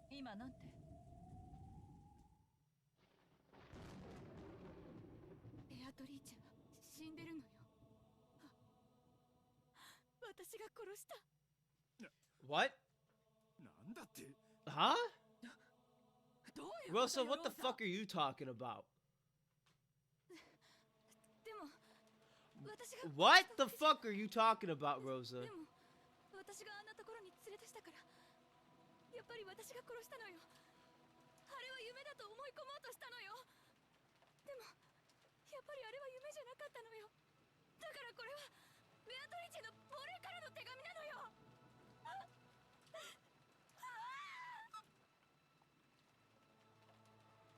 今なんて？ベアトリーチェは死んでるのよ。私が殺した。 What? なんだって？ Huh? Rosa, what the fuck are you talking about? でも私が What the fuck are you talking about, Rosa? でも私があんなところに連れ出したから、やっぱり私が殺したのよ。あれは夢だと思い込もうとしたのよ。でもやっぱりあれは夢じゃなかったのよ。だからこれはベアトリチェの俺からの手紙なのよ。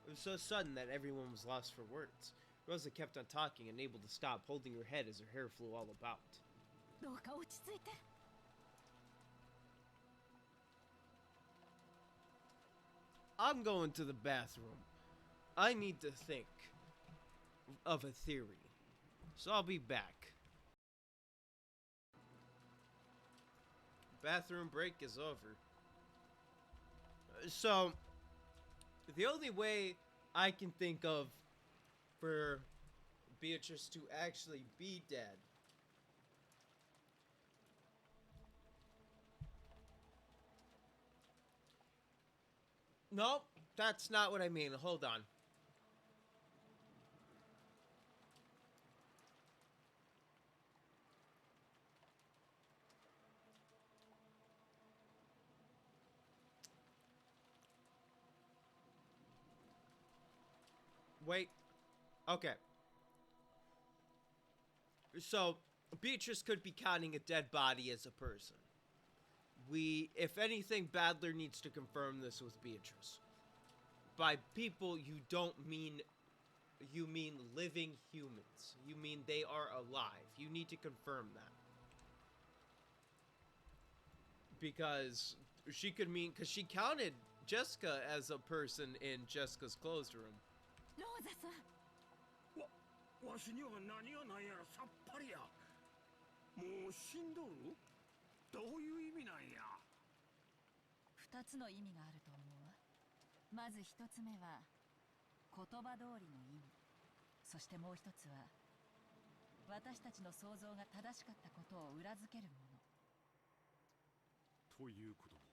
It was so sudden that everyone was lost for words. Rosa kept on talking, unable to stop, holding her head as her hair flew all about. どうか落ち着いて。I'm going to the bathroom. I need to think of a theory. So I'll be back. Bathroom break is over. So, the only way I can think of for Beatrice to actually be dead no, that's not what I mean. Hold on. Wait. Okay. So, Beatrice could be counting a dead body as a person. If anything, Badler needs to confirm this with Beatrice. By people, you mean living humans. You mean they are alive. You need to confirm that. Because she could mean, because she counted Jessica as a person in Jessica's closed room. ローザさん。わしには何がないやらさっぱりや。もう死んどる？どういう意味なんや。2つの意味があると思うわ。まず1つ目は言葉通りの意味。そしてもう1つは私たちの想像が正しかったことを裏付けるもの。ということは、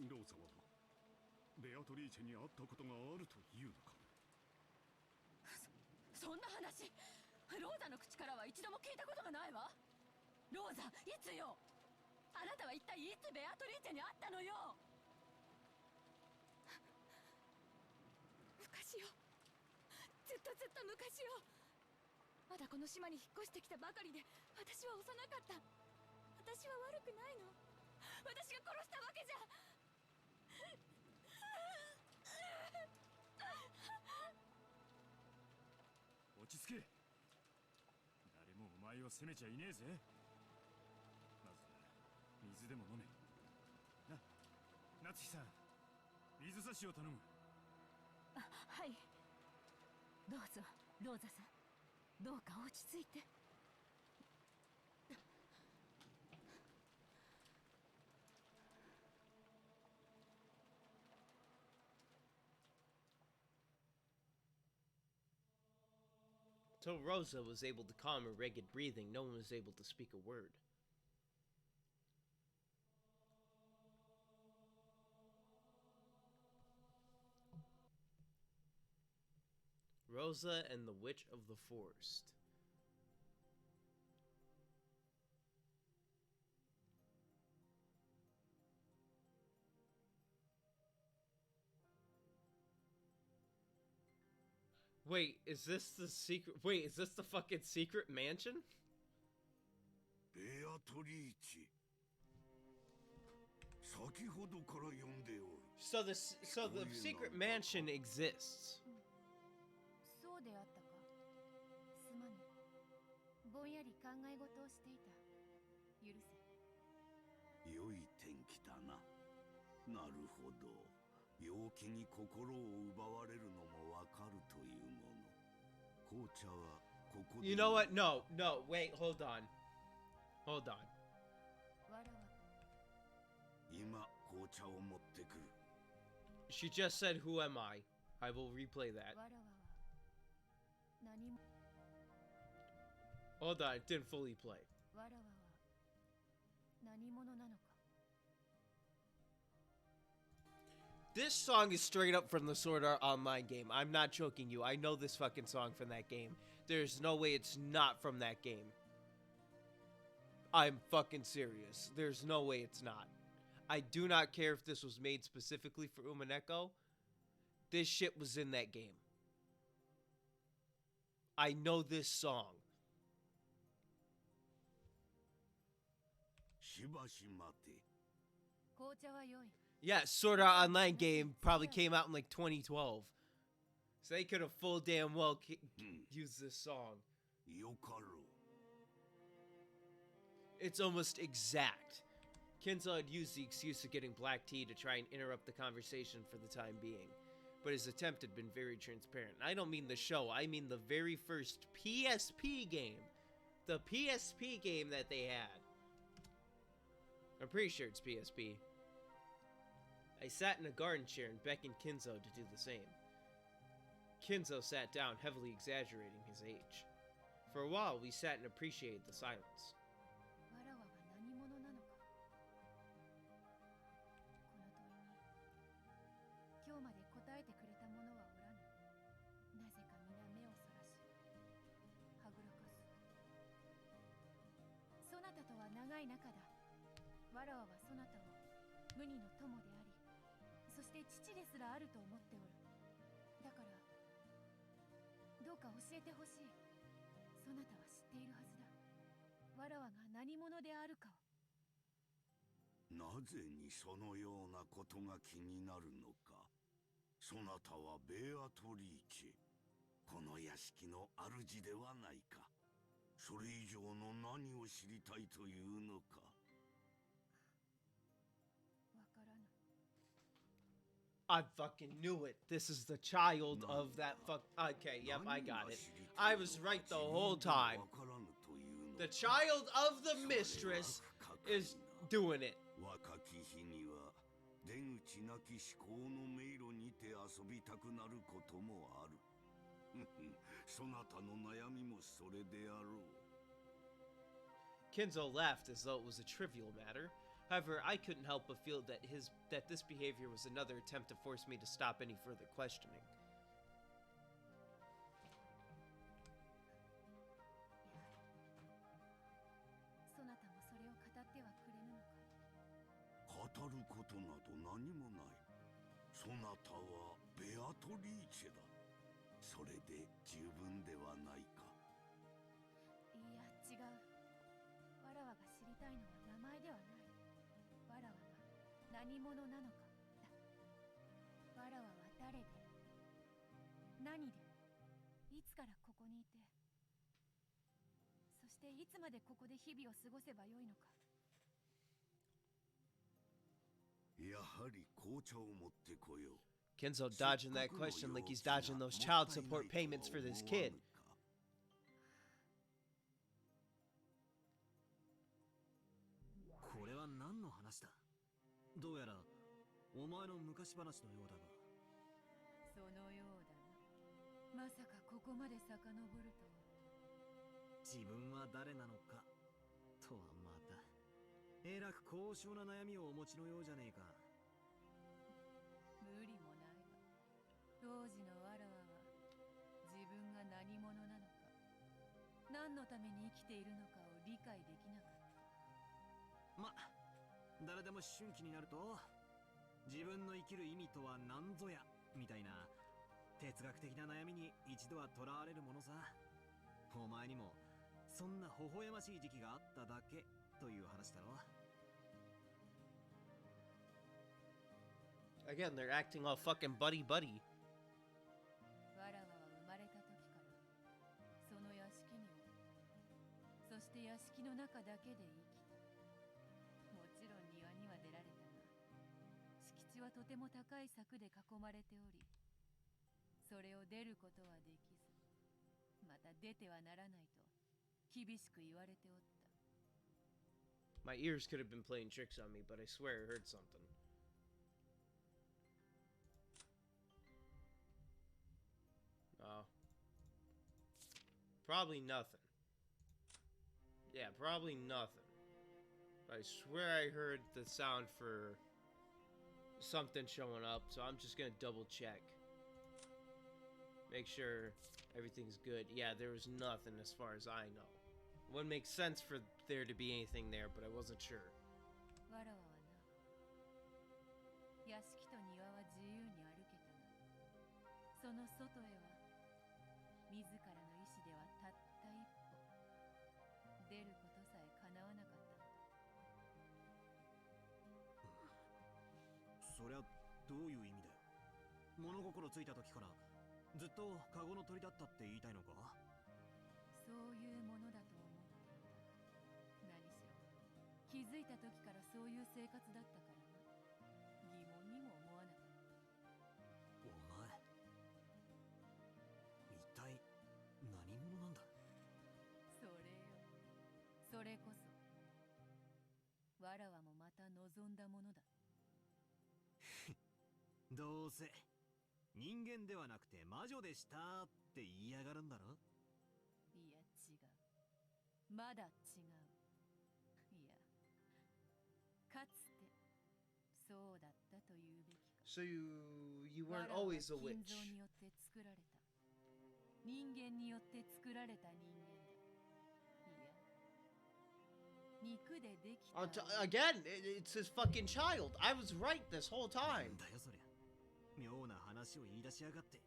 ローザはベアトリーチェに会ったことがあるというのか。そんな話、ローザの口からは一度も聞いたことがないわ。ローザ、いつよ。あなたは一体いつベアトリーチェに会ったのよ。昔よ。ずっと昔よ。まだこの島に引っ越してきたばかりで、私は幼かった。私は悪くないの。私が殺したわけじゃ。落ち着け。誰もお前を責めちゃいねえぜ。まず水でも飲め。な、夏日さん、水差しを頼む。あ、はい。どうぞ、ローザさん。どうか落ち着いて。Till Rosa was able to calm her ragged breathing, no one was able to speak a word. Rosa and the Witch of the Forest. Wait, is this the secret? Wait, is this the fucking secret mansion? ベアトリーチ。先ほどから呼んでおる。So the secret mansion exists. そうであったか。すまぬ。ぼんやり考え事をしていた。許せ。良い天気だな。なるほど。陽気に心を奪われるのもわかるというもの。紅茶はここで。You know what? No, no, wait, hold on. Hold on. わらわ。今紅茶を持ってくる。She just said, "Who am I?" I will replay that. わらわは何も。Hold on, it didn't fully play. わらわは何者なのか。This song is straight up from the Sword Art Online game. I'm not joking you. I know this fucking song from that game. There's no way it's not from that game. I'm fucking serious. There's no way it's not. I do not care if this was made specifically for Umineko. This shit was in that game. I know this song. しばし待て。紅茶は良い。 Yeah, Sword Art Online game probably came out in like 2012. So they could have full damn well used this song. よかろう。 It's almost exact. Kenzo had used the excuse of getting black tea to try and interrupt the conversation for the time being. But his attempt had been very transparent. I don't mean the show, I mean the very first PSP game. The PSP game that they had. I'm pretty sure it's PSP. I sat in a garden chair and beckoned Kenzo to do the same. Kenzo sat down, heavily exaggerating his age. For a while, we sat and appreciated the silence. わらわが何者なのか。この問いに今日まで答えてくれた者はおらぬ。なぜか皆目をそらしはぐらかす。そなたとは長い仲だ。わらわはそなたを無二の友であり、そして父ですらあると思っておる。だからどうか教えてほしい。そなたは知っているはずだ。わらわが何者であるかを。なぜにそのようなことが気になるのか。そなたはベアトリーチェ、この屋敷の主ではないか。それ以上の何を知りたいというのか。わからぬ。 I fucking knew it. This is the child of that fuck. Okay, yep, I got it. I was right the whole time. The child of the mistress is doing it. 若き日には出口なき思考の迷路にて遊びたくなることもある。そなたの悩みもそれであろう。 Kenzo laughed as though it was a trivial matter. However, I couldn't help but feel that this behavior was another attempt to force me to stop any further questioning. そなたもそれを語ってはくれぬのか。語ることなど何もない。そなたはベアトリーチェだ。それで十分ではないか。いや、違う。わらわが知りたいのは名前ではない。わらわが何者なのかだ。わらわは誰で、何で、いつからここにいて、そしていつまでここで日々を過ごせばよいのか。やはり紅茶を持ってこよう。 Kenzo dodging that question like he's dodging those child support payments for this kid. これは何の話だ。どうやらお前の昔話のようだが。そのようだな。まさかここまで遡ると。自分は誰なのかとはまたえらく高尚な悩みをお持ちのようじゃねえか。無理もないわ。当時のわらわは自分が何者なのか、何のために生きているのかを理解できなかった。ま、誰でも思春期になると自分の生きる意味とは何ぞやみたいな哲学的な悩みに一度は囚われるものさ。お前にもそんな微笑ましい時期があっただけという話だろ。 Again, they're acting all fucking buddy buddy. わらわは生まれた時からその屋敷におる。そして屋敷の中だけで生きた。もちろん庭には出られたが、敷地はとても高い柵で囲まれており、それを出ることはできず、また出てはならないと厳しく言われておった。 My ears could have been playing tricks on me, but I swear I heard something. Oh. Probably nothing. Yeah, probably nothing. I swear I heard the sound for something showing up, so I'm just gonna double check. Make sure everything's good. Yeah, there was nothing as far as I know. It wouldn't make sense for there to be anything there, but I wasn't sure. わらわはな、屋敷と庭は自由に歩けたが、その外へは自らの意志ではたった一歩出ることさえ叶わなかったのだ。そりゃどういう意味だよ。物心ついた時からずっとカゴの鳥だったって言いたいのか。そういうものだと思っていた。何しろ気づいた時からそういう生活だったからな。疑問にも思わなかった。お前一体何者なんだ。それよ、それこそわらわもまた望んだものだ。どうせ人間ではなくて魔女でしたって言いやがるんだろ。いや違う、まだ違う。いや、かつてそうだったと言うべきか。 So you weren't always a わらわは witch. 金蔵によって作られた。人間によって作られた人間だ。いや、肉でできた。Again, it's his fucking child. I was right this whole time. だよそりゃ。妙な話を言い出しやがって。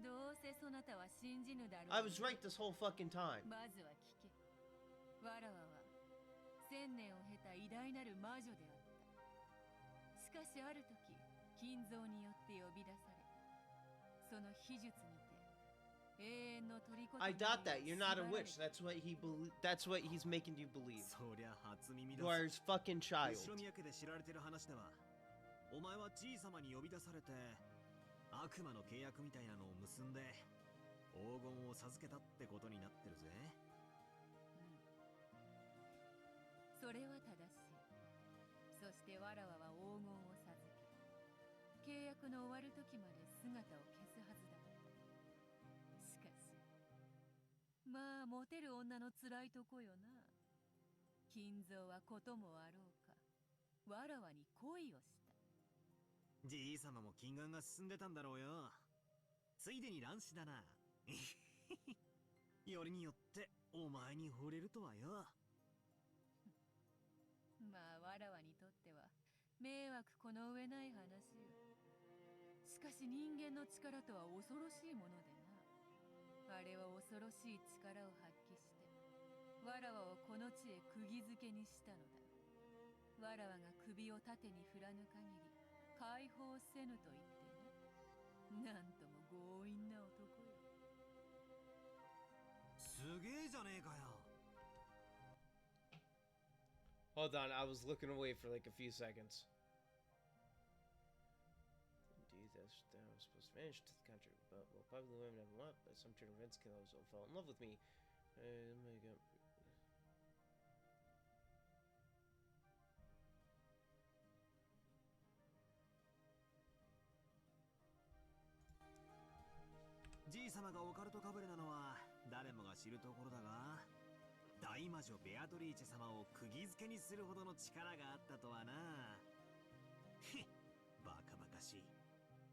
どうせそなたは信じぬだろう。 I was right this whole fucking time. まずは聞け。わらわは千年を経た偉大なる魔女であった。しかしある時、金蔵によって呼び出され、その秘術にて永遠の虜とな I り doubt that. You're not a 縛られ witch. That's what he's making you believe. そりゃ初耳 You だ。 are his fucking child. 後ろ宮家で知られてる話では、お前はじい様に呼び出されて悪魔の契約みたいなのを結んで黄金を授けたってことになってるぜ。それは正しい。そしてわらわは黄金を授け、契約の終わる時まで姿を消すはずだった。しかしまあモテる女の辛いとこよな。金蔵はこともあろうか、わらわに恋をした。じい様も金眼が進んでたんだろうよ。ついでに乱視だな。よりによってお前に惚れるとはよ。まあわらわにとっては迷惑この上ない話よ。しかし人間の力とは恐ろしいものでな。あれは恐ろしい力を発揮してわらわをこの地へ釘付けにしたのだ。わらわが首を縦に振らぬ限り解放せぬと言ってな。なんとも強引な男よ。すげえじゃねえかよ。 Hold on, I was looking away for like a few seconds. Indeed, that's that was supposed to vanish to the country, but well, probably the women never want. But some turn events killers will fall in love with me. Oh my god. じい様がオカルトかぶれなのは誰もが知るところだが、大魔女ベアトリーチェ様を釘付けにするほどの力があったとはな。バカバカしい。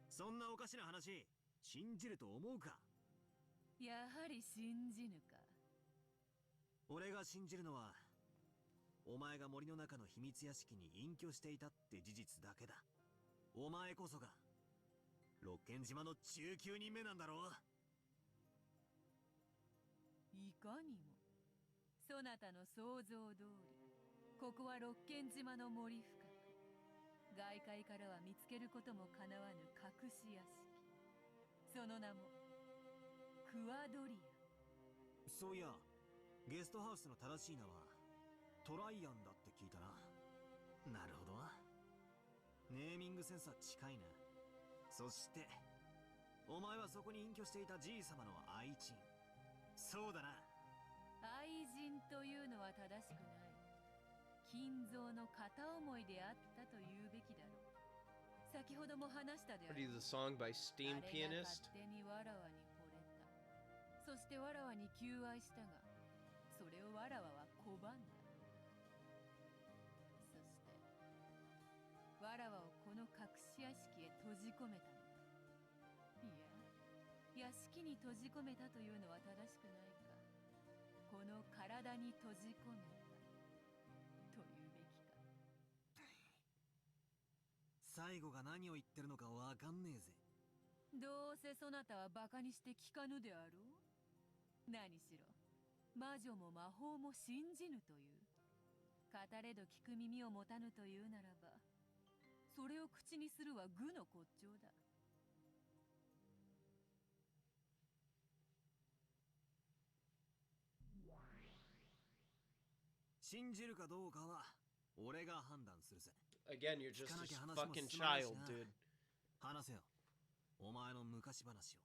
そんなおかしな話信じると思うか。やはり信じぬか。俺が信じるのはお前が森の中の秘密屋敷に隠居していたって事実だけだ。お前こそが六軒島の19人目なんだろう。いかにも。そなたの想像通り、ここは六軒島の森深く、外界からは見つけることもかなわぬ隠し屋敷。その名もクワドリア。そういや、ゲストハウスの正しい名はトライアンだって聞いたな。なるほど。ネーミングセンスは近いな。そしてお前はそこに隠居していたじい様の愛人。そうだな。愛人というのは正しくない。金蔵の片思いであったと言うべきだろう。先ほども話したであ Pretty ろう。 the song by Steam あれが Pianist. 勝手にわらわに惚れた。そしてわらわに求愛したが、それをわらわは拒んだ。そしてわらわをこの隠し屋敷へ閉じ込めたのだ。いや、屋敷に閉じ込めたというのは正しくないか。この体に閉じ込めたというべきか。最後が何を言ってるのかわかんねえぜ。どうせそなたはバカにして聞かぬであろう。何しろ魔女も魔法も信じぬという。語れど聞く耳を持たぬというならば、それを口にするは愚の骨頂だ。信じるかどうかは俺が判断するぜ。 Again, you're just a fucking child, dude. 話せよ、お前の昔話を。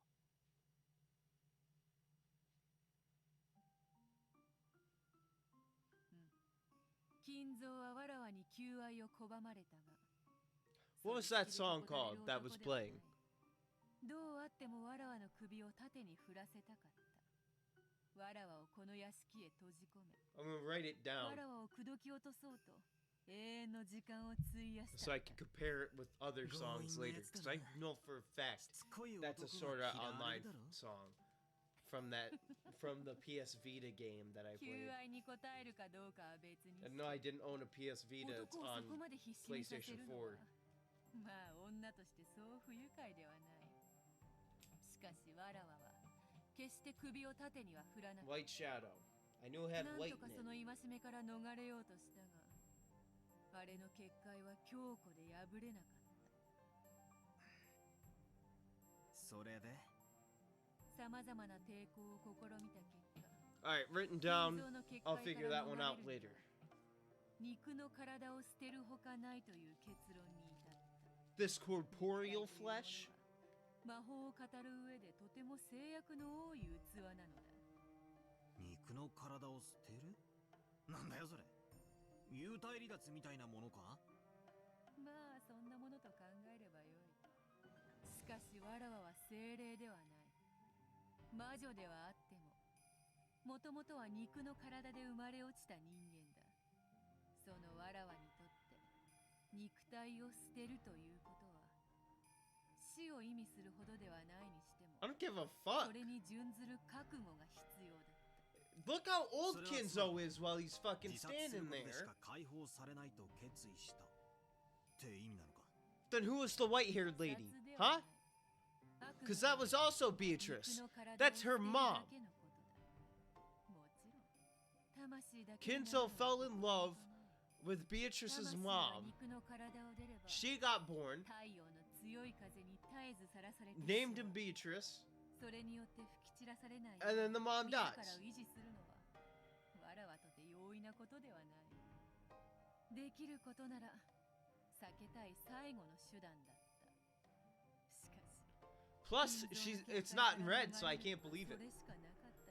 金蔵はわらわに求愛を拒まれたが、 What was that song called that was playing? どうあってもわらわの首を縦に振らせたかった。わらわをこの屋敷へ閉じ込め、 I'm gonna write it わ down らわを口説き落とそうと永遠の時間を費やした。 so I can compare it with other songs later. Because I know for a fact that's a sort of online song from the PS Vita game that I 求 played. 愛に応えるかどうかは別にして。 And no, I didn't own a PS Vita. It's 男を on そこまで必死にさせ PlayStation るのは、 4. まあ女としてそう不愉快ではない。しかしわらわは決して首を縦には振らなかった。 White Shadow. I knew it had なん white とか in その it. 戒めから逃れようとしたが、あれの結界は強固で破れなかった。それでさまざまな抵抗を試みた結果、 Alright, written down. I'll figure that one out later. 肉の体を捨てるほかないという結論に至った。 This corporeal flesh? 魔法を語る上でとても制約の多い器なのだ。肉の体を捨てる？なんだよそれ。幽体離脱みたいなものか？まあそんなものと考えればよい。しかしわらわは精霊ではない。魔女ではあっても、もともとは肉の体で生まれ落ちた人間だ。そのわらわにとって肉体を捨てるということは死を意味するほどではないにしても、 I don't give a fuck. それに準ずる覚悟が必要だ。 Look how old Kinzo is while he's fucking 自殺する standing ことでし there. か解放されないと決意したって意味なのか。 Then who was the white-haired lady? Huh? Because that was also Beatrice. That's her mom. Kinzo fell in love with Beatrice's mom. She got born, named him Beatrice, and then the mom dies. わらわとて容易なことではない。できることなら避けたい最後の手段だった。しかし Plus, it's not in red, so I can't believe it.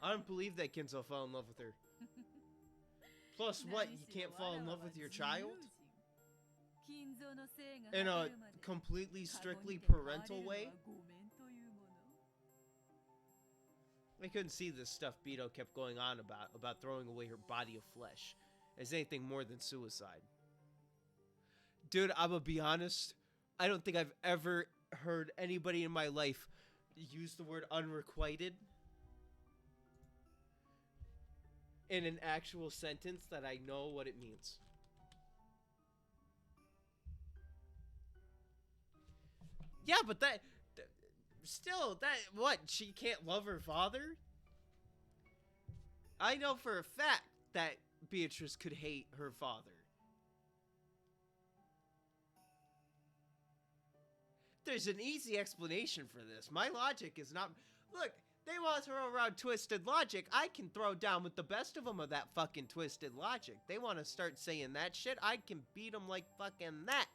I don't believe that Kinzo fell in love with her. Plus, what? You can't fall in love with your child? In a completely, strictly parental way? I couldn't see this stuff Beto kept going on about throwing away her body of flesh as anything more than suicide. Dude, I'm gonna be honest. I don't think I've ever heard anybody in my life use the word unrequited in an actual sentence that I know what it means. Yeah, but Still, that what? She can't love her father? I know for a fact that Beatrice could hate her father. There's an easy explanation for this. My logic is not... Look, they want to throw around twisted logic. I can throw down with the best of them of that fucking twisted logic. They want to start saying that shit. I can beat them like fucking that.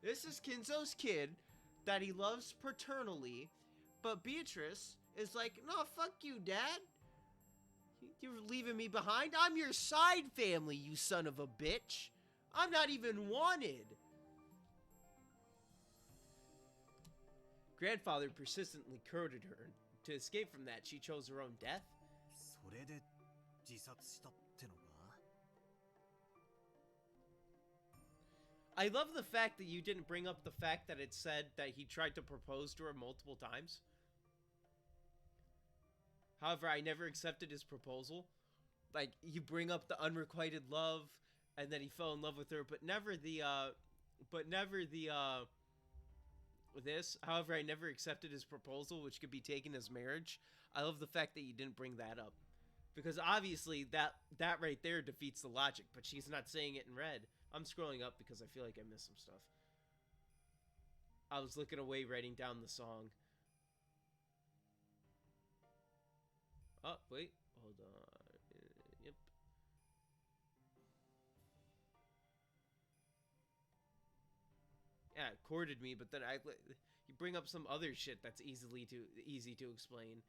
This is Kinzo's kid that he loves paternally, but Beatrice is like, no, fuck you, Dad. You're leaving me behind? I'm your side family, you son of a bitch. I'm not even wanted. Grandfather persistently courted her. To escape from that, she chose her own death. I love the fact that you didn't bring up the fact that it said that he tried to propose to her multiple times. However, I never accepted his proposal. Like, you bring up the unrequited love, and then he fell in love with her, but never the, this. However, I never accepted his proposal, which could be taken as marriage. I love the fact that you didn't bring that up. Because obviously, that right there defeats the logic, but she's not saying it in red. I'm scrolling up because I feel like I missed some stuff. I was looking away, writing down the song. Oh, wait. Hold on. Yep. Yeah, it courted me, but then you bring up some other shit that's easy to explain.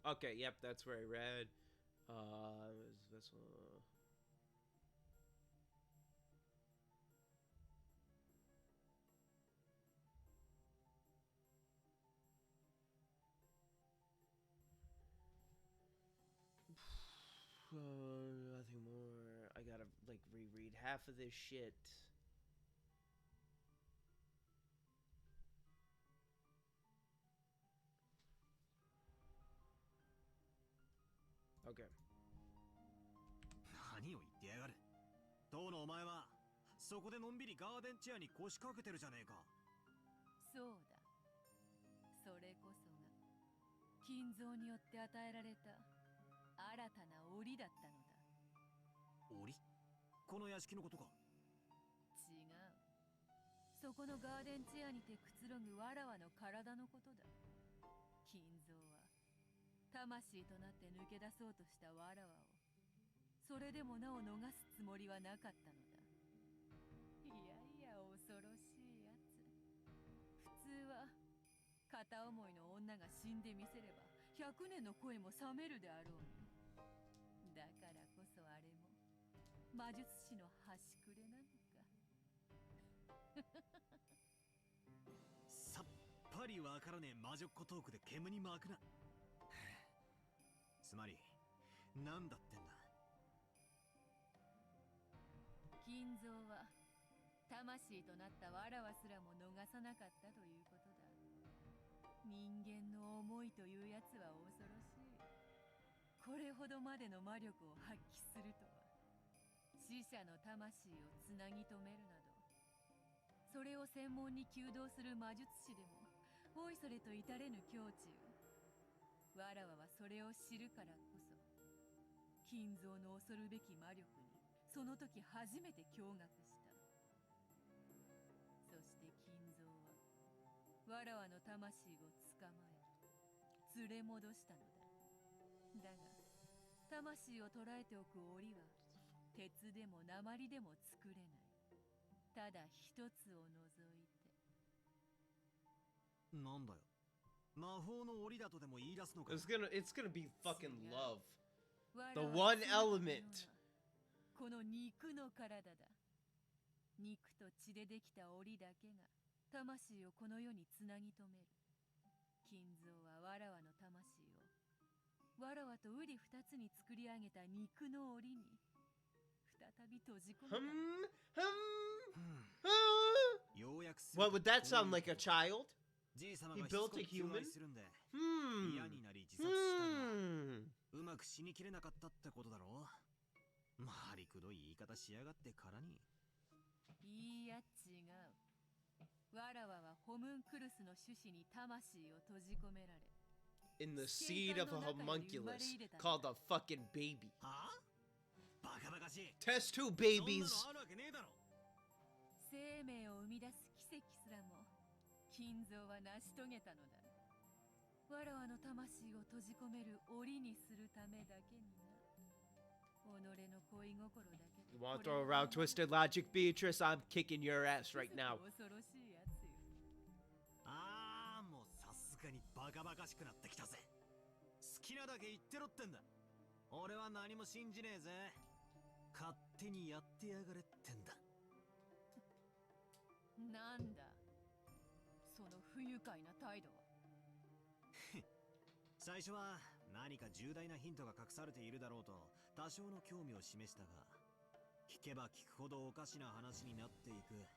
Okay, yep, that's where I read. Is this one? Nothing more. I gotta, like, reread half of this shit. Okay. 何を言ってやがる。当のお前はそこでのんびりガーデンチェアに腰掛けてるじゃねえか。そうだ。それこそが金蔵によって与えられた新たな檻だったのだ。檻？この屋敷のことか。違う。そこのガーデンチェアにてくつろぐわらわの体のことだ。金蔵は魂となって抜け出そうとしたわらわを、それでもなお逃すつもりはなかったのだ。いやいや恐ろしいやつ。普通は片思いの女が死んでみせれば100年の恋も冷めるであろうに。だからこそあれも魔術師の端くれなのか。さっぱりわからねえ魔女っ子トークで煙に巻くな。つまりなんだってんだ。金蔵は魂となったわらわすらも逃さなかったということだ。人間の思いというやつは恐ろしい。これほどまでの魔力を発揮するとは。死者の魂をつなぎ止めるなど、それを専門に弓道する魔術師でもおいそれと至れぬ境地よ。わらわはそれを知るからこそ、金蔵の恐るべき魔力にその時初めて驚愕した。そして金蔵はわらわの魂を捕まえ連れ戻したのだ。だが魂を捕らえておく檻は鉄でも鉛でも作れない。ただ一つを除いて。なんだよ。魔法の檻だとでも言い出すのか。It's gonna be fucking love. The one element. この肉の体だ。肉と血でできた檻だけが魂をこの世につなぎ止める。金蔵はわらわの魂をわわらわと瓜二つに作り上げた肉の檻に再び閉じ込めた。What would that sound like, a child? じいさま He が built a しつこく求 human? 愛するんで、嫌になり自殺したが、うまく死にきれなかったってことだろう。まりくどい言い方しやがってからに。いいや違う。わらわはホムンクルスの種子に魂を閉じ込められ、In the seed of a homunculus called a fucking baby. はあ？バカバカしい。 Test tube babies. そんなのあるわけねえだろ。生命を生み出す奇跡すらも金蔵は成し遂げたのだ。わらわの魂を閉じ込める檻にするためだけにな。己の恋心だけで。 You want to throw around twisted logic, Beatrice? I'm kicking your ass right now. 恐ろしいやつよ。ああ、もうさすがにバカバカしくなってきたぜ。好きなだけ言ってろってんだ。俺は何も信じねえぜ。勝手にやってやがれってんだ。なんだその不愉快な態度は。最初は何か重大なヒントが隠されているだろうと多少の興味を示したが、聞けば聞くほどおかしな話になっていく。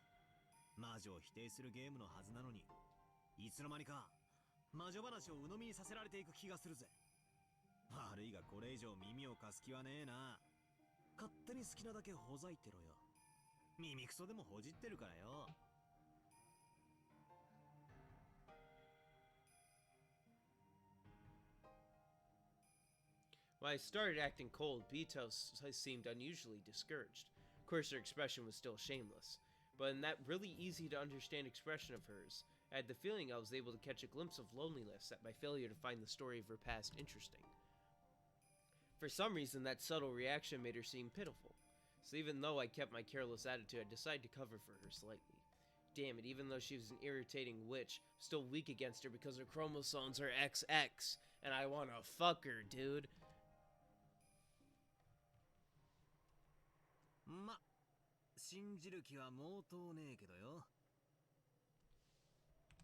魔女を否定するゲームのはずなのに、いつの間にか魔女話を鵜呑みにさせられていく気がするぜ。悪いがこれ以上耳を貸す気はねえな。勝手に好きなだけほざいてろよ。耳クソでもほじってるからよ。When I started acting cold, Beatos seemed unusually discouraged. Of course, her expression was still shameless, but in that really easy to understand expression of hers, I had the feeling I was able to catch a glimpse of loneliness at my failure to find the story of her past interesting. For some reason, that subtle reaction made her seem pitiful, so even though I kept my careless attitude, I decided to cover for her slightly. Damn it, even though she was an irritating witch, I'm still weak against her because her chromosomes are XX, and I wanna fuck her, dude. ま、信じる気は毛頭ねえけどよ。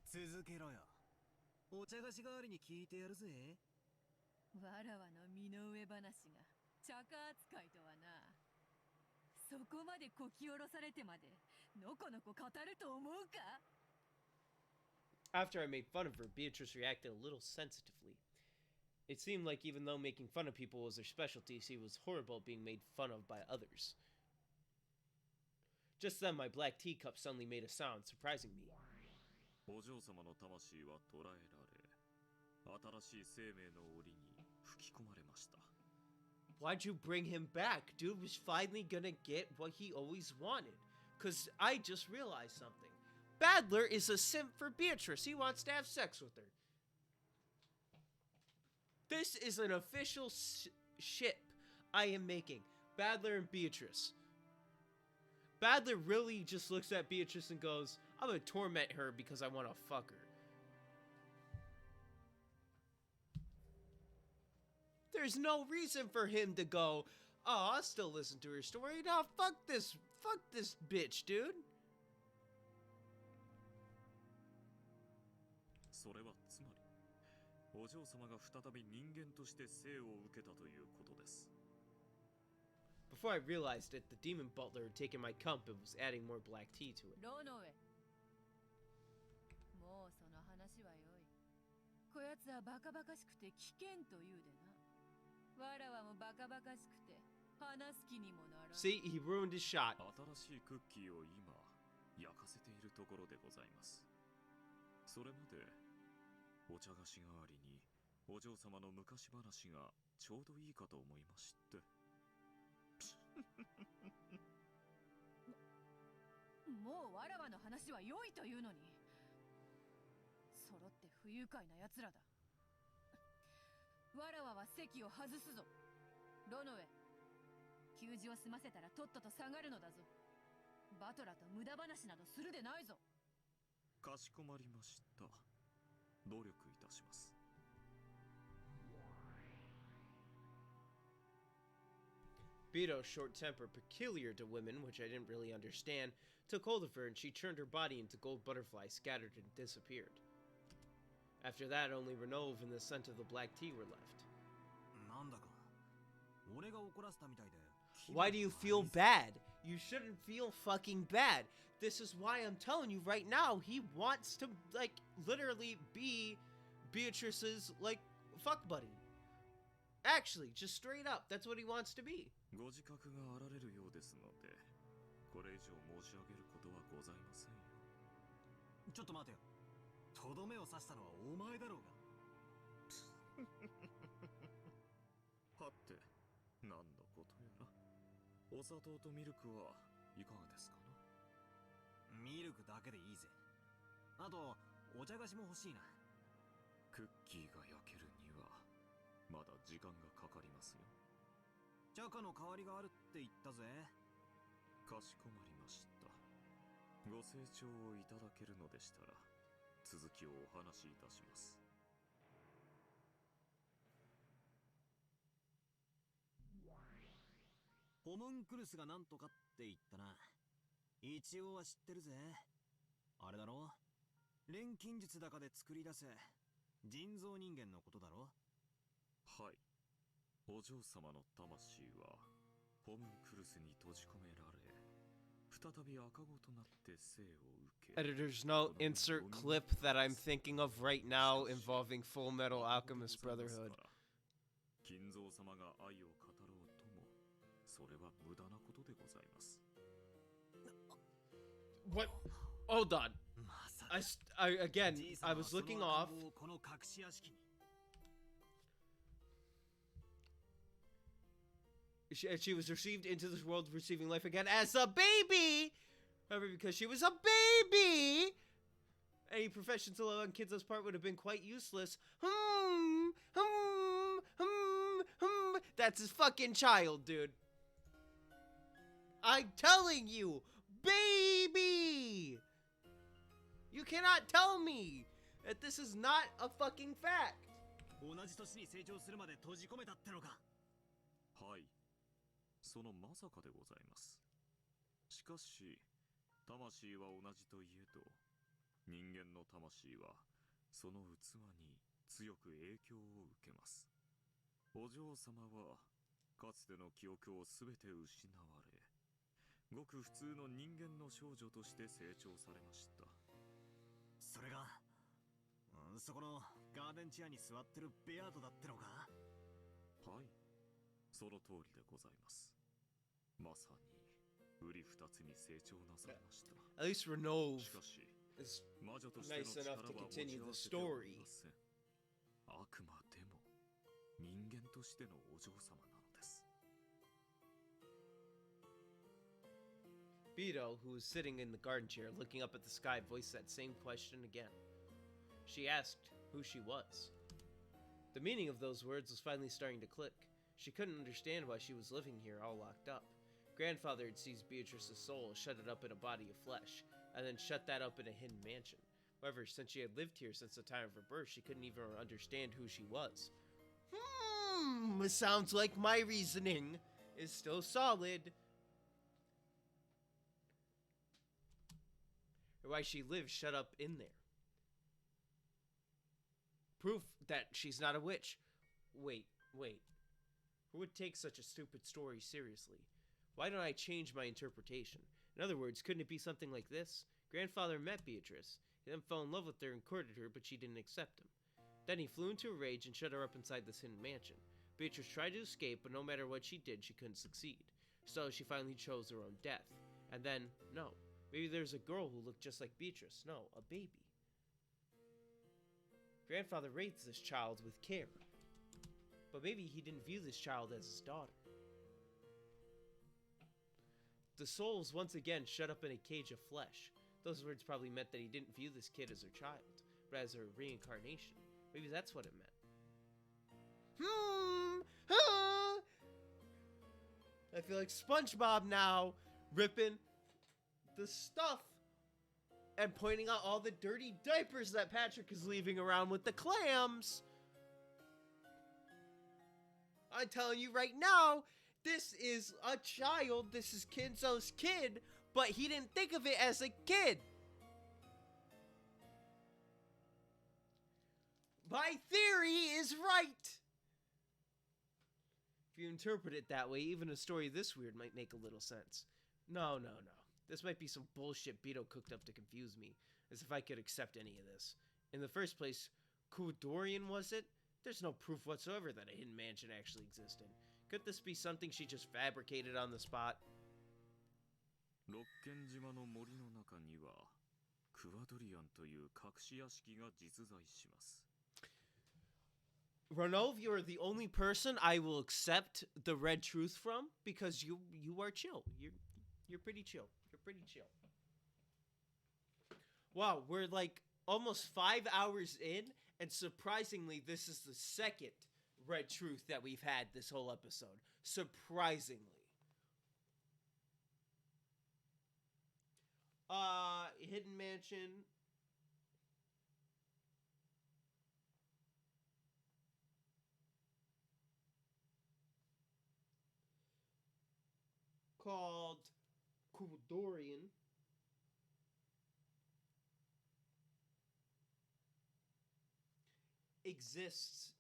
続けろよ。お茶菓子代わりに聞いてやるぜ。わらわの身の上話が茶化扱いとはな。そこまでこき下ろされてまでのこのこ語ると思うか？ After I made fun of her, Beatrice reacted a little sensitively. It seemed like even though making fun of people was her specialty, she was horrible at being made fun of by others. Just then, my black teacup suddenly made a sound, surprising me. お嬢様の魂は捕らえられ、新しい生命の檻に吹き込まれました。 Why'd you bring him back? Dude was finally gonna get what he always wanted. Cause I just realized something. Badler is a simp for Beatrice. He wants to have sex with her. This is an official ship I am making. Badler and Beatrice. Badler really just looks at Beatrice and goes, I'm gonna torment her because I want to fuck her. There's no reason for him to go, oh, I'll still listen to her story. Nah, fuck this bitch, dude. それはつまり、お嬢様が再び人間として生を受けたということです。 Before I realized it, the demon butler had taken my cup and was adding more black tea to it. ロノウェ。もうその話はよい。こやつはバカバカしくて危険というでな。わらわもバカバカしくて話す気にもならん。 See, he ruined his shot. 新しいクッキーを今焼かせているところでございます。それまでお茶菓子代わりにお嬢様の昔話がちょうどいいかと思いまして。もうわらわの話は良いというのに。揃って不愉快な奴らだ。わらわは席を外すぞ。ロノウェ、給仕を済ませたらとっとと下がるのだぞ。バトラと無駄話などするでないぞ。かしこまりました。努力いたします。 Beto's short temper, peculiar to women, which I didn't really understand, took hold of her and she turned her body into gold butterflies, scattered and disappeared. After that, only Renove and the scent of the black tea were left. なんだか俺が怒らせたみたいで。 Why do you feel bad? You shouldn't feel fucking bad. This is why I'm telling you right now, he wants to, like, literally be Beatrice's, like, fuck buddy. Actually, just straight up, that's what he wants to be. ご自覚があられるようですので、これ以上申し上げることはございませんよ。ちょっと待てよ。とどめを刺したのはお前だろうが。はて、何のことやら。お砂糖とミルクはいかがですかな。ミルクだけでいいぜ。あとお茶菓子も欲しいな。クッキーが焼けるにはまだ時間がかかりますよ。チャカの代わりがあるって言ったぜ。かしこまりました。ご清聴をいただけるのでしたら続きをお話しいたします。ホムンクルスがなんとかって言ったな。一応は知ってるぜ。あれだろ、錬金術だかで作り出せ人造人間のことだろ。はい。お嬢様の魂はホムンクルスに閉じ込められ、再び赤子となって生を受け。 Editor's note, insert clip that I'm thinking of right now involving Full Metal Alchemist Brotherhood. 金蔵様が愛を語ろうとも、それは無駄なことでございます。 What? Hold on. Again, I was looking off. She was received into this world receiving life again as a baby! However, because she was a baby! Any profession to love on Kinzo's part would have been quite useless. That's his fucking child, dude. I'm telling you! Baby! You cannot tell me that this is not a fucking fact! 同じ年に成長するまで閉じ込めたってのか。はい。そのまさかでございます。しかし、魂は同じといえど、人間の魂はその器に強く影響を受けます。お嬢様はかつての記憶をすべて失われ、ごく普通の人間の少女として成長されました。それが、そこのガーデンチェアに座ってるベアートだってのか。はい、その通りでございます。まさにうり二つに成長なさいました。At least Renov しかし、 is 魔女としての nice 力 enough は to 持ち continue 合わ the せており story. ません。あくまでも人間としてのお嬢様なのです。Beto, who was sitting in the garden chair looking up at the sky, voiced that same question again. She asked who she was. The meaning of those words was finally starting to click. She couldn't understand why she was living here all locked up. Grandfather had seized Beatrice's soul, shut it up in a body of flesh, and then shut that up in a hidden mansion. However, since she had lived here since the time of her birth, she couldn't even understand who she was. Sounds like my reasoning is still solid. Or why she lives shut up in there. Proof that she's not a witch. Wait. Who would take such a stupid story seriously? Why don't I change my interpretation? In other words, couldn't it be something like this? Grandfather met Beatrice. He then fell in love with her and courted her, but she didn't accept him. Then he flew into a rage and shut her up inside this hidden mansion. Beatrice tried to escape, but no matter what she did, she couldn't succeed. So she finally chose her own death. And then, no. Maybe there's a girl who looked just like Beatrice. No, a baby. Grandfather raised this child with care. But maybe he didn't view this child as his daughter. The soul was once again shut up in a cage of flesh. Those words probably meant that he didn't view this kid as her child, but as her reincarnation. Maybe that's what it meant. I feel like SpongeBob now, ripping the stuff and pointing out all the dirty diapers that Patrick is leaving around with the clams. I'm telling you right now, this is a child. This is Kinzo's kid, but he didn't think of it as a kid. My theory is right. If you interpret it that way, even a story this weird might make a little sense. No. This might be some bullshit Beto cooked up to confuse me, as if I could accept any of this. In the first place, Kudorian was it? There's no proof whatsoever that a hidden mansion actually existed. Could this be something she just fabricated on the spot? 六軒島の森の中にはクワドリアンという隠し屋敷が実在します。 Ronov, you're the only person I will accept the red truth from because you are chill. You're pretty chill. You're pretty chill. Wow, we're like almost 5 hours in, and surprisingly, this is the second red truth that we've had this whole episode. Surprisingly. Hidden Mansion. Called Kudorian. Exists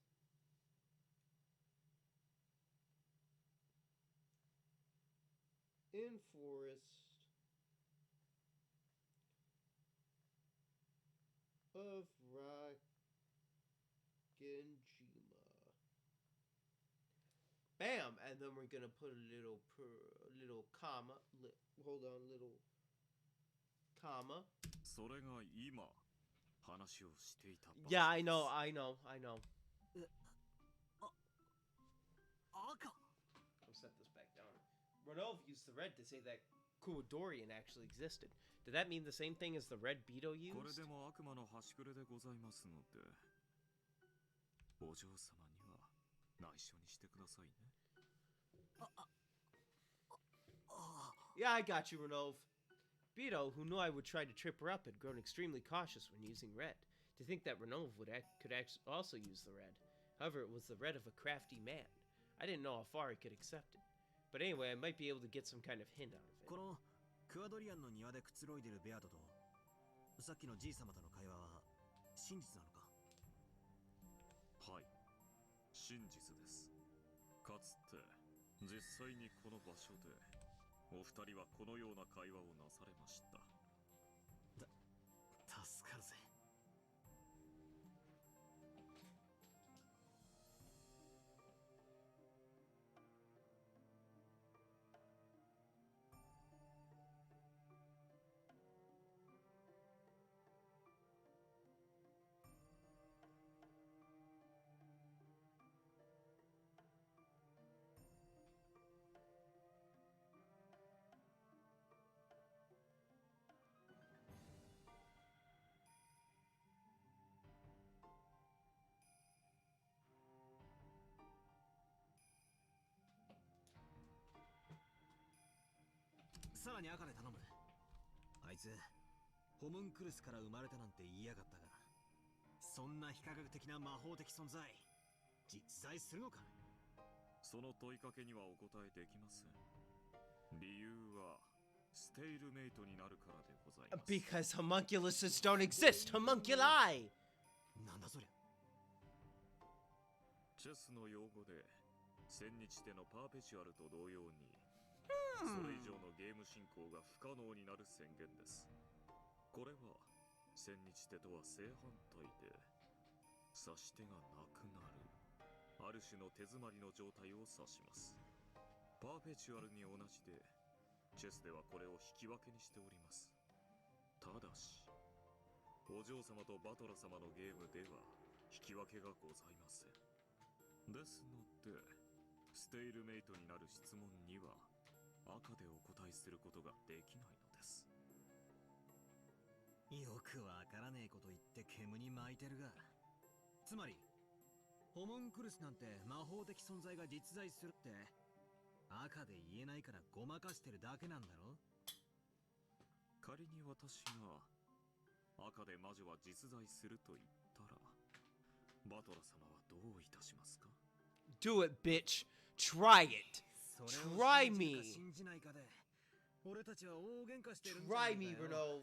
in forest of Rakenjima. Bam, and then we're gonna put a little comma. Hold on, little comma. それが今話をしていた場所です。 Yeah, I know. I'll set this back down. Ronov used the red to say that Kudorian actually existed. Did that mean the same thing as the red Beto これ used? でも悪魔の端くれでございますので、お嬢様には内緒にしてくださいね。 Yeah, I got you, Ronov. Beto, who knew I would try to trip her up, had grown extremely cautious when using red. To think that Ronov could also use the red. However, it was the red of a crafty man. I didn't know how far he could accept it. But anyway, I might be able to get some kind of hint out of it. このクワドリアンの庭でくつろいでるベアトとさっきのじい様との会話は真実なのか？はい、真実です。かつて実際にこの場所でお二人はこのような会話をなされました。助かるぜ。さらに赤で頼む。あいつホムンクルスから生まれたなんて言いやがったが、そんな非科学的な魔法的存在実在するのか？その問いかけにはお答えできません。理由はステイルメイトになるからでございます。 Because homunculuses don't exist, homunculi! なんだそりゃ。チェスの用語で千日手のパーペチュアルと同様にそれ以上のゲーム進行が不可能になる宣言です。これは千日手とは正反対で指し手がなくなるある種の手詰まりの状態を指します。パーペチュアルに同じでチェスではこれを引き分けにしております。ただしお嬢様とバトラ様のゲームでは引き分けがございません。ですのでステイルメイトになる質問には赤でお答えすることができないのです。よくわからねえこと言って煙に巻いてるが、つまりホモンクルスなんて魔法的存在が実在するって赤で言えないからごまかしてるだけなんだろ？仮に私が赤で魔女は実在すると言ったらバトラ様はどういたしますか？ Do it, bitch! Try it! Try me! 信じないかで俺たちは大喧嘩してるんじゃ Try ない me, かよ。 Renov!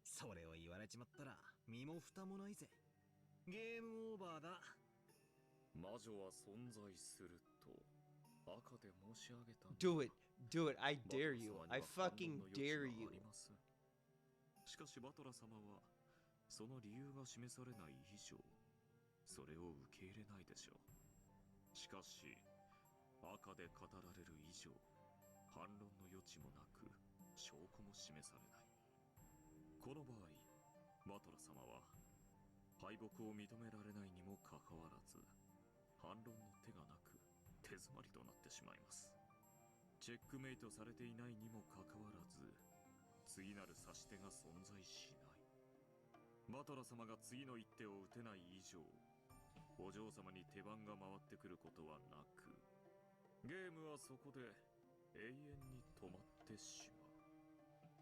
それを言われちまったら身も蓋もないぜ。ゲームオーバーだ。魔女は存在すると赤で申し上げたんだ。 Do it. Do it. I dare you. I fucking dare you. しかしバトラ様はその理由が示されない以上それを受け入れないでしょう。しかし赤で語られる以上反論の余地もなく証拠も示されない。この場合バトラ様は敗北を認められないにもかかわらず反論の手がなく手詰まりとなってしまいます。チェックメイトされていないにもかかわらず次なる指し手が存在しない。バトラ様が次の一手を打てない以上お嬢様に手番が回ってくることはなくゲームはそこで永遠に止まってしまう。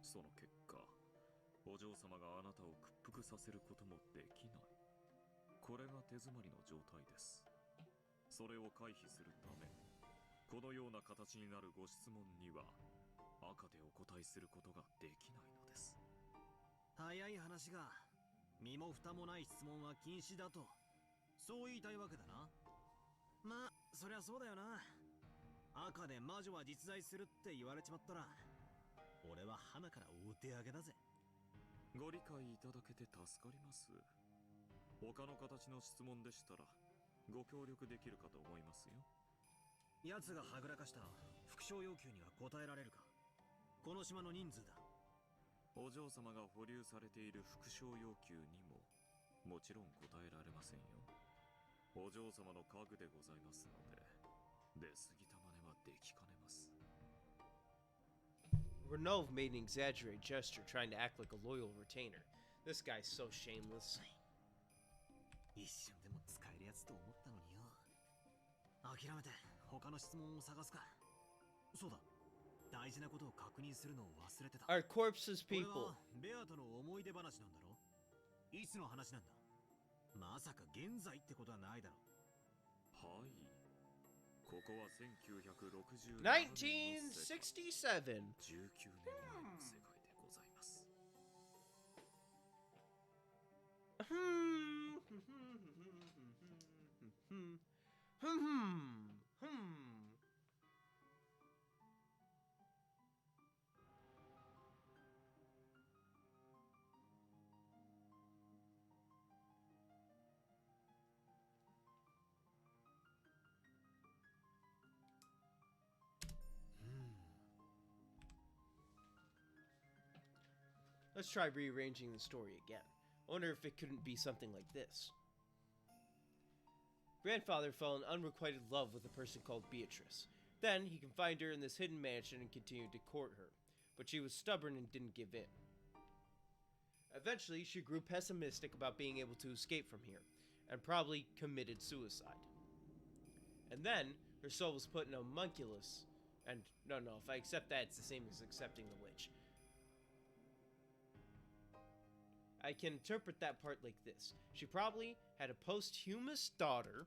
その結果お嬢様があなたを屈服させることもできない。これが手詰まりの状態です。それを回避するためこのような形になるご質問には赤でお答えすることができないのです。早い話が身も蓋もない質問は禁止だとそう言いたいわけだな。まあそりゃそうだよな。赤で魔女は実在するって言われちまったら俺は花からお手上げだぜ。ご理解いただけて助かります。他の形の質問でしたらご協力できるかと思いますよ。奴がはぐらかした副賞要求には答えられるか。この島の人数だ。お嬢様が保留されている副賞要求にももちろん答えられませんよ。お嬢様の家具でございますので出過ぎた真似はできかねます。Renov made an exaggerated gesture, trying to act like a loyal retainer. This guy's so shameless. 一瞬でも使えるやつと思ったのによ。諦めて他の質問を探すか。そうだ、大事なことを確認するのを忘れてた。Our corpses, これ people. はベアとの思い出話なんだろ。いつの話なんだ。まさか現在ってことはないだろ。はい。ここは1967 1967. 19年前の世界でございます。Let's try rearranging the story again. I wonder if it couldn't be something like this. Grandfather fell in unrequited love with a person called Beatrice. Then he confined her in this hidden mansion and continued to court her, but she was stubborn and didn't give in. Eventually, she grew pessimistic about being able to escape from here, and probably committed suicide. And then, her soul was put in a homunculus, and no, if I accept that, it's the same as accepting the witch. I can interpret that part like this. She probably had a posthumous daughter.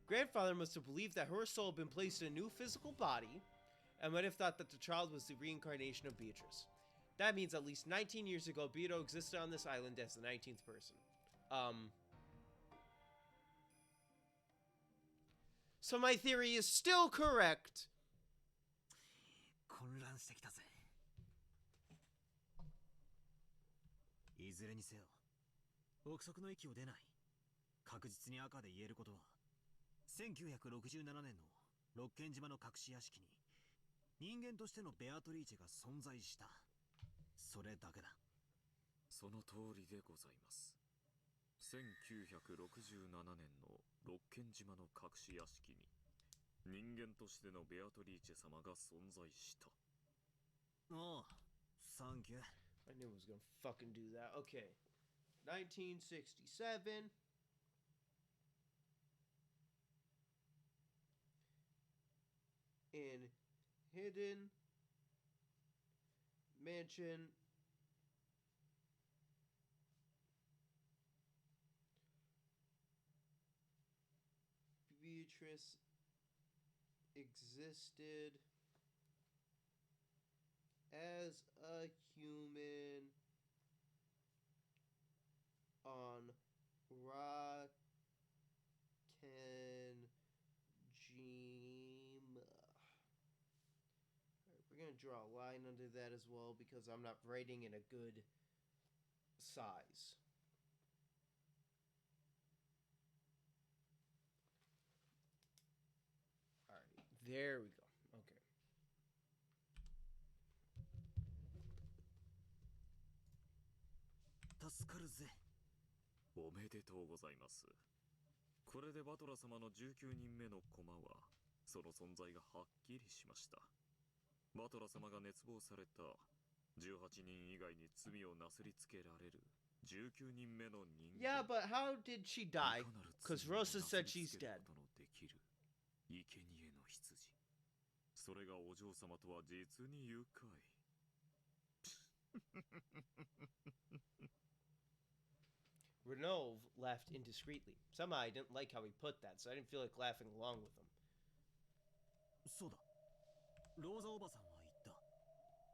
Grandfather must have believed that her soul had been placed in a new physical body, and might have thought that the child was the reincarnation of Beatrice. That means at least 19 years ago, Beato existed on this island as the 19th person. So my theory is still correct. 混乱してきたぜ。いずれにせよ、憶測の域を出ない。確実に赤で言えることは、1967年の六軒島の隠し屋敷に人間としてのベアトリーチェが存在した。それだけだ。その通りでございます。1967年の六軒島の隠し屋敷に人間としてのベアトリーチェ様が存在した。ああ、サンキュー。I knew it was gonna fucking do that. Okay. 1967. In hidden mansion. Beatrice existed as a human on Rock and Dream draw a line under that as well because I'm not writing in a good size. All right, there we go. Okay. 助かるぜ。おめでとうございます。これでバトラ様の19人目の駒はその存在がはっきりしました。バトラ様が熱望された18人以外に罪をなすりつけられる19人目の人間。Yeah, but how did she die? Because Rosa said she's dead. できる生贄の羊。それがお嬢様とは実に愉快。Renov laughed indiscreetly. Somehow I didn't like how he put that, so I didn't feel like laughing along with him. そうだ。ローザおばさんは言った。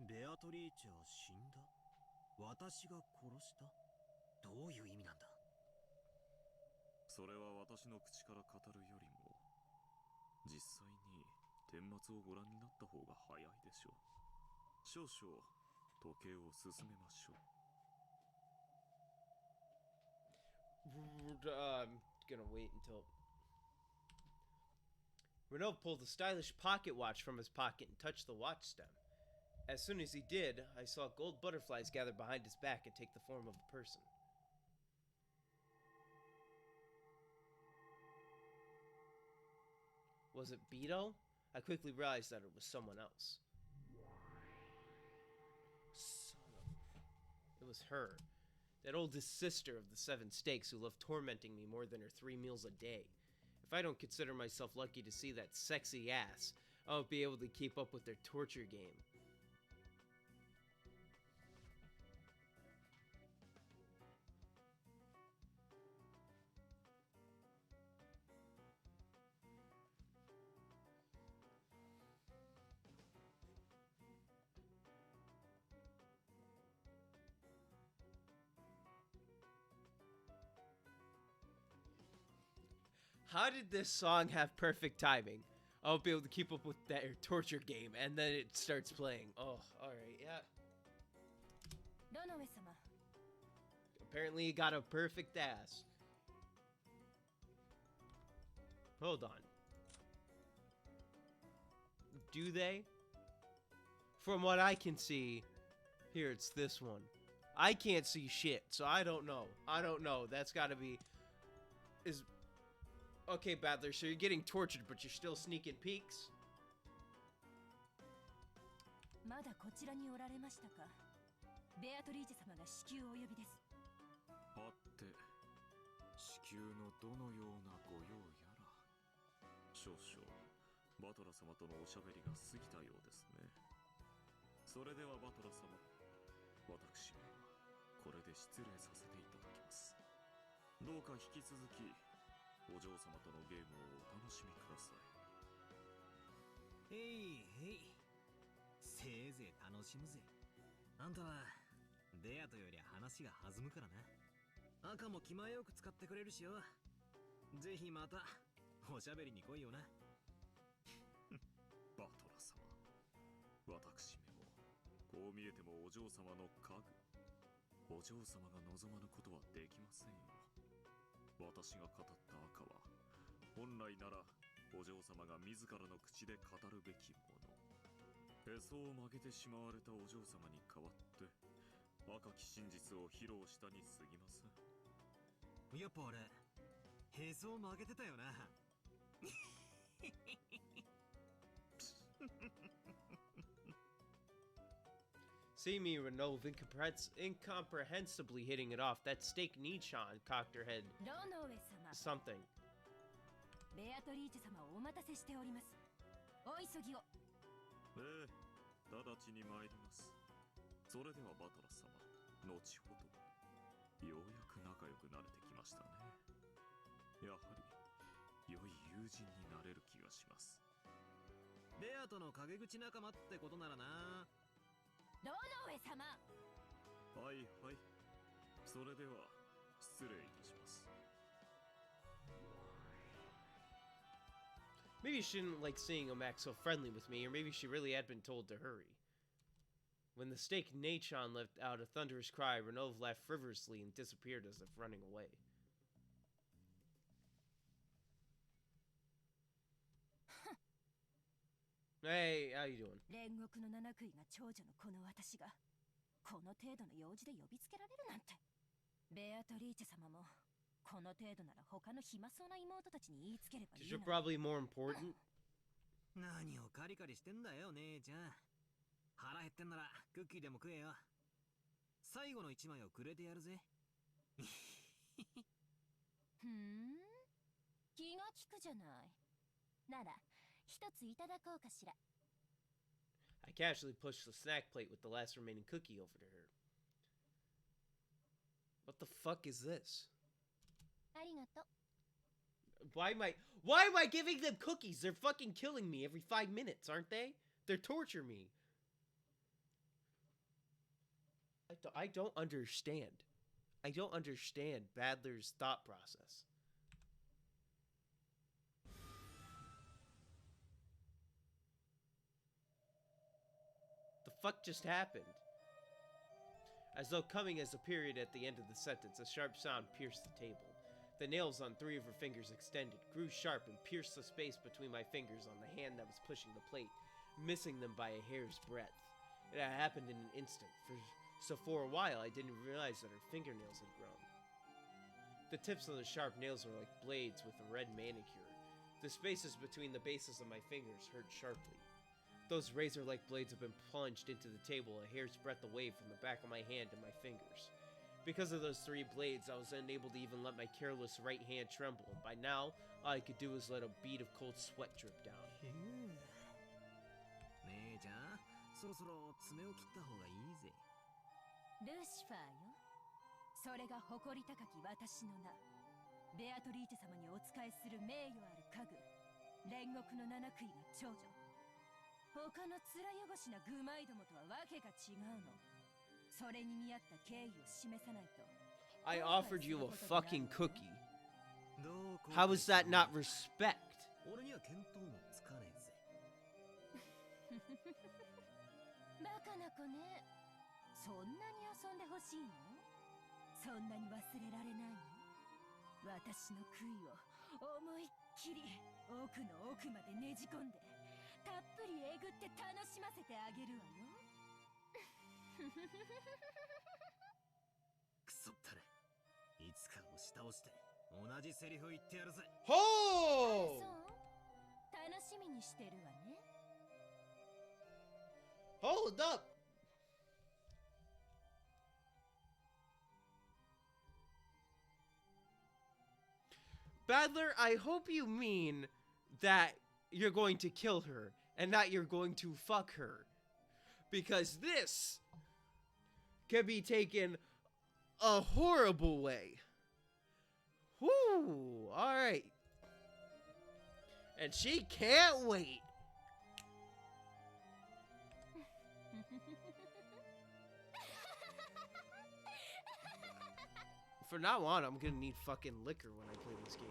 ベアトリーチェは死んだ。私が殺した。どういう意味なんだ。それは私の口から語るよりも、実際に顛末をご覧になった方が早いでしょう。少々時計を進めましょう。I'm gonna wait until... Renault pulled a stylish pocket watch from his pocket and touched the watch stem. As soon as he did, I saw gold butterflies gather behind his back and take the form of a person. Was it Beto? I quickly realized that it was someone else. It was her. That oldest sister of the 7 stakes who loved tormenting me more than her 3 meals a day. If I don't consider myself lucky to see that sexy ass, I won't be able to keep up with their torture game. How did this song have perfect timing? I won't be able to keep up with their torture game, and then it starts playing. Oh, alright, yeah. Apparently he got a perfect ass. Hold on. Do they? From what I can see, here it's this one. I can't see shit, so I don't know. I don't know. That's gotta be... Okay, Battler, so you're getting tortured, but you're still sneaking peeks? まだこちらにおられましたか。ベアトリーチェ様が至急お呼びです。あって、至急のどのようなご用やら。少々、バトラ様とのおしゃべりが過ぎたようですね。それではバトラ様、私はこれで失礼させていただきます。どうか引き続き、お嬢様とのゲームをお楽しみください。へいへい。せいぜい楽しむぜ。あんたはベアとより話が弾むからな。赤も気前よく使ってくれるしよ。ぜひまたおしゃべりに来いよな。バトラ様、私めもこう見えてもお嬢様の家具。お嬢様が望まぬことはできませんよ。私が語った赤は本来ならお嬢様が自らの口で語るべきもの。へそを曲げてしまわれたお嬢様に代わって赤き真実を披露したに過ぎません。やっぱ俺へそを曲げてたよな。See me, Renov, incomprehensibly hitting it off. That steak Nichan cocked her head. Something. ベアトリーチェ様をお待たせしております。お急ぎを。ええ、直ちに参ります。それではバトラ様、後ほど。ようやく仲良くなれてきましたね。やはり良い友人になれる気がします。ベアとの陰口仲間ってことならな。ロノウェ様。はいはい。それでは失礼いたします。Maybe she didn't like seeing him act so friendly with me, or maybe she really had been told to hurry. When the stake Nachon let out a thunderous cry, Renov laughed frivolously and disappeared as if running away. Hey, how you doing? 煉獄の七杭が長女のこの私がこの程度の用事で呼びつけられるなんて。ベアトリーチェ様もこの程度なら他の暇そうな妹たちに言いつければいい You're な。 probably more important. 何をカリカリしてんだよ姉ちゃん。腹減ってんならクッキーでも食えよ。最後の一枚をくれてやるぜ。ふん、気が利くじゃない。なら一ついただこうかしら。 I casually pushed the snack plate with the last remaining cookie over to her. What the fuck is this? ありがとう。 Why am I giving them cookies? They're fucking killing me every 5 minutes, aren't they? They're torturing me. I don't understand. I don't understand Badler's thought process. The fuck just happened? As though coming as a period at the end of the sentence, a sharp sound pierced the table. The nails on 3 of her fingers extended, grew sharp, and pierced the space between my fingers on the hand that was pushing the plate, missing them by a hair's breadth. It had happened in an instant, so for a while I didn't realize that her fingernails had grown. The tips of the sharp nails were like blades with a red manicure. The spaces between the bases of my fingers hurt sharply. Those razor-like blades had been plunged into the table a hair's breadth away from the back of my hand and my fingers. Because of those 3 blades, I was unable to even let my careless right hand tremble, and by now, all I could do was let a bead of cold sweat drip down. 姉ちゃん、そろそろ爪を切った方がいいぜ。ルシファーよ。それが誇り高き私の名。ベアトリーチェ様にお仕えする名誉ある家具。煉獄の七杭が長女。他の面汚しな愚昧どもとはわけが違うの。それに見合った敬意を示さないと。 I offered you a fucking cookie. How is that not respect? 俺には見当もつかねえぜ。バカな子ね。そんなに遊んでほしいの？そんなに忘れられないの？私の杭を思いっきり奥の奥までねじ込んでたっぷりえぐって楽しませてあげるわよ。くそったれ。いつか押し倒して同じセリフ言ってやるぜ。ほー！そう？楽しみにしてるわね。Hold up! Badler, I hope you mean that you're going to kill her and not you're going to fuck her. Because this can be taken a horrible way. Whoo! Alright. And she can't wait. From now on, I'm gonna need fucking liquor when I play this game.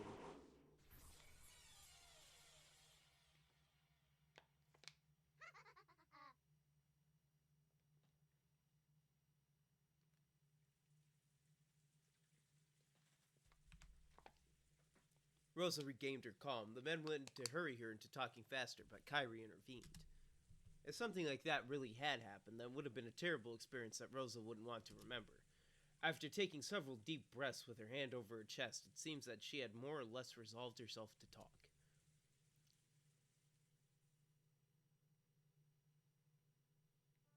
Rosa regained her calm. The men went to hurry her into talking faster, but Kyrie intervened. If something like that really had happened, that would have been a terrible experience that Rosa wouldn't want to remember. After taking several deep breaths with her hand over her chest, it seems that she had more or less resolved herself to talk.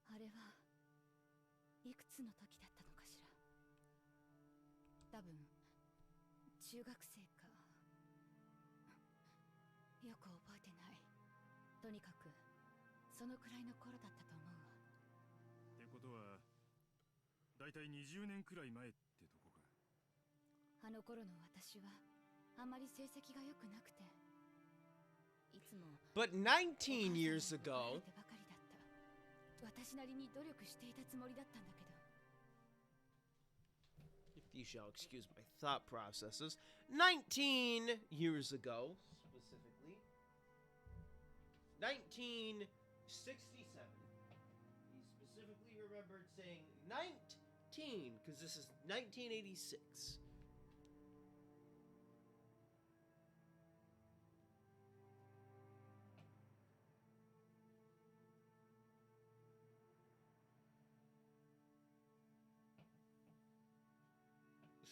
あれはいくつの時だったのかしら。多分中学生か。よく覚えてない。とにかくそのくらいの頃だったと思うわ。ってことはだいたい20年くらい前ってとこか。あの頃の私はあまり成績が良くなくて、いつも But 19 years ago, ばかりだった。私なりに努力していたつもりだったんだけど。if you shall excuse my thought processes, 19 years ago, specifically, 1967, he specifically remembered saying 19, because this is 1986.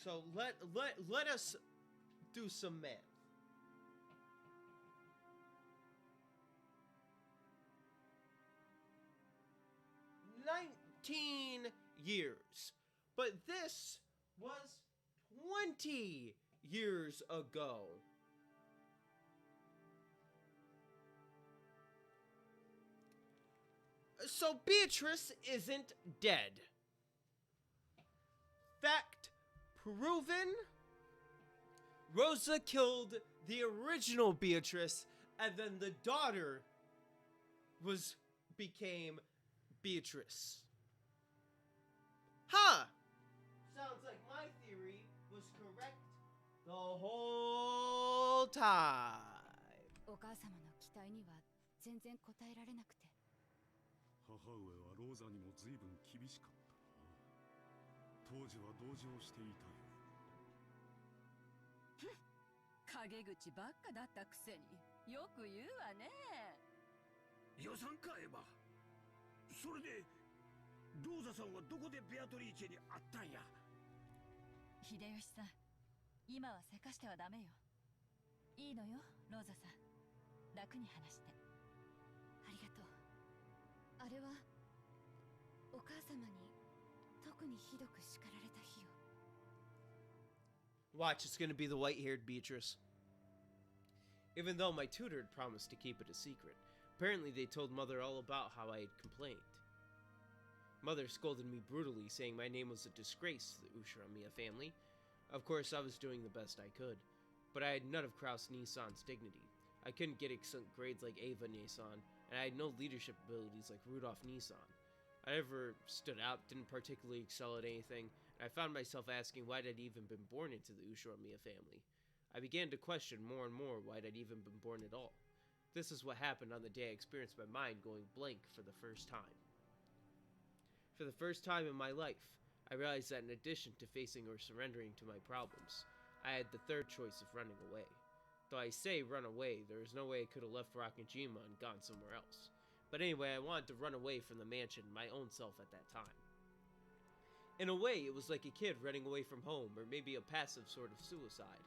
So let us do some math. $19 years. But this was 20 years ago. So Beatrice isn't dead. Fact proven. Rosa killed the original Beatrice, and then the daughter became Beatrice. Huh! Sounds like my theory was correct the whole time. お母様の期待には全然応えられなくて。母上はローザにも随分厳しかったな。当時は同情していたよ。陰口ばっかだったくせによく言うわね。予算かエヴァ。それでローザさんはどこでベアトリーチェに会ったんや。秀吉さん、今はせかしてはダメよ。いいのよ、ローザさん。楽に話して。ありがとう。あれはお母様に特にひどく叱られた日よ。Watch, it's gonna be the white-haired Beatrice. Even though my tutor had promised to keep it a secret, apparently they told Mother all about how I had complained. Mother scolded me brutally, saying my name was a disgrace to the Ushiromiya family. Of course, I was doing the best I could, but I had none of Kraus Nissan's dignity. I couldn't get excellent grades like Ava Nissan, and I had no leadership abilities like Rudolph Nissan. I never stood out, didn't particularly excel at anything, and I found myself asking why I'd even been born into the Ushiromiya family. I began to question more and more why I'd even been born at all. This is what happened on the day I experienced my mind going blank for the first time. For the first time in my life, I realized that in addition to facing or surrendering to my problems, I had the third choice of running away. Though I say run away, there is no way I could have left Rakunjima and gone somewhere else. But anyway, I wanted to run away from the mansion, my own self at that time. In a way, it was like a kid running away from home, or maybe a passive sort of suicide.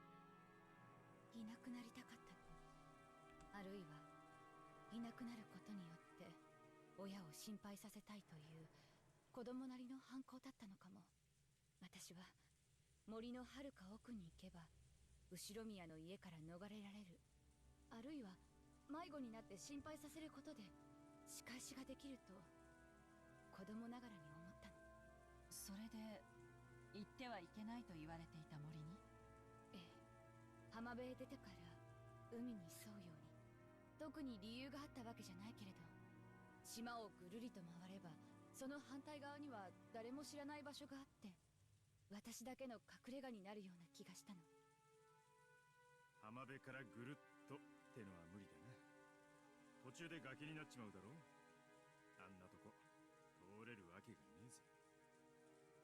いなくなりたかったの。あるいはいなくなることによって親を心配させたいという子供なりの反抗だったのかも。私は森の遥か奥に行けば後宮の家から逃れられる。あるいは迷子になって心配させることで仕返しができると子供ながらに思ったの。それで行ってはいけないと言われていた森に。ええ、浜辺へ出てから海に沿うように。特に理由があったわけじゃないけれど、島をぐるりと回ればその反対側には誰も知らない場所があって、私だけの隠れ家になるような気がしたの。浜辺からぐるっとってのは無理だな。途中で崖になっちまうだろう。あんなとこ通れるわけがねえぜ。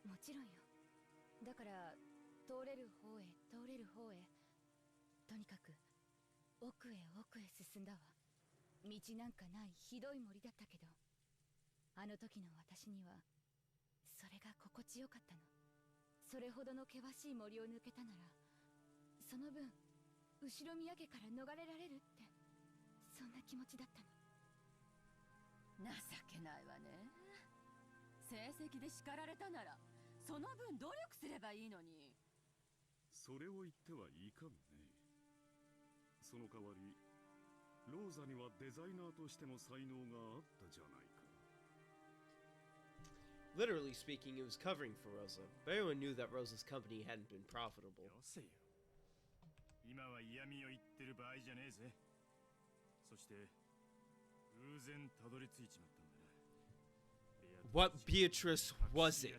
もちろんよ。だから通れる方へ通れる方へ、とにかく奥へ奥へ進んだわ。道なんかないひどい森だったけど、あの時の私にはそれが心地よかったの。それほどの険しい森を抜けたなら、その分後宮家から逃れられるって、そんな気持ちだったの。情けないわね。成績で叱られたならその分努力すればいいのに。それを言ってはいかんね。その代わりローザにはデザイナーとしての才能があったじゃないか。Literally speaking, it was covering for Rosa, but everyone knew that Rosa's company hadn't been profitable. よせよ。今は嫌味を言ってる場合じゃねえぜ。そして偶然たどり着いちまったんだな。What Beatrice was it?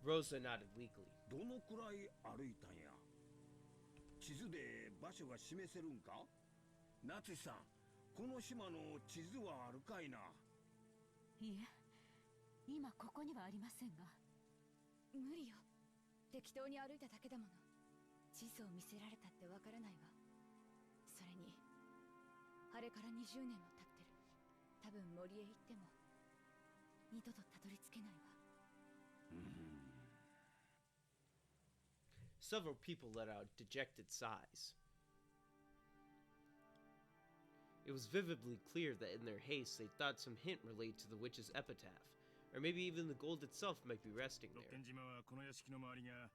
Rosa nodded weakly. どのくらい歩いたんや。地図で場所が示せるんか。夏さん、この島の地図はあるかいな。いえ、今ここにはありませんが。無理よ。適当に歩いただけだもの。地図を見せられたってわからないわ。それにあれから20年も経ってる。多分森へ行っても二度とたどり着けないわ。Several people let out dejected sighs. It was vividly clear that in their haste they thought some hint related to the witch's epitaph, or maybe even the gold itself might be resting there. 島はこの屋敷の周りが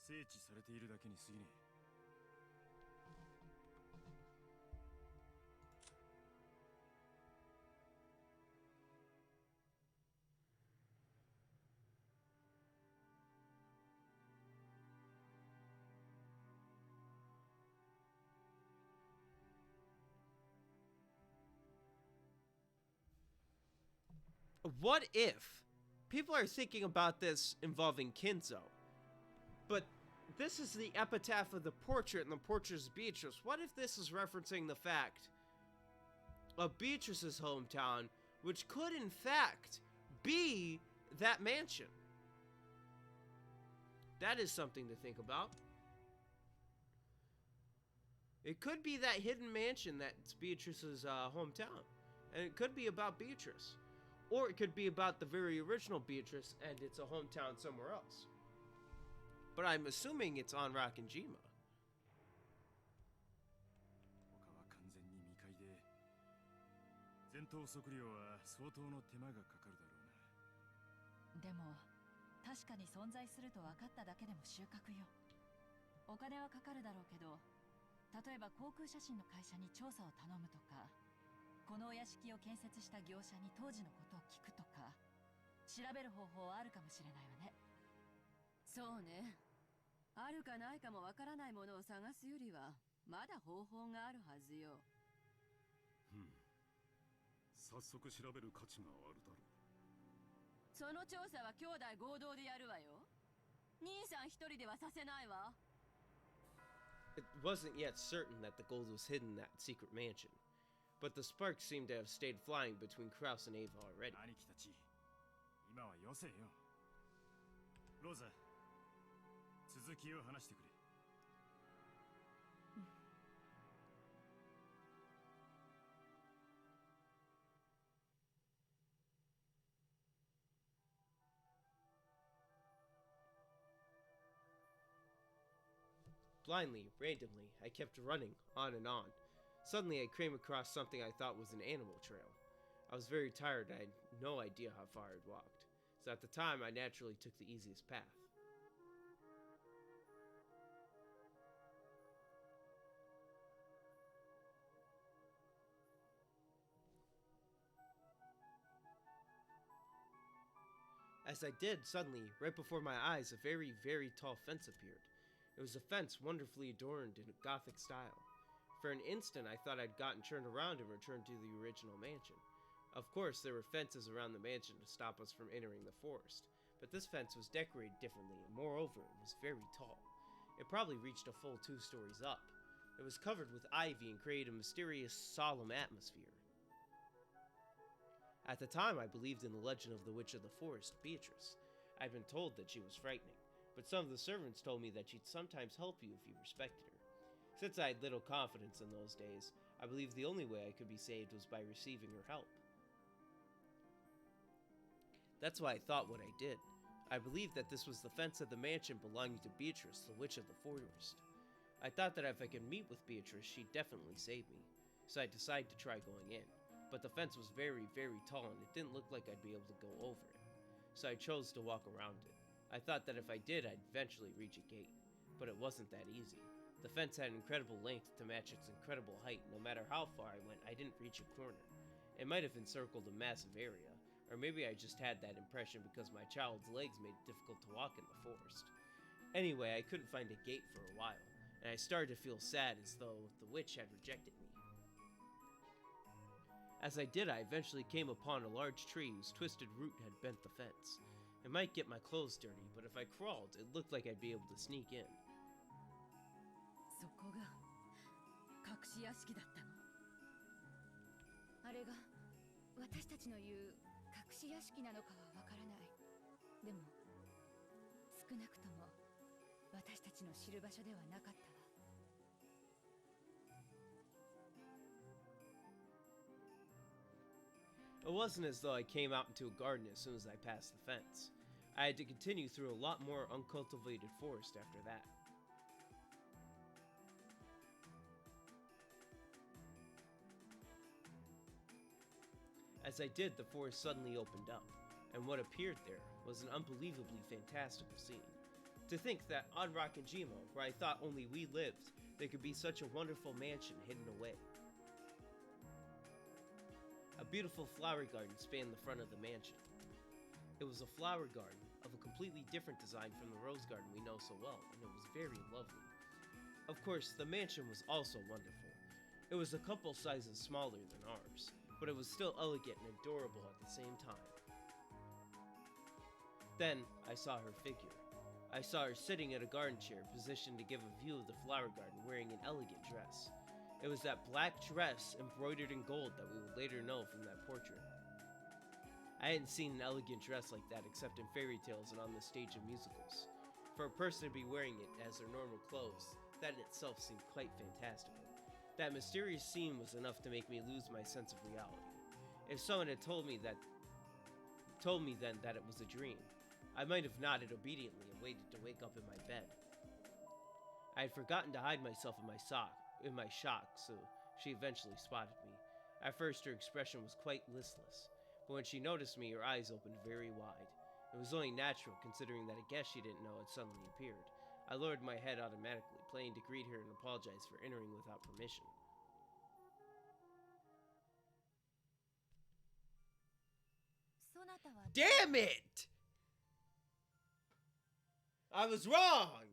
整地されているだけに過ぎねえ。What if people are thinking about this involving Kinzo, but this is the epitaph of the portrait and the portrait is Beatrice? What if this is referencing the fact of Beatrice's hometown, which could in fact be that mansion? That is something to think about. It could be that hidden mansion that's Beatrice's hometown, and it could be about Beatrice. Or it could be about the very original Beatrice and it's a hometown somewhere else. But I'm assuming it's on Rockinjima. 他は完全に未開で、前頭測量は相当の手間がかかるだろうな。でも確かに存在すると分かっただけでも収穫よ。お金はかかるだろうけど、例えば航空写真の会社に調査を頼むとか、このお屋敷を建設した業者に当時のことを聞くとか、調べる方法あるかもしれないわね。そうね。あるかないかもわからないものを探すよりはまだ方法があるはずよ。早速調べる価値があるだろう。その調査は兄弟合同でやるわよ。兄さん一人ではさせないわ。It wasn't yet certain that the gold was hidden in that secret mansion. But the sparks seemed to have stayed flying between Kraus and Ava already. 兄貴たち、今はよせよ。ローザ、続きを話してくれ。Blindly, randomly, I kept running, on and on. Suddenly, I came across something I thought was an animal trail. I was very tired and I had no idea how far I'd walked, so at the time, I naturally took the easiest path. As I did, suddenly, right before my eyes, a very, very tall fence appeared. It was a fence wonderfully adorned in a Gothic style. For an instant, I thought I'd gotten turned around and returned to the original mansion. Of course, there were fences around the mansion to stop us from entering the forest, but this fence was decorated differently, and moreover, it was very tall. It probably reached a full 2 stories up. It was covered with ivy and created a mysterious, solemn atmosphere. At the time, I believed in the legend of the Witch of the Forest, Beatrice. I'd been told that she was frightening, but some of the servants told me that she'd sometimes help you if you respected her. Since I had little confidence in those days, I believed the only way I could be saved was by receiving her help. That's why I thought what I did. I believed that this was the fence of the mansion belonging to Beatrice, the Witch of the Forest. I thought that if I could meet with Beatrice, she'd definitely save me, so I decided to try going in. But the fence was very, very tall and it didn't look like I'd be able to go over it, so I chose to walk around it. I thought that if I did, I'd eventually reach a gate, but it wasn't that easy. The fence had incredible length to match its incredible height. No matter how far I went, I didn't reach a corner. It might have encircled a massive area, or maybe I just had that impression because my child's legs made it difficult to walk in the forest. Anyway, I couldn't find a gate for a while, and I started to feel sad as though the witch had rejected me. As I did, I eventually came upon a large tree whose twisted root had bent the fence. It might get my clothes dirty, but if I crawled, it looked like I'd be able to sneak in. そこが隠し屋敷だったの。あれが私たちの言う隠し屋敷なのかはわからない。でも少なくとも私たちの知る場所ではなかったわ。It wasn't as though I came out into a garden as soon as I passed the fence. I had to continue through a lot more uncultivated forest after that. As I did, the forest suddenly opened up, and what appeared there was an unbelievably fantastical scene. To think that on Rakanjima, where I thought only we lived, there could be such a wonderful mansion hidden away. A beautiful flower garden spanned the front of the mansion. It was a flower garden of a completely different design from the rose garden we know so well, and it was very lovely. Of course, the mansion was also wonderful. It was a couple sizes smaller than ours, but it was still elegant and adorable at the same time. Then, I saw her figure. I saw her sitting in a garden chair, positioned to give a view of the flower garden, wearing an elegant dress. It was that black dress embroidered in gold that we would later know from that portrait. I hadn't seen an elegant dress like that except in fairy tales and on the stage of musicals. For a person to be wearing it as their normal clothes, that in itself seemed quite fantastical. That mysterious scene was enough to make me lose my sense of reality. If someone had told me then that it was a dream, I might have nodded obediently and waited to wake up in my bed. I had forgotten to hide myself in my shock, so she eventually spotted me. At first, her expression was quite listless, but when she noticed me, her eyes opened very wide. It was only natural, considering that a guest she didn't know had suddenly appeared. I lowered my head automatically, planning to greet her and apologize for entering without permission. Damn it! I was wrong!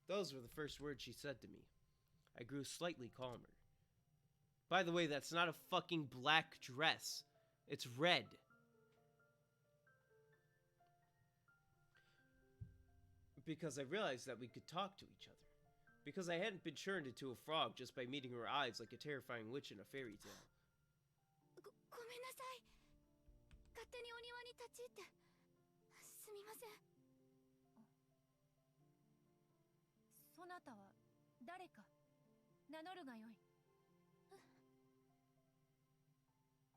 Those were the first words she said to me. I grew slightly calmer. By the way, that's not a fucking black dress. It's red. Because I realized that we could talk to each other. Because I hadn't been turned into a frog just by meeting her eyes like a terrifying witch in a fairy tale. ごめんなさい。勝手にお庭に立ち入ってすみません。そなたは誰か名乗るがよい。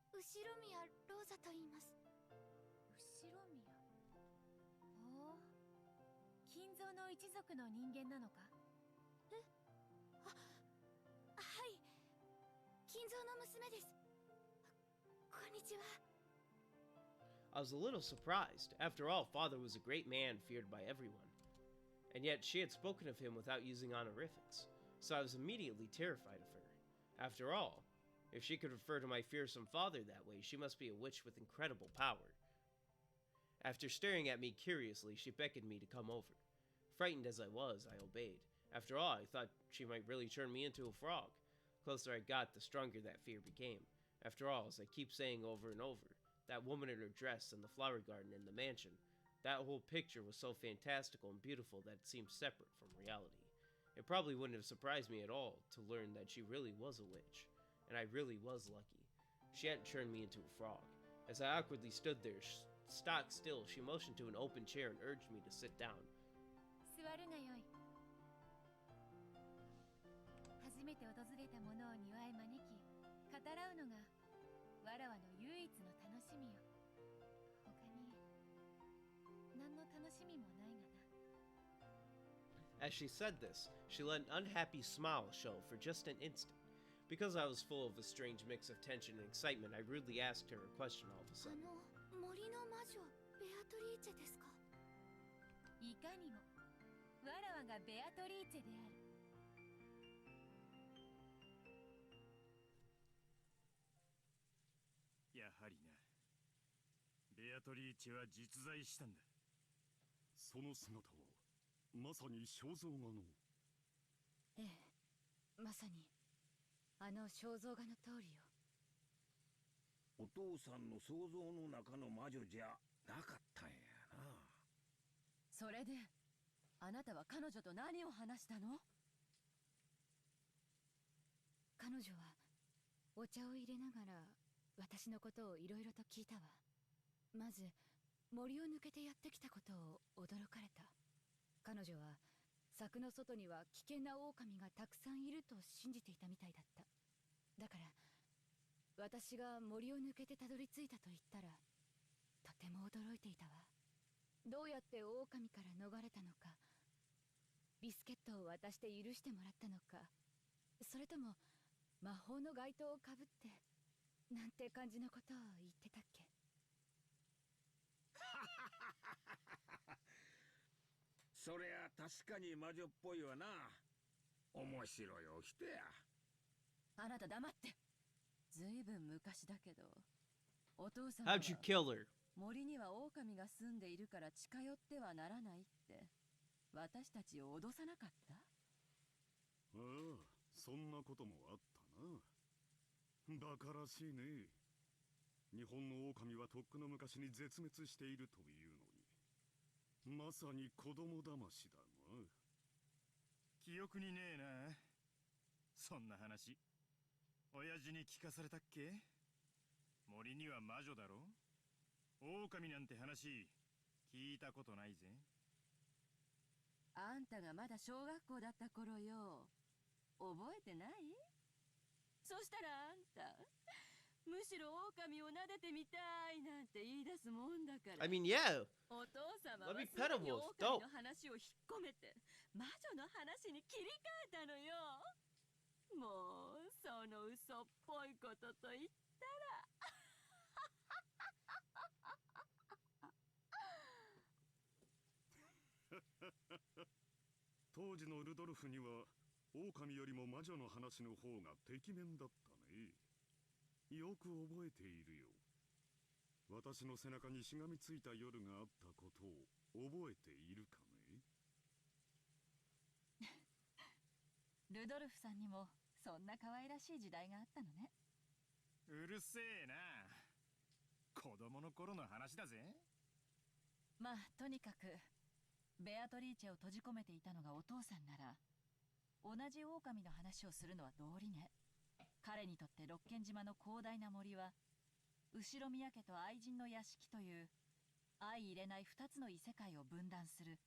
後宮ローザと言います。後宮。ほう。金蔵の一族の人間なのか。はい。金蔵の娘です。こんにちは。I was a little surprised. After all, father was a great man feared by everyone. And yet she had spoken of him without using honorifics, so I was immediately terrified of her. After all, if she could refer to my fearsome father that way, she must be a witch with incredible power. After staring at me curiously, she beckoned me to come over. Frightened as I was, I obeyed. After all, I thought she might really turn me into a frog. The closer I got, the stronger that fear became. After all, as I keep saying over and over, that woman in her dress and the flower garden and the mansion, that whole picture was so fantastical and beautiful that it seemed separate from reality. It probably wouldn't have surprised me at all to learn that she really was a witch, and I really was lucky. She hadn't turned me into a frog. As I awkwardly stood there, stock still, she motioned to an open chair and urged me to sit down. 座るがよい。初めて訪れた者を庭へ招き、語らうのがわらわの唯一の楽しみよ。他に何の楽しみもないがな。As she said this, she let an unhappy smile show for just an instant. Because I was full of a strange mix of tension and excitement, I rudely asked her a question all of a sudden. 森の魔女ベアトリーチェですか。いかにも。わらわがベアトリーチェである。やはりな。ベアトリーチェは実在したんだ。その姿はまさに肖像画の。ええ、まさにあの肖像画の通りよ。お父さんの想像の中の魔女じゃなかったんやな。それであなたは彼女と何を話したの？彼女はお茶を入れながら私のことをいろいろと聞いたわ。まず森を抜けてやってきたことを驚かれた。彼女は柵の外には危険な狼がたくさんいると信じていたみたいだった。だから私が森を抜けてたどり着いたと言ったらとても驚いていたわ。どうやって狼から逃れたのか、ビスケットを渡して許してもらったのか、それとも魔法の街灯をかぶってなんて感じのことを言ってたっけ。そりゃ確かに魔女っぽいわな。面白いお人や。あなた黙って。ずいぶん昔だけど、お父さんは How'd you kill her? 森には狼が住んでいるから近寄ってはならないって私たちを脅さなかった？ああ、そんなこともあったな。バカらしいね。日本の狼はとっくの昔に絶滅しているというのに、まさに子供騙しだな。記憶にねえな。そんな話親父に聞かされたっけ？森には魔女だろ。狼なんて話聞いたことないぜ。あんたがまだ小学校だった頃よ。覚えてない？そしたらあんたむしろ狼を撫でてみたいなんて言い出すもんだから。I mean, yeah. お父様は Let me す pet a ぐに wolf. 狼 Dope. の話を引っ込めて魔女の話に切り替えたのよ。もうその嘘っぽいことと言ったら当時のルドルフには狼よりも魔女の話の方がてきめんだったね。よく覚えているよ。私の背中にしがみついた夜があったことを覚えているかね。ルドルフさんにもそんな可愛らしい時代があったのね。うるせえな。子供の頃の話だぜ。まあとにかくベアトリーチェを閉じ込めていたのがお父さんなら、同じ狼の話をするのは道理ね。彼にとって六軒島の広大な森は後宮家と愛人の屋敷という相入れない二つの異世界を分断する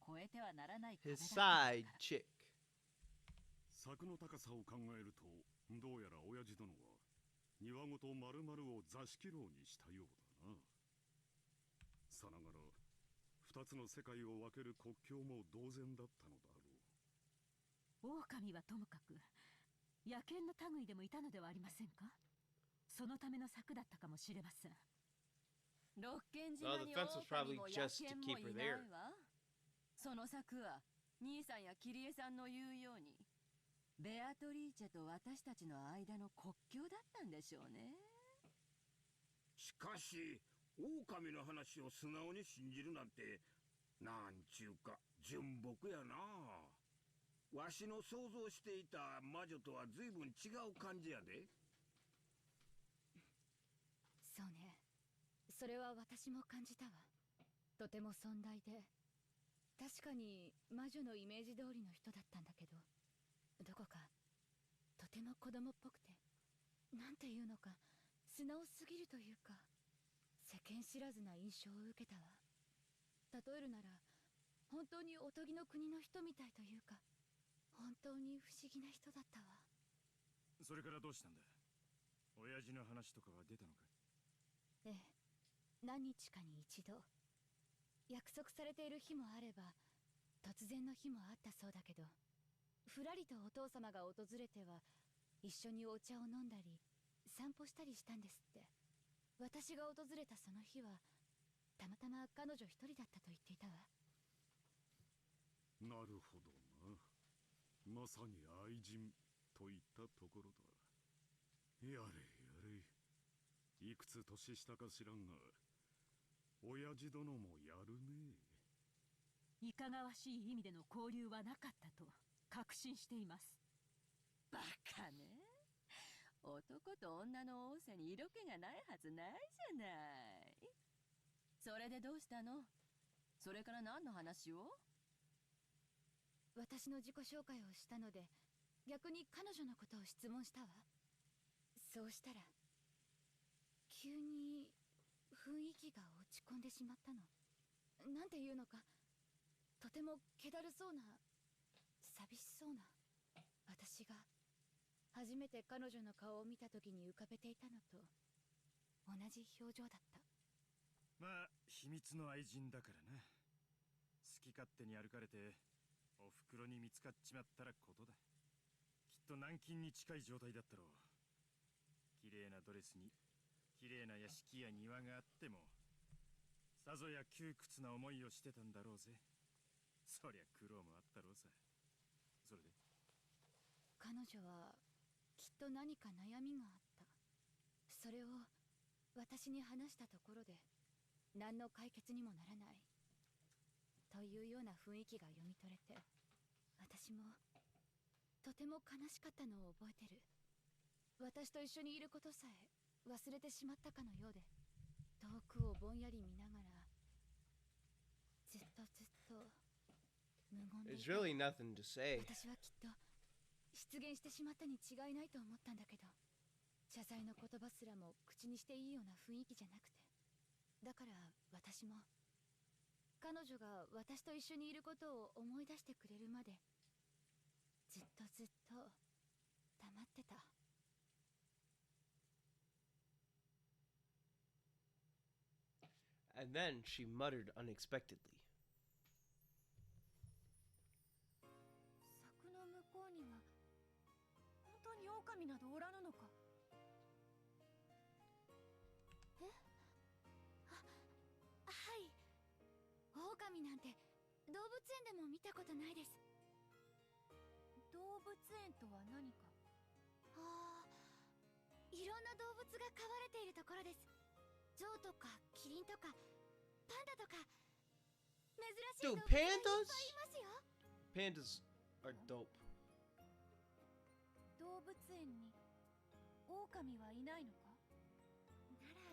越えてはならない壁 His だったん side だから。chick. 柵の高さを考えると、どうやら親父殿は庭ごと丸々を座敷牢にしたようだな。さながら二つの世界を分ける国境も同然だったのだろう。狼はともかく野犬の類でもいたのではありませんか？そのための策だったかもしれません。六軒 Well, 島 the に fence was 狼 probably も野 just to 犬も keep い her ない there. わ。その策は兄さんやキリエさんの言うようにベアトリーチェと私たちの間の国境だったんでしょうね。しかし狼の話を素直に信じるなんて、なんちゅうか純朴やな。わしの想像していた魔女とは随分違う感じやで。そうね。それは私も感じたわ。とても尊大で、確かに魔女のイメージ通りの人だったんだけど、どこかとても子供っぽくて、なんていうのか素直すぎるというか、世間知らずな印象を受けたわ。例えるなら本当におとぎの国の人みたいというか、本当に不思議な人だったわ。それからどうしたんだ？親父の話とかは出たのか？ええ、何日かに一度。約束されている日もあれば突然の日もあったそうだけど、ふらりとお父様が訪れては一緒にお茶を飲んだり散歩したりしたんですって。私が訪れたその日はたまたま彼女一人だったと言っていたわ。なるほどな。まさに愛人といったところだ。やれやれ。いくつ年下か知らんが、親父殿もやるね。いかがわしい意味での交流はなかったと確信しています。バカね。男と女の仰せに色気がないはずないじゃない。それでどうしたの？それから何の話を？私の自己紹介をしたので、逆に彼女のことを質問したわ。そうしたら急に雰囲気が落ち込んでしまったの。なんていうのか、とても気だるそうな、寂しそうな。私が初めて彼女の顔を見た時に浮かべていたのと同じ表情だった。まあ秘密の愛人だからな。好き勝手に歩かれておふくろに見つかっちまったらことだ。きっと軟禁に近い状態だったろう。綺麗なドレスに綺麗な屋敷や庭があってもさぞや窮屈な思いをしてたんだろうぜ。そりゃ苦労もあったろうさ。それで彼女はきっと何か悩みがあった。それを私に話したところで何の解決にもならないというような雰囲気が読み取れて、私もとても悲しかったのを覚えてる。私と一緒にいることさえ忘れてしまったかのようで、遠くをぼんやり見ながらずっと無言でい There's た。 really nothing to say. 私はきっと失言してしまったに違いないと思ったんだけど、謝罪の言葉すらも口にしていいような雰囲気じゃなくて、だから私も彼女が私と一緒にいることを思い出してくれるまでずっと黙ってた。And then she muttered unexpectedly. 柵の向こうには本当に狼などおらぬのか。はい。狼なんて動物園でも見たことないです。動物園とは何か。いろんな動物が飼われているところです。象とかキリンとかパンダとか珍しい動物がいっぱいいますよ。 Pandas are dope. 動物園に狼はいないのか。なら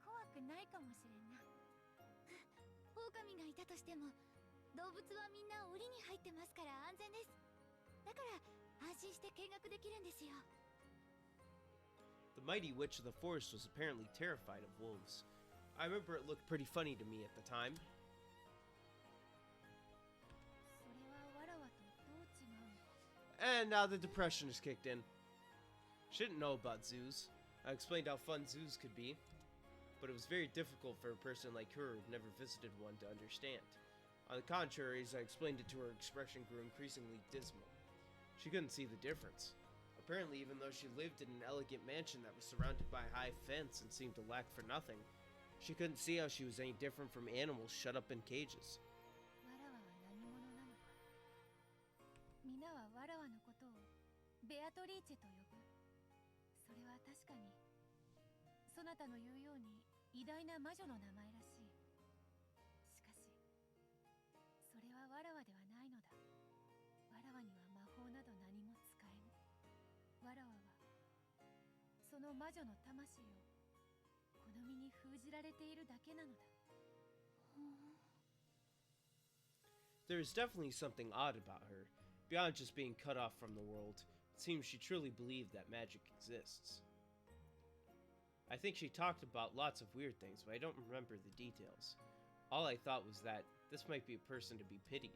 怖くないかもしれんな。狼がいたとしても動物はみんな檻に入ってますから安全です。だから安心して見学できるんですよ。 The mighty witch of the forest was apparently terrified of wolves. I remember it looked pretty funny to me at the time. それはわらわとどう違うのか。 And now the depression has kicked in. She didn't know about zoos. I explained how fun zoos could be, but it was very difficult for a person like her who'd never visited one to understand. On the contrary, as I explained it to her, expression grew increasingly dismal. She couldn't see the difference. Apparently, even though she lived in an elegant mansion that was surrounded by a high fence and seemed to lack for nothing, she couldn't see how she was any different from animals shut up in cages. わらわは何者なのか。皆はわらわのことをベアトリーチェと呼ぶ。それは確かにそなたの言うように偉大な魔女の名前らしい。しかしそれはわらわではないのだ。わらわには魔法など何も使えぬ。わらわはその魔女の魂をこの身に封じられているだけなのだ。There is definitely something odd about her. Beyond just being cut off from the world, it seems she truly believed that magic exists. I think she talked about lots of weird things, but I don't remember the details. All I thought was that this might be a person to be pitied.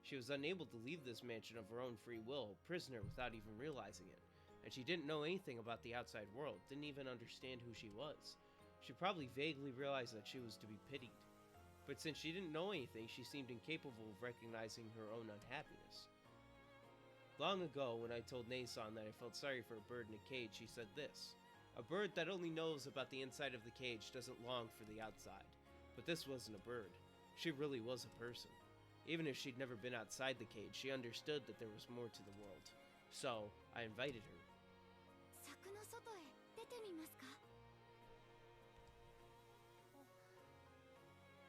She was unable to leave this mansion of her own free will, a prisoner without even realizing it. And she didn't know anything about the outside world, didn't even understand who she was. She probably vaguely realized that she was to be pitied. But since she didn't know anything, she seemed incapable of recognizing her own unhappiness. Long ago, when I told Nason that I felt sorry for a bird in a cage, she said this: "A bird that only knows about the inside of the cage doesn't long for the outside." But this wasn't a bird. She really was a person. Even if she'd never been outside the cage, she understood that there was more to the world. So, I invited her. 柵の外へ出てみますか。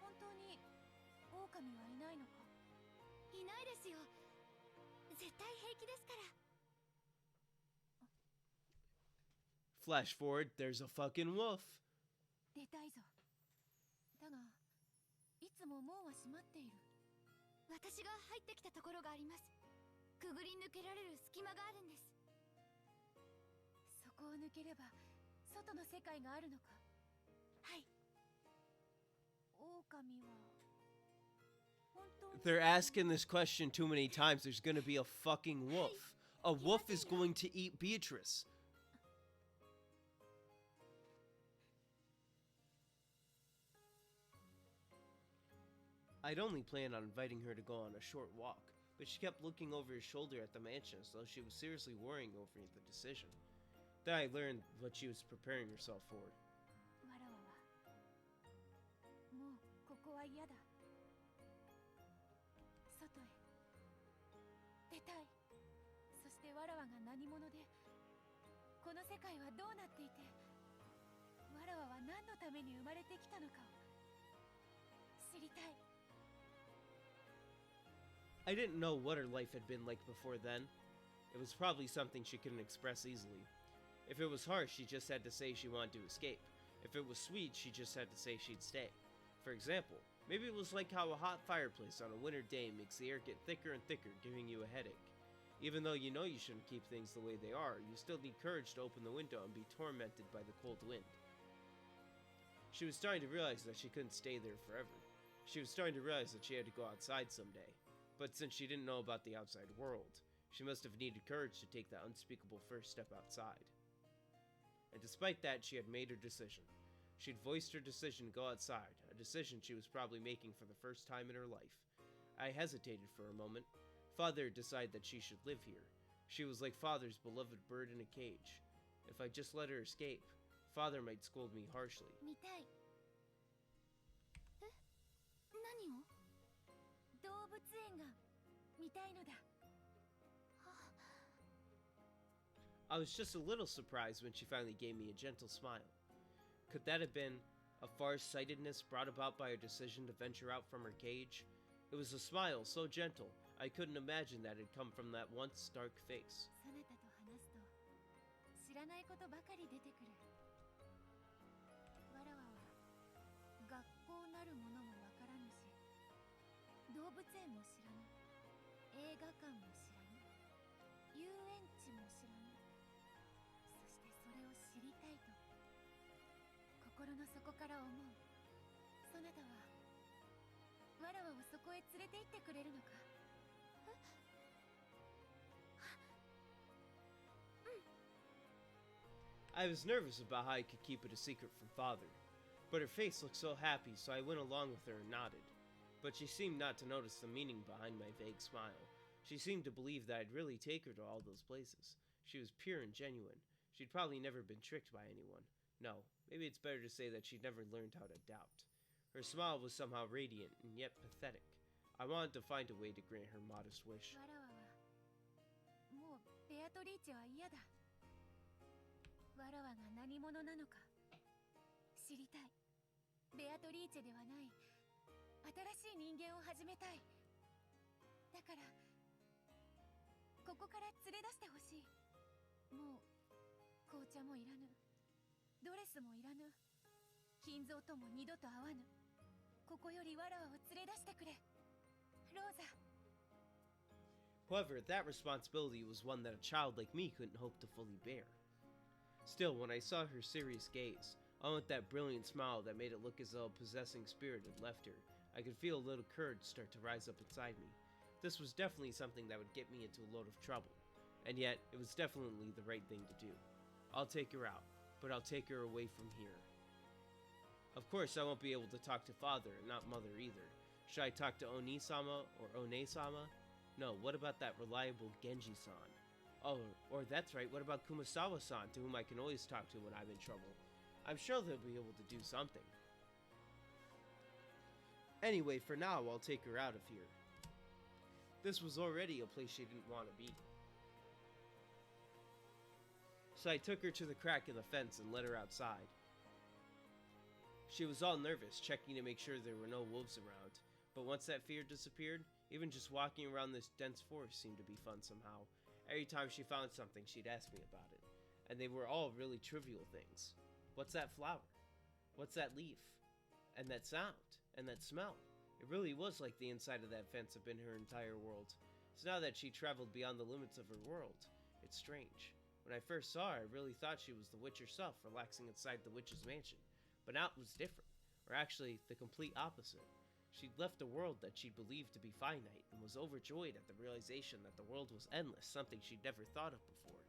本当に狼はいないのか。いないですよ。絶対平気ですから。 Flash forward, there's a fucking wolf. 出たいぞ。だがいつも門は閉まっている。私が入ってきたところがあります。くぐり抜けられる隙間があるんです。そこを抜ければ外の世界があるのか。はい。狼は本当に They're asking this question too many times. There's gonna be a fucking wolf. A wolf is going to eat Beatrice. I'd only planned on inviting her to go on a short walk, but she kept looking over her shoulder at the mansion as though she was seriously worrying over the decision. Then I learned what she was preparing herself for. わらわはもうここは嫌だ。外へ出たい。そしてわらわが何者で、この世界はどうなっていて、わらわは何のために生まれてきたのかを知りたい。I didn't know what her life had been like before then. It was probably something she couldn't express easily. If it was harsh, she just had to say she wanted to escape. If it was sweet, she just had to say she'd stay. For example, maybe it was like how a hot fireplace on a winter day makes the air get thicker and thicker, giving you a headache. Even though you know you shouldn't keep things the way they are, you still need courage to open the window and be tormented by the cold wind. She was starting to realize that she couldn't stay there forever. She was starting to realize that she had to go outside someday. But since she didn't know about the outside world, she must have needed courage to take that unspeakable first step outside. And despite that, she had made her decision. She'd voiced her decision to go outside, a decision she was probably making for the first time in her life. I hesitated for a moment. Father decided that she should live here. She was like Father's beloved bird in a cage. If I just let her escape, Father might scold me harshly. 見たい。え？何を？動物園が見たいのだ。I was just a little surprised when she finally gave me a gentle smile. Could that have been a far-sightedness brought about by her decision to venture out from her cage? It was a smile so gentle, I couldn't imagine that it had come from that once dark face. そなたと話すと知らないことばかり出てくる。わらわは学校なるものもわからぬし、動物園も知らぬ、映画館も知らぬ、遊園地も知らぬ。そしてそれを知りたいと心の底から思う。そなたはわらわをそこへ連れて行ってくれるのか？ I was nervous about how I could keep it a secret from Father, but her face looked so happy, so I went along with her and nodded. But she seemed not to notice the meaning behind my vague smile. She seemed to believe that I'd really take her to all those places. She was pure and genuine. She'd probably never been tricked by anyone. No, maybe it's better to say that she'd never learned how to doubt. Her smile was somehow radiant and yet pathetic. I wanted to find a way to grant her modest wish. わらわはもうベアトリーチェは嫌だ。わらわが何者なのか知りたい。ベアトリーチェではない新しい人間を始めたい。だからここから連れ出してほしい。もう紅茶もいらぬ、ドレスもいらぬ、金蔵とも二度と会わぬ。ここよりわらわを連れ出してくれ、ローザ。 However, that responsibility was one that a child like me couldn't hope to fully bear. Still, when I saw her serious gaze, along with that brilliant smile that made it look as though a possessing spirit had left her, I could feel a little courage start to rise up inside me. This was definitely something that would get me into a load of trouble, and yet it was definitely the right thing to do. I'll take her out, but I'll take her away from here. Of course, I won't be able to talk to Father and not Mother either. Should I talk to Oni-sama or One-sama? No, what about that reliable Genji-san? Oh, or that's right, what about Kumasawa-san, to whom I can always talk to when I'm in trouble? I'm sure they'll be able to do something. Anyway, for now, I'll take her out of here. This was already a place she didn't want to be. So I took her to the crack in the fence and let her outside. She was all nervous, checking to make sure there were no wolves around. But once that fear disappeared, even just walking around this dense forest seemed to be fun somehow. Every time she found something, she'd ask me about it. And they were all really trivial things. What's that flower? What's that leaf? And that sound? And that smell? It really was like the inside of that fence had been her entire world. So now that she traveled beyond the limits of her world, it's strange. When I first saw her, I really thought she was the witch herself, relaxing inside the witch's mansion. But now it was different, or actually, the complete opposite. She'd left a world that she believed to be finite, and was overjoyed at the realization that the world was endless, something she'd never thought of before.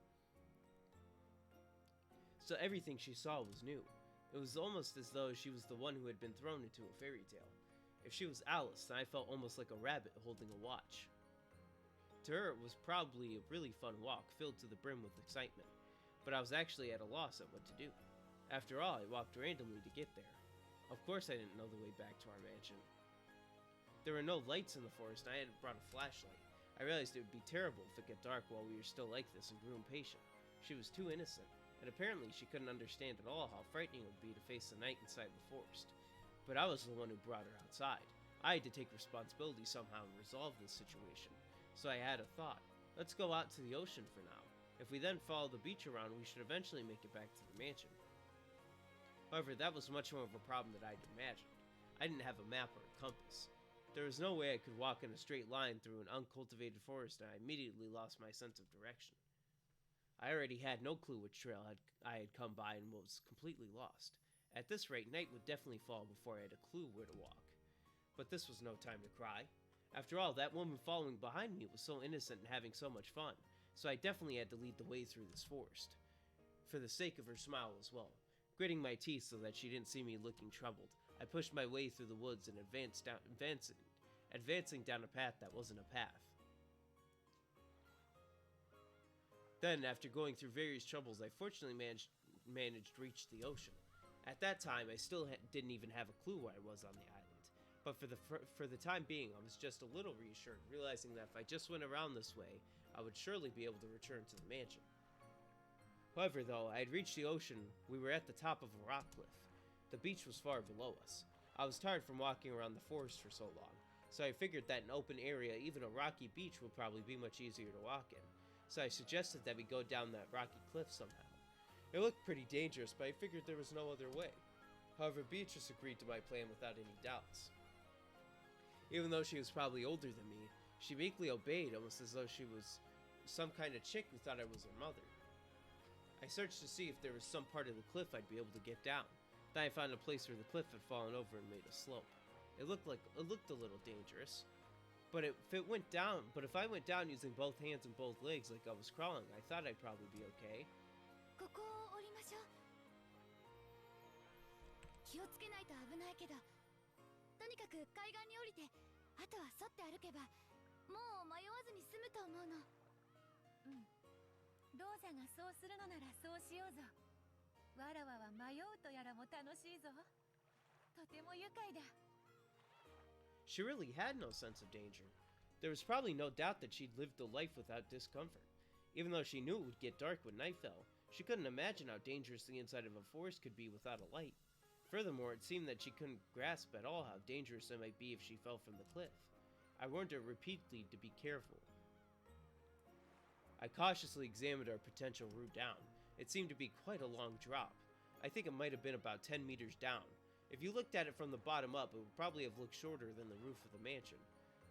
So everything she saw was new. It was almost as though she was the one who had been thrown into a fairy tale. If she was Alice, then I felt almost like a rabbit holding a watch. To her, it was probably a really fun walk, filled to the brim with excitement, but I was actually at a loss at what to do. After all, I walked randomly to get there. Of course I didn't know the way back to our mansion. There were no lights in the forest, and I hadn't brought a flashlight. I realized it would be terrible if it got dark while we were still like this and grew impatient. She was too innocent, and apparently she couldn't understand at all how frightening it would be to face the night inside the forest. But I was the one who brought her outside. I had to take responsibility somehow and resolve this situation. So I had a thought. Let's go out to the ocean for now. If we then follow the beach around, we should eventually make it back to the mansion. However, that was much more of a problem than I'd imagined. I didn't have a map or a compass. There was no way I could walk in a straight line through an uncultivated forest, and I immediately lost my sense of direction. I already had no clue which trail I had come by and was completely lost. At this rate, night would definitely fall before I had a clue where to walk. But this was no time to cry. After all, that woman following behind me was so innocent and having so much fun, so I definitely had to lead the way through this forest. For the sake of her smile as well. Gritting my teeth so that she didn't see me looking troubled, I pushed my way through the woods and advancing down a path that wasn't a path. Then, after going through various troubles, I fortunately managed to reach the ocean. At that time, I still didn't even have a clue where I was on the island. But for the time being, I was just a little reassured, realizing that if I just went around this way, I would surely be able to return to the mansion. However, though, I had reached the ocean, we were at the top of a rock cliff. The beach was far below us. I was tired from walking around the forest for so long, so I figured that an open area, even a rocky beach, would probably be much easier to walk in. So I suggested that we go down that rocky cliff somehow. It looked pretty dangerous, but I figured there was no other way. However, Beatrice agreed to my plan without any doubts. Even though she was probably older than me, she meekly obeyed, almost as though she was some kind of chick who thought I was her mother. I searched to see if there was some part of the cliff I'd be able to get down. Then I found a place where the cliff had fallen over and made a slope. It looked a little dangerous, but if I went down using both hands and both legs like I was crawling, I thought I'd probably be okay. ここを降りましょう。気をつけないと危ないけど、とにかく海岸に降りて、あとは沿って歩けば、もう迷わずに済むと思うの。うん。ローザがそうするのならそうしようぞ。わらわは迷うとやらも楽しいぞ。とても愉快だ。She really had no sense of danger. There was probably no doubt that she'd lived a life without discomfort. Even though she knew it would get dark when night fell, she couldn't imagine how dangerous the inside of a forest could be without a light. Furthermore, it seemed that she couldn't grasp at all how dangerous it might be if she fell from the cliff. I warned her repeatedly to be careful. I cautiously examined our potential route down. It seemed to be quite a long drop. I think it might have been about 10 meters down. If you looked at it from the bottom up, it would probably have looked shorter than the roof of the mansion.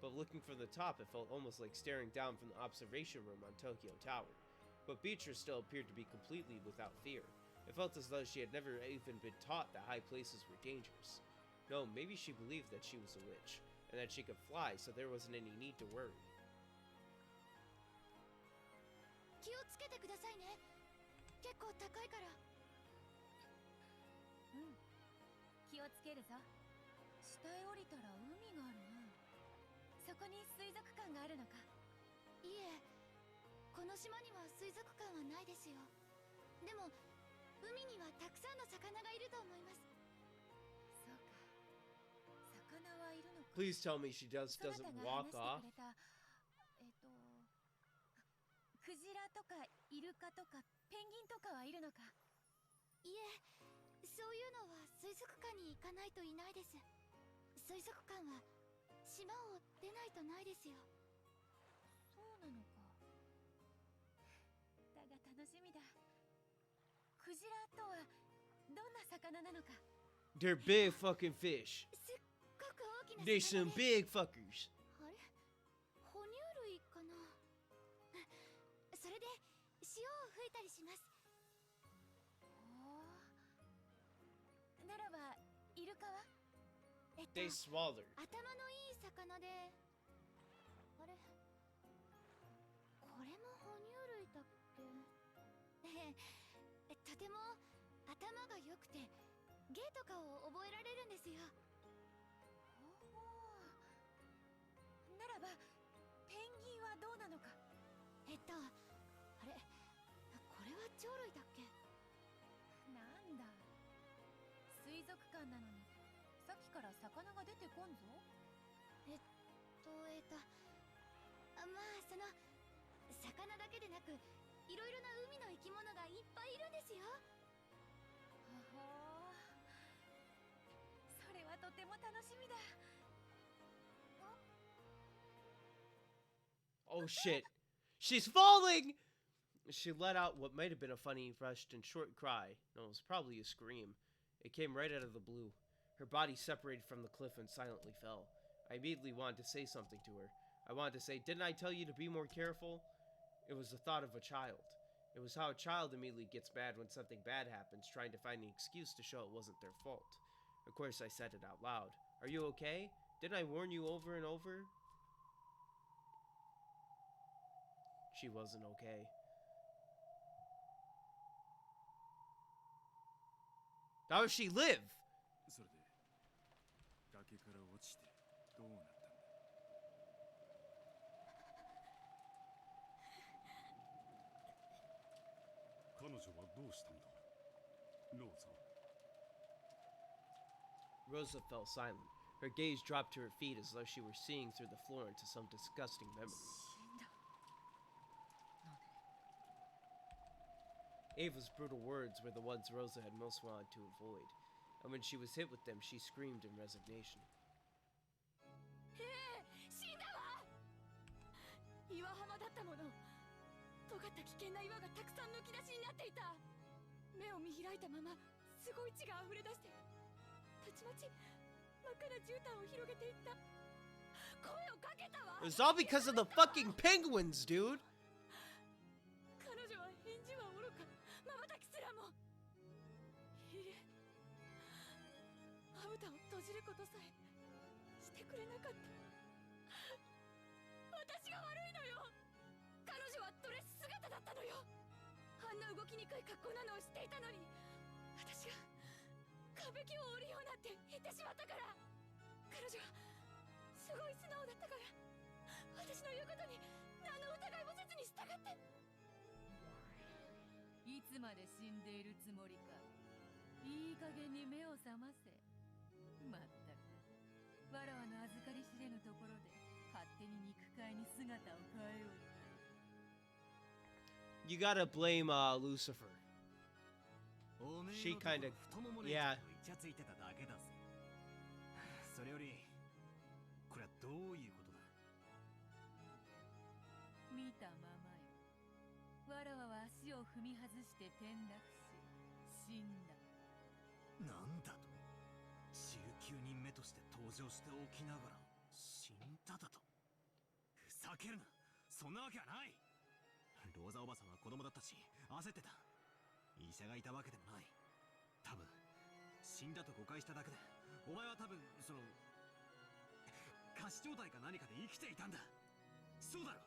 But looking from the top, it felt almost like staring down from the observation room on Tokyo Tower. But Beatrice still appeared to be completely without fear. It felt as though she had never even been taught that high places were dangerous. No, maybe she believed that she was a witch, and that she could fly, so there wasn't any need to worry. 気をつけてくださいね。結構高いから。うん。気をつけるぞ。下へ降りたら海があるな。そこに水族館があるのか。いえ、この島には水族館はないですよ。でも、海にはたくさんの魚がいると思います。そうか。魚はいるのか。Please tell me she doesn't walk off. クジラとかイルカとかペンギンとかはいるのか。いえ、そういうのは水族館に行かないといないです。水族館は島を出ないとないですよ。そうなのか。だが楽しみだ。クジラとはどんな魚なのか。They're big fucking fish. すっごく大きな魚で。They're some big fuckers. あれ？哺乳類かな。They smaller. 頭のいい魚で、あれ、これも哺乳類だっけ？とても頭が良くて芸とかを覚えられるんですよ。ならばペンギンはどうなのか。あれ、これは鳥類だっけ？なんだ、水族館なのにさっきから魚が出てこんぞ。まあその魚だけでなくいろいろな海の生き物がいっぱいいるんですよ。ほほー、それはとても楽しみだ。Oh shit. She's falling! She let out what might have been a funny, rushed, and short cry. No, it was probably a scream. It came right out of the blue. Her body separated from the cliff and silently fell. I immediately wanted to say something to her. I wanted to say, didn't I tell you to be more careful? It was the thought of a child. It was how a child immediately gets mad when something bad happens, trying to find an excuse to show it wasn't their fault. Of course, I said it out loud. Are you okay? Didn't I warn you over and over? She wasn't okay. How does she live? それで崖から落ちてどうなったんだ。彼女はどうしたんだ、ローザ。 Rosa fell silent. Her gaze dropped to her feet as though she were seeing through the floor into some disgusting memory. Ava's brutal words were the ones Rosa had most wanted to avoid, and when she was hit with them, she screamed in resignation. 死んだわ。岩浜だったもの。尖った危険な岩がたくさんむき出しになっていた。目を見開いたまま、すごい血が溢れ出して、たちまち真っ赤な絨毯を広げていった。声をかけたわ。 It was all because of the fucking penguins, dude! 彼女は返事はおろか、瞬きすらも。いいえ、まぶたを閉じることさえしてくれなかった。私が悪いのよ。彼女はドレス姿だったのよ。あんな動きにくい格好なのを知っていたのに、私が壁壁を降りようなんて言ってしまったから。彼女はすごい素直だったから、私の言うことに何の疑いもせずに従って。いつまで死んでいるつもりか。いい加減に目を覚ませ。まったく、わらわの預かり知れぬところで勝手に肉塊に姿を変えようって。 You gotta blame Lucifer. She kinda, yeah. イチャついてただけだぜ。それより、これはどういうことだ。見たままよ。わらわは足を踏み外して転落し、死んだ。なんだと。19人目として登場しておきながら死んだだと。ふざけるな。そんなわけはない。ローザおばさんは子供だったし焦ってた。医者がいたわけでもない。多分死んだと誤解しただけで、お前は多分その仮死状態か何かで生きていたんだ。そうだろ。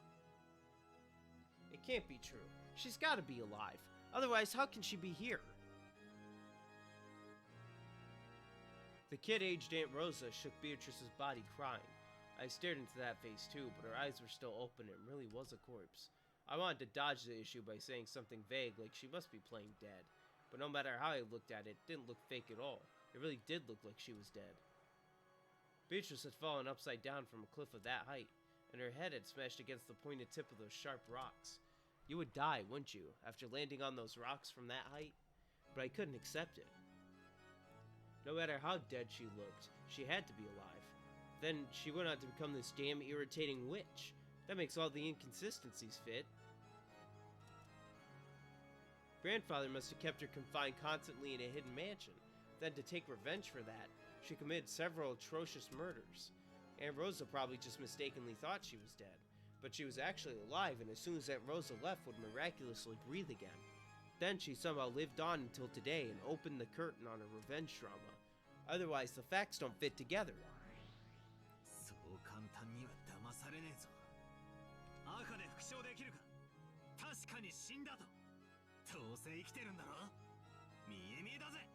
It can't be true. She's gotta be alive. Otherwise, how can she be here? The kid-aged Aunt Rosa shook Beatrice's body, crying. I stared into that face too, but her eyes were still open and it really was a corpse. I wanted to dodge the issue by saying something vague like she must be playing dead. But no matter how I looked at it, it didn't look fake at all. It really did look like she was dead. Beatrice had fallen upside down from a cliff of that height, and her head had smashed against the pointed tip of those sharp rocks. You would die, wouldn't you, after landing on those rocks from that height? But I couldn't accept it. No matter how dead she looked, she had to be alive. Then she went on to become this damn irritating witch. That makes all the inconsistencies fit. Grandfather must have kept her confined constantly in a hidden mansion. Then to take revenge for that, she committed several atrocious murders. Aunt Rosa probably just mistakenly thought she was dead, but she was actually alive, and as soon as Aunt Rosa left, would miraculously breathe again. Then she somehow lived on until today and opened the curtain on her revenge drama. Otherwise, the facts don't fit together. されねえぞ。赤で復唱できるか。確かに死んだと。どうせ生きてるんだろ。見え見えだぜ。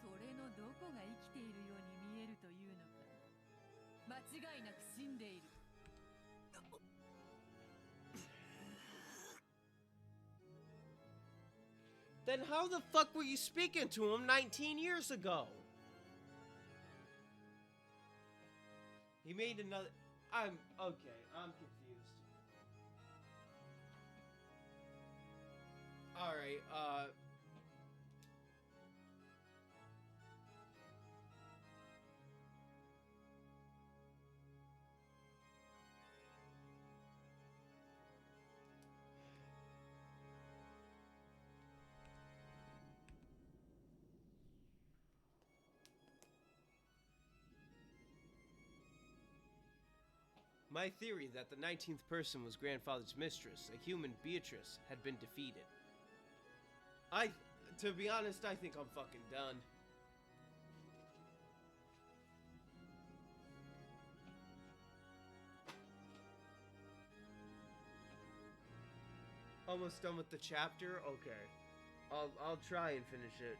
それのどこが生きているように見えるというのか。間違いなく死んでいる。Then how the fuck were you speaking to him 19 years ago? He made another... I'm confused. Alright, my theory that the 19th person was grandfather's mistress, a human Beatrice, had been defeated. To be honest, I think I'm fucking done. Almost done with the chapter? Okay. I'll try and finish it.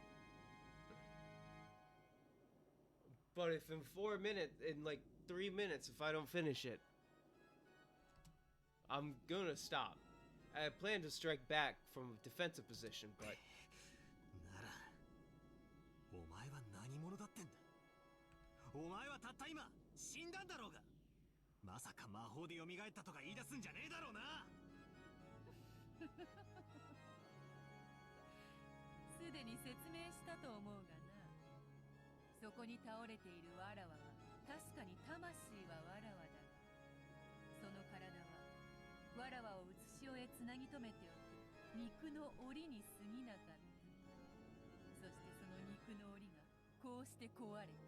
But if in 3 minutes, if I don't finish it, I'm gonna stop. I plan to strike back from a defensive position, but... なら、お前は何者だってんだ。お前はたった今、死んだんだろうが。まさか魔法で蘇ったとか言い出すんじゃねえだろうな。すでに説明したと思うがな。そこに倒れているわらわは確かに魂はわらわだが、その体はわらわをうつしおへつなぎ止めておく肉の檻に過ぎなかった。そしてその肉の檻がこうして壊れた。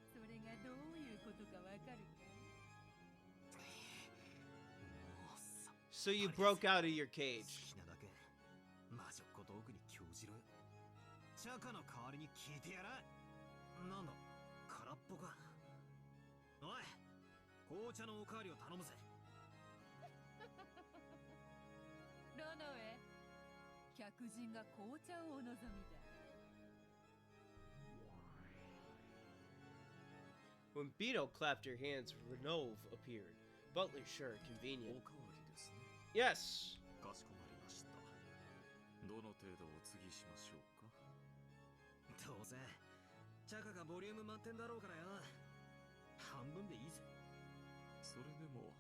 それがどういうことかわかるかい？ So you broke out of your cage. 好きなだけ魔女っ子道具に興じろよ。チャカの代わりに聞いてやら。なんだ、空っぽか。おい、紅茶のおかわりを頼むぜ。ロノウェ、客人が紅茶をお望みだ。When Beto clapped her hands, Renove appeared. Butler sure, convenient. おかわりですね。Yes! かしこまりました。どの程度お継ぎしましょうか。どうせチャカがボリューム満点だろうからよ。半分でいいぜ。それでも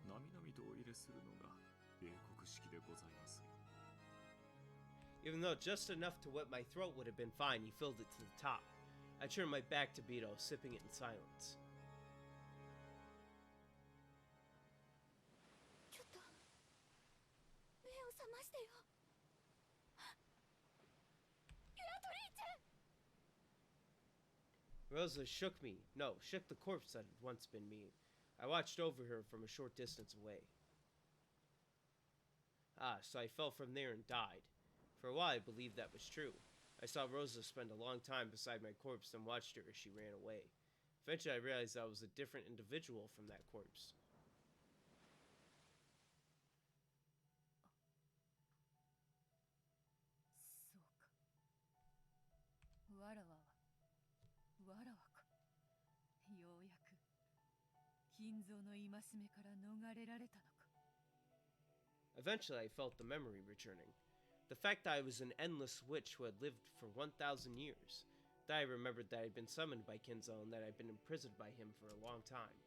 なみなみとお入れするのが英国式でございますよ。 Even though just enough to wet my throat would have been fine, he filled it to the top. I turned my back to Beto, sipping it in silence. ちょっと目を覚ましてよ。ベアトリーチェ。 Rosa shook the corpse that had once been me. I watched over her from a short distance away. Ah, so I fell from there and died. For a while I believed that was true. I saw Rosa spend a long time beside my corpse and watched her as she ran away. Eventually I realized I was a different individual from that corpse. わらわか。ようやく金蔵の戒めから逃れられたのか。 Eventually I felt the memory returning. The fact that I was an endless witch who had lived for 1,000 years. That I remembered that I had been summoned by Kinzo and that I had been imprisoned by him for a long time.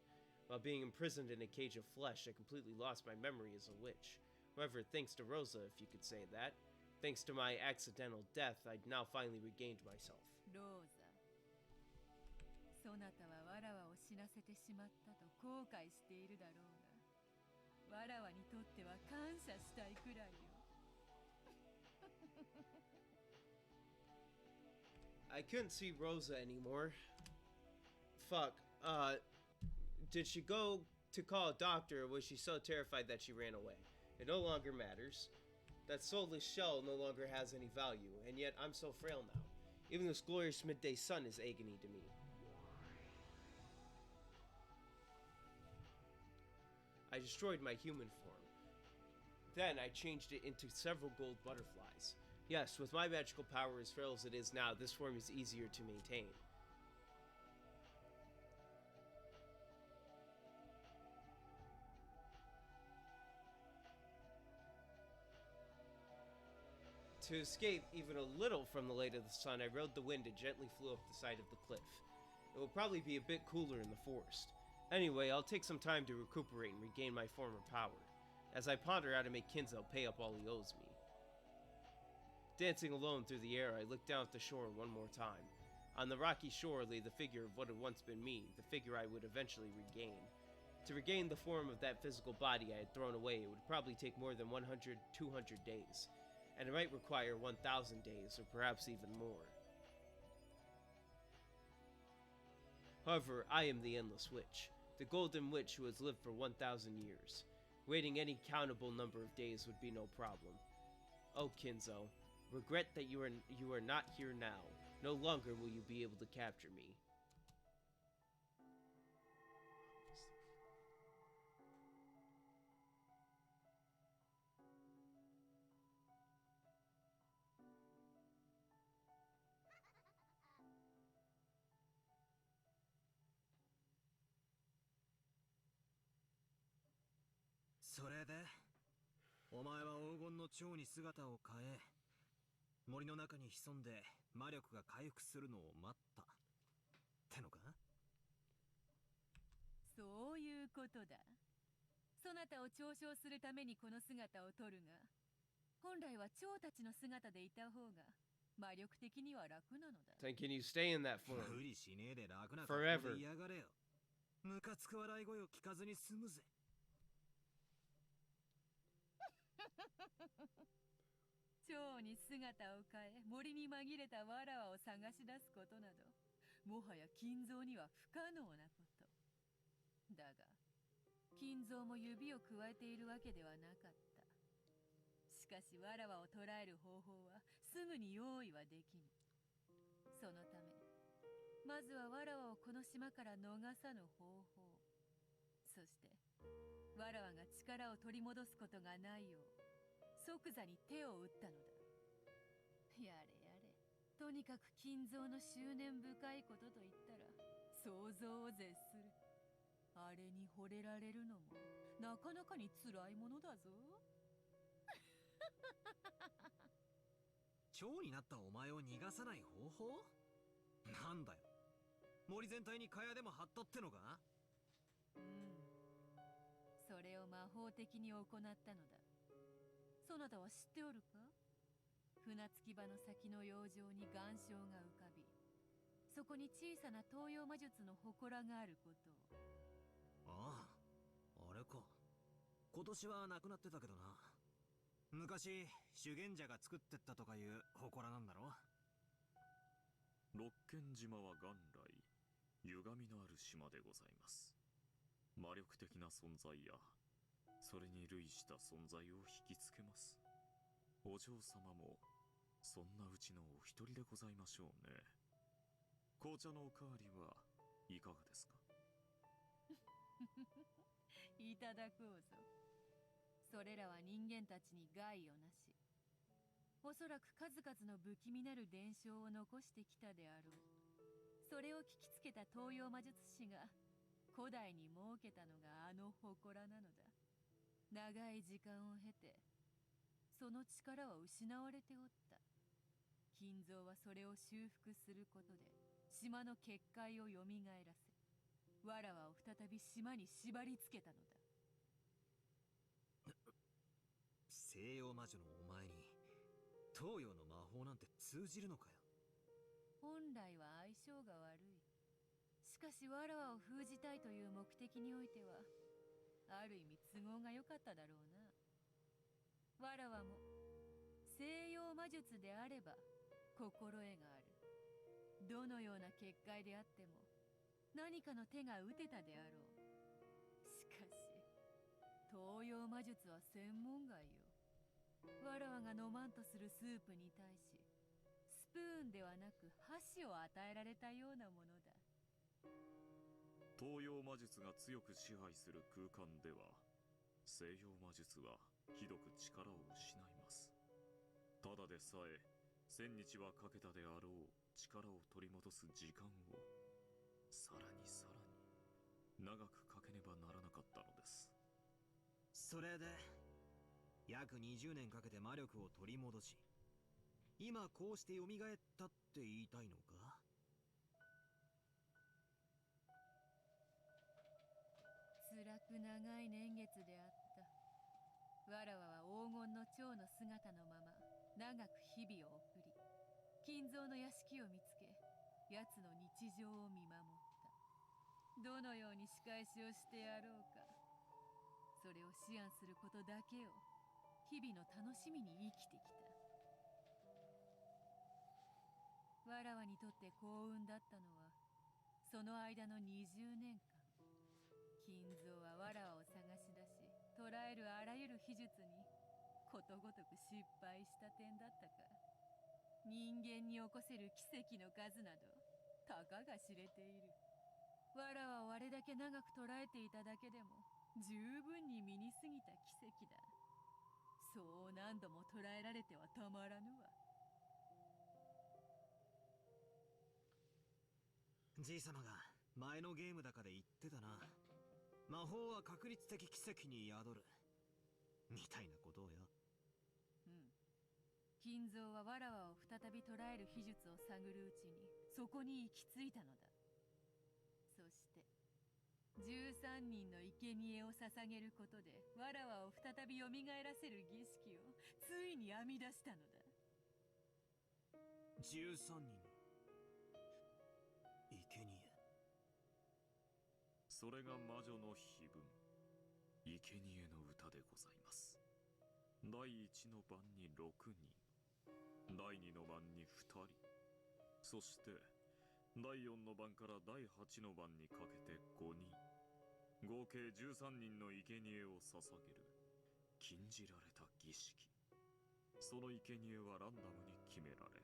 While being imprisoned in a cage of flesh, I completely lost my memory as a witch. However, thanks to Rosa, if you could say that, thanks to my accidental death, I'd now finally regained myself. ローザ、そなたはわらわを死なせてしまったと後悔しているだろうが、わらわにとっては感謝したいくらいよ。I couldn't see Rosa anymore. Fuck. Did she go to call a doctor, or was she so terrified that she ran away? It no longer matters. That soulless shell no longer has any value, and yet I'm so frail now. Even this glorious midday sun is agony to me. I destroyed my human form. Then I changed it into several gold butterflies. Yes, with my magical power as frail as it is now, this form is easier to maintain. To escape even a little from the light of the sun, I rode the wind and gently flew up the side of the cliff. It will probably be a bit cooler in the forest. Anyway, I'll take some time to recuperate and regain my former power, as I ponder how to make Kinzo pay up all he owes me. Dancing alone through the air, I looked down at the shore one more time. On the rocky shore lay the figure of what had once been me, the figure I would eventually regain. To regain the form of that physical body I had thrown away, it would probably take more than 100, 200 days. And it might require 1,000 days, or perhaps even more. However, I am the Endless Witch, the Golden Witch who has lived for 1,000 years. Waiting any countable number of days would be no problem. Oh, Kinzo, regret that you are not here now. No longer will you be able to capture me.それでお前は黄金の蝶に姿を変え森の中に潜んで魔力が回復するのを待ったってのか？そういうことだ。そなたを嘲笑するためにこの姿を取るが、本来は蝶たちの姿でいた方が魔力的には楽なのだ。Then can you stay in that form? 無理しねえで楽な格好で嫌がれよ。ムカつく笑い声を聞かずに済むぜ。蝶に姿を変え森に紛れたわらわを探し出すことなどもはや金蔵には不可能なこと。だが金蔵も指をくわえているわけではなかった。しかしわらわを捕らえる方法はすぐに用意はできぬ。そのためまずはわらわをこの島から逃さぬ方法、そしてわらわが力を取り戻すことがないよう即座に手を打ったのだ。やれやれ、とにかく金蔵の執念深いことと言ったら想像を絶する。あれに惚れられるのもなかなかに辛いものだぞ。蝶になったお前を逃がさない方法？なんだよ、森全体に蚊帳でも張ったってのか？それを魔法的に行ったのだ。そなたは知っておるか？船着き場の先の洋上に岩礁が浮かび、そこに小さな東洋魔術の祠があることを。ああ、あれか。今年はなくなってたけどな。昔修験者が作ってったとかいう祠なんだろ？六軒島は元来歪みのある島でございます。魔力的な存在やそれに類した存在を引きつけます。お嬢様もそんなうちのお一人でございましょうね。紅茶のおかわりはいかがですか？いただこうぞ。それらは人間たちに害をなし、おそらく数々の不気味なる伝承を残してきたであろう。それを聞きつけた東洋魔術師が古代に設けたのがあの祠なのだ。長い時間を経てその力は失われておった。金蔵はそれを修復することで島の結界をよみがえらせ、わらわを再び島に縛り付けたのだ。西洋魔女のお前に東洋の魔法なんて通じるのかよ。本来は相性が悪い。しかしわらわを封じたいという目的においてはある意味都合が良かっただろうな。わらわも西洋魔術であれば心得がある。どのような結界であっても何かの手が打てたであろう。しかし東洋魔術は専門外よ。わらわが飲まんとするスープに対しスプーンではなく箸を与えられたようなものだ。東洋魔術が強く支配する空間では西洋魔術はひどく力を失います。ただでさえ1000日はかけたであろう力を取り戻す時間をさらに長くかけねばならなかったのです。それで約20年かけて魔力を取り戻し、今こうして蘇ったって言いたいのか？辛く長い年月であった。わらわは黄金の蝶の姿のまま長く日々を送り、金蔵の屋敷を見つけ、奴の日常を見守った。どのように仕返しをしてやろうか、それを思案することだけを日々の楽しみに生きてきた。わらわにとって幸運だったのは、その間の20年間、金蔵はわらわを探し出し、捕らえるあらゆる秘術にことごとく失敗した点だったか。人間に起こせる奇跡の数などたかが知れている。わらわをあれだけ長く捕らえていただけでも十分に身に過ぎた奇跡だ。そう何度も捕らえられてはたまらぬわ。じいさまが前のゲームだかで言ってたな。魔法は確率的奇跡に宿るみたいなことをよ。うん。金蔵はわらわを再び捕らえる秘術を探るうちにそこに行き着いたのだ。そして13人の生贄を捧げることでわらわを再び蘇らせる儀式をついに編み出したのだ。13人生贄。それが魔女の碑文、生贄の歌でございます。第1の番に6人、第2の番に2人、そして第4の番から第8の番にかけて5人、合計13人の生贄を捧げる禁じられた儀式。その生贄はランダムに決められ、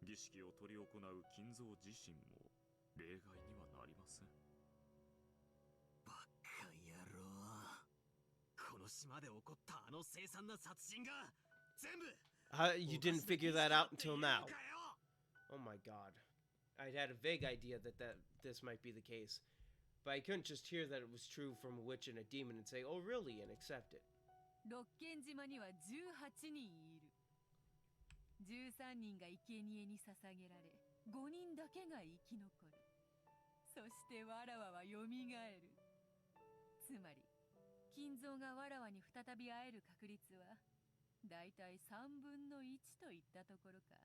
儀式を執り行う金蔵自身も例外にはなりません。バカ野郎、この島で起こったあの凄惨な殺人が全部。You didn't figure that out until now. Oh my god. I'd had a vague idea that this might be the case, but I couldn't just hear that it was true from a witch and a demon and say, oh really, and accept it. 六軒島には18人いる。13人が生贄に捧げられ、5人だけが生き残る。そしてわらわは蘇る。つまり金蔵がわらわに再び会える確率はだいたい3分の1といったところか。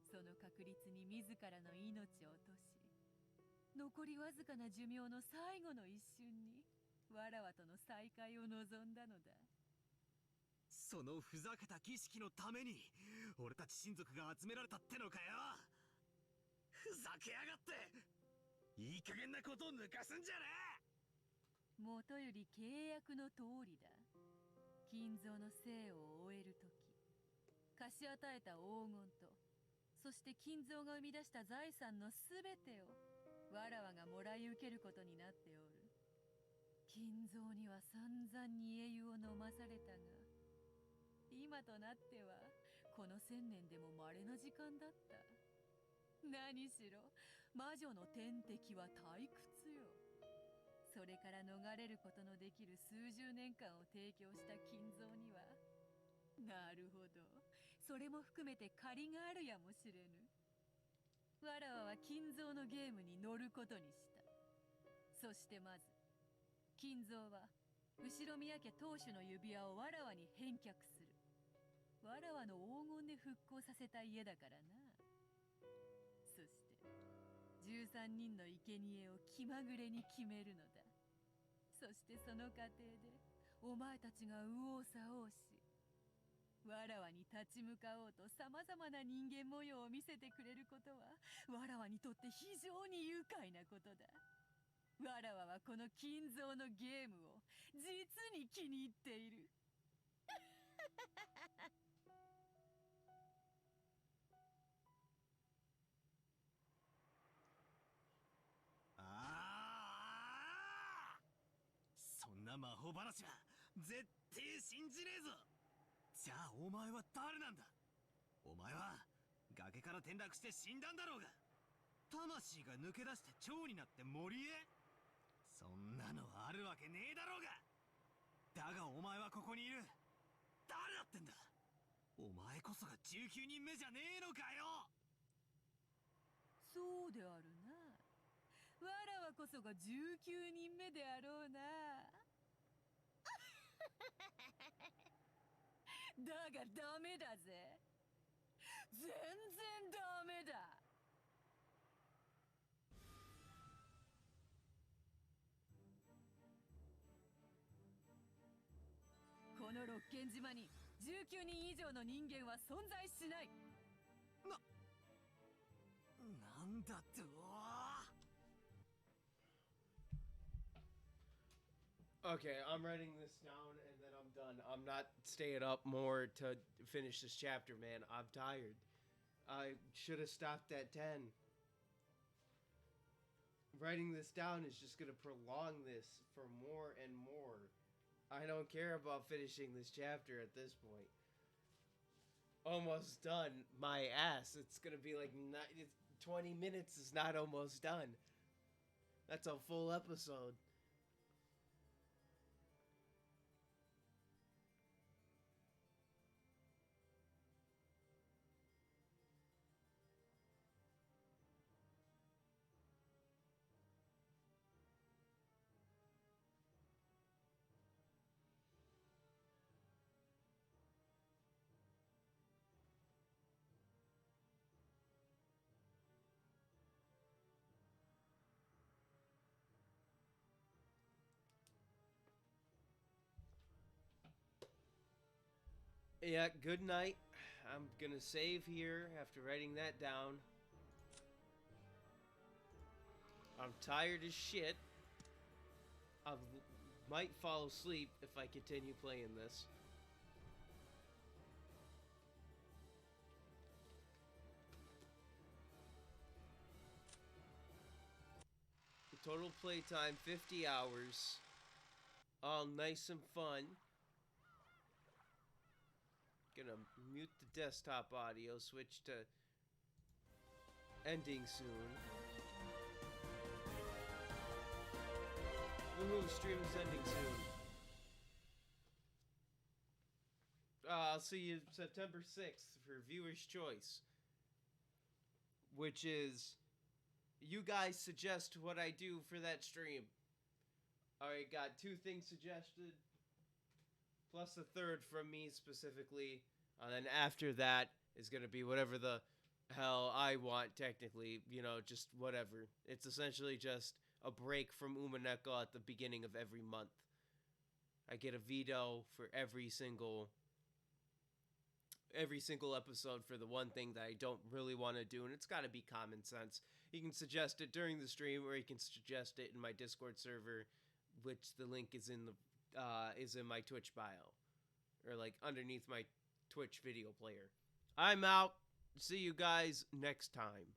その確率に自らの命を落とし、残りわずかな寿命の最後の一瞬にわらわとの再会を望んだのだ。そのふざけた儀式のために俺たち親族が集められたってのかよ。ふざけやがって。いい加減なことを抜かすんじゃねえ。もとより契約の通りだ。金蔵の生を終えるとき、貸し与えた黄金と、そして金蔵が生み出した財産のすべてをわらわがもらい受けることになっておる。金蔵には散々に英雄を飲まされたが、今となってはこの1000年でも稀な時間だった。何しろ魔女の天敵は退屈よ。それから逃れることのできる数十年間を提供した金蔵には、なるほど、それも含めて借りがあるやもしれぬ。わらわは金蔵のゲームに乗ることにした。そしてまず金蔵は後宮家当主の指輪をわらわに返却する。わらわの黄金で復興させた家だからな。そして13人の生贄を気まぐれに決めるのだ。そしてその過程でお前たちが右往左往し、わらわに立ち向かおうと様々な人間模様を見せてくれることはわらわにとって非常に愉快なことだ。わらわはこの金蔵のゲームを実に気に入っている。そんな魔法話は絶対信じねえぞ。じゃあお前は誰なんだ。お前は崖から転落して死んだんだろうが、魂が抜け出して蝶になって森へ。そんなのあるわけねえだろうが。だがお前はここにいる。誰だってんだ。お前こそが19人目じゃねえのかよ。そうであるな。わらわこそが19人目であろうな。だがダメだぜ。全然ダメだ。この六軒島に19人以上の人間は存在しない。なんだと。Okay, I'm writing this down and then I'm done. I'm not staying up more to finish this chapter, man. I'm tired. I should have stopped at 10. Writing this down is just going to prolong this for more and more. I don't care about finishing this chapter at this point. Almost done. My ass. It's going to be like 20 minutes is not almost done. That's a full episode. Yeah, good night. I'm gonna save here after writing that down. I'm tired as shit. I might fall asleep if I continue playing this. The total playtime 50 hours. All nice and fun. Gonna mute the desktop audio, switch to ending soon. Woohoo, stream is ending soon. I'll see you September 6th for Viewer's Choice. Which is, you guys suggest what I do for that stream. I got 2 things suggested. Plus a third from me specifically. And then after that is going to be whatever the hell I want, technically. You know, just whatever. It's essentially just a break from Umineko at the beginning of every month. I get a veto for every single episode for the one thing that I don't really want to do, and it's got to be common sense. You can suggest it during the stream, or you can suggest it in my Discord server, which the link is in my Twitch bio, or like underneath my Twitch video player. I'm out. See you guys next time.